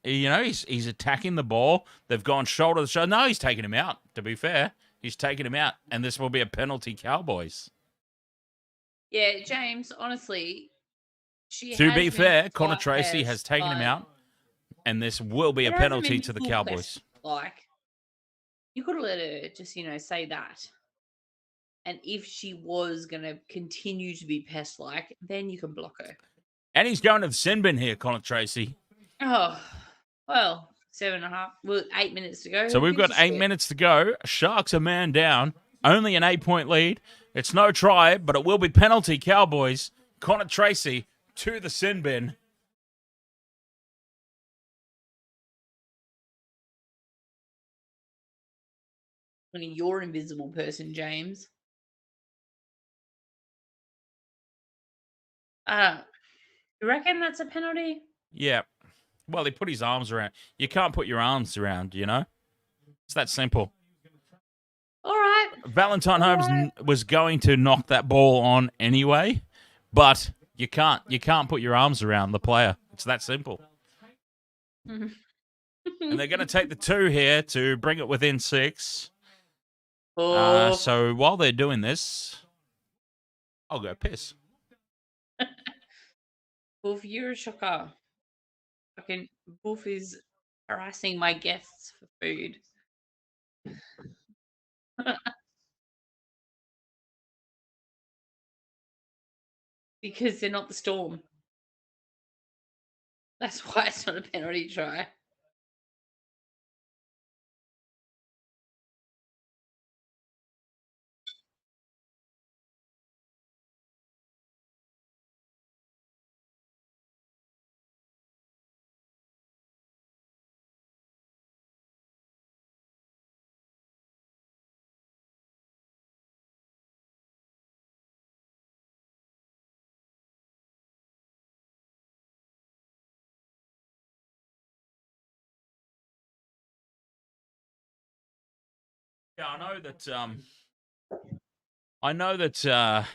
A: he's attacking the ball. They've gone shoulder to shoulder. No, he's taking him out, to be fair. He's taking him out, and this will be a penalty, Cowboys.
B: Yeah, James, honestly,
A: to be fair, Connor Tracy has taken him out, and this will be a penalty to the Cowboys.
B: You could have let her just, say that. And if she was going to continue to be pest-like, then you can block her.
A: And he's going to the sin bin here, Connor Tracy.
B: Oh, well, 7.5. Well, 8 minutes to go.
A: So we've got 8 minutes to go. Sharks are man down. Only an 8-point lead. It's no try, but it will be penalty, Cowboys. Connor Tracy to the sin bin.
B: I mean, you're an invisible person, James. You reckon that's a penalty?
A: Yeah. Well, he put his arms around. You can't put your arms around, It's that simple.
B: All right.
A: Valentine Holmes was going to knock that ball on anyway, but you can't put your arms around the player. It's that simple. And they're going to take the 2 here to bring it within 6. So while they're doing this, I'll go piss.
B: Boof, you're a shocker. Fucking Boof is harassing my guests for food. Because they're not the Storm. That's why it's not a penalty try.
A: Yeah, I know that.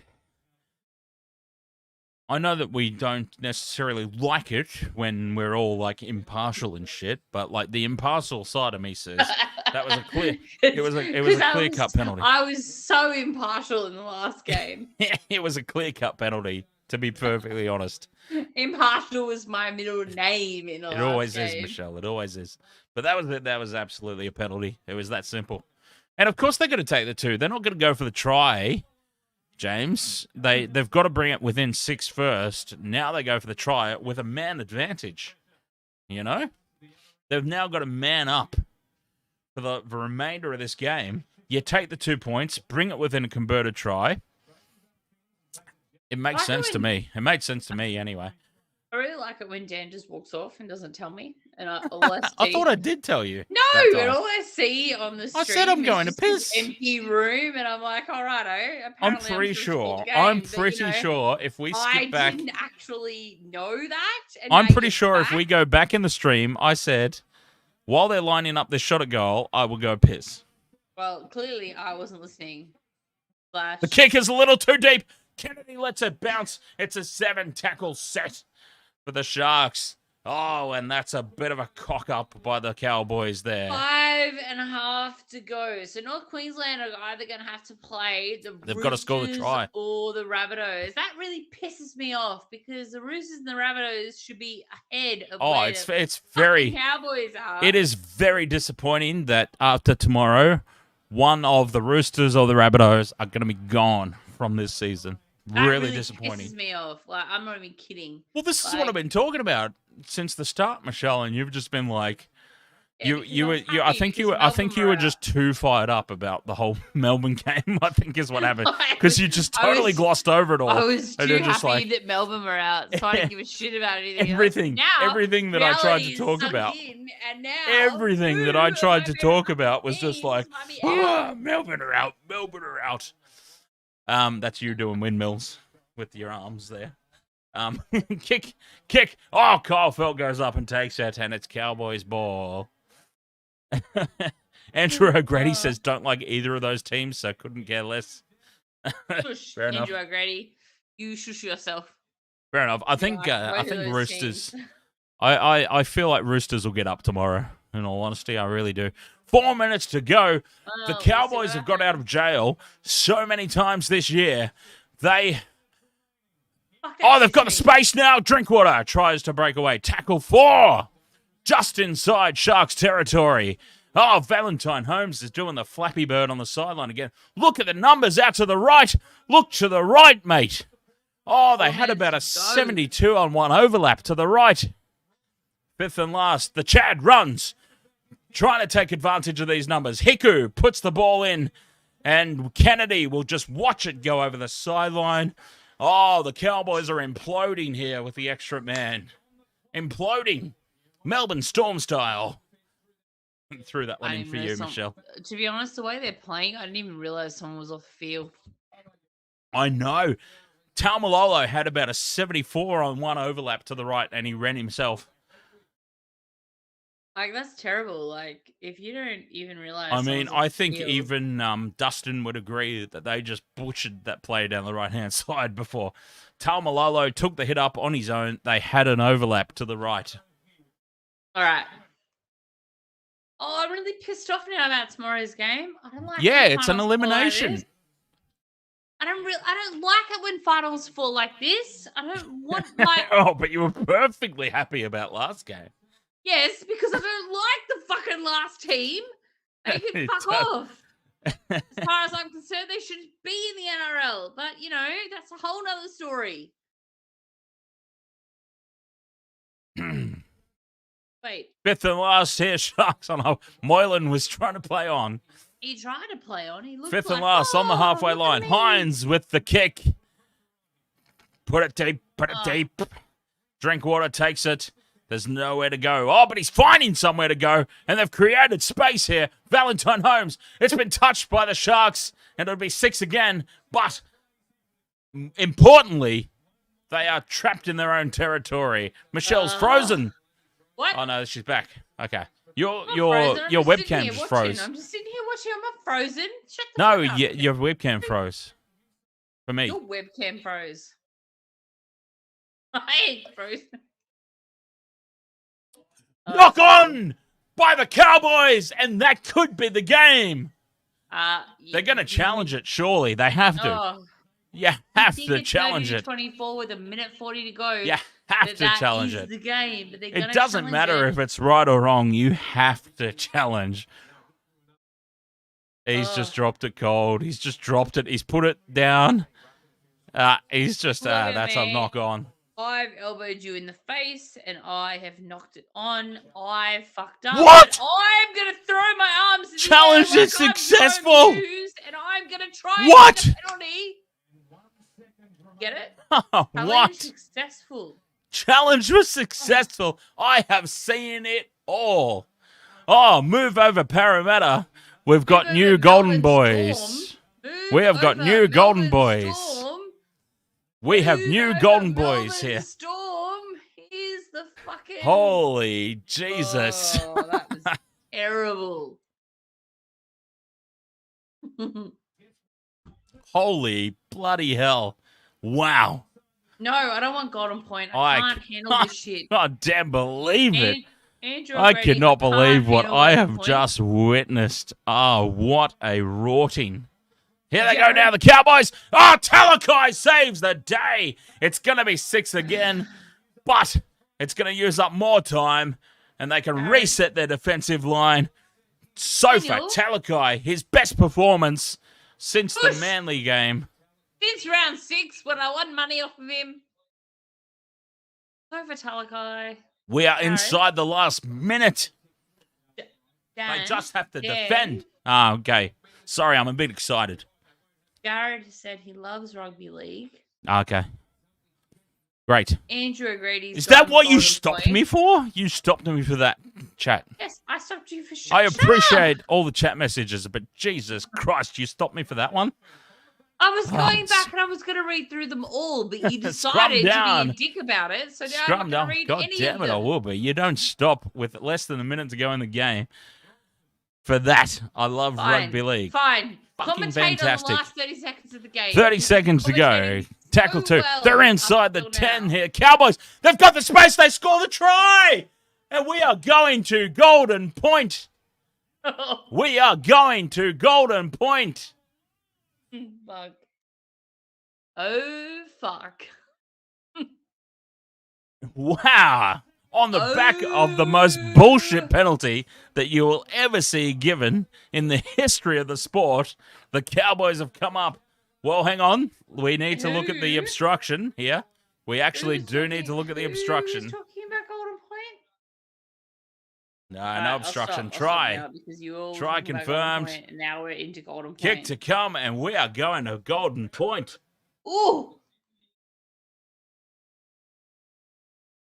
A: I know that we don't necessarily like it when we're all like impartial and shit, but like the impartial side of me says that was a clear. It was a clear cut penalty.
B: I was so impartial in the last game.
A: It was a clear cut penalty, to be perfectly honest.
B: Impartial was my middle name in the last game.
A: It always is, Michelle. It always is. But that was it. That was absolutely a penalty. It was that simple. And of course they're going to take the two. They're not going to go for the try. James, they've got to bring it within 6 first. Now they go for the try with a man advantage. You know? They've now got to man up for the remainder of this game. You take the 2 points, bring it within a converted try. It makes sense to me. It made sense to me anyway.
B: I really like it when Dan just walks off and doesn't tell me. And I
A: thought I did tell you.
B: No, and all I see on the stream
A: I said I'm going to piss.
B: Empty room, and I'm like, all right,
A: I'm pretty sure if we skip back,
B: I didn't actually know that. And
A: I'm pretty sure if we go back in the stream, I said while they're lining up this shot at goal, I will go piss.
B: Well, clearly I wasn't listening.
A: The kick is a little too deep. Kennedy lets it bounce. It's a 7-tackle set for the Sharks. Oh, and that's a bit of a cock up by the Cowboys there.
B: 5.5 to go. So North Queensland are either going to have to play the
A: They've got to score the try.
B: Or the Rabbitohs. That really pisses me off because the Roosters and the Rabbitohs should be ahead of where
A: it's very
B: Cowboys are.
A: It is very disappointing that after tomorrow, one of the Roosters or the Rabbitohs are going to be gone from this season. Really disappointing.
B: Pisses me off. Like, I'm not even kidding.
A: Well, this is what I've been talking about since the start, Michelle, and you've just been like, I think you were just too fired up about the whole Melbourne game. I think is what happened because you just totally glossed over it all.
B: I was too happy that Melbourne were out, so I didn't give a shit about anything.
A: Everything that I tried to talk about, everything that I tried to talk about was just like, Melbourne are out. Melbourne are out. That's you doing windmills with your arms there. Kick. Oh, Kyle Felt goes up and takes it, and it's Cowboys ball. Andrew O'Grady says don't like either of those teams, so couldn't care less.
B: Shush, Andrew O'Grady. You shush yourself.
A: Fair enough. I think Roosters. I feel like Roosters will get up tomorrow. In all honesty, I really do. 4 minutes to go. The Cowboys have got out of jail so many times this year. They've got the space now. Drinkwater tries to break away. Tackle 4. Just inside Sharks territory. Oh, Valentine Holmes is doing the Flappy Bird on the sideline again. Look at the numbers out to the right. Look to the right, mate. Oh, they had about a 72 on one overlap to the right. 5th and last. The Chad runs. Trying to take advantage of these numbers. Hiku puts the ball in. And Kennedy will just watch it go over the sideline. Oh, the Cowboys are imploding here with the extra man. Imploding. Melbourne Storm style. Threw that one in for you, Michelle.
B: To be honest, the way they're playing, I didn't even realize someone was off the field.
A: I know. Taumalolo had about a 74 on one overlap to the right, and he ran himself.
B: Like, that's terrible. Like, if you don't even realize...
A: I mean, I think even Dustin would agree that they just butchered that play down the right-hand side before. Taumalolo took the hit up on his own. They had an overlap to the right.
B: All right. Oh, I'm really pissed off now about tomorrow's game. I don't like
A: it's an elimination.
B: I don't like it when finals fall like this. I don't want
A: Oh, but you were perfectly happy about last game.
B: Yes, because I don't like the fucking last team. They can fuck off. As far as I'm concerned, they should be in the NRL. But, you know, that's a whole nother story. Wait.
A: 5th and last here, Sharks on. Moylan was trying to play on.
B: He tried to play on. He looked
A: 5th
B: like,
A: and last on the halfway line. Hines with the kick. Put it deep. Drinkwater takes it. There's nowhere to go. Oh, but he's finding somewhere to go. And they've created space here. Valentine Holmes. It's been touched by the Sharks. And it'll be 6 again. But importantly, they are trapped in their own territory. Michelle's frozen.
B: What?
A: Oh, no, she's back. Okay. Your
B: I'm not
A: your
B: frozen. I'm
A: your
B: just sitting
A: webcam
B: here
A: just
B: watching.
A: froze.
B: I'm just sitting here watching. I'm not frozen. Shut the
A: No,
B: fuck up.
A: your webcam froze. For me.
B: Your webcam froze. I ain't frozen.
A: Knock on by the Cowboys, and that could be the game. They're going to challenge it, surely. They have to.
B: Oh,
A: You have
B: think
A: to
B: it's
A: challenge
B: 30 to
A: it.
B: 24 with a minute 40 to go.
A: You have to
B: that
A: challenge
B: is
A: it.
B: the game, but they're
A: It
B: gonna
A: doesn't
B: challenge
A: matter
B: it.
A: if it's right or wrong. You have to challenge. He's just dropped it cold. He's just dropped it. He's put it down. He's just,
B: Look at
A: that's a
B: me.
A: knock on.
B: I've elbowed you in the face, and I have knocked it on. I fucked up.
A: What?
B: I'm gonna throw my arms in
A: Challenge
B: the air
A: is
B: like I'm
A: successful.
B: Jahrome Hughes, and I'm gonna try
A: What?
B: and get a penalty. Get it?
A: What?
B: Challenge successful.
A: Challenge was successful. I have seen it all. Oh, move over Parramatta. We've got
B: Move
A: new
B: over
A: Golden
B: Melbourne
A: Boys.
B: Storm. Move
A: We have got
B: over
A: new Golden
B: Melbourne
A: Boys.
B: Storm.
A: We have
B: Move
A: new
B: over
A: Golden Boys
B: Melbourne
A: here.
B: Storm. Here's the fucking.
A: Holy Jesus.
B: Oh, that was terrible.
A: Holy bloody hell. Wow.
B: No, I don't want Golden Point. I can't handle this shit.
A: I damn believe it.
B: Andrew
A: I
B: O'Grady,
A: cannot
B: can't
A: believe what
B: handle
A: I
B: Golden
A: have
B: Point.
A: just witnessed. Oh, what a rorting. Here they go now, the Cowboys. Oh, Talakai saves the day. It's going to be 6 again, but it's going to use up more time, and they can reset their defensive line. So far, Talakai, his best performance since the Manly game.
B: Since round 6, when I won money off of him. Go for Talakai.
A: We are inside the last minute.
B: Dan,
A: They just have to defend. Oh, okay. Sorry, I'm a bit excited.
B: Garrett said he loves rugby league.
A: Okay. Great.
B: Andrew O'Grady.
A: Is that what you stopped me for? You stopped me for that chat.
B: Yes, I stopped you for shit.
A: I appreciate all the chat messages, but Jesus Christ, you stopped me for that one?
B: I was going back and I was going to read through them all, but you decided to be a dick about it. So now I'm not going to read
A: God
B: any
A: damn
B: of
A: it,
B: them.
A: I will be. You don't stop with less than a minute to go in the game. For that, I love rugby league.
B: Fine.
A: Fucking
B: Commentate
A: fantastic.
B: on the last 30 seconds of the game.
A: 30 seconds to go. Tackle
B: so
A: 2.
B: well
A: They're inside the
B: up
A: 10
B: till now.
A: here. Cowboys, they've got the space. They score the try. And we are going to Golden Point. We are going to Golden Point.
B: Fuck. Oh, fuck.
A: Wow. On the back of the most bullshit penalty that you will ever see given in the history of the sport, the Cowboys have come up. Well, hang on. We need to look at the obstruction here. We actually do need to look at the obstruction.
B: Who's talking about Golden Point?
A: No, no obstruction. Try. Try confirmed.
B: And now we're into Golden Point.
A: Kick to come, and we are going to Golden Point.
B: Ooh.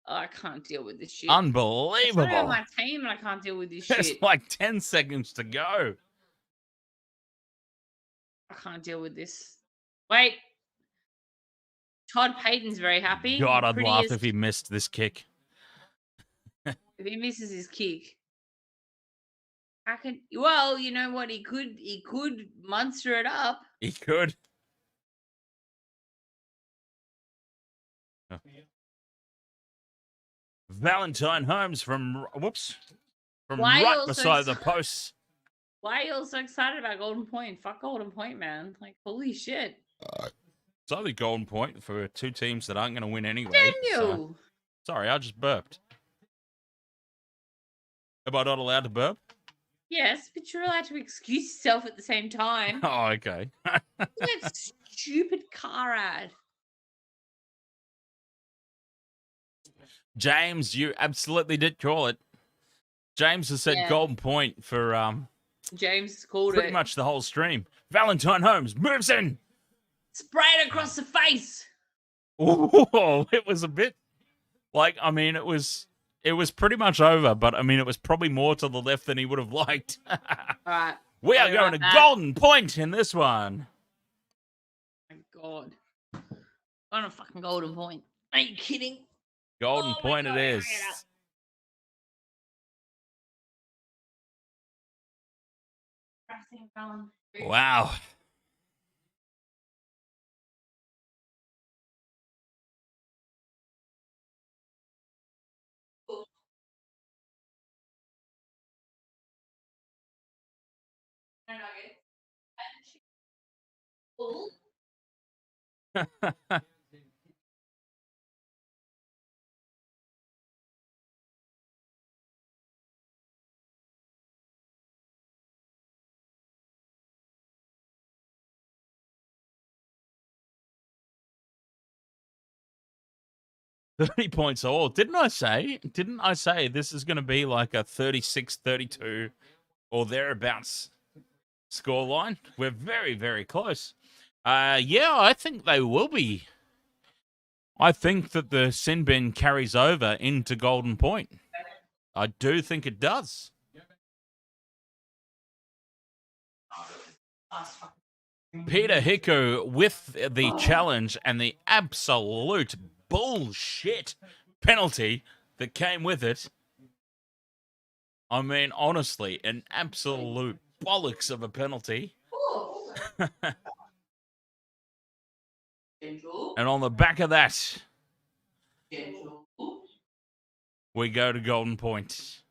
B: I can't deal with this shit.
A: Unbelievable.
B: It's not on my team, and I can't deal with this shit.
A: There's like 10 seconds to go.
B: I can't deal with this. Wait. Todd Payton's very happy.
A: God, I'd laugh if he missed this kick.
B: If he misses his kick. Well, you know what? He could Munster it up.
A: He could. Oh. Valentine Holmes from right beside the posts.
B: Why are you all so excited about Golden Point? Fuck Golden Point, man. Like, holy shit.
A: It's only Golden Point for two teams that aren't going to win anyway.
B: Damn you!
A: So. Sorry, I just burped. Am I not allowed to burp?
B: Yes, but you're allowed to excuse yourself at the same time.
A: Oh, okay.
B: That stupid car ad.
A: James, you absolutely did call it. James has said Golden Point for
B: James called
A: pretty much the whole stream. Valentine Holmes moves in.
B: Spray it across the face.
A: Oh, it was a bit like, I mean, it was pretty much over, but I mean, it was probably more to the left than he would have liked.
B: All right.
A: We are going to Golden Point in this one.
B: Oh my God. On a fucking Golden Point. Are you kidding?
A: Golden Point it is. Wow. $30 points all. Didn't I say this is going to be like a 36-32 or thereabouts scoreline? We're very, very close. Yeah, I think they will be. I think that the sin bin carries over into Golden Point. I do think it does. Peter Hiku with the challenge and the absolute bullshit penalty that came with it. I mean, honestly, an absolute bollocks of a penalty. And on the back of that, we go to Golden Point.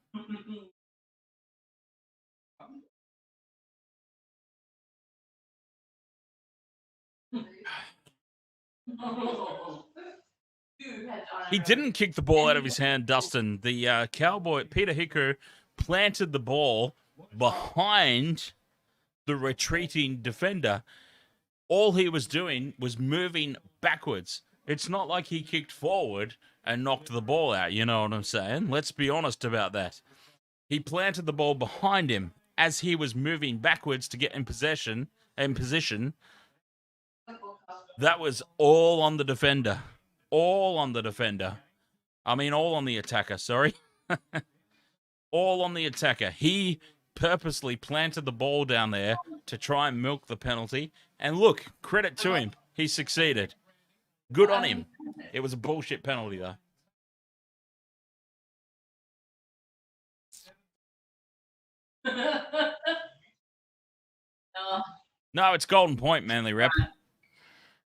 A: He didn't kick the ball out of his hand, Dustin. The Cowboy, Peter Hiku, planted the ball behind the retreating defender. All he was doing was moving backwards. It's not like he kicked forward and knocked the ball out, you know what I'm saying? Let's be honest about that. He planted the ball behind him as he was moving backwards to get in position. That was all on the defender. All on the defender. I mean, all on the attacker, sorry. All on the attacker. He purposely planted the ball down there to try and milk the penalty. And look, credit to him. He succeeded. Good on him. It was a bullshit penalty, though. No, it's Golden Point, Manly Rep.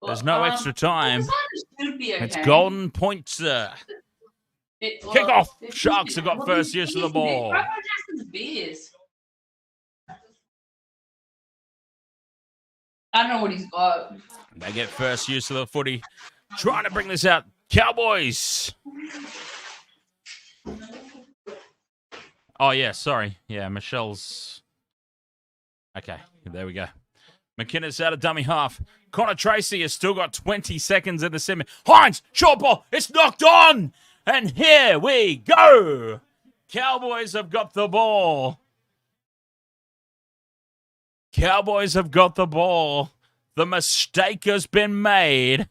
A: There's no extra time. It's Golden Point, sir. Kickoff. Sharks have got first use of the ball.
B: I don't know what he's got.
A: They get first use of the footy. Trying to bring this out. Cowboys. Oh, yeah, sorry. Yeah, Michelle's... Okay, there we go. McKinnis out of dummy half. Connor Tracy has still got 20 seconds in the semi. Hines, short ball. It's knocked on. And here we go. Cowboys have got the ball. Cowboys have got the ball. The mistake has been made.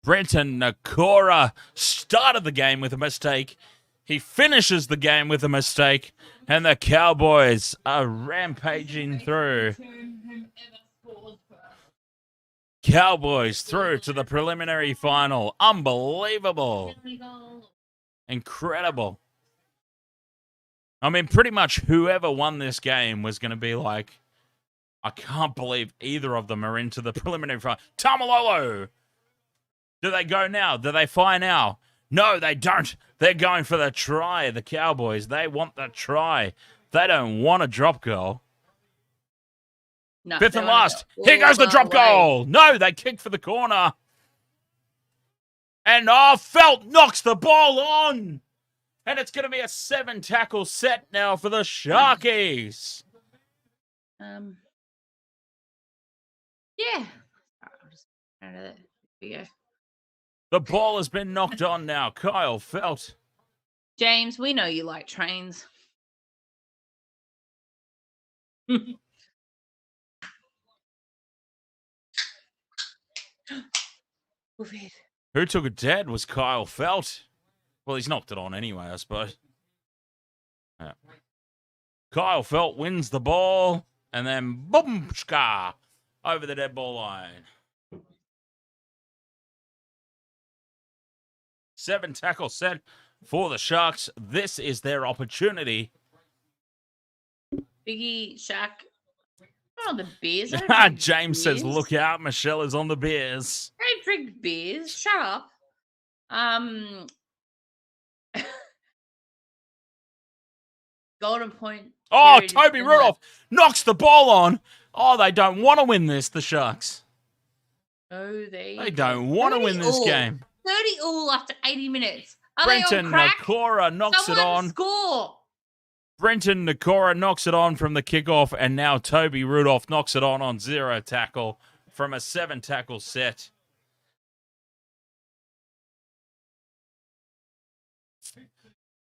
A: Brenton Nakora started the game with a mistake. He finishes the game with a mistake. And the Cowboys are rampaging through. Cowboys through to the preliminary final. Unbelievable. Incredible. I mean, pretty much whoever won this game was going to be like, I can't believe either of them are into the preliminary final. Tamalolo! Do they go now? Do they fire now? No, they don't. They're going for the try, the Cowboys. They want the try. They don't want a drop goal.
B: No,
A: Fifth and last. Here goes the drop goal. No, they kick for the corner. And Felt knocks the ball on. And it's going to be a 7-tackle set now for the Sharkies.
B: Yeah. Here we go.
A: The ball has been knocked on now. Kyle Felt.
B: James, we know you like trains.
A: Who took it dead was Kyle Felt. Well, he's knocked it on anyway, I suppose. Yeah. Kyle Felt wins the ball, and then boom, over the dead ball line. 7-tackle set for the Sharks. This is their opportunity.
B: Biggie, Shaq. Oh, the beers. I don't drink
A: James says,
B: beers.
A: look out, Michelle is on the beers.
B: I don't drink beers. Shut up. Golden point.
A: Oh,
B: period is
A: Toby
B: still
A: Rudolph
B: left.
A: knocks the ball on. Oh, they don't want to win this, the Sharks.
B: Oh,
A: They don't want to win this game.
B: 30 all after 80 minutes. Are
A: Brenton
B: they on crack?
A: Nakora knocks
B: Someone
A: it on.
B: Score.
A: Brenton Nakora knocks it on from the kickoff, and now Toby Rudolph knocks it on 0 tackle from a 7-tackle set.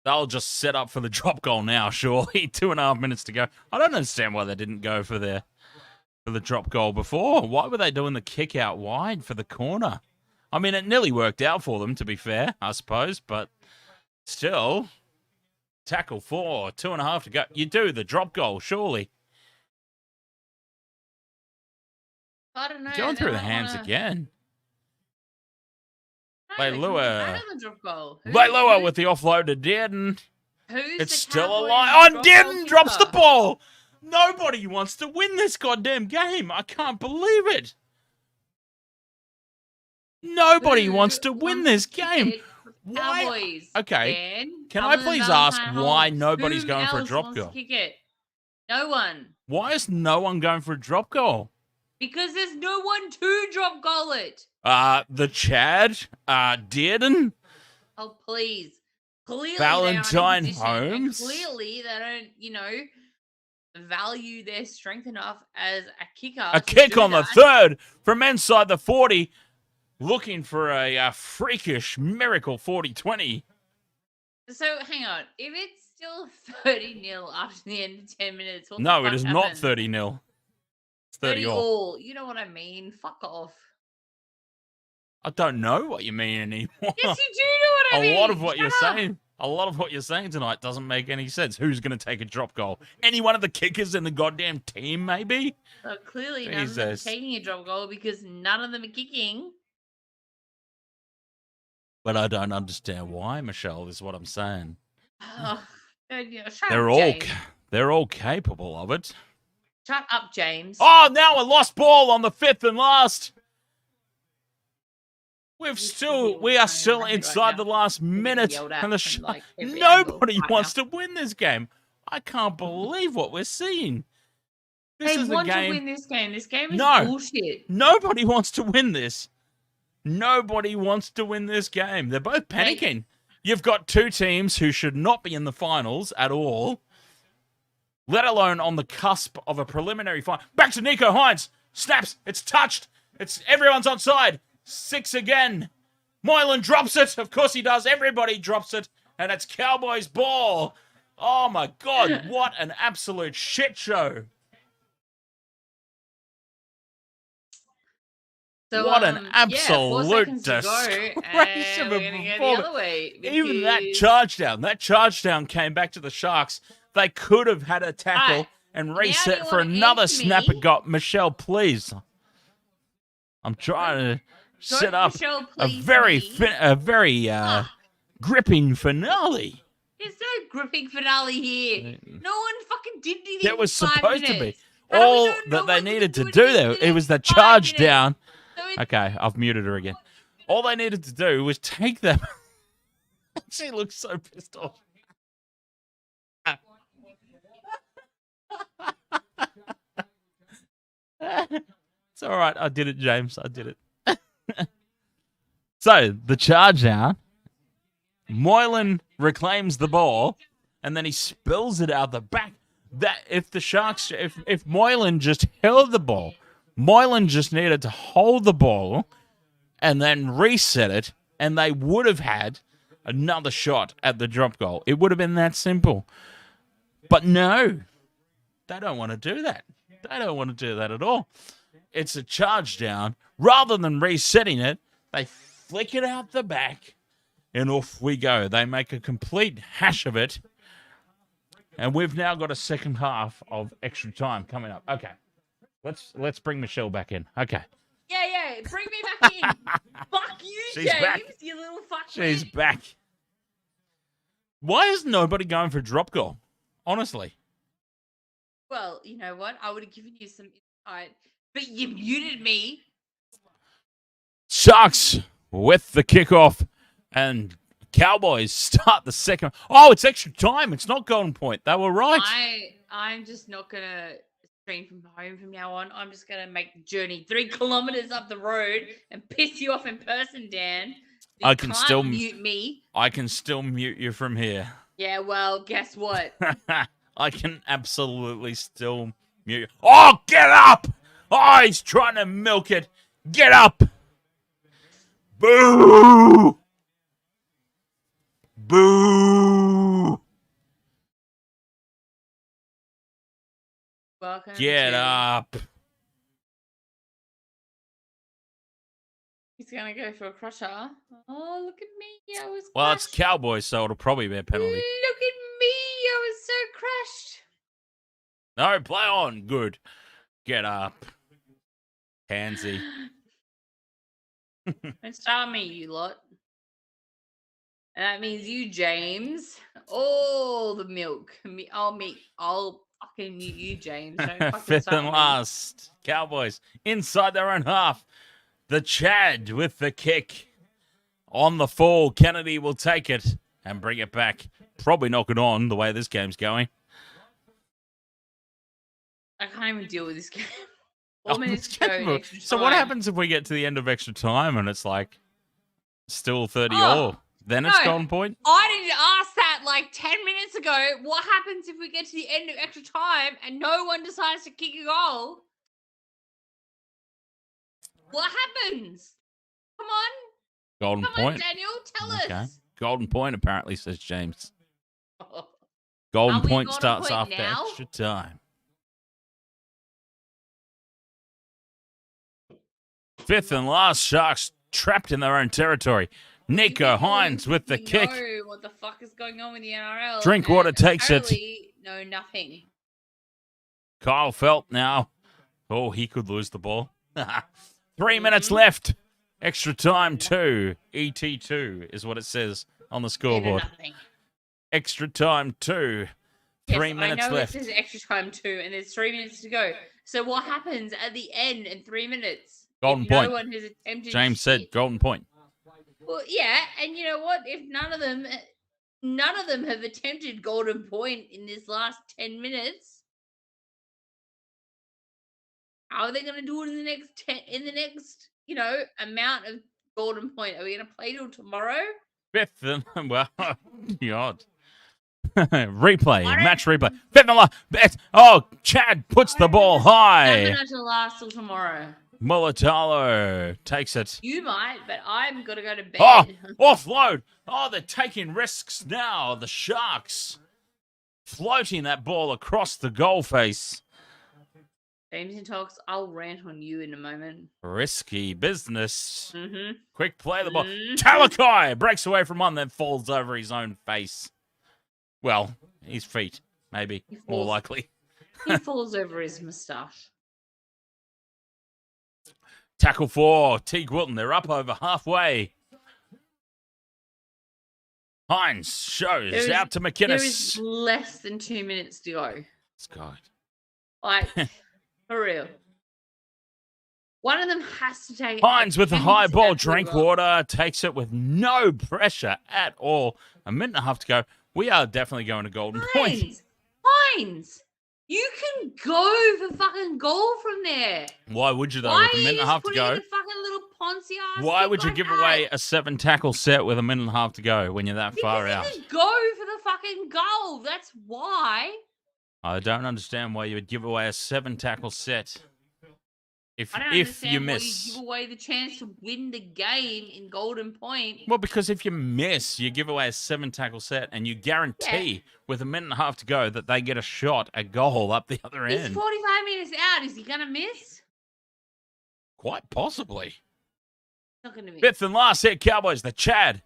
A: They'll just set up for the drop goal now, surely. 2.5 minutes to go. I don't understand why they didn't go for the drop goal before. Why were they doing the kick out wide for the corner? I mean, it nearly worked out for them, to be fair, I suppose, but still. Tackle 4, 2.5 to go. You do the drop goal, surely.
B: I don't know.
A: Going
B: they
A: through the
B: might
A: hands
B: wanna-
A: again.
B: No, they can
A: Leilua.
B: get out of the drop goal.
A: Leilua with the offload to Dearden.
B: Who's
A: It's
B: the
A: still
B: Cowboys
A: alive. Oh,
B: drop
A: Dearden
B: goal
A: drops the
B: kicker?
A: ball. Nobody wants to win this goddamn game. I can't believe it. Nobody
B: Who
A: wants to win this
B: kick
A: game.
B: it for the
A: Why-
B: Cowboys.
A: Okay.
B: Dan?
A: Can
B: Other
A: I
B: than
A: please ask
B: Valentine
A: why
B: Holmes,
A: nobody's
B: who
A: going for a
B: else
A: drop
B: wants to
A: goal?
B: Kick it? No one.
A: Why is no one going for a drop goal?
B: Because there's no one to drop goal it.
A: The Chad, Dearden.
B: Oh, please. Clearly,
A: Valentine
B: they aren't in position, and
A: Holmes?
B: Clearly, they don't, value their strength enough as a kicker.
A: A
B: to
A: kick
B: do
A: on the
B: that.
A: third from inside the 40. Looking for a freakish miracle 40-20.
B: So, hang on. If it's still 30-0 after the end of 10 minutes, what the
A: No, it
B: fuck
A: is not
B: happened?
A: 30-0. It's 30 all.
B: all. You know what I mean? Fuck off.
A: I don't know what you mean anymore.
B: Yes, you do know what I mean.
A: A lot of what you're
B: Shut up.
A: saying. A lot of what you're saying tonight doesn't make any sense. Who's going to take a drop goal? Any one of the kickers in the goddamn team, maybe?
B: So clearly, none of them are
A: Jesus.
B: taking a drop goal because none of them are kicking.
A: But I don't understand why, Michelle, is what I'm saying.
B: Oh, shut
A: They're
B: up,
A: all
B: James.
A: they're all capable of it.
B: Shut up, James.
A: Oh, now a lost ball on the 5th and last. We are still inside the last minute, and nobody wants to win this game. I can't believe what we're seeing. This
B: They
A: is a
B: want to
A: game.
B: win this game. This game is
A: No.
B: bullshit.
A: Nobody wants to win this. Nobody wants to win this game. They're both panicking. You've got two teams who should not be in the finals at all, let alone on the cusp of a preliminary final. Back to Nico Hines. Snaps. It's touched. Everyone's onside. 6 again. Moylan drops it. Of course he does. Everybody drops it. And it's Cowboys ball. Oh my God. What an absolute shit show.
B: So,
A: What an absolute
B: 4 seconds to go,
A: disgrace
B: and
A: of a
B: we're gonna go the
A: performance.
B: other way.
A: Even that
B: because-
A: charge down came back to the Sharks. They could have had a tackle
B: Right.
A: and
B: Now
A: reset
B: you
A: for
B: wanna
A: another
B: end
A: snap
B: me?
A: it got. Michelle, please. I'm trying to set up
B: Michelle,
A: a
B: please
A: very,
B: me.
A: gripping finale.
B: There's no gripping finale here. No one fucking did anything.
A: That was
B: for 5
A: supposed to be.
B: minutes. How do we
A: All
B: know
A: that
B: no
A: they
B: one
A: needed to
B: did
A: do
B: anything
A: there, it was the
B: 5
A: charge
B: minutes?
A: down.
B: So it's
A: Okay, I've muted her again. All they needed to do was take them. She looks so pissed off. It's all right. I did it, James. I did it. So, the charge down. Moylan reclaims the ball, and then he spills it out the back. That if the Sharks, if Moylan just held the ball, Moylan just needed to hold the ball and then reset it, and they would have had another shot at the drop goal. It would have been that simple. But no, they don't want to do that. They don't want to do that at all. It's a charge down. Rather than resetting it, they flick it out the back, and off we go. They make a complete hash of it. And we've now got a second half of extra time coming up. Okay. Let's bring Michelle back in. Okay.
B: yeah. Bring me back in. Fuck you,
A: She's
B: James.
A: back.
B: You little fuck.
A: She's back. Why is nobody going for a drop goal? Honestly.
B: Well, you know what? I would have given you some insight, but you muted me.
A: Sharks with the kickoff, and Cowboys start the second. Oh, it's extra time. It's not golden point. They were right.
B: I'm just not gonna stream from home from now on. I'm just gonna make the journey 3 kilometers up the road and piss you off in person, Dan. You can't still mute me.
A: I can still mute you from here.
B: Yeah, well, guess what?
A: I can absolutely still mute you. Oh, get up! Oh, he's trying to milk it. Get up! Boo! Boo!
B: Welcome.
A: Get up!
B: He's gonna go for a crusher. Oh, look at me! I was.
A: Well,
B: crushed.
A: it's Cowboys, so it'll probably be a penalty.
B: Look at me! I was so crushed.
A: No, play on. Good. Get up. Pansy.
B: Don't start me, you lot. And that means you, James. All the milk. I'll fucking mute you, James. Don't fucking
A: Fifth
B: start
A: and
B: me.
A: last. Cowboys inside their own half. The Chad with the kick. On the fall. Kennedy will take it and bring it back. Probably knock it on the way this game's going.
B: I can't even deal with this game.
A: Oh,
B: 4 minutes
A: this
B: to
A: game
B: go.
A: will-
B: Extra
A: So what
B: time.
A: happens if we get to the end of extra time and it's like still 30
B: Oh,
A: all? Then it's
B: no.
A: golden point?
B: I didn't ask that like 10 minutes ago. What happens if we get to the end of extra time and no one decides to kick a goal? What happens? Come on.
A: Golden
B: Come
A: point.
B: on, Daniel. Tell
A: Okay.
B: us.
A: Golden point, apparently, says James. Golden
B: Are we
A: point
B: golden
A: starts
B: point
A: after
B: now?
A: extra time. Fifth and last, Sharks trapped in their own territory. Nico Hines with the kick.
B: Know what the fuck is going on with the NRL?
A: Drinkwater
B: and
A: takes it.
B: apparently know nothing.
A: Kyle Felt now. Oh, he could lose the ball. 3 minutes left. Extra time 2. ET2 is what it says on the scoreboard.
B: Nothing.
A: Extra time 2.
B: Yes,
A: 3 minutes
B: I know
A: left.
B: it says extra time 2, and there's 3 minutes to go. So what happens at the end in 3 minutes?
A: Golden
B: if
A: point.
B: No one has attempted.
A: James said
B: shit?
A: golden point.
B: Well, yeah, and you know what? If none of them have attempted golden point in this last 10 minutes, how are they going to do it in the next amount of golden point? Are we going to play till tomorrow?
A: Fifth and well, God. Replay,
B: I don't-
A: match replay. Fifth and last. Oh, Chad puts the ball high.
B: I'm going to last till tomorrow.
A: Mulatalo takes it.
B: You might, but I'm going to go to bed.
A: Oh, offload. Oh, they're taking risks now. The Sharks floating that ball across the goal face.
B: James Intox, I'll rant on you in a moment.
A: Risky business.
B: Mm-hmm.
A: Quick play the ball.
B: Mhm.
A: Talakai breaks away from one, then falls over his own face. Well, his feet, maybe. More
B: falls-
A: likely.
B: He falls over his moustache.
A: Tackle 4, Teague Wilton. They're up over halfway. Hines shows
B: There is-
A: out to
B: There
A: McInnes.
B: is less than 2 minutes to go.
A: It's good.
B: Like, for real. One of them has to take
A: Hines with a
B: attempt
A: high ball.
B: at the
A: Drinkwater takes it with no pressure at all. A minute and a half to go. We are definitely going to golden point.
B: Hines, you can go for fucking goal from there.
A: Why would you though?
B: Why
A: With a
B: are you
A: minute and a
B: just
A: half to
B: putting
A: go.
B: in a fucking little poncy ass
A: Why
B: kick
A: would you
B: like
A: give
B: that?
A: away a 7 tackle set with a minute and a half to go when you're that far
B: Because
A: out?
B: you can go for the fucking goal. That's why.
A: I don't understand why you would give away a 7 tackle set if
B: I don't
A: you
B: understand why
A: miss.
B: you give away the chance to win the game in golden point.
A: Well, because if you miss, you give away a 7 tackle set and you guarantee with a minute and a half to go that they get a shot, a goal up the other
B: He's
A: end.
B: 45 minutes out. Is he going to miss?
A: Quite possibly.
B: Not going to miss.
A: Fifth and last hit, Cowboys, the Chad.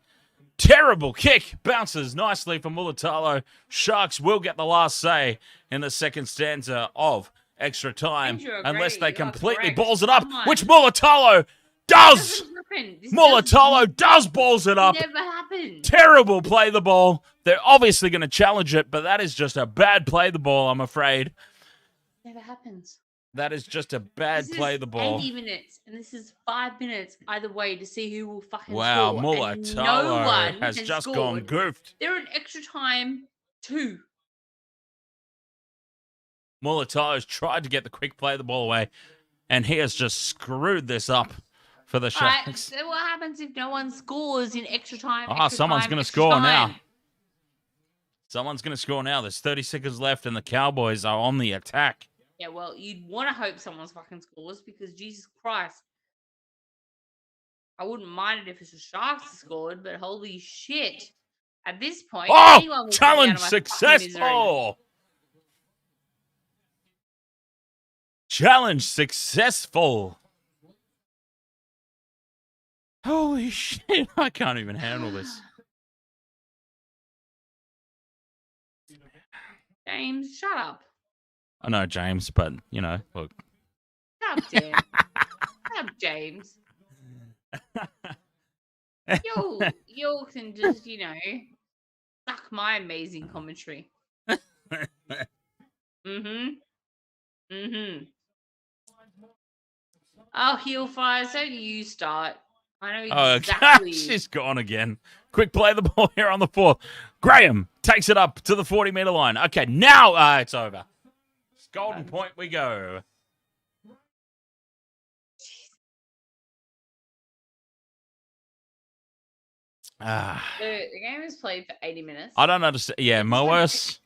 A: Terrible kick. Bounces nicely for Mulatalo. Sharks will get the last say in the second stanza of extra time
B: And you agree,
A: unless they
B: you are
A: completely
B: correct.
A: balls it up,
B: Come on.
A: which Mulatalo does.
B: Doesn't happen. This
A: Mulatalo does balls it up.
B: never happen.
A: Terrible play the ball. They're obviously going to challenge it, but that is just a bad play the ball, I'm afraid.
B: Never happens.
A: That is just a bad
B: This
A: play
B: is
A: the ball.
B: 80 minutes, and this is 5 minutes either way to see who will fucking
A: Wow,
B: score. And no
A: Mulatalo
B: one
A: has just
B: scored.
A: gone goofed.
B: They're in extra time 2.
A: Mulatalo's tried to get the quick play the ball away, and he has just screwed this up for the Sharks.
B: Right, so what happens if no one scores in extra time?
A: Someone's going to score now. Someone's going to score now. There's 30 seconds left, and the Cowboys are on the attack.
B: Yeah, well, you'd want to hope someone's fucking scores because Jesus Christ. I wouldn't mind it if it's the Sharks that scored, but holy shit. At this point, anyone will
A: challenge successful. Challenge successful. Holy shit, I can't even handle this.
B: James, shut up.
A: I know, James, but, you know, look.
B: Shut up, Dan. Shut up, James. You can just, you know, suck my amazing commentary. Oh, heel fire, so do you start. I know exactly.
A: She's gone again. Quick play the ball here on the 4th. Graham takes it up to the 40-meter line. Okay, now it's over. Golden point we go.
B: The game is played for 80 minutes.
A: I don't understand. Yeah, Moas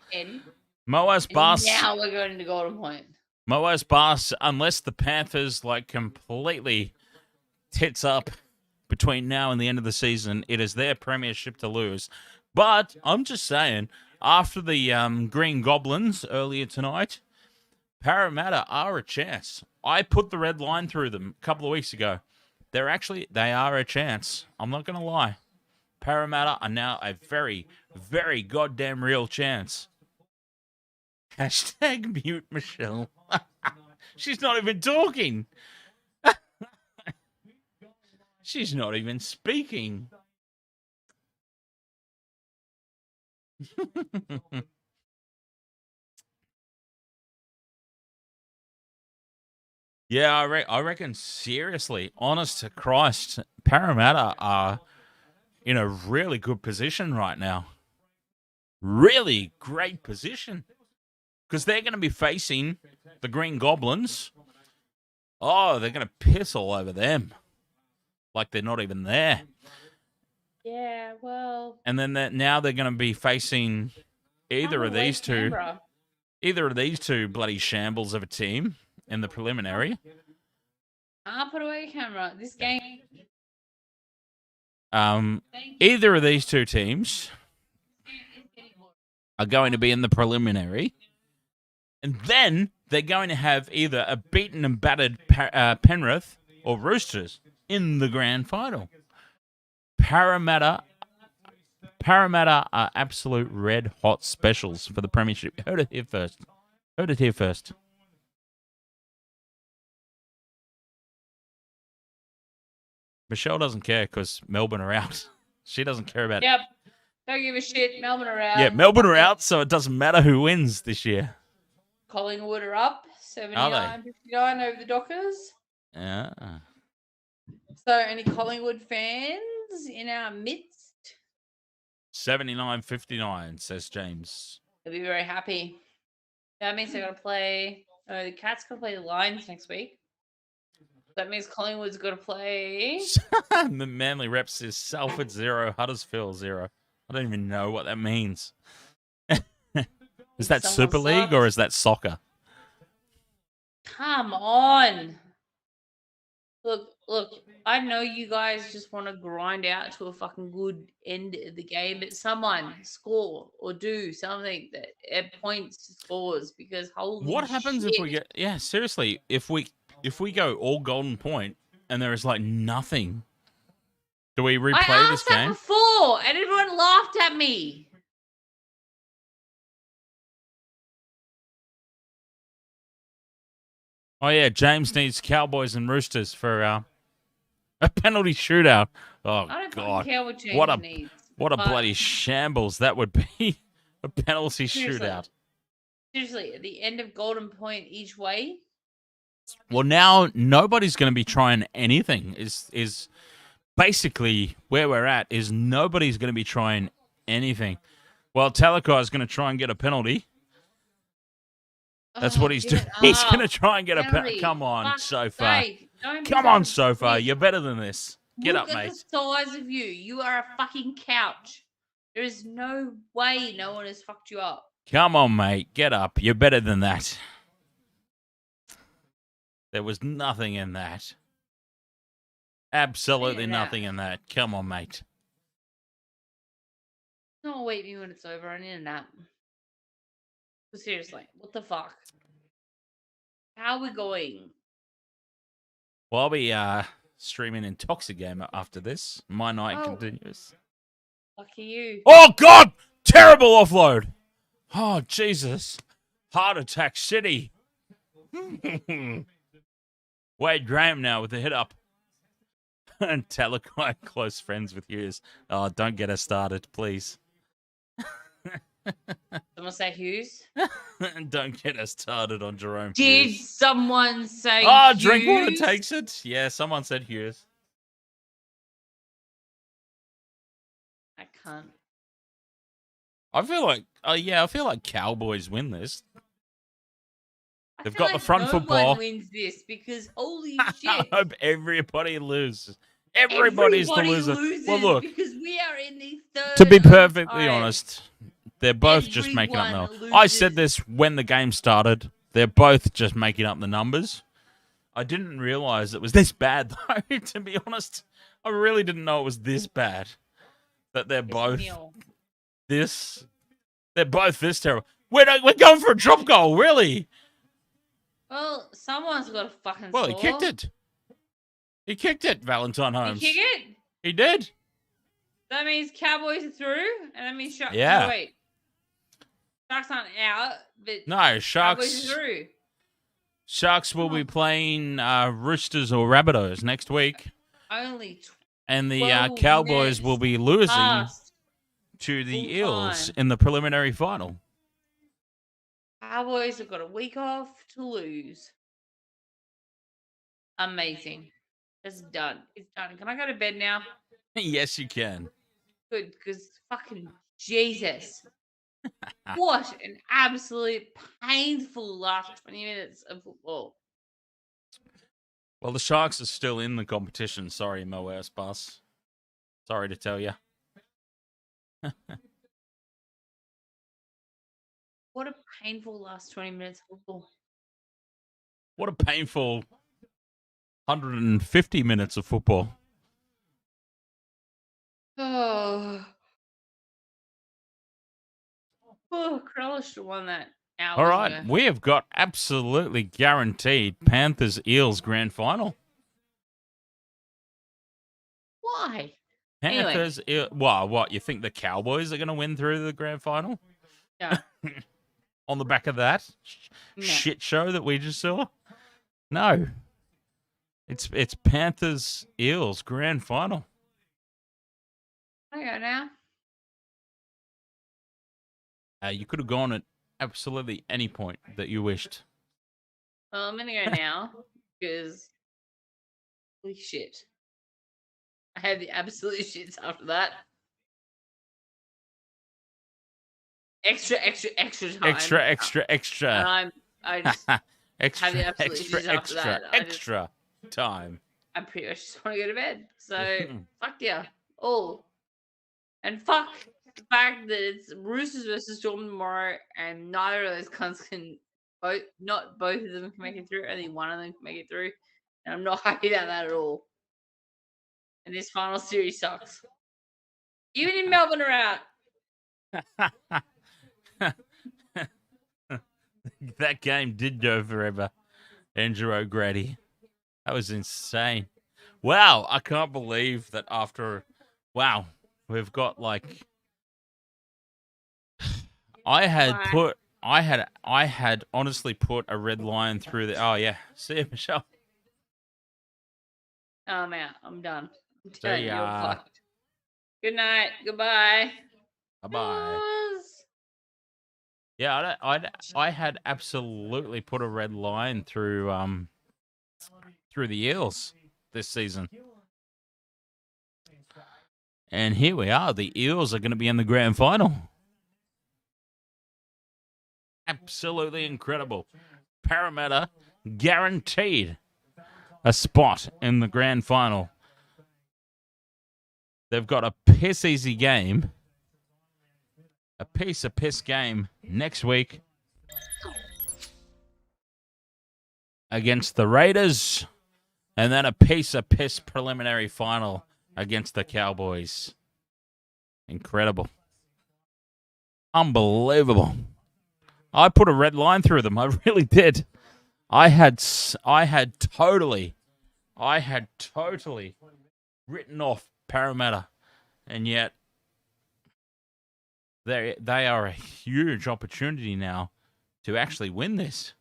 A: Bass.
B: Now we're going to golden point.
A: Moas Bass, unless the Panthers completely tits up between now and the end of the season, it is their premiership to lose. But I'm just saying, after the Green Goblins earlier tonight, Parramatta are a chance. I put the red line through them a couple of weeks ago. They are a chance. I'm not going to lie. Parramatta are now a very, very goddamn real chance. Hashtag mute Michelle. She's not even talking. She's not even speaking. Yeah, I reckon, seriously, honest to Christ, Parramatta are in a really good position right now. Really great position. Because they're going to be facing the Green Goblins. Oh, they're going to piss all over them. Like they're not even there.
B: Yeah, well.
A: And then now they're going to be facing either of these two. Either of these two bloody shambles of a team in the preliminary.
B: I'll put away camera. This game.
A: Either of these two teams are going to be in the preliminary. And then they're going to have either a beaten and battered Penrith or Roosters in the grand final. Parramatta are absolute red hot specials for the premiership. Heard it here first. Michelle doesn't care because Melbourne are out. She doesn't care about it.
B: Yep. Don't give a shit. Melbourne are out.
A: Yeah, Melbourne are out, so it doesn't matter who wins this year.
B: Collingwood are up. 79-59 over the Dockers.
A: Yeah.
B: So, any Collingwood fans in our midst?
A: 79-59, says James.
B: They'll be very happy. That means they're going to play... the Cats got to play the Lions next week. That means Collingwood's got to play...
A: The Manly reps is Salford 0, Huddersfield 0. I don't even know what that means. Is that Super League or is that soccer?
B: Come on. Look, I know you guys just want to grind out to a fucking good end of the game, but someone score or do something that it points to scores because holy
A: What happens
B: shit.
A: if we get... Yeah, seriously, if we go all golden point and there is nothing, do we replay this game?
B: I asked that before and everyone laughed at me.
A: Oh, yeah, James needs Cowboys and Roosters for A penalty shootout. Oh,
B: I don't fucking
A: God.
B: care what change
A: What a
B: needs.
A: What a
B: but
A: bloody shambles that would be. A penalty shootout.
B: Seriously, at the end of Golden Point each way.
A: Well, now nobody's going to be trying anything. Is basically where we're at. Is nobody's going to be trying anything. Well, Talakai is going to try and get a penalty. That's what he's doing. He's going to try and get a penalty. Come on, Sofa. Come on, Sofa. You're better than this. Get up, mate.
B: Look at the size of you. You are a fucking couch. There is no way no one has fucked you up.
A: Come on, mate. Get up. You're better than that. There was nothing in that. Absolutely nothing in that. Come on, mate.
B: No, wait me when it's over. I need a nap. Seriously, what the fuck? How are we going?
A: Well, I'll be streaming Intox game after this. My night continues.
B: Lucky you.
A: Oh, God! Terrible offload. Oh, Jesus. Heart attack city. Wade Graham now with the hit up. And Talakai close friends with Hughes. Oh, don't get us started, please.
B: Someone say Hughes?
A: Don't get us started on Jahrome
B: Did
A: Hughes.
B: someone say
A: Oh,
B: Hughes?
A: Drinkwater takes it. Yeah, someone said Hughes.
B: I can't.
A: I feel like Cowboys win this. They've got the front
B: no
A: football.
B: one wins this because holy shit.
A: I hope everybody loses. Everybody's the loser. Well, look,
B: because we are in the third.
A: to be perfectly honest, they're both just making up the numbers. I said this when the game started. They're both just making up the numbers. I didn't realize it was this bad, though, to be honest. I really didn't know it was this bad. That they're both this. They're both this terrible. We're going for a drop goal, really?
B: Well, someone's got a fucking
A: Well,
B: score.
A: he kicked it. He kicked it, Valentine Holmes.
B: He kick it?
A: He did.
B: That means Cowboys are through, and that means Sharks.
A: Yeah.
B: No, wait. Sharks aren't out, but
A: no, Sharks.
B: Cowboys are through.
A: Sharks will be playing Roosters or Rabbitohs next week. And the Cowboys will be losing to the Eels in the preliminary final.
B: Cowboys have got a week off to lose. Amazing. It's done. It's done. Can I go to bed now?
A: Yes, you can.
B: Good, because fucking Jesus. What an absolute painful last 20 minutes of football.
A: Well, the Sharks are still in the competition. Sorry, Mo Bus. Sorry to tell you.
B: What a painful last 20 minutes of football.
A: What a painful 150 minutes of football.
B: Oh, Cronulla should have won that hours
A: All right,
B: ago.
A: we have got absolutely guaranteed Panthers-Eels grand final.
B: Why?
A: Panthers, well, what, you think the Cowboys are going to win through the grand final?
B: Yeah.
A: On the back of that shit show that we just saw? No. It's Panthers Eels grand final.
B: I go now.
A: You could have gone at absolutely any point that you wished.
B: Well, I'm gonna go now because holy shit. I had the absolute shits after that. Extra time.
A: Extra.
B: And I just
A: extra time.
B: I pretty much just want to go to bed. So fuck yeah. All. And fuck the fact that it's Roosters versus Storm tomorrow and neither of those cunts can not both of them can make it through, only one of them can make it through. And I'm not happy about that at all. And this final series sucks. Even in Melbourne are out.
A: That game did go forever. Andrew O'Grady. That was insane. Wow, I can't believe that after we've got like I had honestly put a red line through the see you, Michelle.
B: I'm out. I'm done. I'm
A: See
B: done. You're
A: ya.
B: fucked. Good night. Goodbye.
A: Bye-bye.
B: Yes.
A: Yeah, I had absolutely put a red line through the Eels this season. And here we are. The Eels are going to be in the grand final. Absolutely incredible. Parramatta guaranteed a spot in the grand final. They've got a piss easy game. A piece of piss game next week against the Raiders. And then a piece of piss preliminary final against the Cowboys. Incredible. Unbelievable. I put a red line through them. I really did. I had totally written off Parramatta, and yet they are a huge opportunity now to actually win this.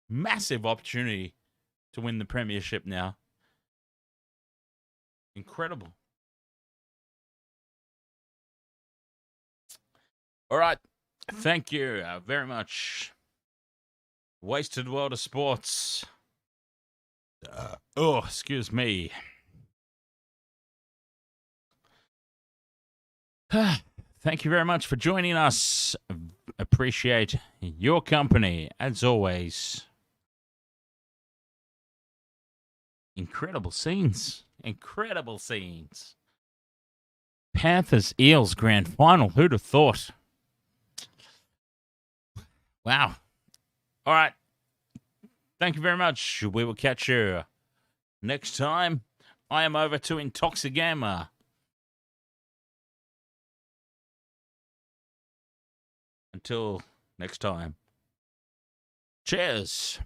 A: Massive opportunity to win the premiership now. Incredible. All right. Thank you very much. Wasted World of Sports. Excuse me. Thank you very much for joining us. Appreciate your company, as always. Incredible scenes. Incredible scenes. Panthers Eels grand final. Who'd have thought? Wow. All right. Thank you very much. We will catch you next time. I am over to Intox again. Until next time. Cheers.